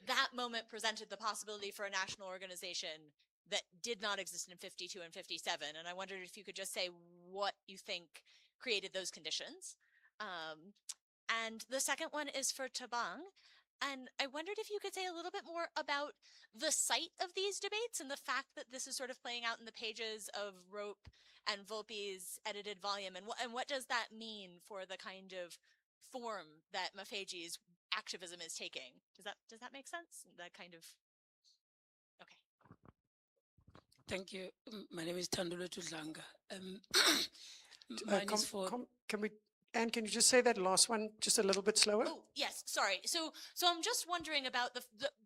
that moment presented the possibility for a national organization that did not exist in 52 and 57. And I wondered if you could just say what you think created those conditions. And the second one is for Tabang. And I wondered if you could say a little bit more about the site of these debates and the fact that this is sort of playing out in the pages of Rope and Volpe's edited volume. And what does that mean for the kind of form that Mafeji's activism is taking? Does that make sense? That kind of, okay. Thank you. My name is Tandule Tudlanga. Mine is for... Anne, can you just say that last one just a little bit slower? Oh, yes, sorry. So I'm just wondering about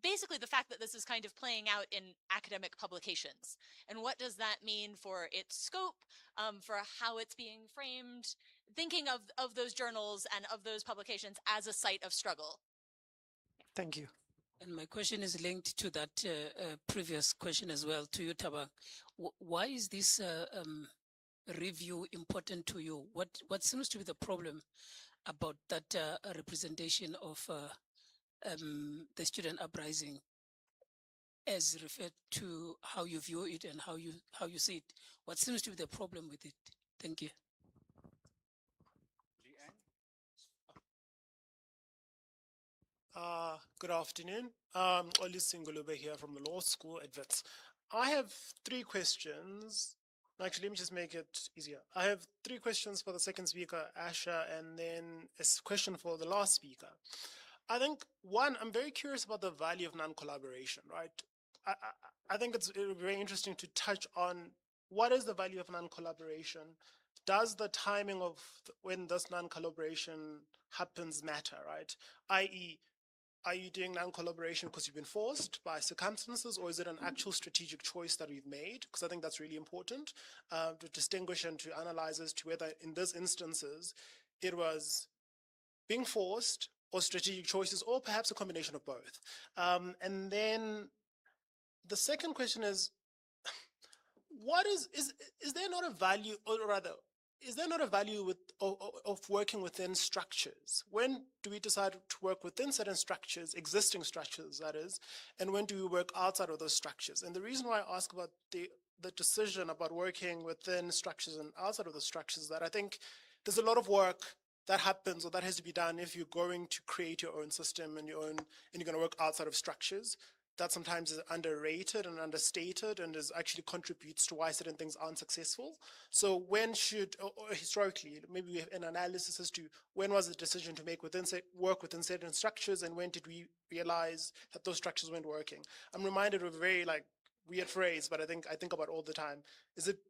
basically the fact that this is kind of playing out in academic publications. And what does that mean for its scope, for how it's being framed, thinking of those journals and of those publications as a site of struggle? Thank you. And my question is linked to that previous question as well, to you, Tabang. Why is this review important to you? What seems to be the problem about that representation of the student uprising as referred to how you view it and how you see it? What seems to be the problem with it? Thank you. Good afternoon. Oli Singolube here from the law school at Wits. I have 3 questions. Actually, let me just make it easier. I have 3 questions for the second speaker, Asha, and then a question for the last speaker. I think, one, I'm very curious about the value of non-collaboration, right? I think it's very interesting to touch on what is the value of non-collaboration? Does the timing of when this non-collaboration happens matter, right? i.e., are you doing non-collaboration because you've been forced by circumstances, or is it an actual strategic choice that we've made? Because I think that's really important to distinguish and to analyze as to whether in these instances it was being forced or strategic choices, or perhaps a combination of both. And then the second question is, what is there not a value, or rather, is there not a value of working within structures? When do we decide to work within certain structures, existing structures that is, and when do we work outside of those structures? And the reason why I ask about the decision about working within structures and outside of the structures is that I think there's a lot of work that happens or that has to be done if you're going to create your own system and you're going to work outside of structures. That sometimes is underrated and understated and actually contributes to why certain things aren't successful. So when should, or historically, maybe we have an analysis as to when was the decision to make work within certain structures, and when did we realize that those structures weren't working? I'm reminded of a very weird phrase, but I think about it all the time. Is it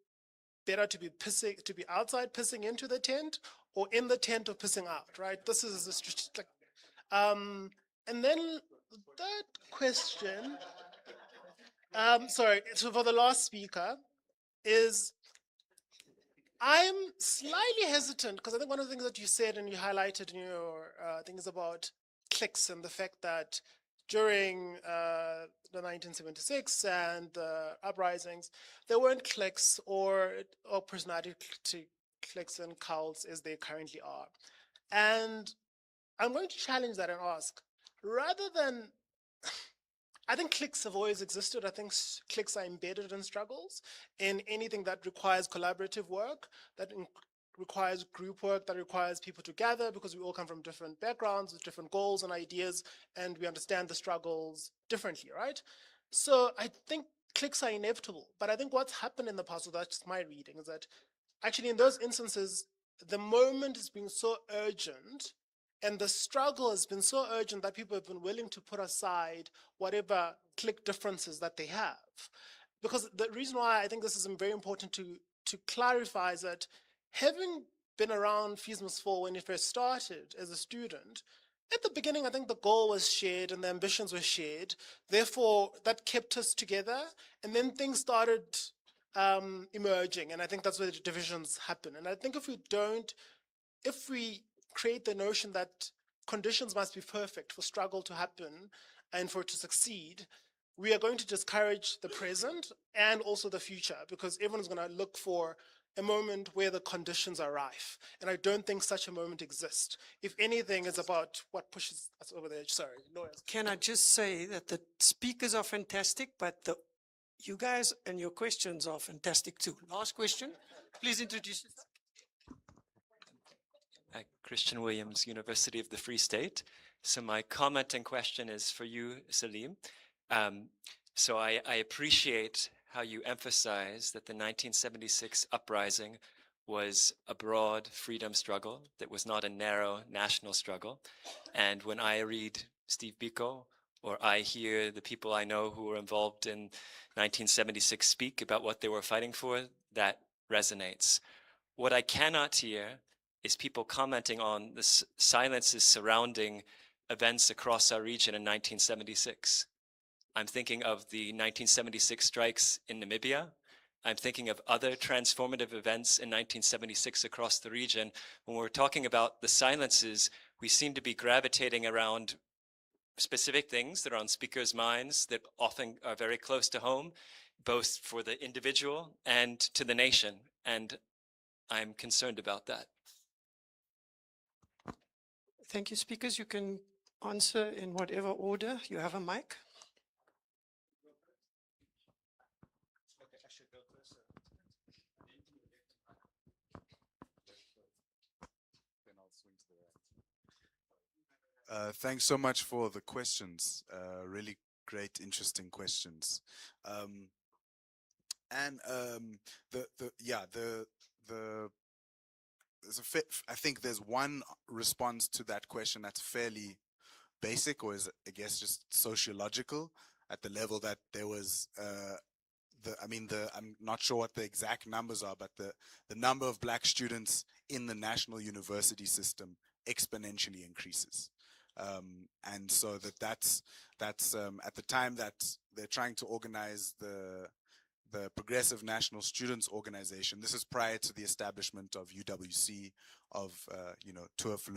better to be outside pissing into the tent, or in the tent of pissing out, right? This is a strategic, and then the third question, sorry, so for the last speaker, is I'm slightly hesitant, because I think one of the things that you said and you highlighted in your thing is about cliques and the fact that during the 1976 and the uprisings, there weren't cliques or personality cliques and cults as they currently are. And I'm going to challenge that and ask, rather than, I think cliques have always existed. I think cliques are embedded in struggles, in anything that requires collaborative work, that requires group work, that requires people to gather, because we all come from different backgrounds with different goals and ideas, and we understand the struggles differently, right? So I think cliques are inevitable. But I think what's happened in the past, well, that's just my reading, is that actually in those instances, the moment has been so urgent and the struggle has been so urgent that people have been willing to put aside whatever clique differences that they have. Because the reason why I think this is very important to clarify is that having been around Fees Must Fall when it first started as a student, at the beginning, I think the goal was shared and the ambitions were shared. Therefore, that kept us together. And then things started emerging. And I think that's where the divisions happen. And I think if we create the notion that conditions must be perfect for struggle to happen and for it to succeed, we are going to discourage the present and also the future, because everyone's going to look for a moment where the conditions are rife. And I don't think such a moment exists. If anything, it's about what pushes us over the edge. Sorry, lawyers. Can I just say that the speakers are fantastic, but you guys and your questions are fantastic too. Last question, please introduce yourself. Christian Williams, University of the Free State. So my comment and question is for you, Salim. So I appreciate how you emphasize that the 1976 uprising was a broad freedom struggle that was not a narrow national struggle. And when I read Steve Biko, or I hear the people I know who were involved in 1976 speak about what they were fighting for, that resonates. What I cannot hear is people commenting on the silences surrounding events across our region in 1976. I'm thinking of the 1976 strikes in Namibia. I'm thinking of other transformative events in 1976 across the region. When we're talking about the silences, we seem to be gravitating around specific things that are on speakers' minds that often are very close to home, both for the individual and to the nation. And I'm concerned about that. Thank you, speakers. You can answer in whatever order. You have a mic. Thanks so much for the questions. Really great, interesting questions. I think there's one response to that question that's fairly basic, or is, I guess, just sociological at the level that there was, I'm not sure what the exact numbers are, but the number of black students in the national university system exponentially increases. And so that's at the time that they're trying to organize the Progressive National Students Organization. This is prior to the establishment of UWC, of TUF,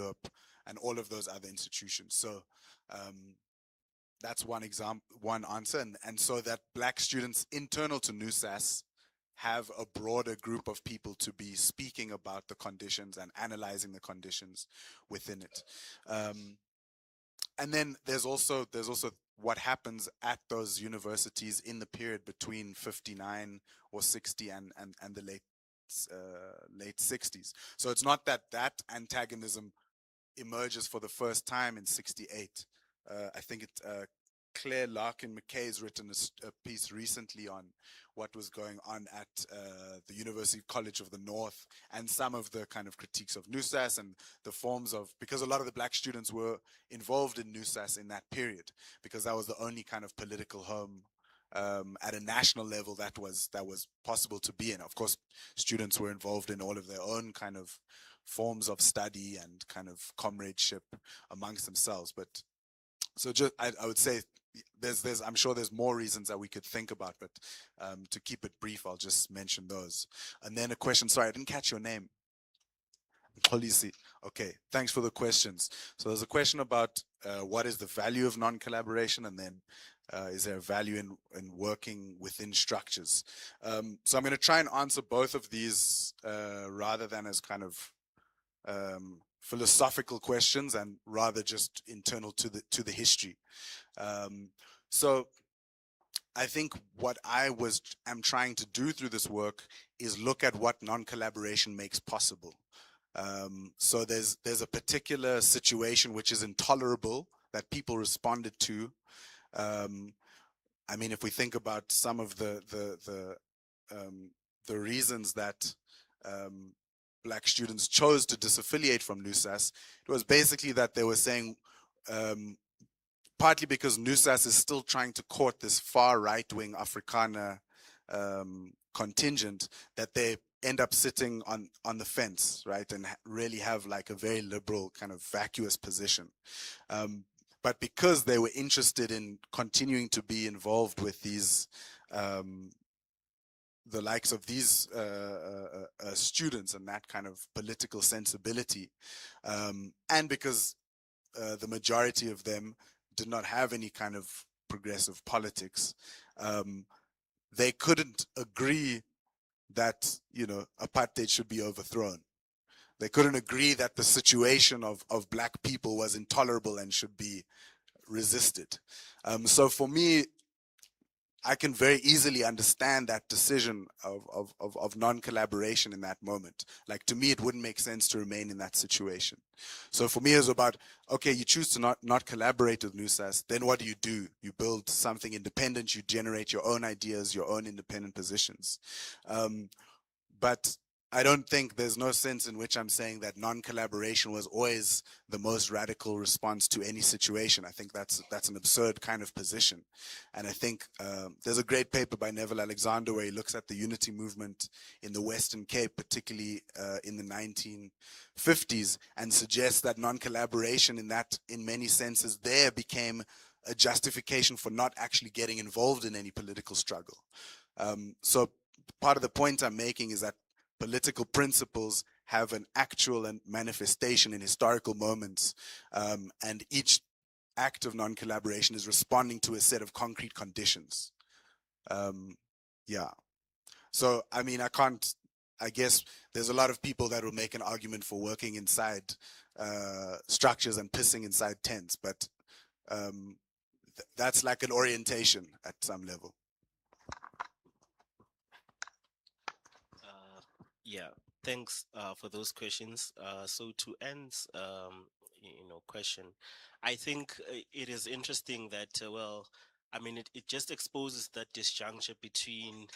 and all of those other institutions. So that's one answer. And so that black students internal to NUSAS have a broader group of people to be speaking about the conditions and analyzing the conditions within it. And then there's also what happens at those universities in the period between 59 or 60 and the late 60s. So it's not that antagonism emerges for the first time in 68. I think Claire Larkin McKay's written a piece recently on what was going on at the University College of the North, and some of the kind of critiques of NUSAS and the forms of, because a lot of the black students were involved in NUSAS in that period, because that was the only kind of political home at a national level that was possible to be in. Of course, students were involved in all of their own kind of forms of study and kind of comradeship amongst themselves. But so just I would say I'm sure there's more reasons that we could think about, but to keep it brief, I'll just mention those. And then a question, sorry, I didn't catch your name. Polisi. Okay, thanks for the questions. So there's a question about what is the value of non-collaboration, and then is there a value in working within structures? So I'm going to try and answer both of these rather than as kind of philosophical questions, and rather just internal to the history. So I think what am trying to do through this work is look at what non-collaboration makes possible. So there's a particular situation which is intolerable that people responded to. I mean, if we think about some of the reasons that black students chose to disaffiliate from NUSAS, it was basically that they were saying, partly because NUSAS is still trying to court this far right-wing Afrikaner contingent, that they end up sitting on the fence, right, and really have like a very liberal kind of vacuous position. But because they were interested in continuing to be involved with these, the likes of these students and that kind of political sensibility, and because the majority of them did not have any kind of progressive politics, they couldn't agree that, you know, apartheid should be overthrown. They couldn't agree that the situation of black people was intolerable and should be resisted. So for me, I can very easily understand that decision of non-collaboration in that moment. Like, to me, it wouldn't make sense to remain in that situation. So for me, it was about, okay, you choose to not collaborate with NUSAS, then what do? You build something independent, you generate your own ideas, your own independent positions. But I don't think there's no sense in which I'm saying that non-collaboration was always the most radical response to any situation. I think that's an absurd kind of position. And I think there's a great paper by Neville Alexander where he looks at the unity movement in the Western Cape, particularly in the 1950s, and suggests that non-collaboration in many senses there became a justification for not actually getting involved in any political struggle. So part of the point I'm making is that political principles have an actual and manifestation in historical moments, and each act of non-collaboration is responding to a set of concrete conditions. Yeah. So, I mean, I guess there's a lot of people that will make an argument for working inside structures and pissing inside tents, but that's like an orientation at some level. Yeah, thanks for those questions. So to Anne's question, I think it is interesting that well, I mean, it just exposes that disjuncture between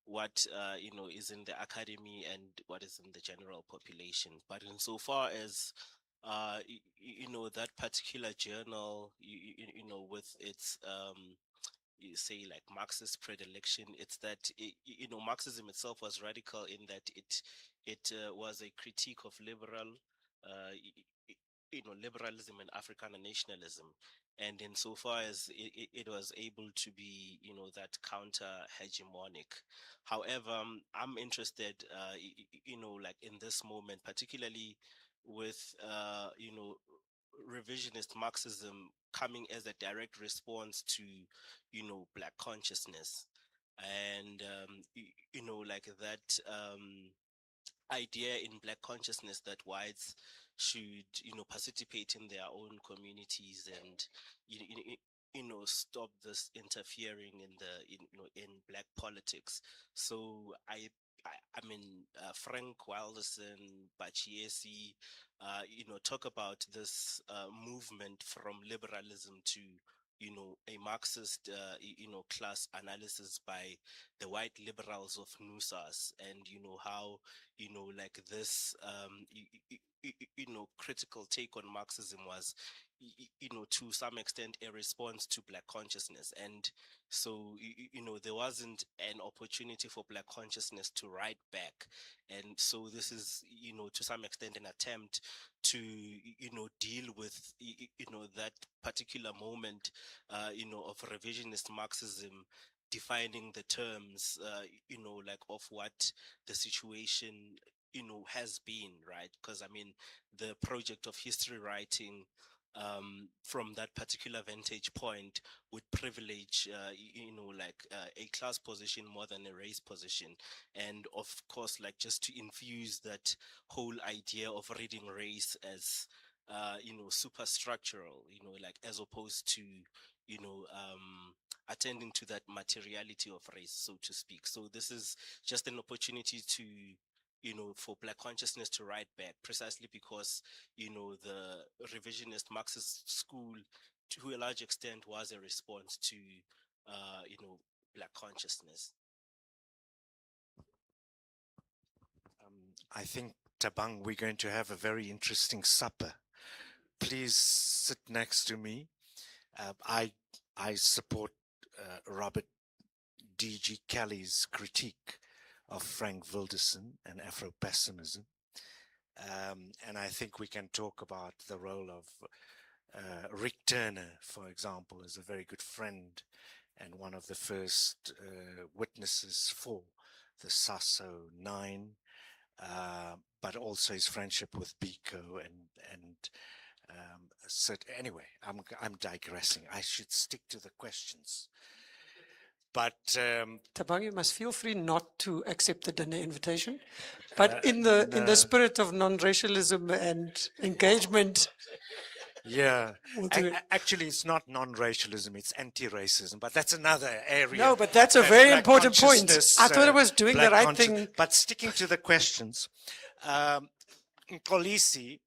what is in the academy and what is in the general population. But insofar as that particular journal, with its you say like Marxist predilection, it's that Marxism itself was radical in that it was a critique of liberal liberalism and Afrikaner nationalism, and insofar as it was able to be that counter hegemonic. However, I'm interested like in this moment, particularly with revisionist Marxism coming as a direct response to black consciousness, and like that idea in black consciousness that whites should participate in their own communities and stop this interfering in the in black politics. So I mean, Frank Wilderson, Bachiesi, talk about this movement from liberalism to a Marxist, class analysis by the white liberals of NUSAS, and how like this critical take on Marxism was to some extent a response to black consciousness. And so there wasn't an opportunity for black consciousness to write back, and so this is to some extent an attempt to deal with that particular moment of revisionist Marxism, defining the terms like of what the situation has been, right? Because I mean, the project of history writing from that particular vantage point would privilege a class position more than a race position, and of course, like, just to infuse that whole idea of reading race as superstructural, like, as opposed to attending to that materiality of race, so to speak. So this is just an opportunity to for black consciousness to write back, precisely because the revisionist Marxist school, to a large extent, was a response to black consciousness. I think, Tabang, we're going to have a very interesting supper. Please sit next to me. I support Robert D.G. Kelly's critique of Frank Wilderson and Afro-pessimism. And I think we can talk about the role of Rick Turner, for example, as a very good friend and one of the first witnesses for the Sasso 9, but also his friendship with Biko so anyway, I'm digressing. I should stick to the questions. But Tabang, you must feel free not to accept the dinner invitation. But in the spirit of non-racialism and engagement, yeah, we'll do it. actually, it's not non-racialism; it's anti-racism. But that's another area. No, but that's a very Black important point. consciousness, I thought I was doing the black right thing. But sticking to the questions, Kolisi,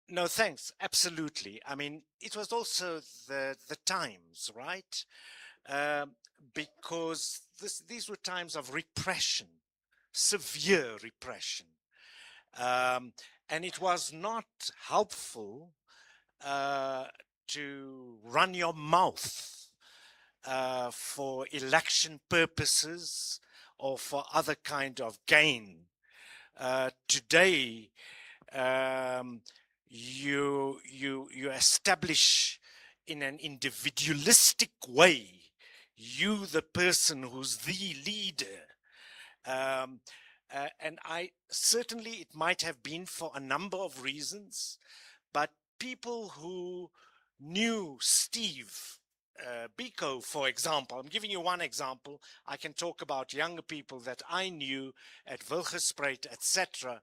no thanks. Absolutely. I mean, it was also the times, right? Because these were times of repression, severe repression. And it was not helpful to run your mouth for election purposes or for other kind of gain. Today, you establish in an individualistic way you the person who's the leader. And I certainly, it might have been for a number of reasons, but people who knew Steve Biko, for example, I'm giving you one example. I can talk about younger people that I knew at Wilgespreid, etc.,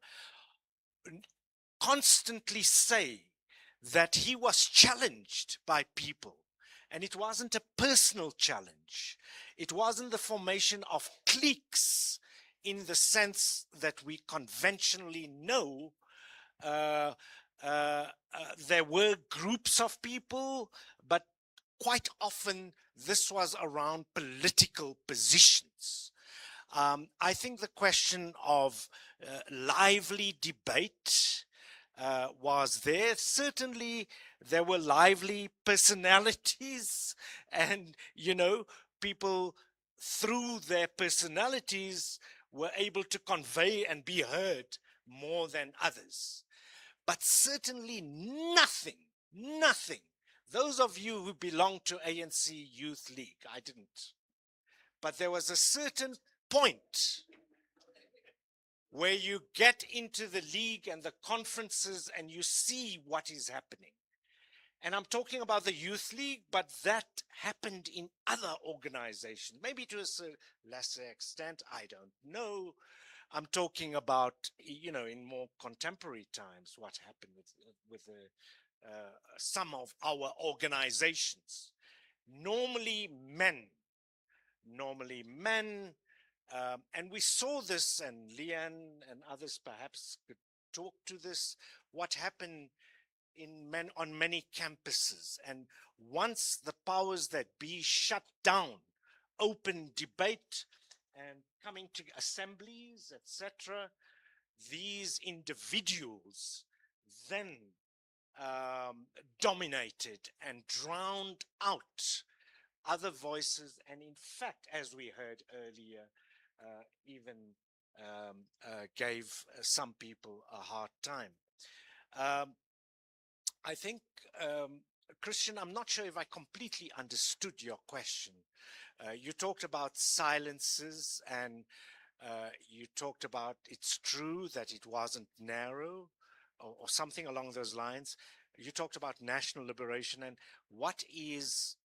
constantly say that he was challenged by people. And it wasn't a personal challenge. It wasn't the formation of cliques in the sense that we conventionally know. There were groups of people, but quite often this was around political positions. I think the question of lively debate was there. Certainly there were lively personalities and, you know, people through their personalities were able to convey and be heard more than others. But certainly nothing. Those of you who belong to ANC Youth League, I didn't. But there was a certain point where you get into the league and the conferences and you see what is happening. And I'm talking about the Youth League, but that happened in other organizations, maybe to a lesser extent, I don't know. I'm talking about, you know, in more contemporary times, what happened with some of our organizations. Normally men, and we saw this, and Leanne and others perhaps could talk to this, what happened on many campuses. And once the powers that be shut down open debate and coming to assemblies, etc., these individuals then dominated and drowned out other voices, and in fact, as we heard earlier, even gave some people a hard time. I think, Christian, I'm not sure if I completely understood your question. You talked about silences, and you talked about it's true that it wasn't narrow, or something along those lines. You talked about national liberation and what is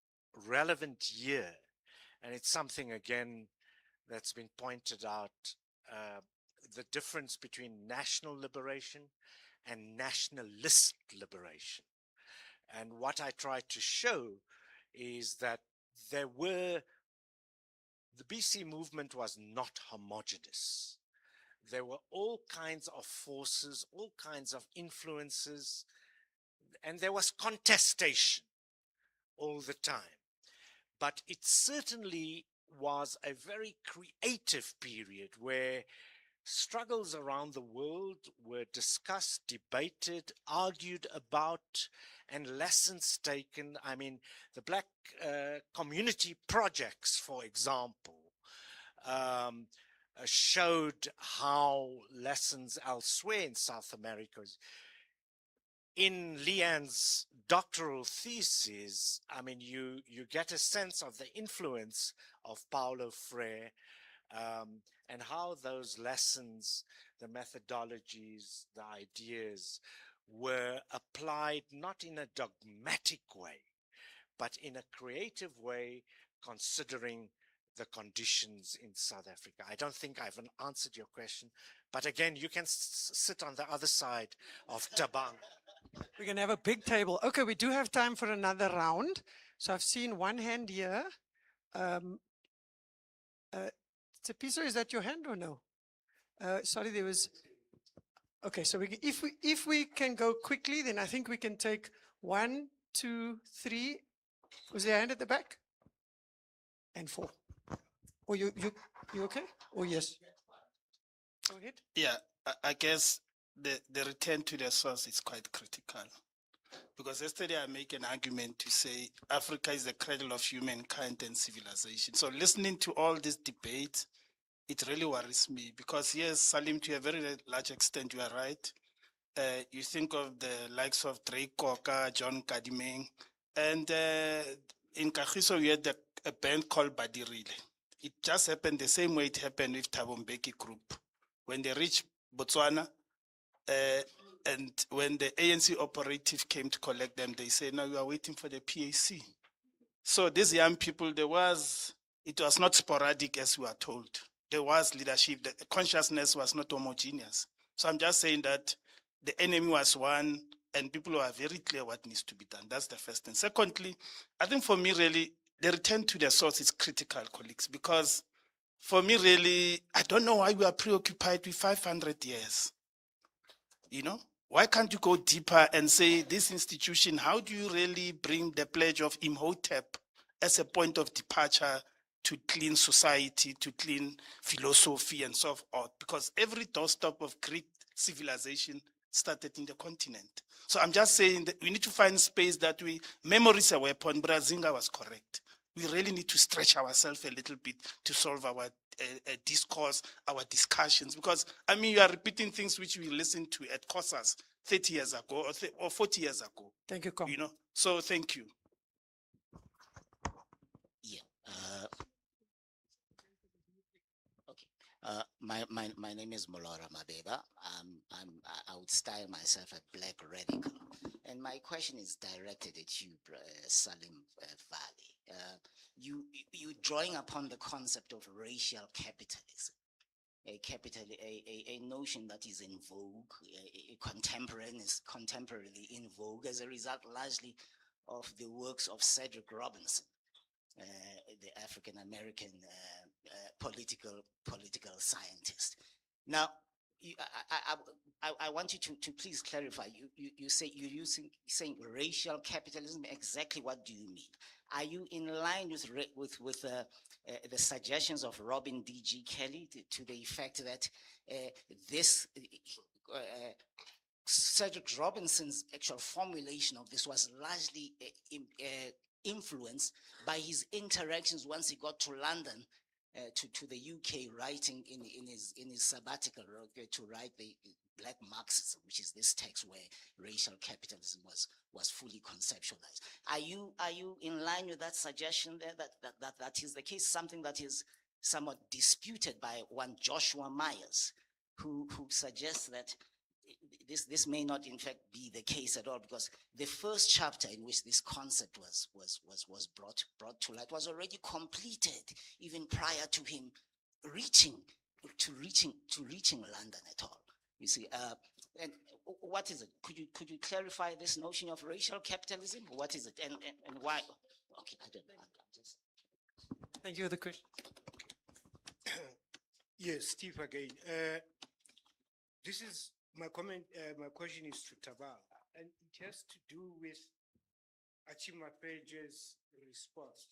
relevant here, and it's something again that's been pointed out, the difference between national liberation and nationalist liberation. And what I tried to show is that the BC movement was not homogeneous. There were all kinds of forces, all kinds of influences, and there was contestation all the time. But it certainly was a very creative period where struggles around the world were discussed, debated, argued about, and lessons taken. I mean, the black community projects, for example, showed how lessons elsewhere in South America. In Leanne's doctoral thesis, I mean, you get a sense of the influence of Paulo Freire, and how those lessons, the methodologies, the ideas were applied not in a dogmatic way, but in a creative way, considering the conditions in South Africa. I don't think I've answered your question, but again, you can sit on the other side of Tabang. We're going to have a big table. Okay, we do have time for another round. So I've seen one hand here. Tsepiso, is that your hand or no? Sorry, there was. Okay, so if we can go quickly, then I think we can take 1, 2, 3. Was there a hand at the back? And 4. Or you okay? Oh yes. Go ahead. Yeah, I guess the return to the source is quite critical. Because yesterday I make an argument to say Africa is the cradle of humankind and civilization. So listening to all these debates, it really worries me. Because yes, Salim, to a very large extent, you are right. You think of the likes of Drake Coker, John Kadimeng, and in Kagiso we had a band called Badirile. It just happened the same way it happened with Thabo Mbeki group. When they reached Botswana, and when the ANC operative came to collect them, they said, "No, we are waiting for the PAC." So these young people, it was not sporadic as we are told. There was leadership. The consciousness was not homogeneous. So I'm just saying that the enemy was one, and people are very clear what needs to be done. That's the first thing. Secondly, I think for me, really, the return to the source is critical, colleagues, because for me, really, I don't know why we are preoccupied with 500 years. You know, why can't you go deeper and say this institution, how do you really bring the pledge of Imhotep as a point of departure to clean society, to clean philosophy and so forth? Because every doorstop of Greek civilization started in the continent. So I'm just saying that we need to find space that memory is a weapon. Brazinga was correct. We really need to stretch ourselves a little bit to solve our discourse, our discussions, because I mean, you are repeating things which we listened to at COSAS 30 years ago or 40 years ago. Thank you, Kom. You know, so thank you. Yeah. Okay. My name is Molora Mabeba. I would style myself a black radical, and my question is directed at you, Salim Vali. You drawing upon the concept of racial capitalism, a notion that is in vogue, contemporarily in vogue as a result largely of the works of Cedric Robinson, the African American political scientist. Now, I want you to please clarify. You say you're saying racial capitalism. Exactly what do you mean? Are you in line with the suggestions of Robin D.G. Kelly to the effect that this Cedric Robinson's actual formulation of this was largely influenced by his interactions once he got to London, to the UK, writing in his sabbatical to write the Black Marxism, which is this text where racial capitalism was fully conceptualized. Are you in line with that suggestion there, that is the case? Something that is somewhat disputed by one Joshua Myers, who suggests that this may not in fact be the case at all, because the first chapter in which this concept was brought to light was already completed even prior to him reaching London at all. You see, and what is it? Could you clarify this notion of racial capitalism? What is it, and why? Okay, I don't know. Thank you for the question. Yes, Steve again. This is my comment. My question is to Tabang, and it has to do with Achimapeja's response,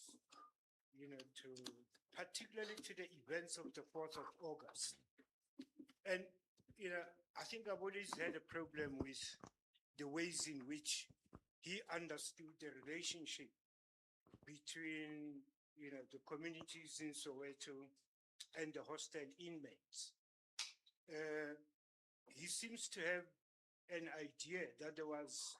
particularly to the events of the 4th of August. And you know, I think I've always had a problem with the ways in which he understood the relationship between, you know, the communities in Soweto and the hostel inmates. He seems to have an idea that there was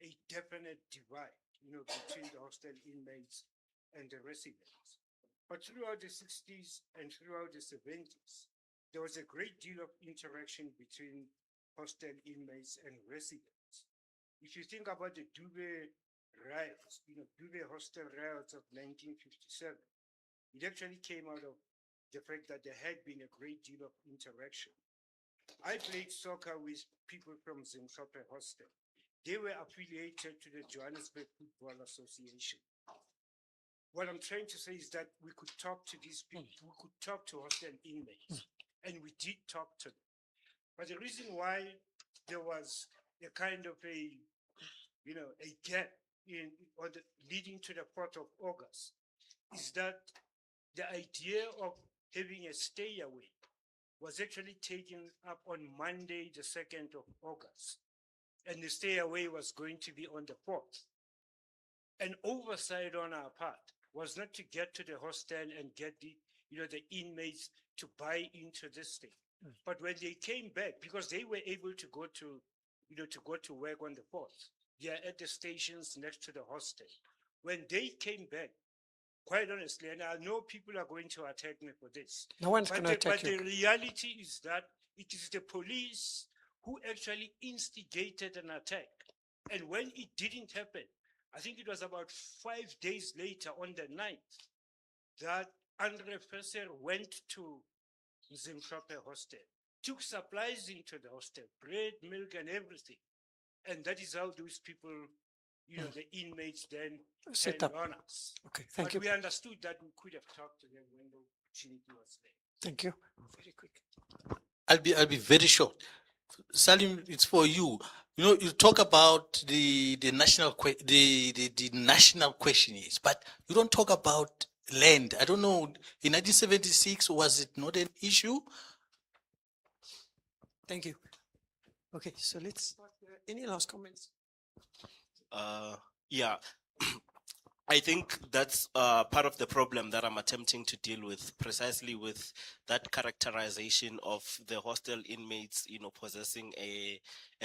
a definite divide, you know, between the hostel inmates and the residents. But throughout the 60s and throughout the 70s, there was a great deal of interaction between hostel inmates and residents. If you think about the Dube riots, you know, Dube hostel riots of 1957, it actually came out of the fact that there had been a great deal of interaction. I played soccer with people from Zimsope Hostel. They were affiliated to the Johannesburg Football Association. What I'm trying to say is that we could talk to these people, we could talk to hostel inmates, and we did talk to them. But the reason why there was a kind of a, you know, a gap in or the, leading to the 4th of August is that the idea of having a stay away was actually taken up on Monday, the 2nd of August. And the stay away was going to be on the 4th. An oversight on our part was not to get to the hostel and get the, you know, the inmates to buy into this thing. But when they came back, because they were able to go to, you know, to go to work on the 4th, they are at the stations next to the hostel. When they came back, quite honestly, and I know people are going to attack me for this. No one's but gonna attack But you. the reality is that it is the police who actually instigated an attack. And when it didn't happen, I think it was about 5 days later on the 9th that Andre Fesser went to Zimsope Hostel, took supplies into the hostel, bread, milk, and everything. And that is how those people, you know, the inmates then Set turned up. on us. Okay, thank But you. we understood that we could have talked to them when the opportunity was there. Thank you. Very quick. I'll be very short. Salim, it's for you. You know, you talk about the national the national questionnaires, but you don't talk about land. I don't know. In 1976, was it not an issue? Thank you. Okay, so let's start. Any last comments? Yeah. I think that's part of the problem that I'm attempting to deal with, precisely with that characterization of the hostel inmates, you know, possessing a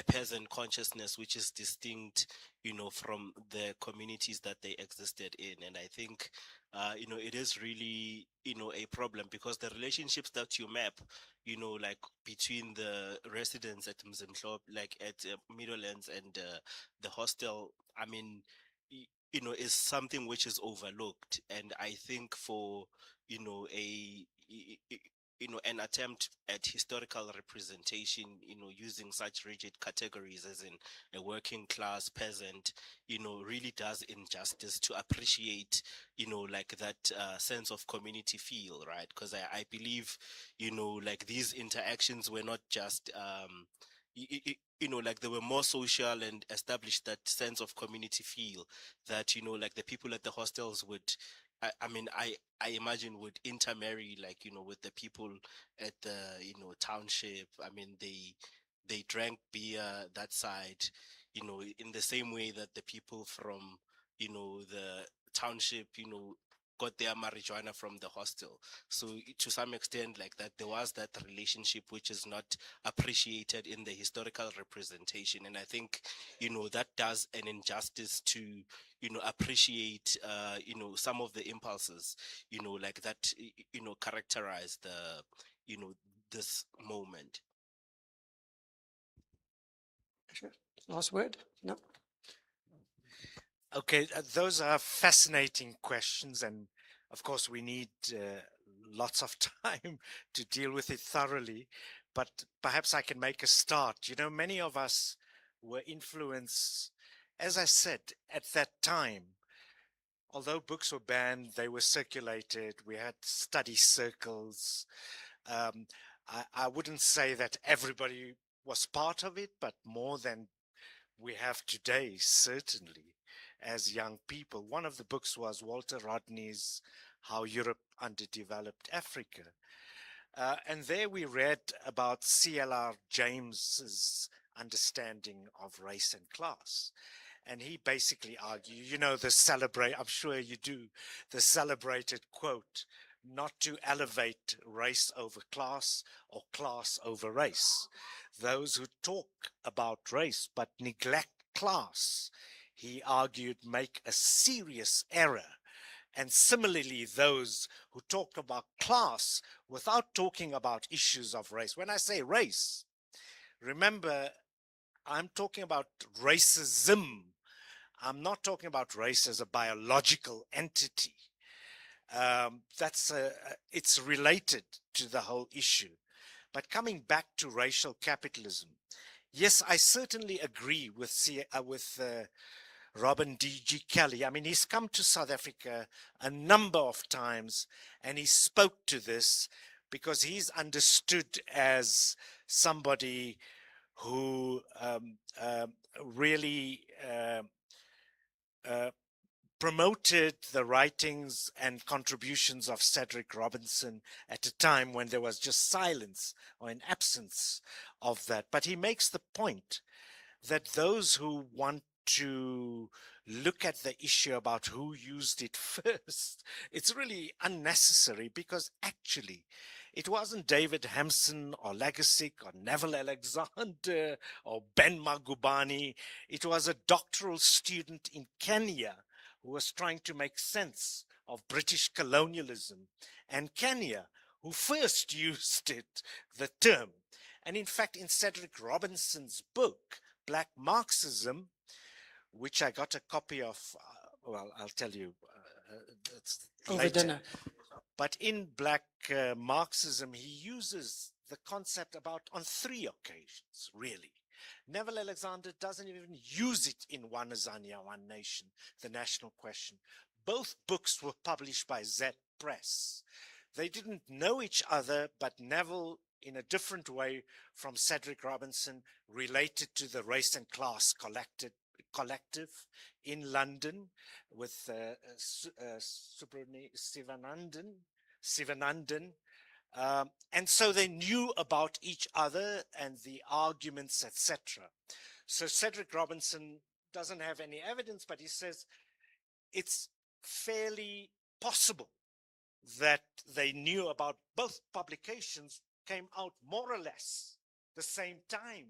peasant consciousness, which is distinct, you know, from the communities that they existed in. And I think, you know, it is really, you know, a problem because the relationships that you map, you know, like between the residents at Mzimhlop, like at Middlelands and the hostel, I mean, you know, is something which is overlooked. And I think for, you know, you know, an attempt at historical representation, you know, using such rigid categories as in a working class peasant, you know, really does injustice to appreciate, you know, like that sense of community feel, right? Because I believe, you know, like these interactions were not just you know, like they were more social and established that sense of community feel that, you know, like the people at the hostels would, I mean, I imagine would intermarry, like, you know, with the people at the, you know, township. I mean, they drank beer that side, you know, in the same way that the people from, you know, the township, you know, got their marijuana from the hostel. So to some extent, like that, there was that relationship which is not appreciated in the historical representation. And I think, you know, that does an injustice to, you know, appreciate, you know, some of the impulses, you know, like that, you know, characterize the, you know, this moment. Sure. Last word? No? Okay, those are fascinating questions, and of course we need lots of time to deal with it thoroughly, but perhaps I can make a start. You know, many of us were influenced, as I said, at that time. Although books were banned, they were circulated, we had study circles. I wouldn't say that everybody was part of it, but more than we have today, certainly, as young people. One of the books was Walter Rodney's How Europe Underdeveloped Africa. And there we read about C.L.R. James's understanding of race and class. And he basically argued, you know, I'm sure you do, the celebrated quote, not to elevate race over class or class over race. Those who talk about race but neglect class, he argued, make a serious error. And similarly, those who talk about class without talking about issues of race. When I say race, remember, I'm talking about racism. I'm not talking about race as a biological entity. It's related to the whole issue. But coming back to racial capitalism, yes, I certainly agree with Robin D.G. Kelly. I mean, he's come to South Africa a number of times and he spoke to this because he's understood as somebody who really promoted the writings and contributions of Cedric Robinson at a time when there was just silence or an absence of that. But he makes the point that those who want to look at the issue about who used it first, it's really unnecessary because actually it wasn't David Hampson or Legacy or Neville Alexander or Ben Magubani. It was a doctoral student in Kenya who was trying to make sense of British colonialism and Kenya who first used it, the term. And in fact, in Cedric Robinson's book, Black Marxism, which I got a copy of, well, I'll tell you, it's Over later. dinner. But in Black Marxism, he uses the concept on 3 occasions, really. Neville Alexander doesn't even use it in One Azania, One Nation, The National Question. Both books were published by Z Press. They didn't know each other, but Neville, in a different way from Cedric Robinson, related to the Race and Class collective in London with Sivanandan. And so they knew about each other and the arguments, etc. So Cedric Robinson doesn't have any evidence, but he says it's fairly possible that they knew about both publications came out more or less the same time,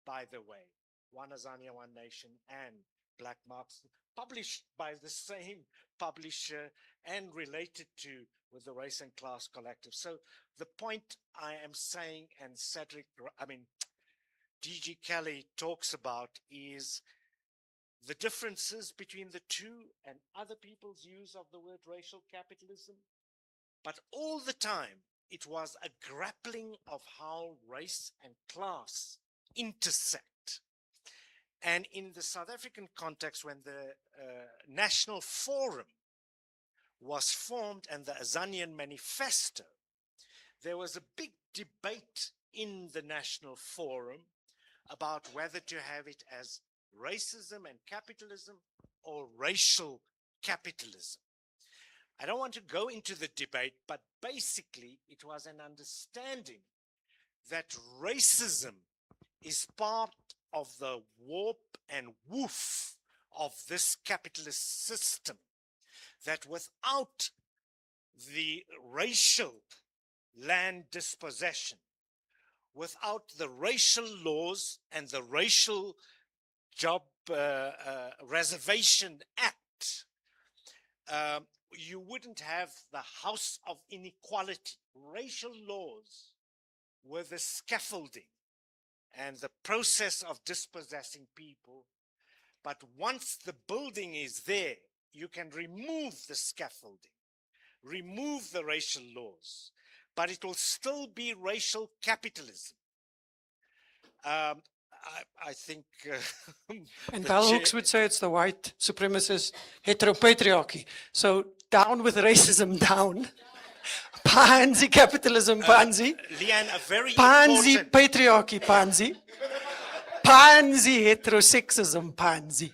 by the way. One Azania, One Nation and Black Marxism, published by the same publisher and related to with the Race and Class Collective. So the point I am saying, and D.G. Kelly talks about, is the differences between the two and other people's use of the word racial capitalism. But all the time, it was a grappling of how race and class intersect. And in the South African context, when the National Forum was formed and the Azanian Manifesto, there was a big debate in the National Forum about whether to have it as racism and capitalism or racial capitalism. I don't want to go into the debate, but basically it was an understanding that racism is part of the warp and woof of this capitalist system, that without the racial land dispossession, without the racial laws and the racial job reservation act, you wouldn't have the house of inequality. Racial laws were the scaffolding and the process of dispossessing people. But once the building is there, you can remove the scaffolding, remove the racial laws, but it will still be racial capitalism. I think... And the Bell chair- Hooks would say it's the white supremacist heteropatriarchy. So down with racism, down. Pansy capitalism, pansy. Leanne, a very Pansy important... patriarchy, pansy. Pansy heterosexism, pansy.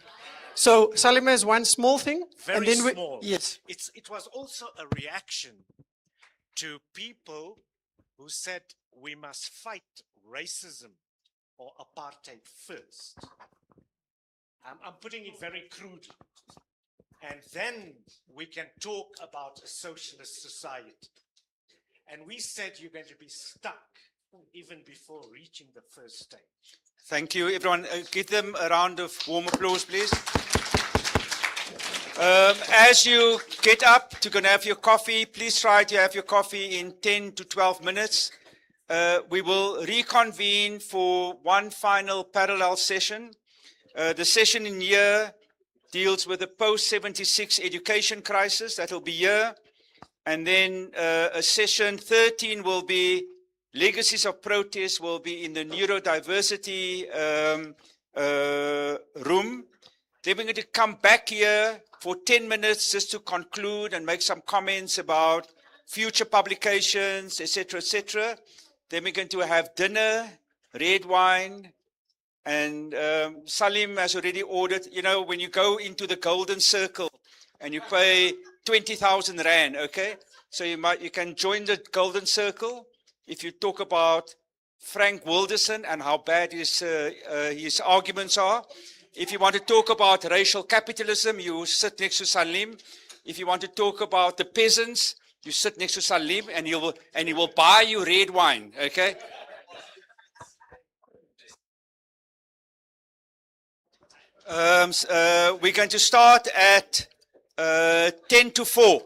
So Salima is one small thing. Very and then small. Yes. It was also a reaction to people who said we must fight racism or apartheid first. I'm putting it very crudely. And then we can talk about a socialist society. And we said you're going to be stuck even before reaching the first stage. Thank you, everyone. Give them a round of warm applause, please. As you get up to go and have your coffee, please try to have your coffee in 10 to 12 minutes. We will reconvene for one final parallel session. The session in here deals with the post-76 education crisis. That will be here. And then a session 13 will be legacies of protest, will be in the neurodiversity room. Then we're going to come back here for 10 minutes just to conclude and make some comments about future publications, etc., etc. Then we're going to have dinner, red wine, and Salim has already ordered, you know, when you go into the Golden Circle and you pay 20,000 Rand, okay? So you can join the Golden Circle if you talk about Frank Wilderson and how bad his arguments are. If you want to talk about racial capitalism, you sit next to Salim. If you want to talk about the peasants, you sit next to Salim and he will buy you red wine, okay? We're going to start at 10 to 4.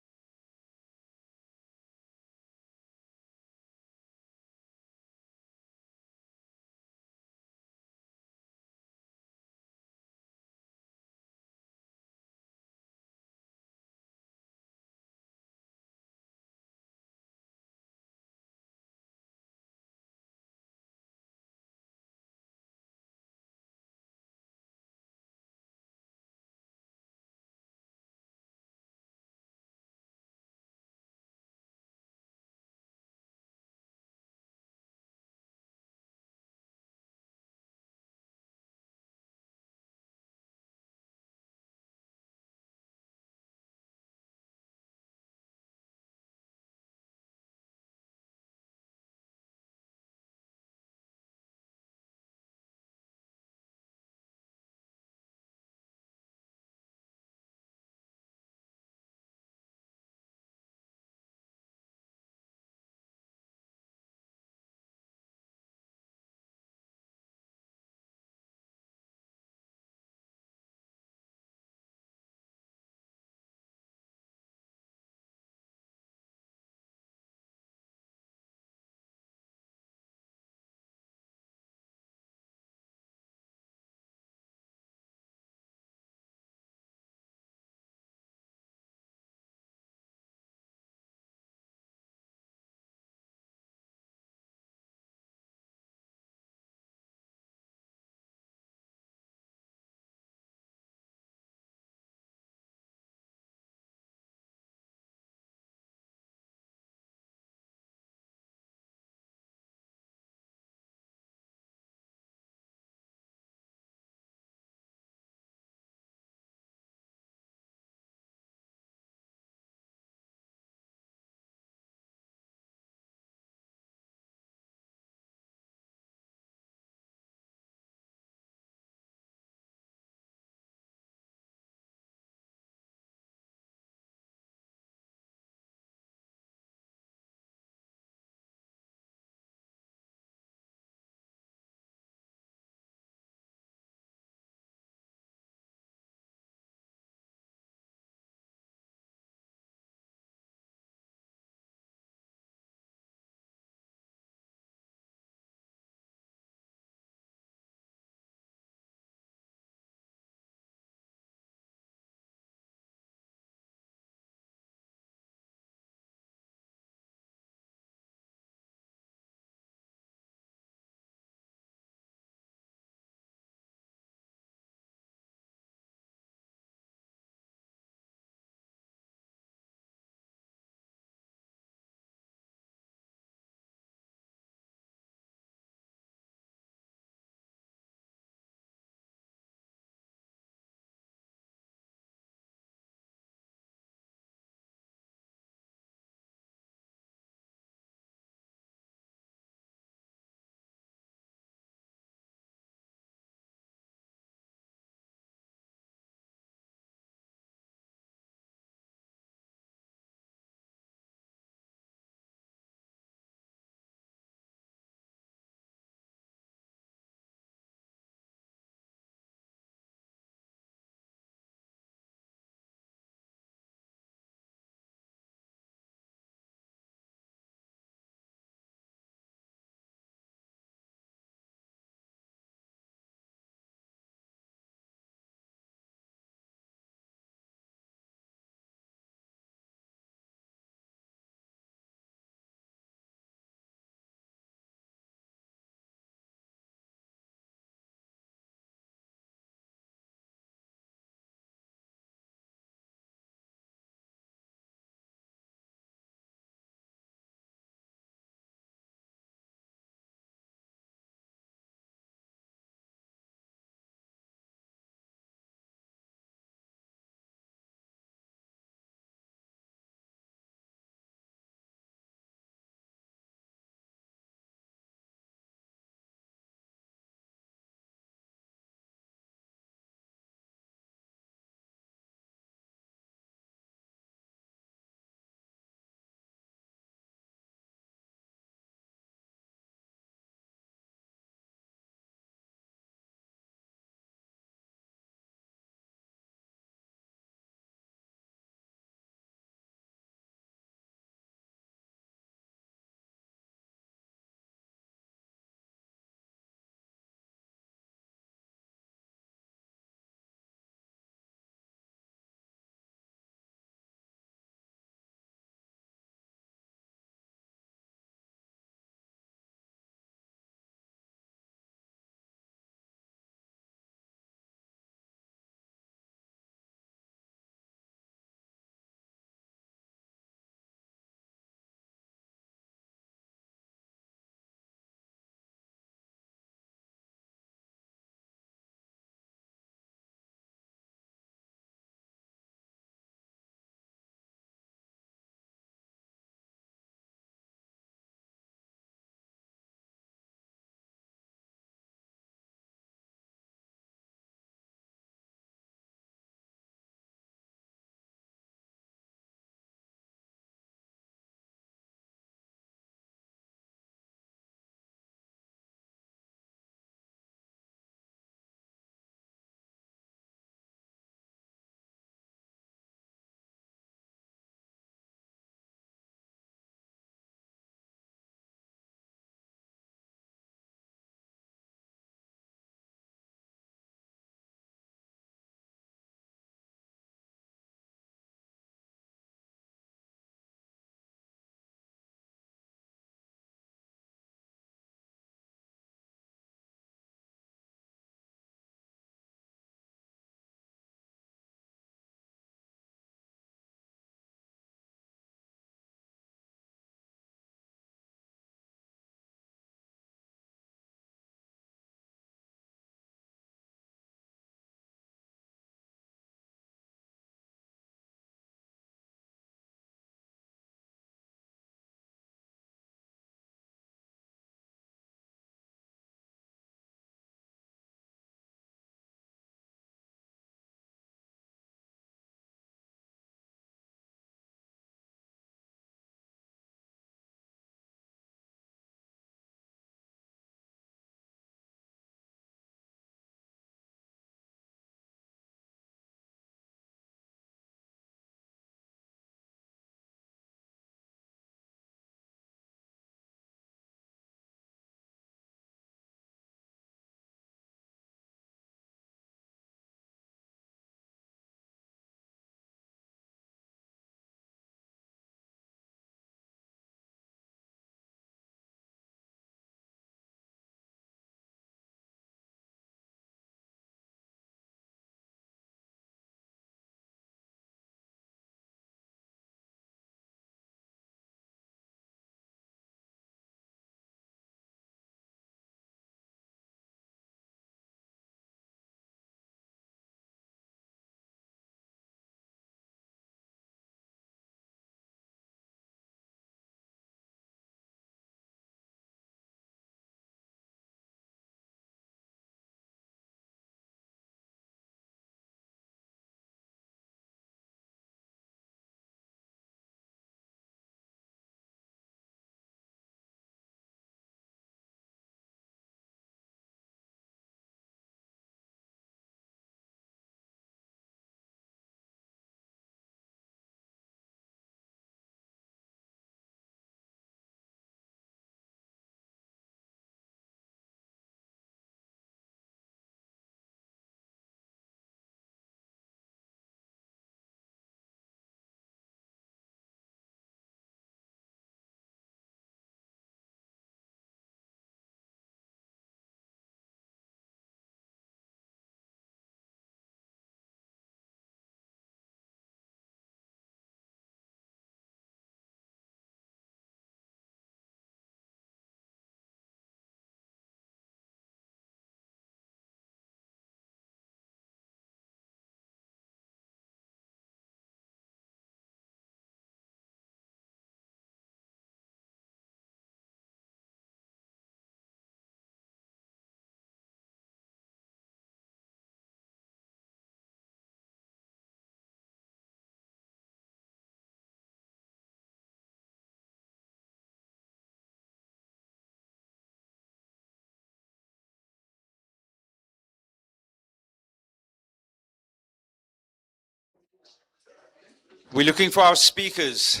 We're looking for our speakers.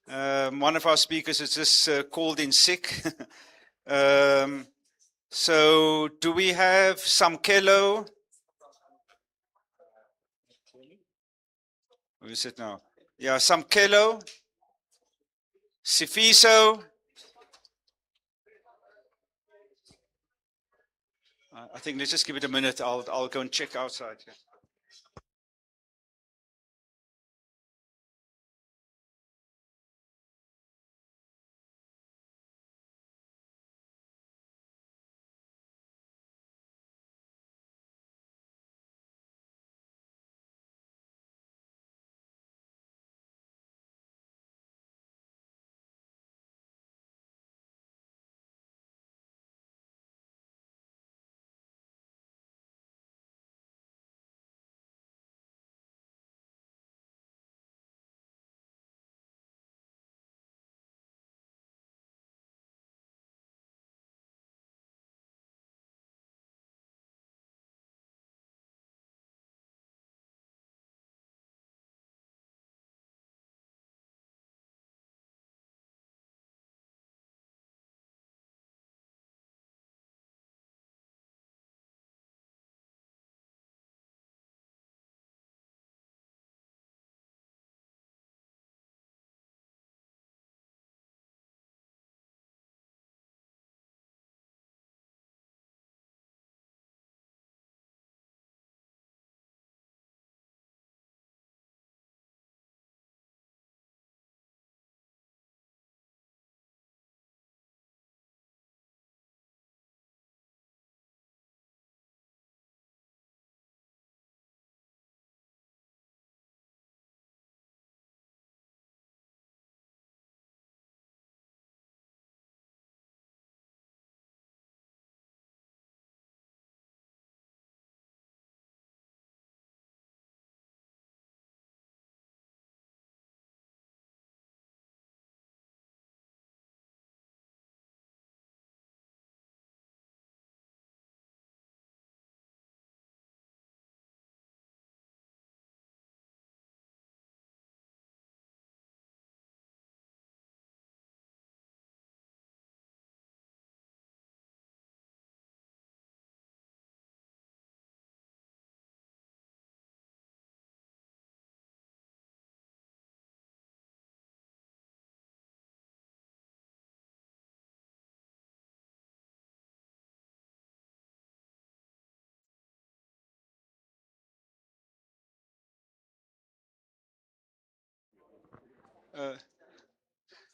One of our speakers is just called in sick. So do we have Samkelo? Who is it now? Yeah, Samkelo, Sifiso. I think let's just give it a minute. I'll go and check outside.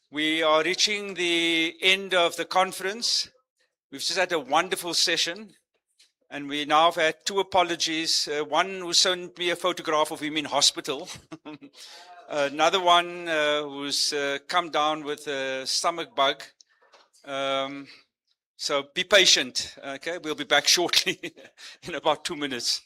We are reaching the end of the conference. We've just had a wonderful session, and we now have had two apologies. One who sent me a photograph of him in hospital. Another one who's come down with a stomach bug. So be patient, okay? We'll be back shortly in about 2 minutes.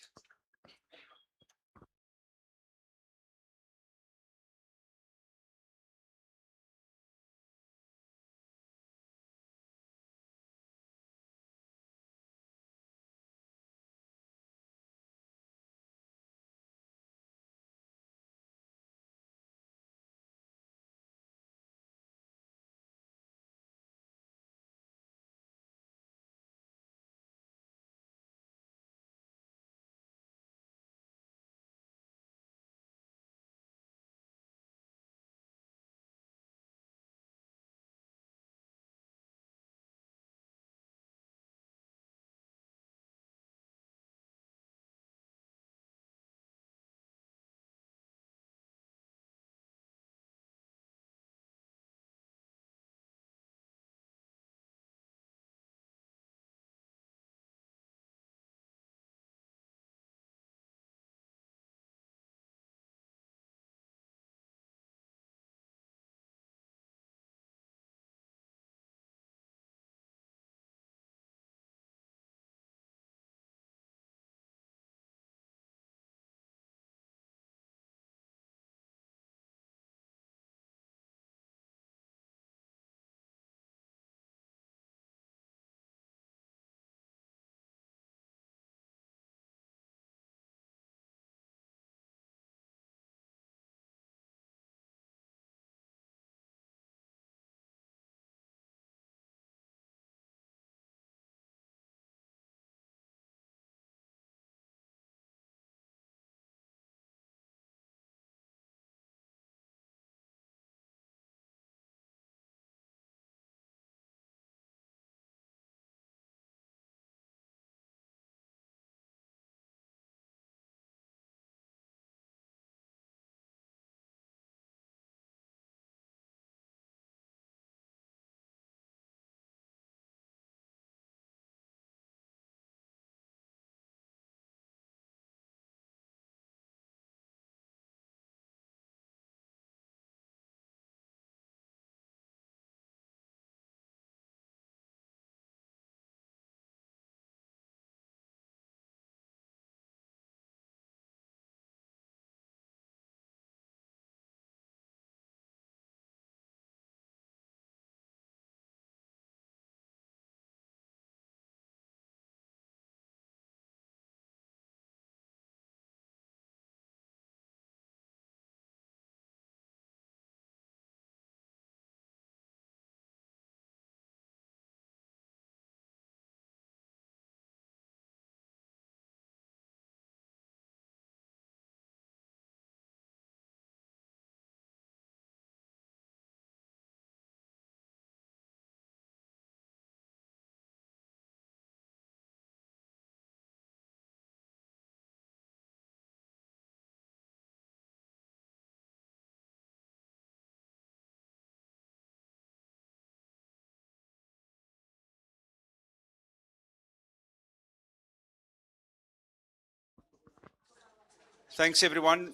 Thanks, everyone.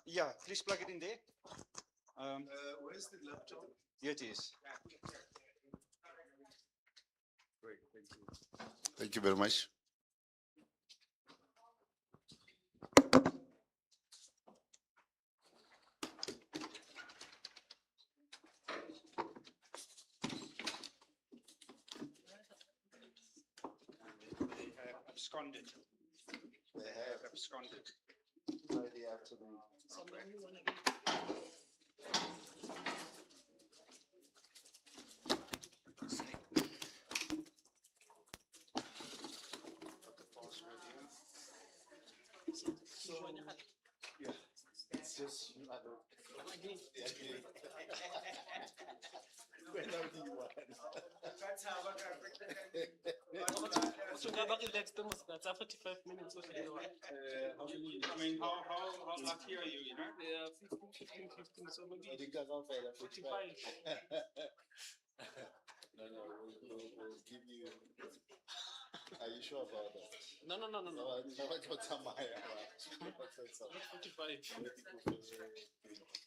Yeah, please plug it in there. Where's the laptop? Here it is. Great, thank you. Thank you very much. They have absconded. They have absconded. Friday afternoon. Yeah, it's just you. When do you want? I mean, how lucky are you, you know? Yeah, 15, so maybe 45. No, we'll give you. Are you sure about that? No. What's on my 45.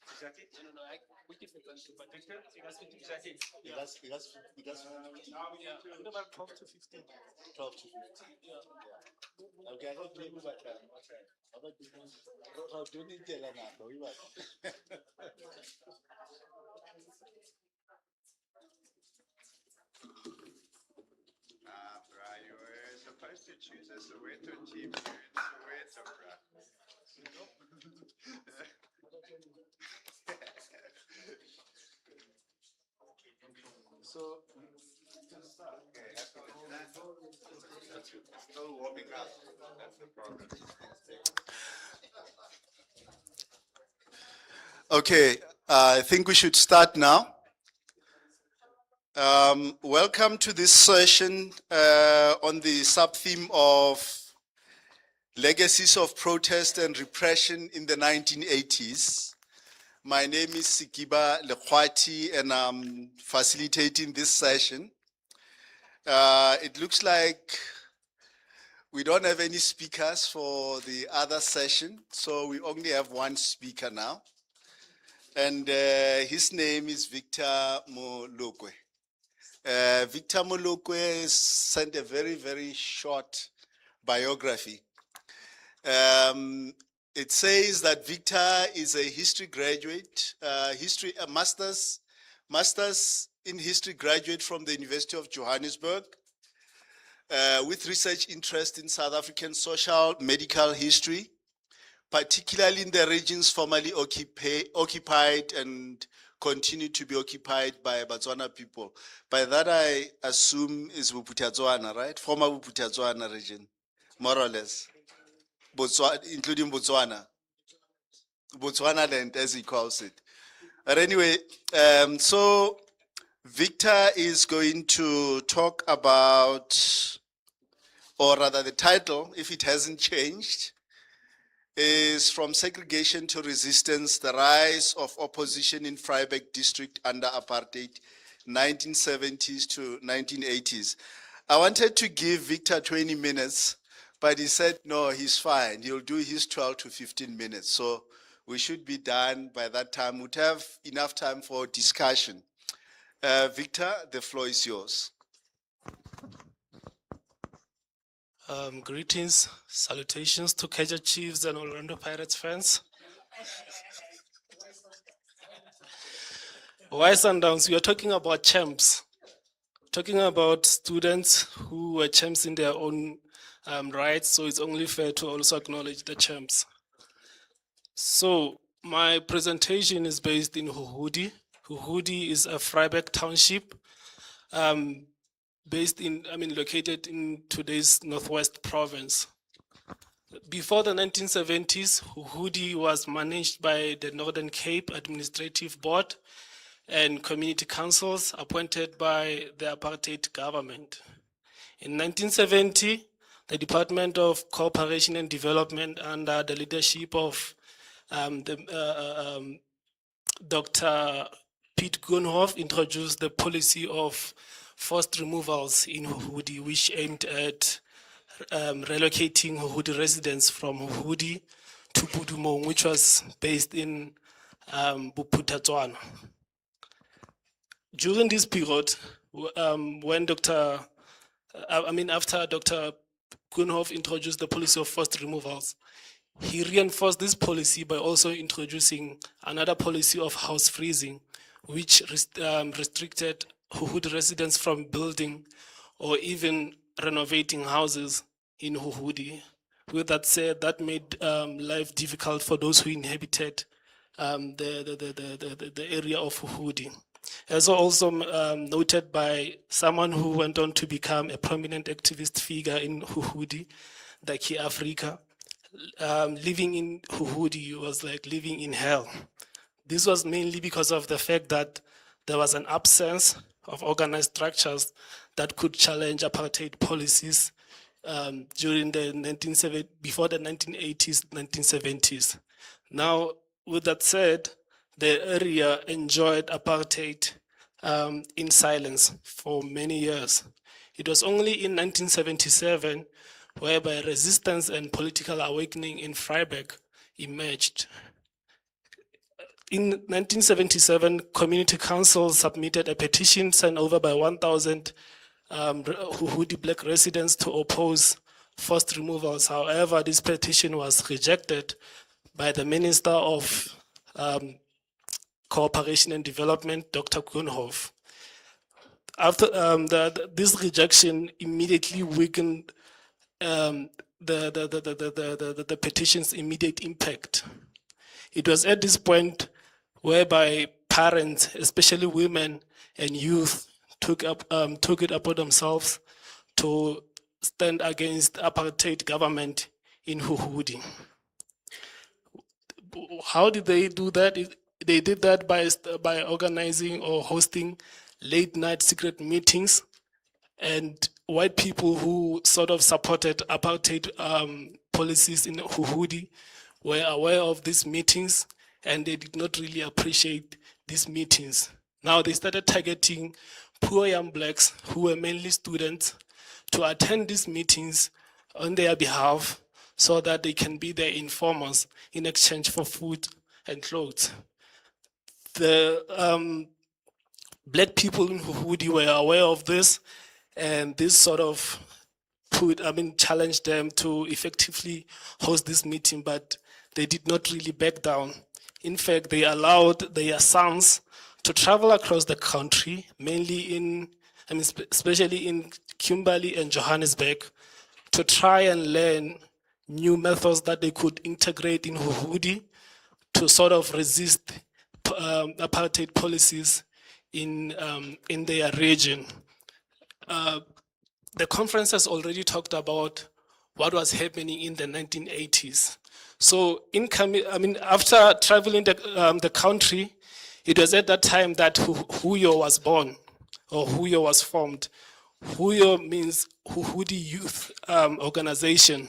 Is that it? No, we keep it on but Victor, Is that it? Now we need to. About 12 to 15. 12 to 15. Yeah. Okay, I don't do it like that. Okay. How about you? I'll do it till I'm not. Bruh, you were supposed to choose a Soweto team. You're in Soweto, bruh. So, Okay, still warming up. That's the problem. Okay, I think we should start now. Welcome to this session on the sub-theme of legacies of protest and repression in the 1980s. My name is Sikiba Lekwati and I'm facilitating this session. It looks like we don't have any speakers for the other session, so we only have one speaker now. And his name is Victor Molokwe. Victor Molokwe sent a very, very short biography. It says that Victor is a history graduate, a master's in history graduate from the University of Johannesburg, with research interest in South African social medical history, particularly in the regions formerly occupied and continue to be occupied by Botswana people. By that I assume is Bophuthatswana, right? Former Bophuthatswana region, more or less. Botswana, including Botswana land, as he calls it. But anyway, so Victor is going to talk about, or rather the title, if it hasn't changed, is From Segregation to Resistance, the Rise of Opposition in Vryburg District under Apartheid, 1970s to 1980s. I wanted to give Victor 20 minutes, but he said, no, he's fine. He'll do his 12 to 15 minutes. So we should be done by that time. We'd have enough time for discussion. Victor, the floor is yours. Greetings, salutations to Kaizer Chiefs and Orlando Pirates fans. Why Sundowns? We are talking about champs, talking about students who were champs in their own rights, so it's only fair to also acknowledge the champs. So my presentation is based in Huhudi. Huhudi is a Vryburg township, located in today's Northwest Province. Before the 1970s, Huhudi was managed by the Northern Cape Administrative Board and community councils appointed by the apartheid government. In 1970, the Department of Cooperation and Development under the leadership of Dr. Piet Koenhoff introduced the policy of forced removals in Huhudi, which aimed at relocating Huhudi residents from Huhudi to Pudumong, which was based in Buputatswana. During this period, when after Dr. Koenhoff introduced the policy of forced removals, he reinforced this policy by also introducing another policy of house freezing, which restricted Huhudi residents from building or even renovating houses in Huhudi. With that said, that made life difficult for those who inhabited the area of Huhudi. As also noted by someone who went on to become a prominent activist figure in Huhudi, Daki Africa, living in Huhudi was like living in hell. This was mainly because of the fact that there was an absence of organized structures that could challenge apartheid policies during the before the 1980s, 1970s. Now, with that said, the area enjoyed apartheid in silence for many years. It was only in 1977 whereby resistance and political awakening in Vryburg emerged. In 1977, community council submitted a petition signed over by 1,000 Huhudi black residents to oppose forced removals. However, this petition was rejected by the Minister of Cooperation and Development, Dr. Koenhoff. After this rejection immediately weakened the petition's immediate impact. It was at this point whereby parents, especially women and youth, took it upon themselves to stand against apartheid government in Huhudi. How did they do that? They did that by organizing or hosting late night secret meetings, and white people who sort of supported apartheid policies in Huhudi were aware of these meetings, and they did not really appreciate these meetings. Now they started targeting poor young blacks who were mainly students to attend these meetings on their behalf so that they can be their informers in exchange for food and clothes. The black people in Huhudi were aware of this, and this sort of challenged them to effectively host this meeting, but they did not really back down. In fact, they allowed their sons to travel across the country, mainly especially in Kimberley and Johannesburg, to try and learn new methods that they could integrate in Huhudi to sort of resist apartheid policies in their region. The conference has already talked about what was happening in the 1980s. So after traveling the country, it was at that time that Huyo was born, or Huyo was formed. Huyo means Huhudi Youth Organization.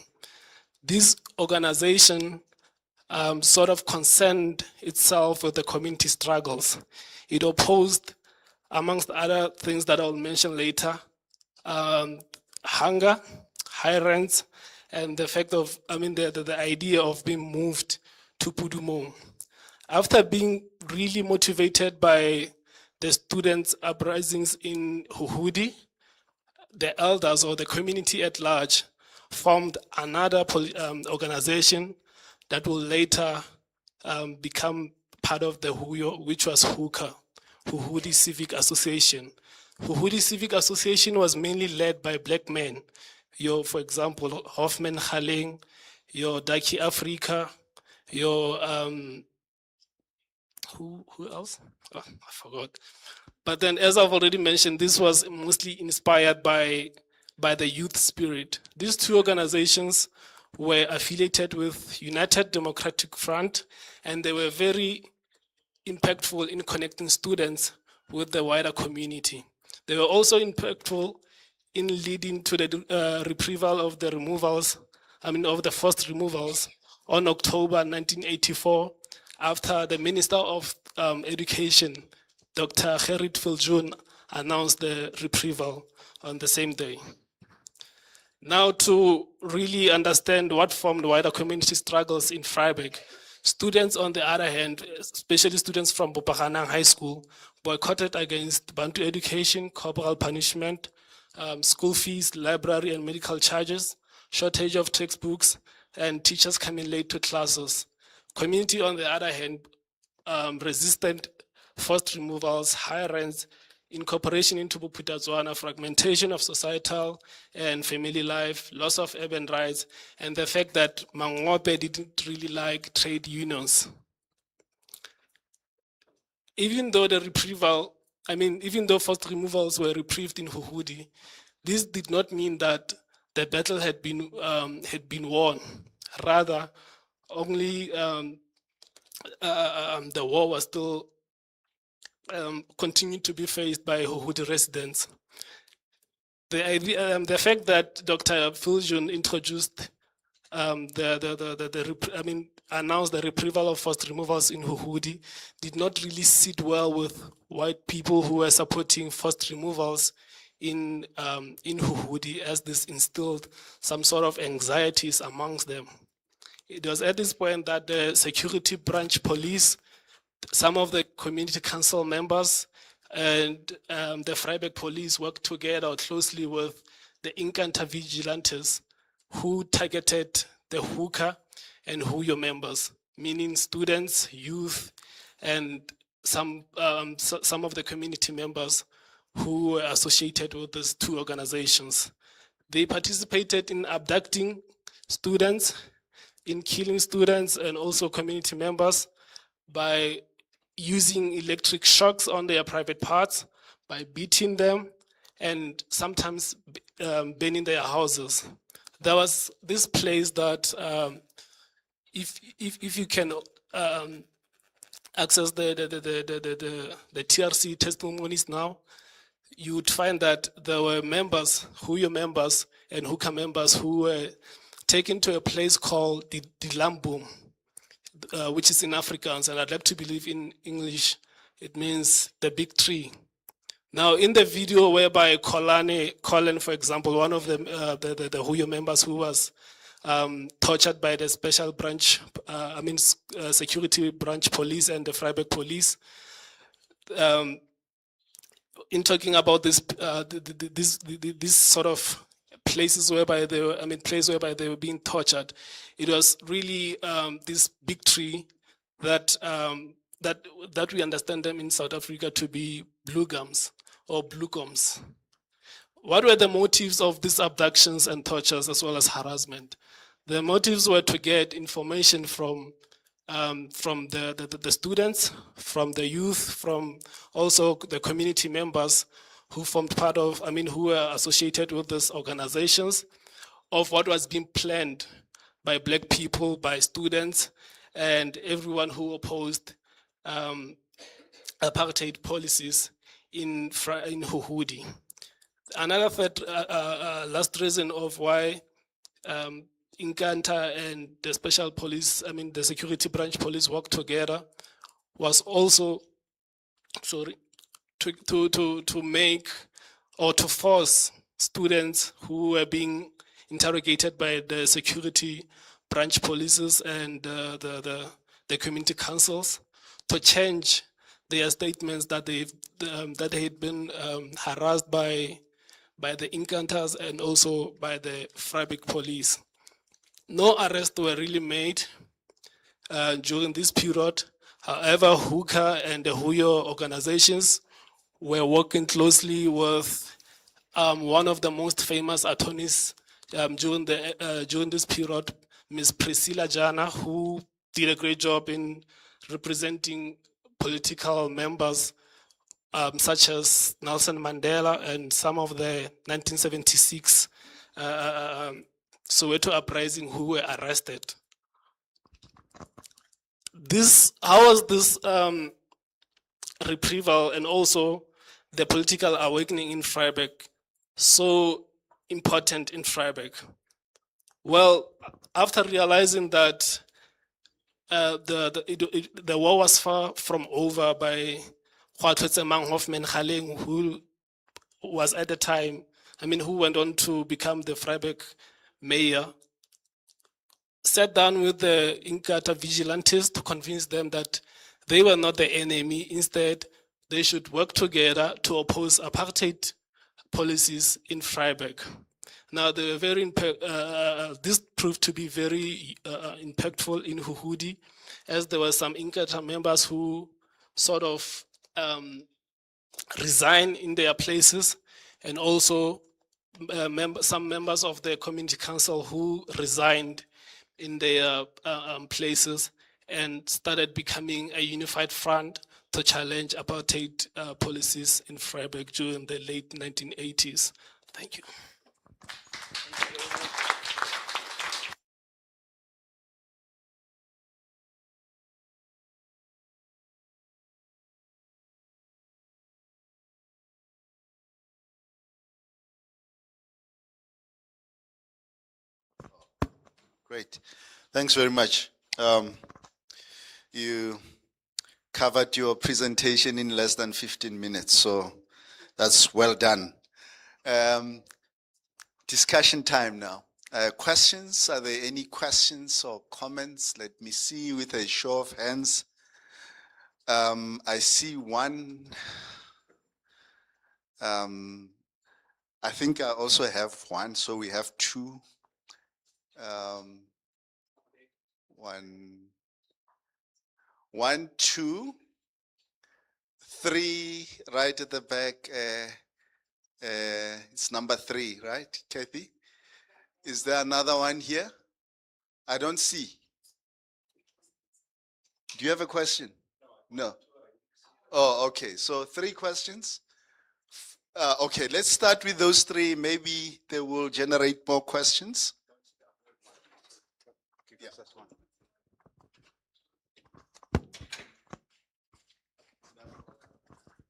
This organization sort of concerned itself with the community struggles. It opposed, amongst other things that I'll mention later, hunger, high rents, and the fact of, the idea of being moved to Pudumong. After being really motivated by the students' uprisings in Huhudi, the elders or the community at large formed another organization that will later become part of the Huyo, which was HUCA, Huhudi Civic Association. Huhudi Civic Association was mainly led by black men. For example, Hoffman Haleng, Daki Africa, who else? Oh, I forgot. But then, as I've already mentioned, this was mostly inspired by the youth spirit. These two organizations were affiliated with United Democratic Front, and they were very impactful in connecting students with the wider community. They were also impactful in leading to the retrieval of the of the forced removals on October 1984, after the Minister of Education, Dr. Gerrit Viljoen, announced the retrieval on the same day. Now, to really understand what formed wider community struggles in Freiburg, students, on the other hand, especially students from Bopaganang High School, boycotted against Bantu education, corporal punishment, school fees, library and medical charges, shortage of textbooks, and teachers coming late to classes. Community, on the other hand, resistant forced removals, high rents, incorporation into Buputazwana, fragmentation of societal and family life, loss of urban rights, and the fact that Mangope didn't really like trade unions. Even though even though forced removals were reprieved in Huhudi, this did not mean that the battle had been won. Rather, only the war was still continued to be faced by Huhudi residents. The fact that Dr. Filjun introduced announced the retrieval of forced removals in Huhudi did not really sit well with white people who were supporting forced removals in Huhudi, as this instilled some sort of anxieties amongst them. It was at this point that the security branch police, some of the community council members, and the Freiburg police worked together closely with the Inkanta vigilantes who targeted the hookah and Huyo members, meaning students, youth, and some of the community members who were associated with these two organizations. They participated in abducting students, in killing students, and also community members by using electric shocks on their private parts, by beating them, and sometimes burning their houses. There was this place that, if you can access the TRC testimonies now, you would find that there were members, Huyo members and Hookah members, who were taken to a place called the Lambum, which is in Afrikaans, and I'd like to believe in English it means the big tree. Now, in the video whereby Colin, for example, one of the Huyo members who was tortured by the special branch, security branch police and the Freiburg police, in talking about this sort of places whereby they were, place whereby they were being tortured, it was really this big tree that that we understand them in South Africa to be blue gums or blue gums. What were the motives of these abductions and tortures as well as harassment? The motives were to get information from the students, from the youth, from also the community members who formed part of, who were associated with these organizations, of what was being planned by black people, by students, and everyone who opposed apartheid policies in Huhudi. Another third, last reason of why Inkanta and the special police, the security branch police worked together, was also, to make or to force students who were being interrogated by the security branch polices and the community councils to change their statements that they had been harassed by the Inkantas and also by the Freiburg police. No arrests were really made during this period. However, Hookah and the Huyo organizations were working closely with one of the most famous attorneys during this period, Ms. Priscilla Jana, who did a great job in representing political members such as Nelson Mandela and some of the 1976 Soweto Uprising who were arrested. How was this retrieval and also the political awakening in Freiburg so important in Freiburg? Well, after realizing that the war was far from over by Hoffman Khaleng, who was at the time who went on to become the Vryburg mayor, sat down with the Inkatha vigilantes to convince them that they were not the enemy. Instead, they should work together to oppose apartheid policies in Vryburg. Now, they were this proved to be very impactful in Huhudi, as there were some Inkatha members who sort of resigned in their places, and also some members of the community council who resigned in their places and started becoming a unified front to challenge apartheid policies in Vryburg during the late 1980s. Thank you. Great. Thanks very much. You covered your presentation in less than 15 minutes, so that's well done. Discussion time now. Questions? Are there any questions or comments? Let me see with a show of hands. I see one. I think I also have one, so we have two. One, two, three, right at the back. It's number 3, right, Kathy? Is there another one here? I don't see. Do you have a question? No. Oh, okay. So 3 questions. Okay, let's start with those 3. Maybe they will generate more questions.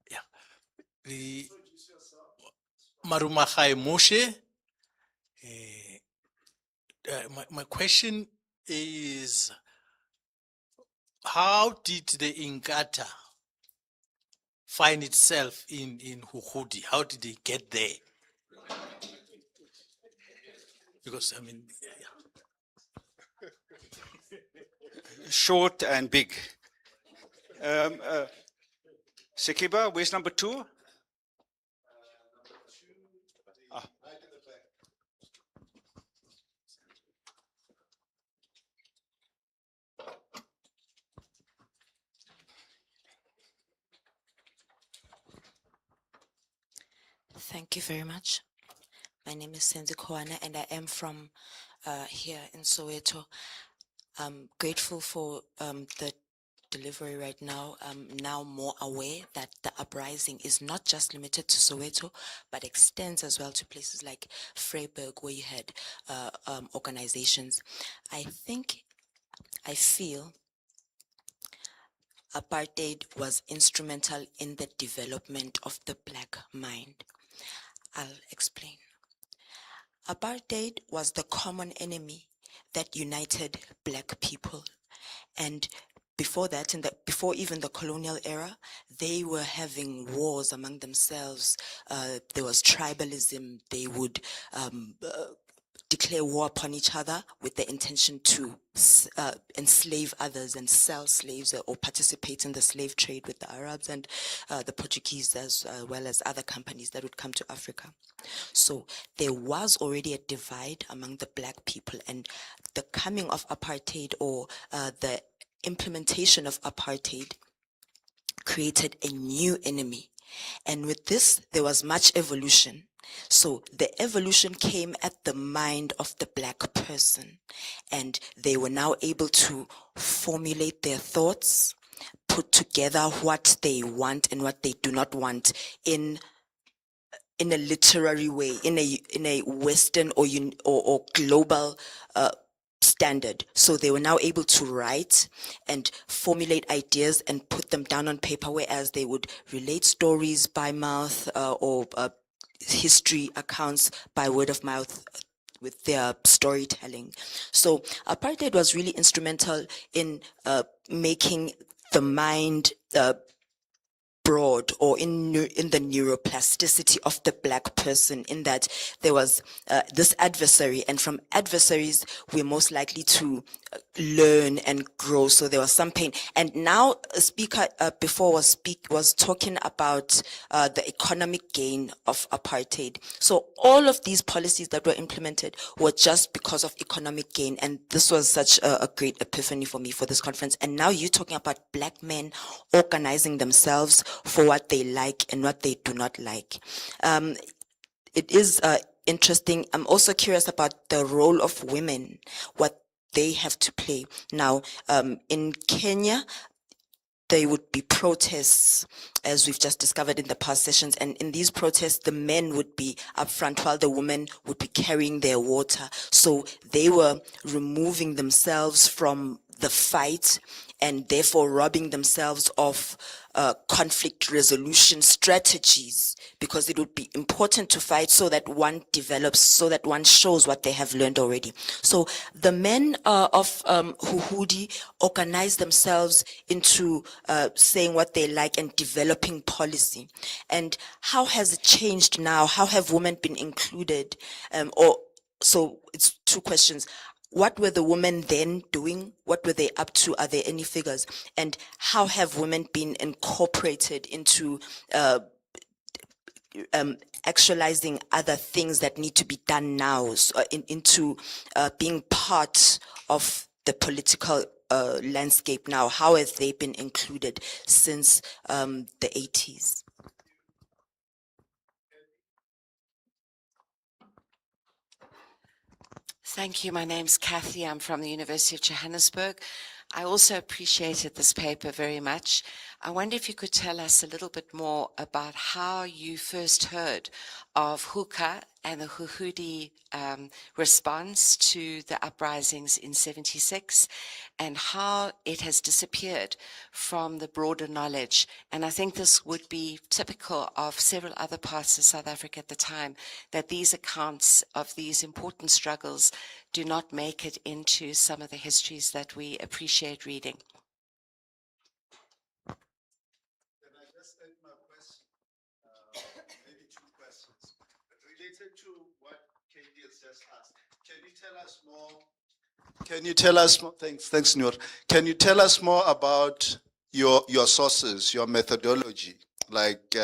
Yeah. The Marumachai Moshe. My question is, how did the Inkatha find itself in Huhudi? How did they get there? Because, Short and big. Sekiba, where's number 2? Thank you very much. My name is Senzi Koana and I am from here in Soweto. I'm grateful for the delivery right now. I'm now more aware that the uprising is not just limited to Soweto, but extends as well to places like Vryburg, where you had organizations. I feel apartheid was instrumental in the development of the black mind. I'll explain. Apartheid was the common enemy that united black people. And before that, before even the colonial era, they were having wars among themselves. There was tribalism. They would declare war upon each other with the intention to enslave others and sell slaves or participate in the slave trade with the Arabs and the Portuguese, as well as other companies that would come to Africa. So there was already a divide among the black people, and the coming of apartheid or the implementation of apartheid created a new enemy. And with this, there was much evolution. So the evolution came at the mind of the black person, and they were now able to formulate their thoughts, put together what they want and what they do not want in a literary way, in a Western or global standard. So they were now able to write and formulate ideas and put them down on paper, whereas they would relate stories by mouth or history accounts by word of mouth with their storytelling. So apartheid was really instrumental in making the mind broad, or in the neuroplasticity of the black person, in that there was this adversary, and from adversaries we're most likely to learn and grow. So there was some pain. And now a speaker before was talking about the economic gain of apartheid. So all of these policies that were implemented were just because of economic gain, and this was such a great epiphany for me for this conference. And now you're talking about black men organizing themselves for what they like and what they do not like. It is interesting. I'm also curious about the role of women, what they have to play. Now, in Kenya, there would be protests, as we've just discovered in the past sessions. And in these protests, the men would be up front while the women would be carrying their water. So they were removing themselves from the fight and therefore robbing themselves of conflict resolution strategies, because it would be important to fight so that one develops, so that one shows what they have learned already. So the men of Huhudi organize themselves into saying what they like and developing policy. And how has it changed now? How have women been included? So it's two questions. What were the women then doing? What were they up to? Are there any figures? And how have women been incorporated into actualizing other things that need to be done now, so, into being part of the political landscape now? How have they been included since the 80s? Thank you. My name's Kathy. I'm from the University of Johannesburg. I also appreciated this paper very much. I wonder if you could tell us a little bit more about how you first heard of hookah and the Huhudi response to the uprisings in '76, and how it has disappeared from the broader knowledge. And I think this would be typical of several other parts of South Africa at the time, that these accounts of these important struggles do not make it into some of the histories that we appreciate reading. Can I just add my question? Maybe two questions. Related to what Katie has just asked, can you tell us more? Can you tell us more? Thanks, Noor. Can you tell us more about your sources, your methodology? Like,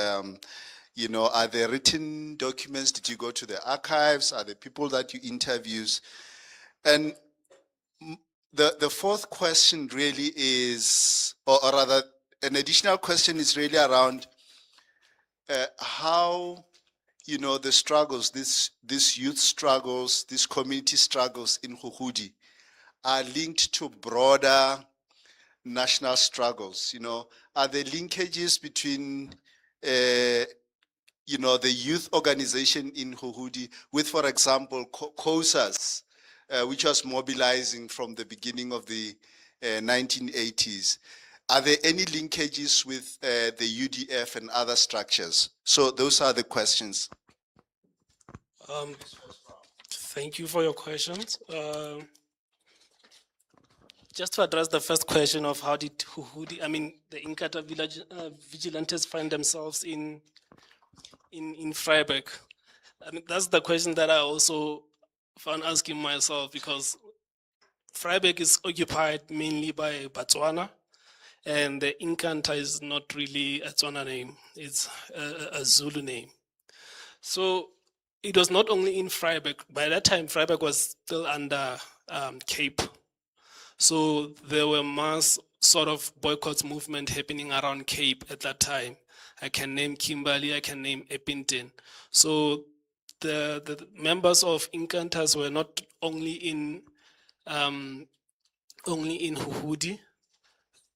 you know, are there written documents? Did you go to the archives? Are there people that you interviews? And the fourth question really is, or rather, an additional question is really around how, you know, the struggles, these youth struggles, these community struggles in Huhudi are linked to broader national struggles. You know, are there linkages between, you know, the youth organization in Huhudi with, for example, COSAS, which was mobilizing from the beginning of the 1980s. Are there any linkages with the UDF and other structures? So those are the questions. Thank you for your questions. Just to address the first question of how did Huhudi, I mean, the Inkatha village vigilantes find themselves in Vryburg. I mean, that's the question that I also found asking myself, because Vryburg is occupied mainly by Botswana, and the Inkatha is not really a Tswana name, it's a Zulu name. So it was not only in Vryburg. By that time, Vryburg was still under Cape. So there were mass sort of boycott movement happening around Cape at that time. I can name Kimberley, I can name Eppington. So the members of Inkantas were not only in Huhudi.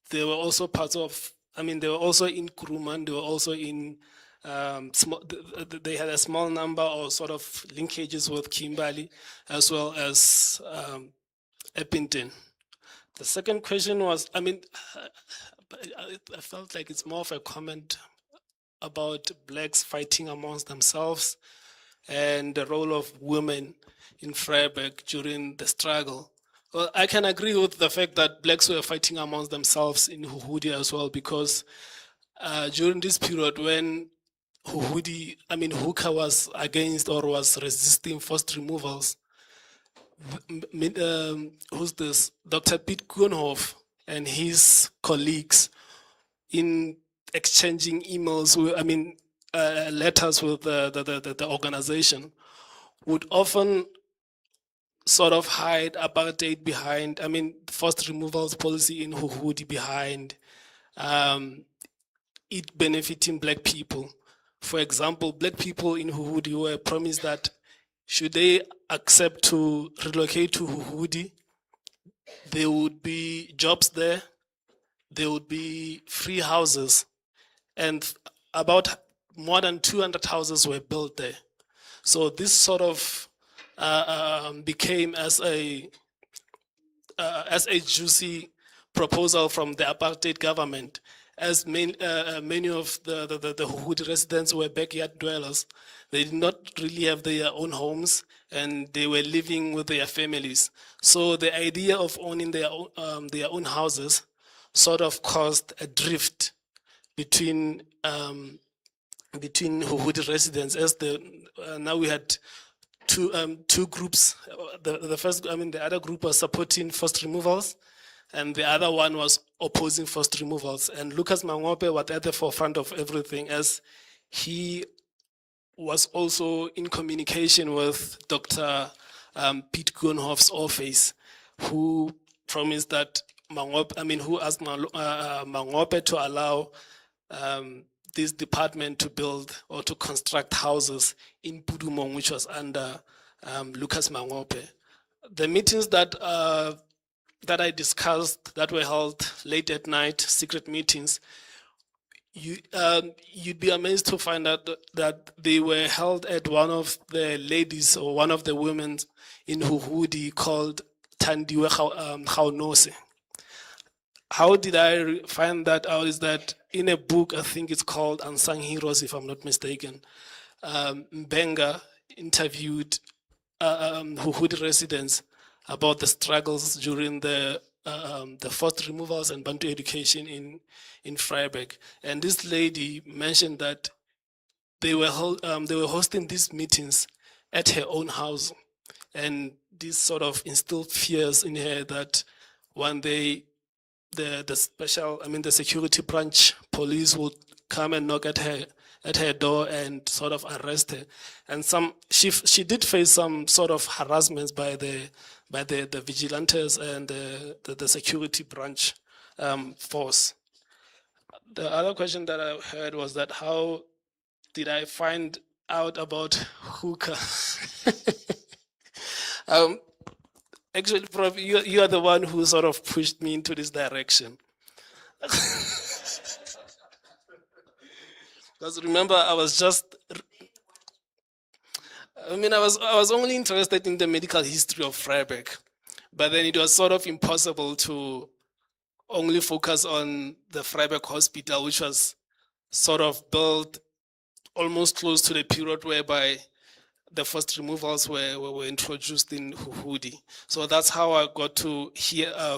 They were also parts of, I mean, they were also in Kuruman, they were also in, they had a small number or sort of linkages with Kimberley, as well as Eppington. The second question was, I mean, I felt like it's more of a comment about blacks fighting amongst themselves and the role of women in Vryburg during the struggle. Well, I can agree with the fact that blacks were fighting amongst themselves in Huhudi as well, because during this period when Hooker was against or was resisting forced removals, who's this? Dr. Piet Koenhof and his colleagues, in exchanging emails, letters with the organization, would often sort of hide apartheid behind, forced removals policy in Huhudi behind it benefiting black people. For example, black people in Huhudi were promised that should they accept to relocate to Huhudi, there would be jobs there, there would be free houses, and about more than 200 houses were built there. So this sort of became as a juicy proposal from the apartheid government, as many of the Huhudi residents were backyard dwellers. They did not really have their own homes, and they were living with their families. So the idea of owning their own houses sort of caused a drift between Huhudi residents, as now we had two groups. The other group was supporting forced removals, and the other one was opposing forced removals. And Lucas Mangope was at the forefront of everything, as he was also in communication with Dr. Piet Koenhof's office, who promised that who asked Mangope to allow this department to build or to construct houses in Pudumong, which was under Lucas Mangope. The meetings that I discussed that were held late at night, secret meetings, you'd be amazed to find out that they were held at one of the ladies or one of the women in Huhudi called Tandiwe Gaunose. How did I find that out is that in a book, I think it's called Unsung Heroes, if I'm not mistaken, Mbenga interviewed Huhudi residents about the struggles during the forced removals and Bantu education in Freiburg. And this lady mentioned that they were hosting these meetings at her own house. And this sort of instilled fears in her that one day the security branch police would come and knock at her door and sort of arrest her. And she did face some sort of harassments by the vigilantes and the security branch force. The other question that I heard was that how did I find out about hookah? Actually, Prof, you are the one who sort of pushed me into this direction. Because remember, I was only interested in the medical history of Freiburg, but then it was sort of impossible to only focus on the Freiburg hospital, which was sort of built almost close to the period whereby the first removals were introduced in Huhudi. So that's how I got to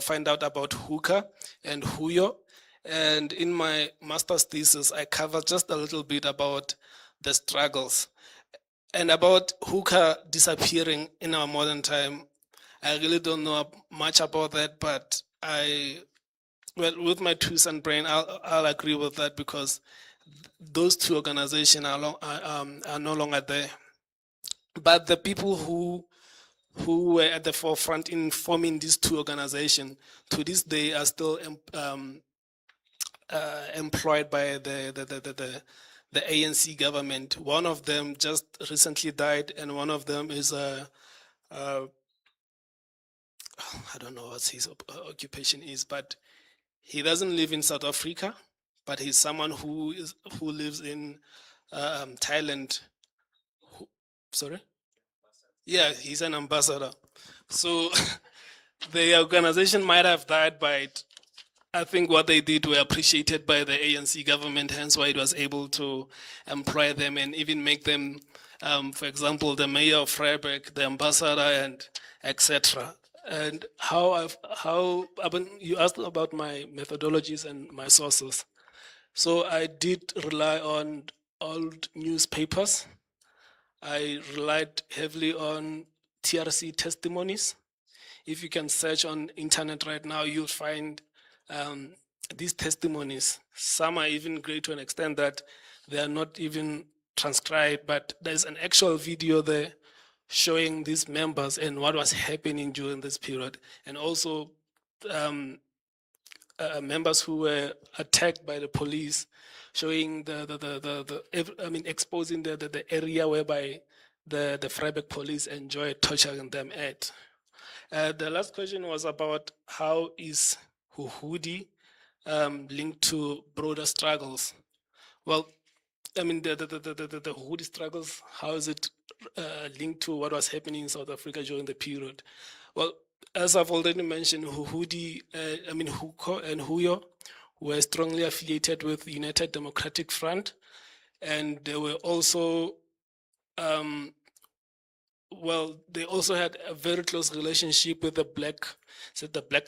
find out about hookah and huyo. And in my master's thesis, I covered just a little bit about the struggles. And about hookah disappearing in our modern time, I really don't know much about that, but with my 2 cent brain, I'll agree with that, because those two organizations are no longer there. But the people who were at the forefront in forming these two organizations to this day are still employed by the ANC government. One of them just recently died, and one of them is I don't know what his occupation is, but he doesn't live in South Africa, but he's someone who lives in Thailand. Sorry? Yeah, he's an ambassador. So the organization might have died, but I think what they did were appreciated by the ANC government, hence why it was able to employ them and even make them, for example, the mayor of Freiburg, the ambassador, and etc. And you asked about my methodologies and my sources. So I did rely on old newspapers. I relied heavily on TRC testimonies. If you can search on internet right now, you'll find these testimonies. Some are even great to an extent that they are not even transcribed, but there's an actual video there showing these members and what was happening during this period, and also members who were attacked by the police, showing exposing the area whereby the Freiburg police enjoyed torturing them at. The last question was about how is Huhudi linked to broader struggles? Well, I mean, the Huhudi struggles, how is it linked to what was happening in South Africa during the period? Well, as I've already mentioned, Huhudi, Huko and Huyo were strongly affiliated with the United Democratic Front, and they were also they also had a very close relationship with the Black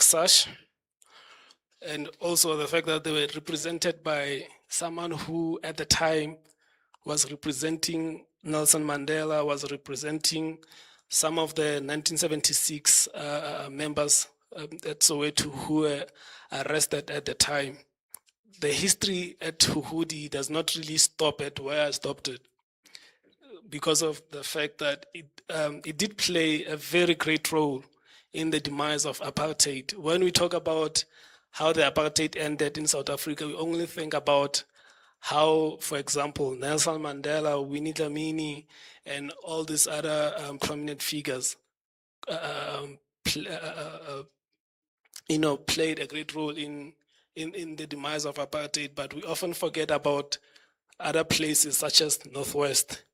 Sash, and also the fact that they were represented by someone who at the time was representing Nelson Mandela, was representing some of the 1976 members at Soweto who were arrested at the time. The history at Huhudi does not really stop at where I stopped it, because of the fact that it did play a very great role in the demise of apartheid. When we talk about how the apartheid ended in South Africa, we only think about how, for example, Nelson Mandela, Winnie Dlamini, and all these other prominent figures played a great role in the demise of apartheid, but we often forget about other places such as Northwest.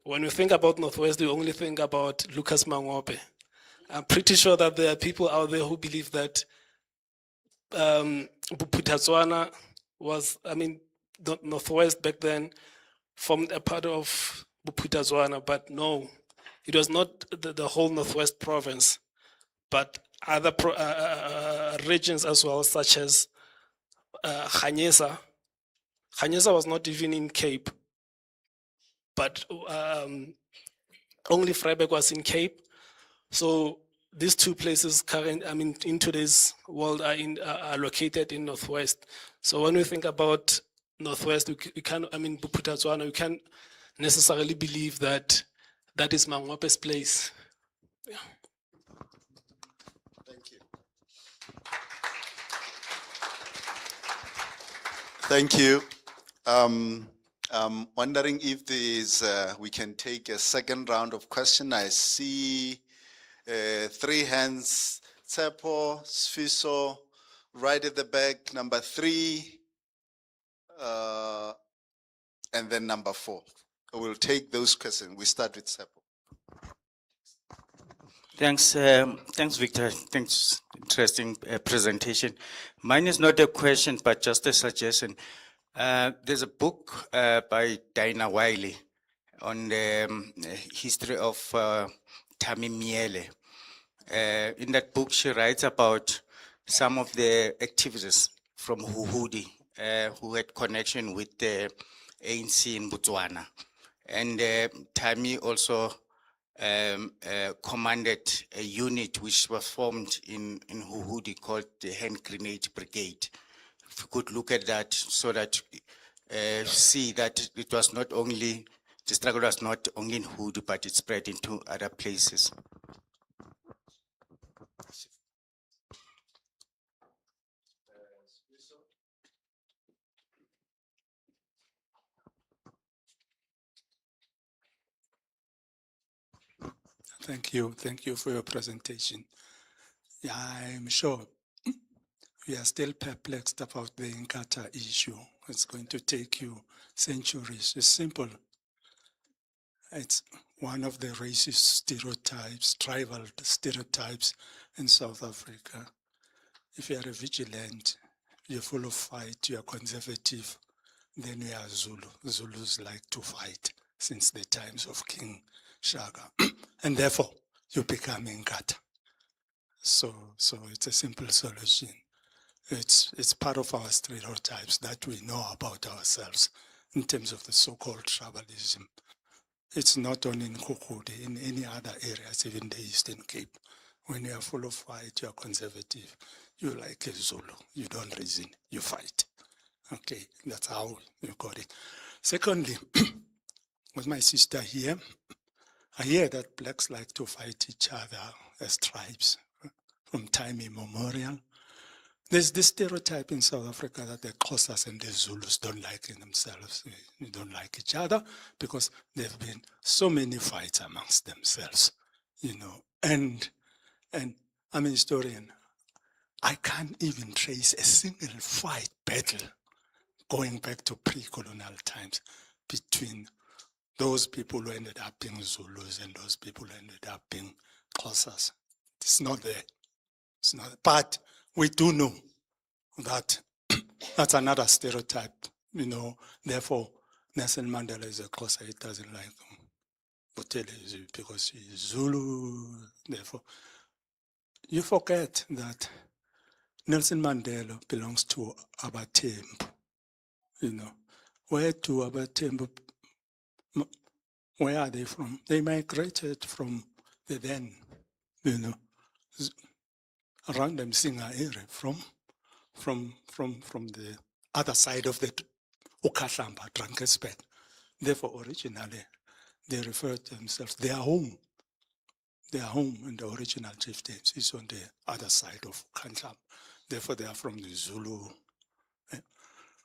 When we think about Northwest, we only think about Lucas Mangope. I'm pretty sure that there are people out there who believe that Buputatswana was, Northwest back then formed a part of Buputatswana, but no, it was not the whole Northwest province, but other regions as well, such as Khanyesa. Khanyesa was not even in Cape, but only Freiburg was in Cape. So these two places in today's world are located in Northwest. So when we think about Northwest, we can't, Buputatswana, we can't necessarily believe that that is Mangwape's place. Yeah. Thank you. I'm wondering if we can take a second round of question. I see 3 hands. Tsepo, Sfiso, right at the back, number 3, and then number 4. We'll take those questions. We start with Tsepo. Thanks, Victor. Thanks, interesting presentation. Mine is not a question, but just a suggestion. There's a book by Dinah Wiley on the history of Tammy Miele. In that book, she writes about some of the activists from Huhudi who had connection with the ANC in Botswana. And Tammy also commanded a unit which was formed in Huhudi called the Hand Grenade Brigade. If you could look at that so that see that it was not only, the struggle was not only in Huhudi, but it spread into other places. Thank you for your presentation. Yeah, I'm sure we are still perplexed about the Inkatha issue. It's going to take you centuries. It's simple. It's one of the racist stereotypes, tribal stereotypes in South Africa. If you are a vigilant, you're full of fight, you are conservative, then you are Zulu. Zulus like to fight since the times of King Shaka. And therefore, you become Inkatha. So it's a simple solution. It's part of our stereotypes that we know about ourselves in terms of the so-called tribalism. It's not only in Kukudi, in any other areas, even the Eastern Cape. When you are full of fight, you are conservative. You're like a Zulu. You don't reason, you fight. Okay, that's how you got it. Secondly, with my sister here, I hear that blacks like to fight each other as tribes from time immemorial. There's this stereotype in South Africa that the Xhosas and the Zulus don't like in themselves. They don't like each other because there have been so many fights amongst themselves, you know. And I'm a historian. I can't even trace a single fight battle going back to pre-colonial times between those people who ended up being Zulus and those people who ended up being Xhosas. It's not there. It's not. But we do know that that's another stereotype, you know. Therefore, Nelson Mandela is a Xhosa. He doesn't like Buthelezi because he's Zulu. Therefore, you forget that Nelson Mandela belongs to Abatembu. You know, where do Abatembu? Where are they from? They migrated from the then, you know, around the Msinga area, from the other side of the Ukahlamba, Drankesberg. Therefore, originally, they referred to themselves, their home in the original chieftains is on the other side of Ukahlamba. Therefore, they are from the Zulu.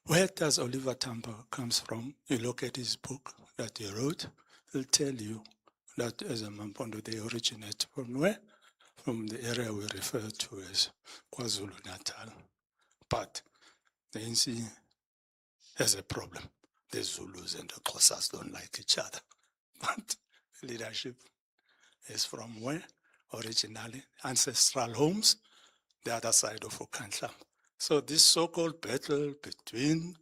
Where does Oliver Tambo comes from? You look at his book that he wrote, he'll tell you that as a Mampondo, they originate from where? From the area we refer to as KwaZulu-Natal. But the NC has a problem. The Zulus and the Xhosas don't like each other. But leadership is from where? Originally, ancestral homes, the other side of Ukahlamba. So this so-called battle between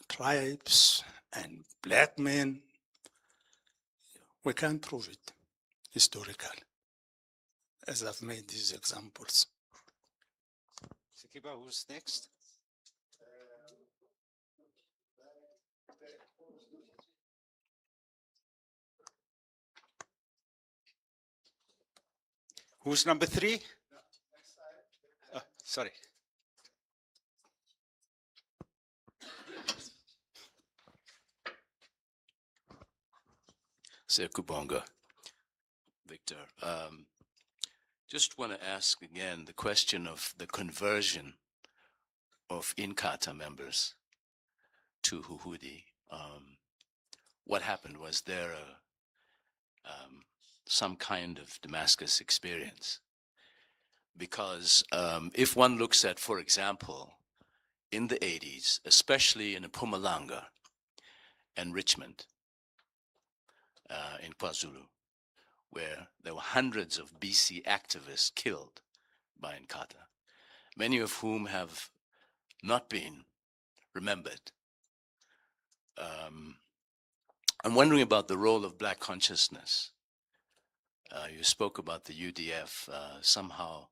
tribes and black men, we can't prove it historically, as I've made these examples. Sikiba, who's next? Who's number 3? Oh, sorry. Sekubonga. Victor, just want to ask again the question of the conversion of Inkatha members to Huhudi. What happened? Was there some kind of Damascus experience? Because if one looks at, for example, in the 80s, especially in Mpumalanga and Richmond, in KwaZulu, where there were hundreds of BC activists killed by Inkatha, many of whom have not been remembered. I'm wondering about the role of Black consciousness. You spoke about the UDF. Somehow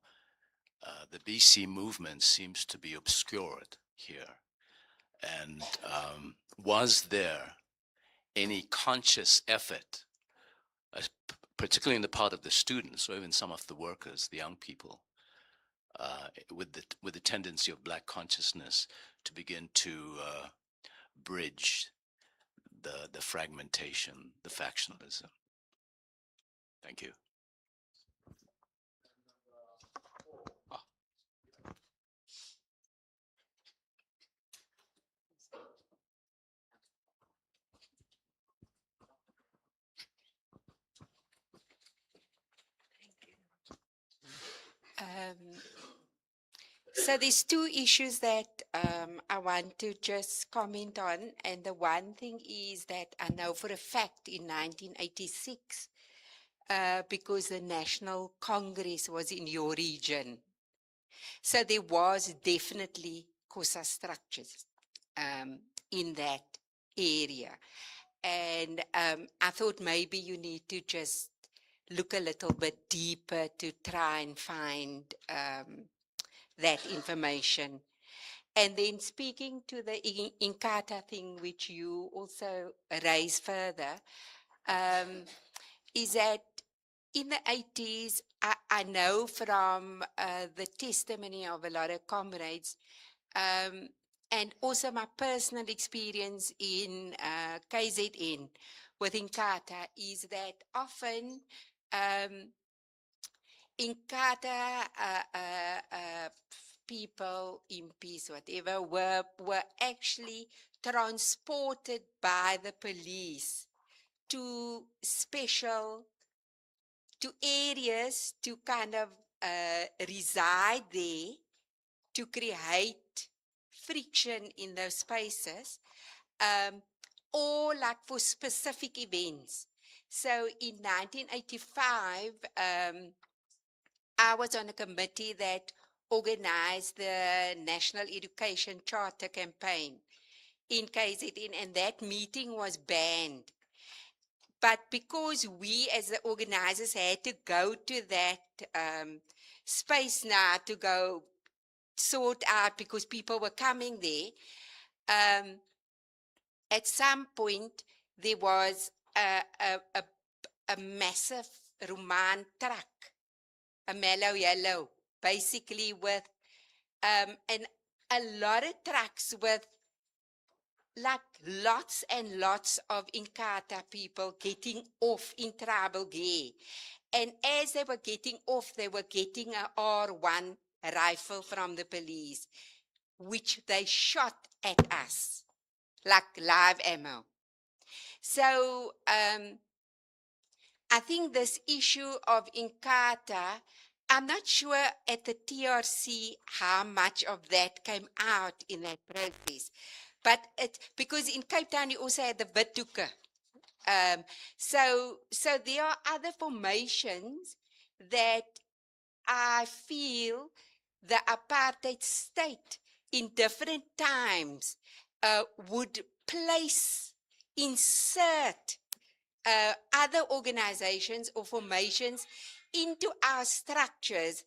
the BC movement seems to be obscured here. And was there any conscious effort, particularly in the part of the students or even some of the workers, the young people, with the tendency of Black consciousness to begin to bridge the fragmentation, the factionalism? Thank you. So there's 2 issues that I want to just comment on. And the one thing is that I know for a fact in 1986, because the National Congress was in your region. So there was definitely Xhosa structures in that area. And I thought maybe you need to just look a little bit deeper to try and find that information. And then speaking to the Inkatha thing, which you also raise further, is that in the 80s, I know from the testimony of a lot of comrades, and also my personal experience in KZN with Inkatha, is that often Inkatha people, MPs, whatever, were actually transported by the police to areas to kind of reside there, to create friction in those spaces, or like for specific events. So in 1985, I was on a committee that organized the National Education Charter campaign in KZN, and that meeting was banned. But because we as the organizers had to go to that space now to go sort out, because people were coming there, at some point there was a massive Roman truck, a mellow yellow, basically with and a lot of trucks with like lots and lots of Inkatha people getting off in Trabelgay. And as they were getting off, they were getting a R1 rifle from the police, which they shot at us, like live ammo. So I think this issue of Inkatha, I'm not sure at the TRC how much of that came out in that process. But because in Cape Town you also had the Withoeke. So there are other formations that I feel the apartheid state in different times would insert other organizations or formations into our structures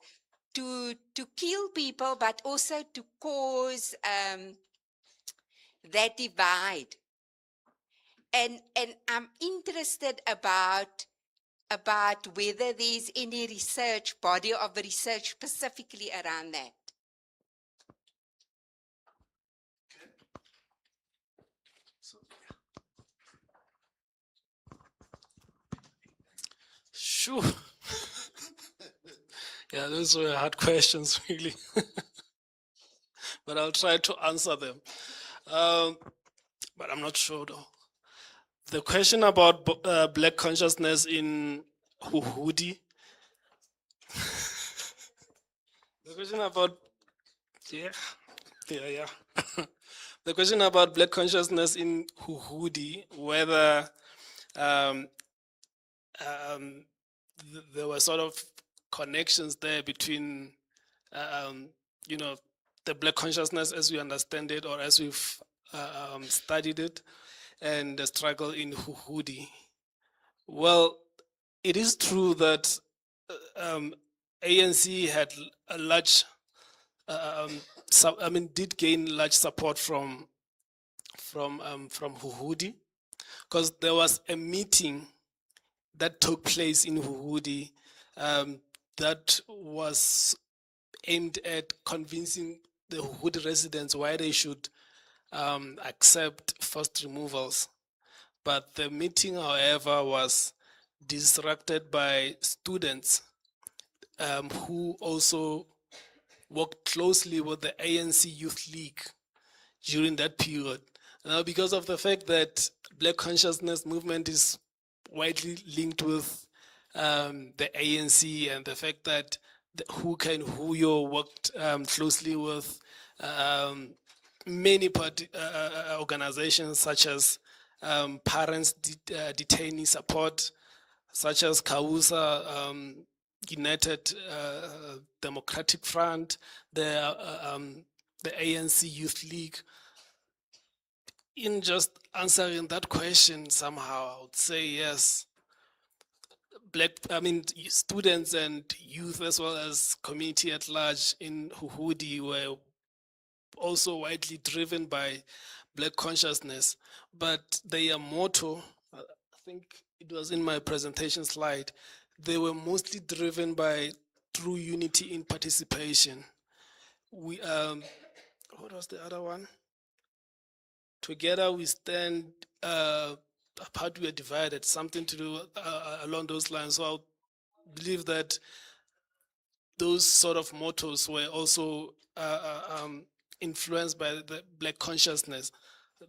to kill people, but also to cause that divide. And I'm interested about whether there's any body of research specifically around that. Sure. Yeah, those were hard questions, really. But I'll try to answer them. But I'm not sure, though. The question about black consciousness in Huhudi. The question about, yeah. The question about black consciousness in Huhudi, whether there were sort of connections there between, the black consciousness as we understand it or as we've studied it, and the struggle in Huhudi. Well, it is true that ANC had a large, did gain large support from Huhudi, because there was a meeting that took place in Huhudi that was aimed at convincing the Huhudi residents why they should accept forced removals. But the meeting, however, was disrupted by students who also worked closely with the ANC Youth League during that period. Now, because of the fact that Black consciousness movement is widely linked with the ANC, and the fact that Huyo worked closely with many organizations such as Parents Detainee Support, such as Kausa, United Democratic Front, the ANC Youth League. In just answering that question somehow, I would say yes. students and youth as well as community at large in Huhudi were also widely driven by black consciousness, but their motto, I think it was in my presentation slide, they were mostly driven by true unity in participation. We, what was the other one? Together we stand, apart we are divided, something to do along those lines. So I believe that those sort of mottos were also influenced by the black consciousness,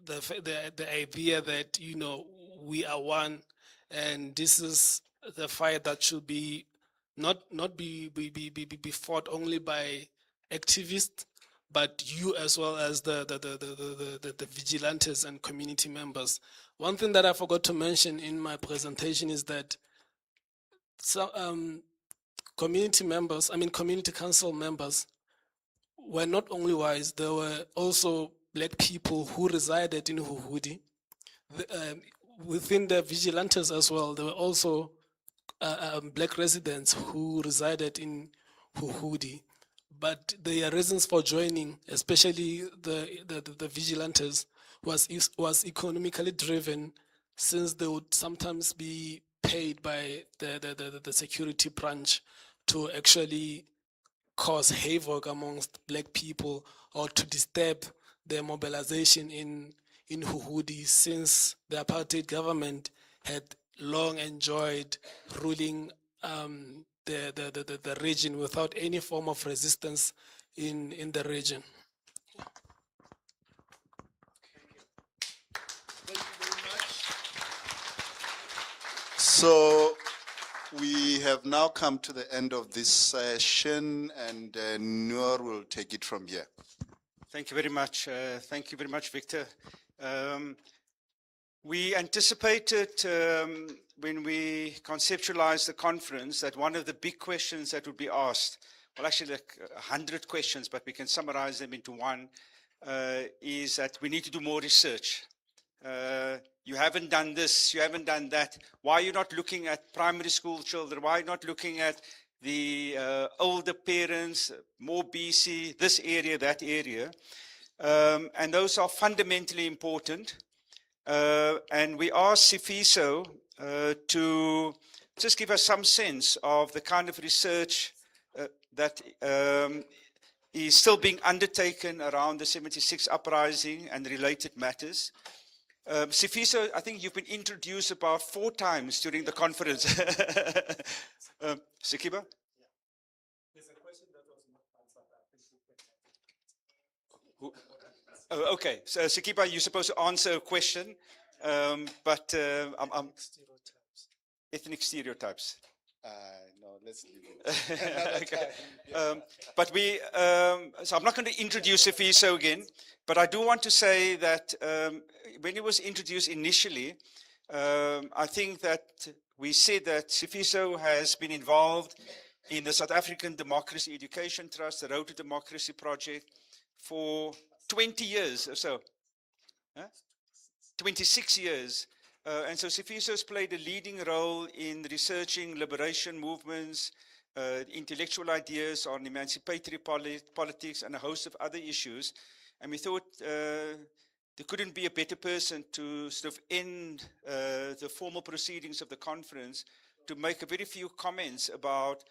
the idea that, you know, we are one, and this is the fight that should be not be fought only by activists, but you as well as the vigilantes and community members. One thing that I forgot to mention in my presentation is that community members, community council members were not only wise, there were also black people who resided in Huhudi. Within the vigilantes as well, there were also black residents who resided in Huhudi. But their reasons for joining, especially the vigilantes, was economically driven, since they would sometimes be paid by the security branch to actually cause havoc amongst black people or to disturb their mobilization in Huhudi, since the apartheid government had long enjoyed ruling the region without any form of resistance in the region. So we have now come to the end of this session, and Noor will take it from here. Thank you very much. Thank you very much, Victor. We anticipated when we conceptualized the conference that one of the big questions that would be asked, well, actually like 100 questions, but we can summarize them into one, is that we need to do more research. You haven't done this, you haven't done that. Why are you not looking at primary school children? Why are you not looking at the older parents, more BC, this area, that area? And those are fundamentally important. And we asked Sifiso to just give us some sense of the kind of research that is still being undertaken around the 76 uprising and related matters. Sifiso, I think you've been introduced about 4 times during the conference. Sikiba? There's a question that was not answered. Oh, okay, so Sikiba, you're supposed to answer a question, but ethnic stereotypes. No, let's leave it. Okay. But so I'm not going to introduce Sifiso again, but I do want to say that when he was introduced initially, I think that we said that Sifiso has been involved in the South African Democracy Education Trust, the Road to Democracy Project, for 20 years or so. 26 years. And so Sifiso has played a leading role in researching liberation movements, intellectual ideas on emancipatory politics, and a host of other issues. And we thought there couldn't be a better person to sort of end the formal proceedings of the conference to make a very few comments about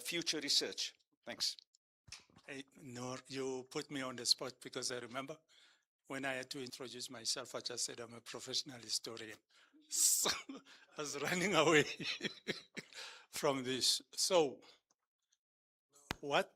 future research. Thanks. Hey, Noor, you put me on the spot, because I remember when I had to introduce myself, I just said I'm a professional historian. So I was running away from this. So what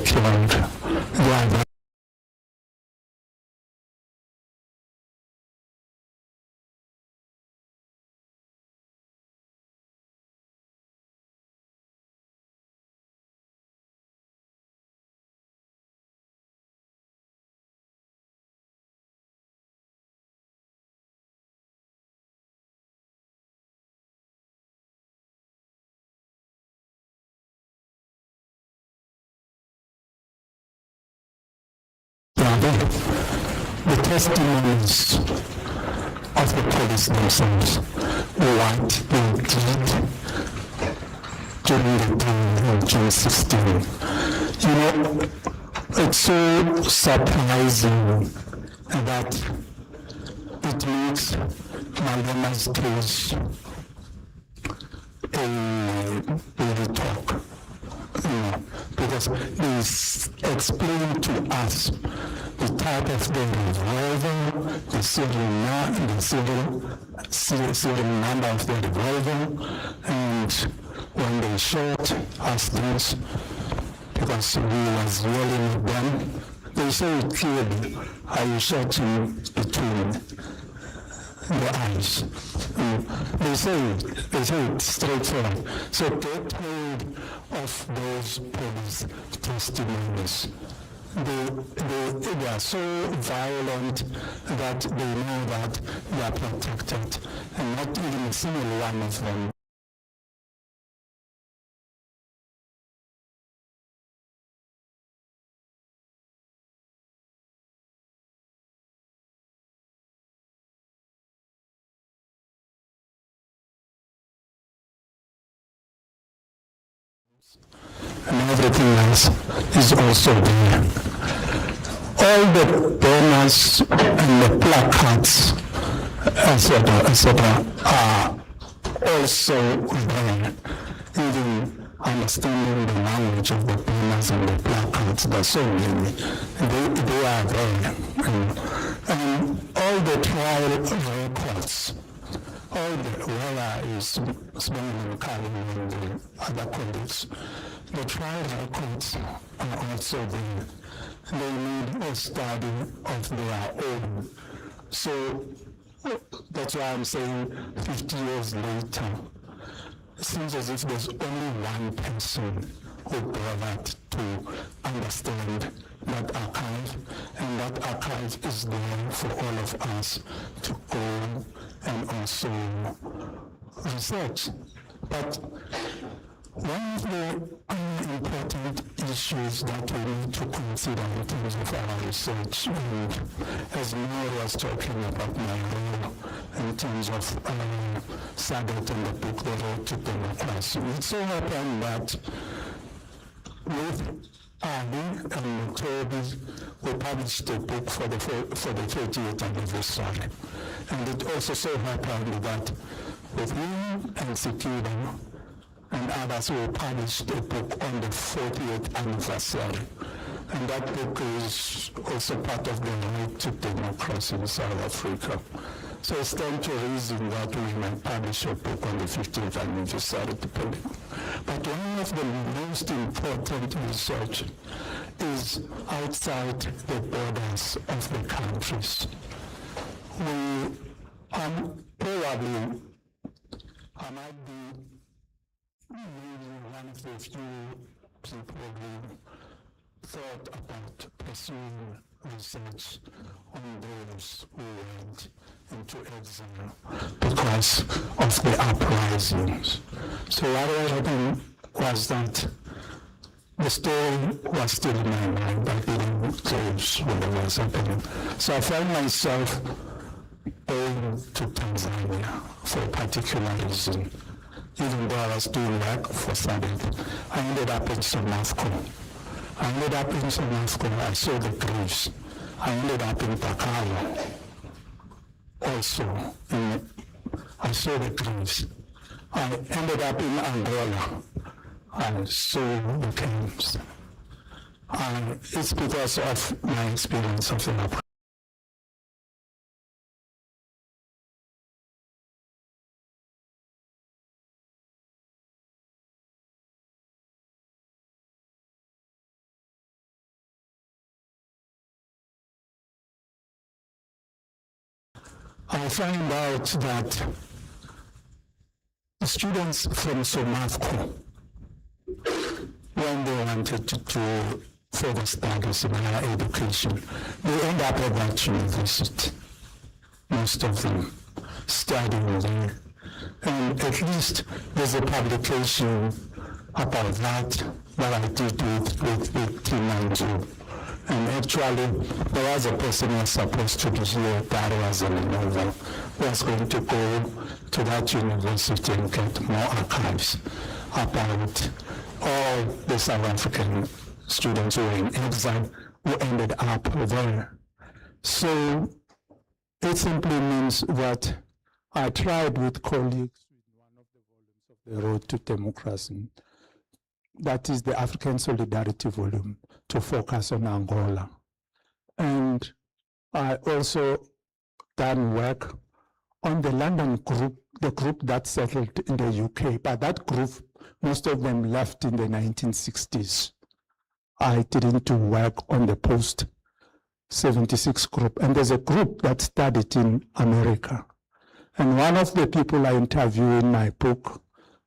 killed. They are the testimonies of the police themselves, what they did during the day in June 16. You know, it's so surprising that it makes Malema's case a daily talk. Because they explain to us the type of the revolver, the serial number of the revolver, and when they shot us this, because we was yelling at them, they say it clearly, I shot him between the eyes. They say it straightforward. So get hold of those police testimonies. They are so violent that they know that they are protected, and not even a single one of them. And everything else is also there. All the banners and the placards, etc., are also there. Even understanding the language of the banners and the placards, there's so many. They are there. And all the trial records, all the whether is Spencer Kali and the other colleagues, the trial records are also there. They need a study of their own. So that's why I'm saying 50 years later, it seems as if there's only one person who bothered to understand that archive, and that archive is there for all of us to go and also research. But one of the important issues that we need to consider in terms of our research, and as Noor was talking about my role in terms of Sadat and the book, The Road to Democracy, it so happened that with Ali and Toby, we published a book for the 30th anniversary. And it also so happened that with him and Sikiba and others, we published a book on the 40th anniversary. And that book is also part of the Road to Democracy in South Africa. So it's time to reason that we might publish a book on the 50th anniversary, depending. But one of the most important research is outside the borders of the countries. We probably, I might be maybe one of the few people who thought about pursuing research on those who went into exile because of the uprisings. So what happened was that the story was still in my mind. I didn't close what was happening. So I found myself going to Tanzania for a particular reason. Even though I was doing work for SADC, I ended up in Soweto. I saw the graves. I ended up in Takalo. Also, I saw the graves. I ended up in Angola. I saw the camps. It's because of my experience of the I find out that the students from Soweto, when they wanted to do further studies in higher education, they end up at that university. Most of them studying there. And at least there's a publication about that I did with Team Manju. And actually, there was a person who was supposed to be here that was in Nova, who was going to go to that university and get more archives about all the South African students who were in exile who ended up there. So it simply means that I tried with colleagues with one of the volumes of The Road to Democracy, that is the African Solidarity volume, to focus on Angola. And I also done work on the London group, the group that settled in the UK, but that group, most of them left in the 1960s. I didn't do work on the post-76 group, and there's a group that studied in America. And one of the people I interview in my book,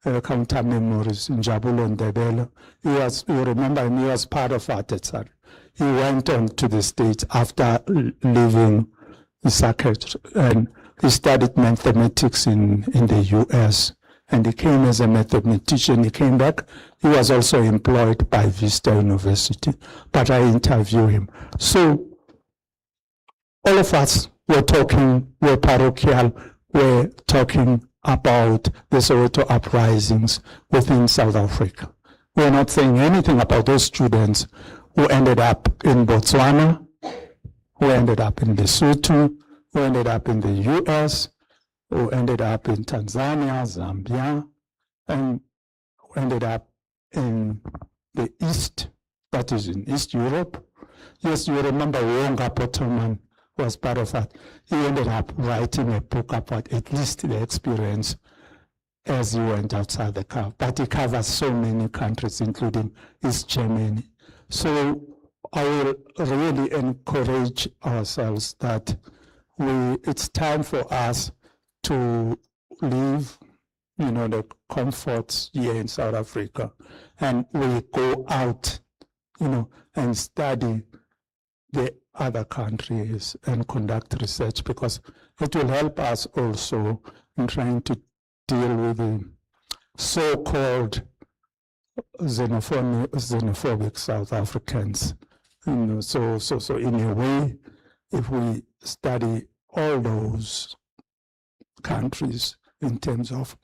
Counter Memories, Njabulo Ndebele, you remember him, he was part of Atetsar. He went on to the States after leaving the circuit, and he studied mathematics in the US, and he came as a mathematician. He came back. He was also employed by Vista University, but I interviewed him. So all of us were parochial, we're talking about the Soweto uprisings within South Africa. We're not saying anything about those students who ended up in Botswana, who ended up in Lesotho, who ended up in the US, who ended up in Tanzania, Zambia, and who ended up in the East, that is in East Europe. Yes, you remember Wonga Potterman was part of that. He ended up writing a book about at least the experience as he went outside the curve. But he covers so many countries, including East Germany. So I will really encourage ourselves that it's time for us to leave, the comforts here in South Africa, and we go out, and study the other countries and conduct research, because it will help us also in trying to deal with the so-called xenophobic South Africans. So in a way, if we study all those countries in terms of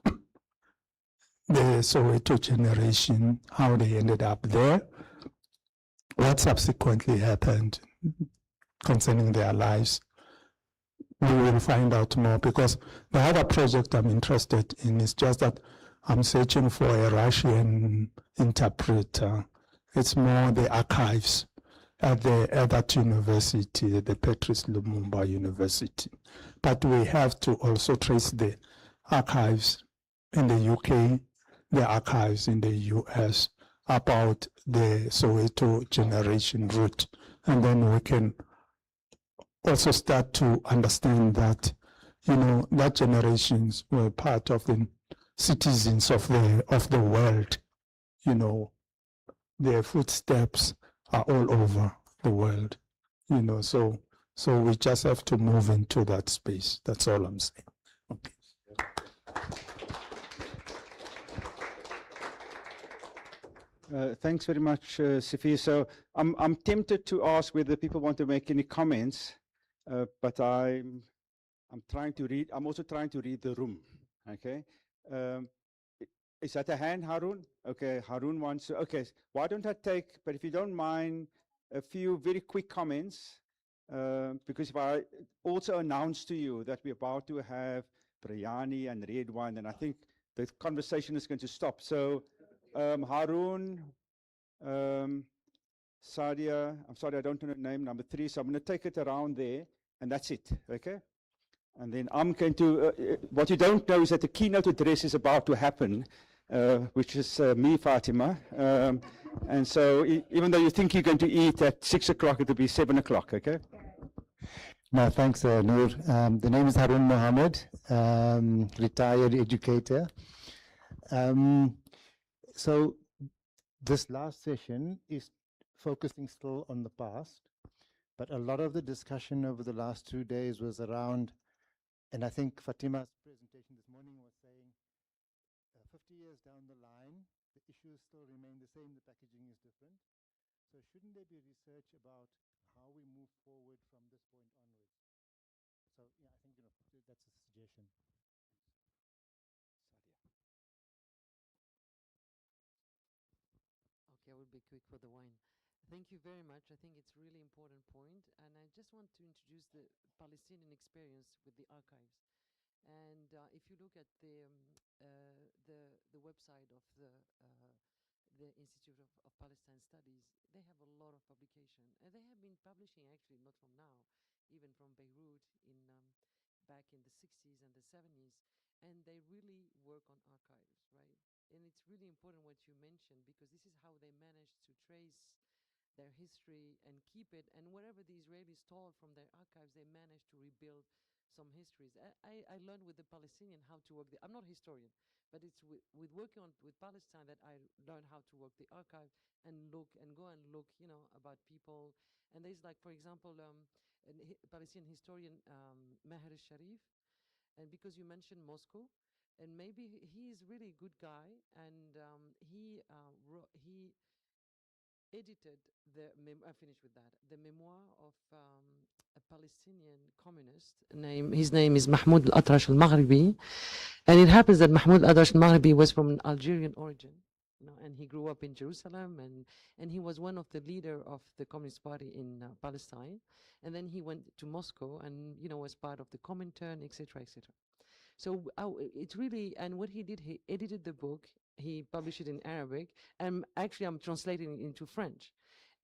the Soweto generation, how they ended up there, what subsequently happened concerning their lives, we will find out more, because the other project I'm interested in is just that I'm searching for a Russian interpreter. It's more the archives at that university, the Patrice Lumumba University. But we have to also trace the archives in the UK, the archives in the US about the Soweto generation route. And then we can also start to understand that, that generations were part of the citizens of the world. Their footsteps are all over the world. So we just have to move into that space. That's all I'm saying. Okay. Thanks very much, Sophie. So I'm tempted to ask whether people want to make any comments, but I'm trying to read. I'm also trying to read the room. Okay. Is that a hand, Harun? Okay, Harun wants to. Okay, why don't I take? But if you don't mind, a few very quick comments, because if I also announce to you that we're about to have biryani and red wine, then I think the conversation is going to stop. So. Harun, Sadia, I'm sorry, I don't know the name, number 3, so I'm going to take it around there, and that's it, okay? And then I'm going to, what you don't know is that the keynote address is about to happen, which is me, Fatima, and so even though you think you're going to eat at 6 o'clock, it'll be 7 o'clock, okay? No, thanks, Noor. The name is Harun Mohammed, retired educator. So this last session is focusing still on the past, but a lot of the discussion over the last 2 days was around, and I think Fatima's presentation this morning was saying, 50 years down the line, the issues still remain the same, the packaging is different. So shouldn't there be research about how we move forward from this point onwards? So yeah, I think that's a suggestion. Okay, I will be quick for the wine. Thank you very much. I think it's a really important point, and I just want to introduce the Palestinian experience with the archives. And if you look at the website of the Institute of Palestine Studies, they have a lot of publication, and they have been publishing actually not from now, even from Beirut in back in the 60s and the 70s, and they really work on archives, right? And it's really important what you mentioned, because this is how they managed to trace their history and keep it. And whatever the Israelis stole from their archives, they managed to rebuild some histories. I learned with the Palestinian how to work. I'm not a historian, but it's with working on with Palestine that I learned how to work the archive and look and go and look, about people. And there's like, for example, Palestinian historian Maher Sharif, and because you mentioned Moscow, and maybe he is really a good guy, and he edited I finished with that, the memoir of a Palestinian communist his name is Mahmoud al-Atrash al-Maghribi, and it happens that Mahmoud al-Atrash al-Maghribi was from an Algerian origin, and he grew up in Jerusalem, and he was one of the leader of the Communist Party in Palestine, and then he went to Moscow and was part of the Comintern, etc., etc. So it's really, and what he did, he edited the book, he published it in Arabic, and actually I'm translating it into French.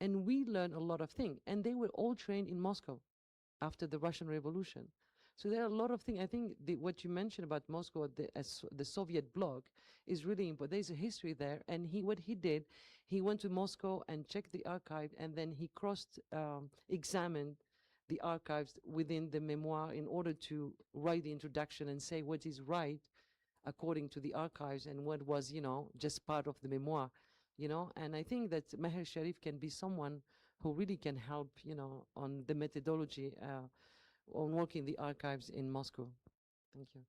And we learned a lot of things, and they were all trained in Moscow after the Russian Revolution. So there are a lot of things. I think what you mentioned about Moscow, the Soviet bloc, is really important. There's a history there, and what he did, he went to Moscow and checked the archive, and then he examined the archives within the memoir in order to write the introduction and say what is right according to the archives and what was, just part of the memoir, And I think that Maher Sharif can be someone who really can help, on the methodology on working the archives in Moscow. Thank you.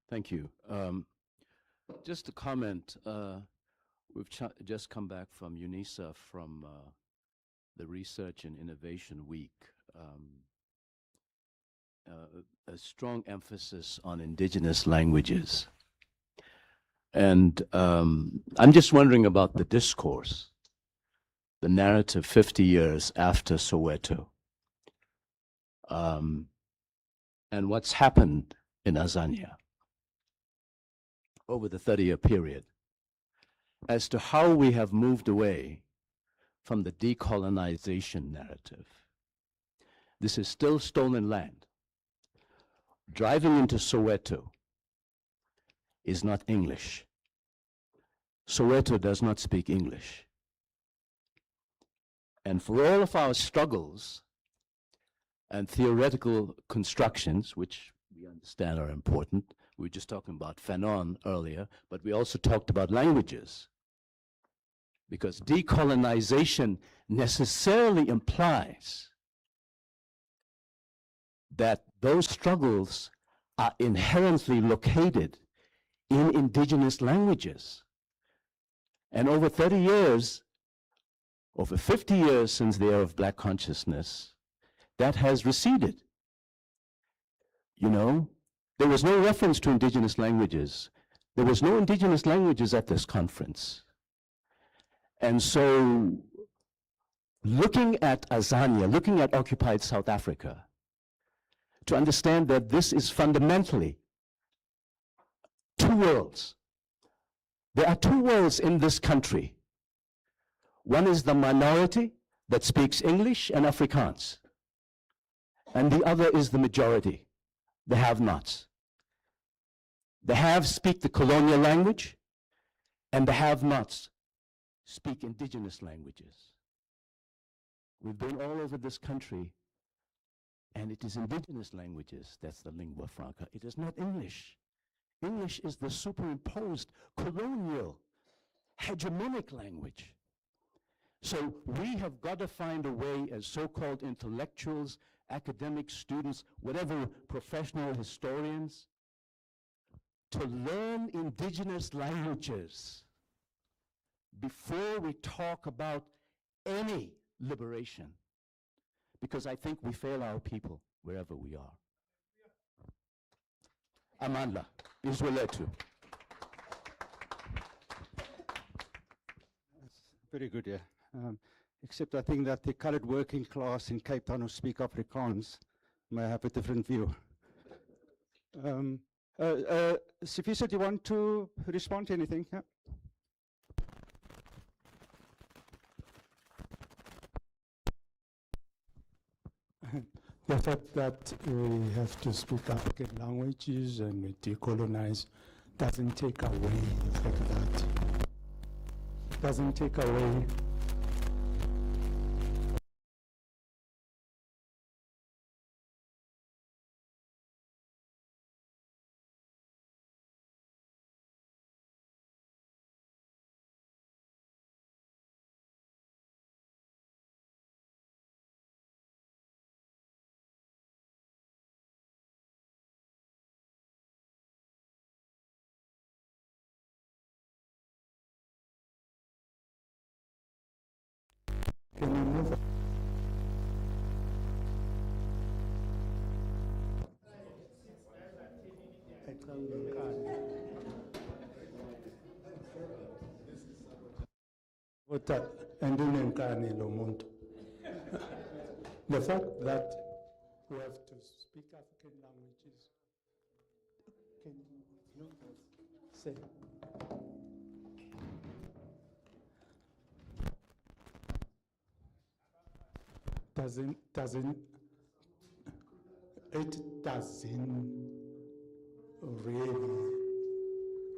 Thank you. Just a comment. We've just come back from UNISA from the Research and Innovation Week. A strong emphasis on indigenous languages. And I'm just wondering about the discourse, the narrative 50 years after Soweto, and what's happened in Azania over the 30-year period, as to how we have moved away from the decolonization narrative. This is still stolen land. Driving into Soweto is not English. Soweto does not speak English. And for all of our struggles and theoretical constructions, which we understand are important, we were just talking about Fanon earlier, but we also talked about languages. Because decolonization necessarily implies that those struggles are inherently located in indigenous languages. And over 30 years, over 50 years since the era of Black consciousness, that has receded. There was no reference to indigenous languages. There was no indigenous languages at this conference. And so, looking at Azania, looking at occupied South Africa, to understand that this is fundamentally two worlds. There are two worlds in this country. One is the minority that speaks English and Afrikaans, and the other is the majority, the have-nots. The haves speak the colonial language, and the have-nots speak indigenous languages. We've been all over this country, and it is indigenous languages that's the lingua franca. It is not English. English is the superimposed colonial hegemonic language. So we have got to find a way as so-called intellectuals, academic students, whatever professional historians, to learn indigenous languages before we talk about any liberation. Because I think we fail our people wherever we are. Amandla, Bizweletu. Very good, yeah. Except I think that the colored working class in Cape Town who speak Afrikaans may have a different view. Sifiso, do you want to respond to anything? Yeah. The fact that we have to speak African languages and we decolonize doesn't take away the fact that doesn't take away Can you move? The fact that we have to speak African languages, can you say? It doesn't really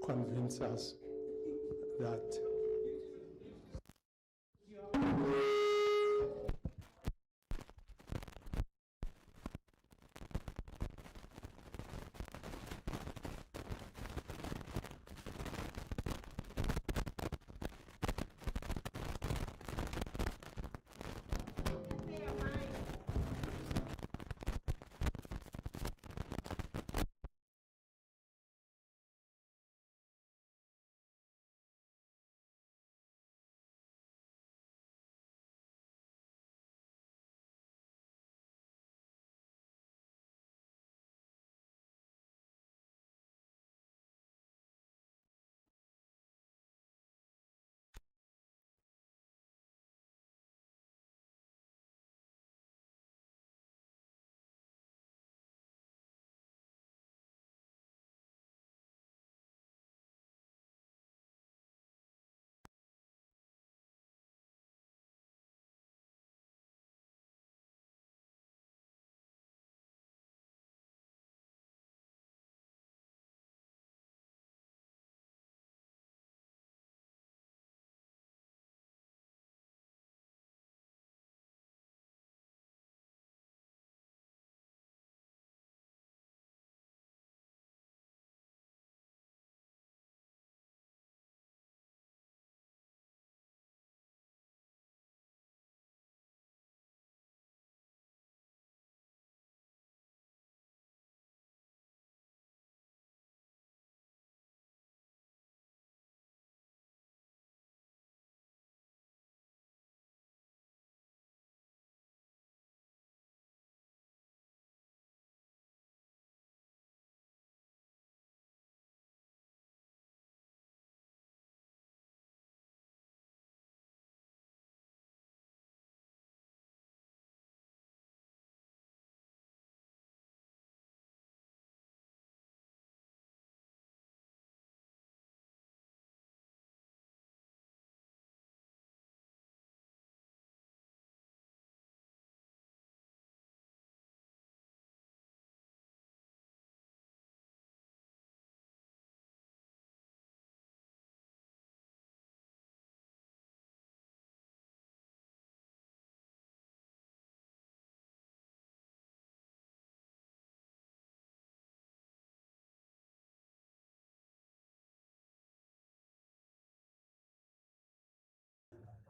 convince us that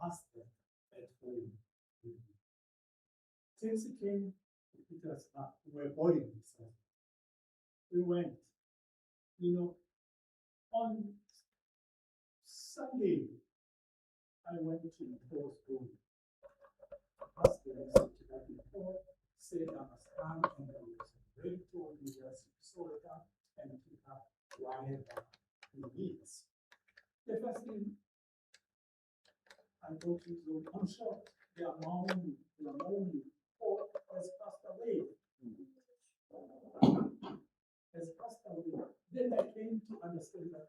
asked them at home. Since he came, it was we were boarding, so we went. You know, on Sunday, I went to the post room. Asked the message that before, said I must come and I was ready to University of Soweto and pick up whatever he needs. The first thing I go to the I'm sure their mom has passed away. Has passed away. Then I came to understand that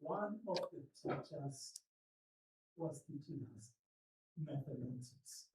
one of the teachers was teaching us mathematics.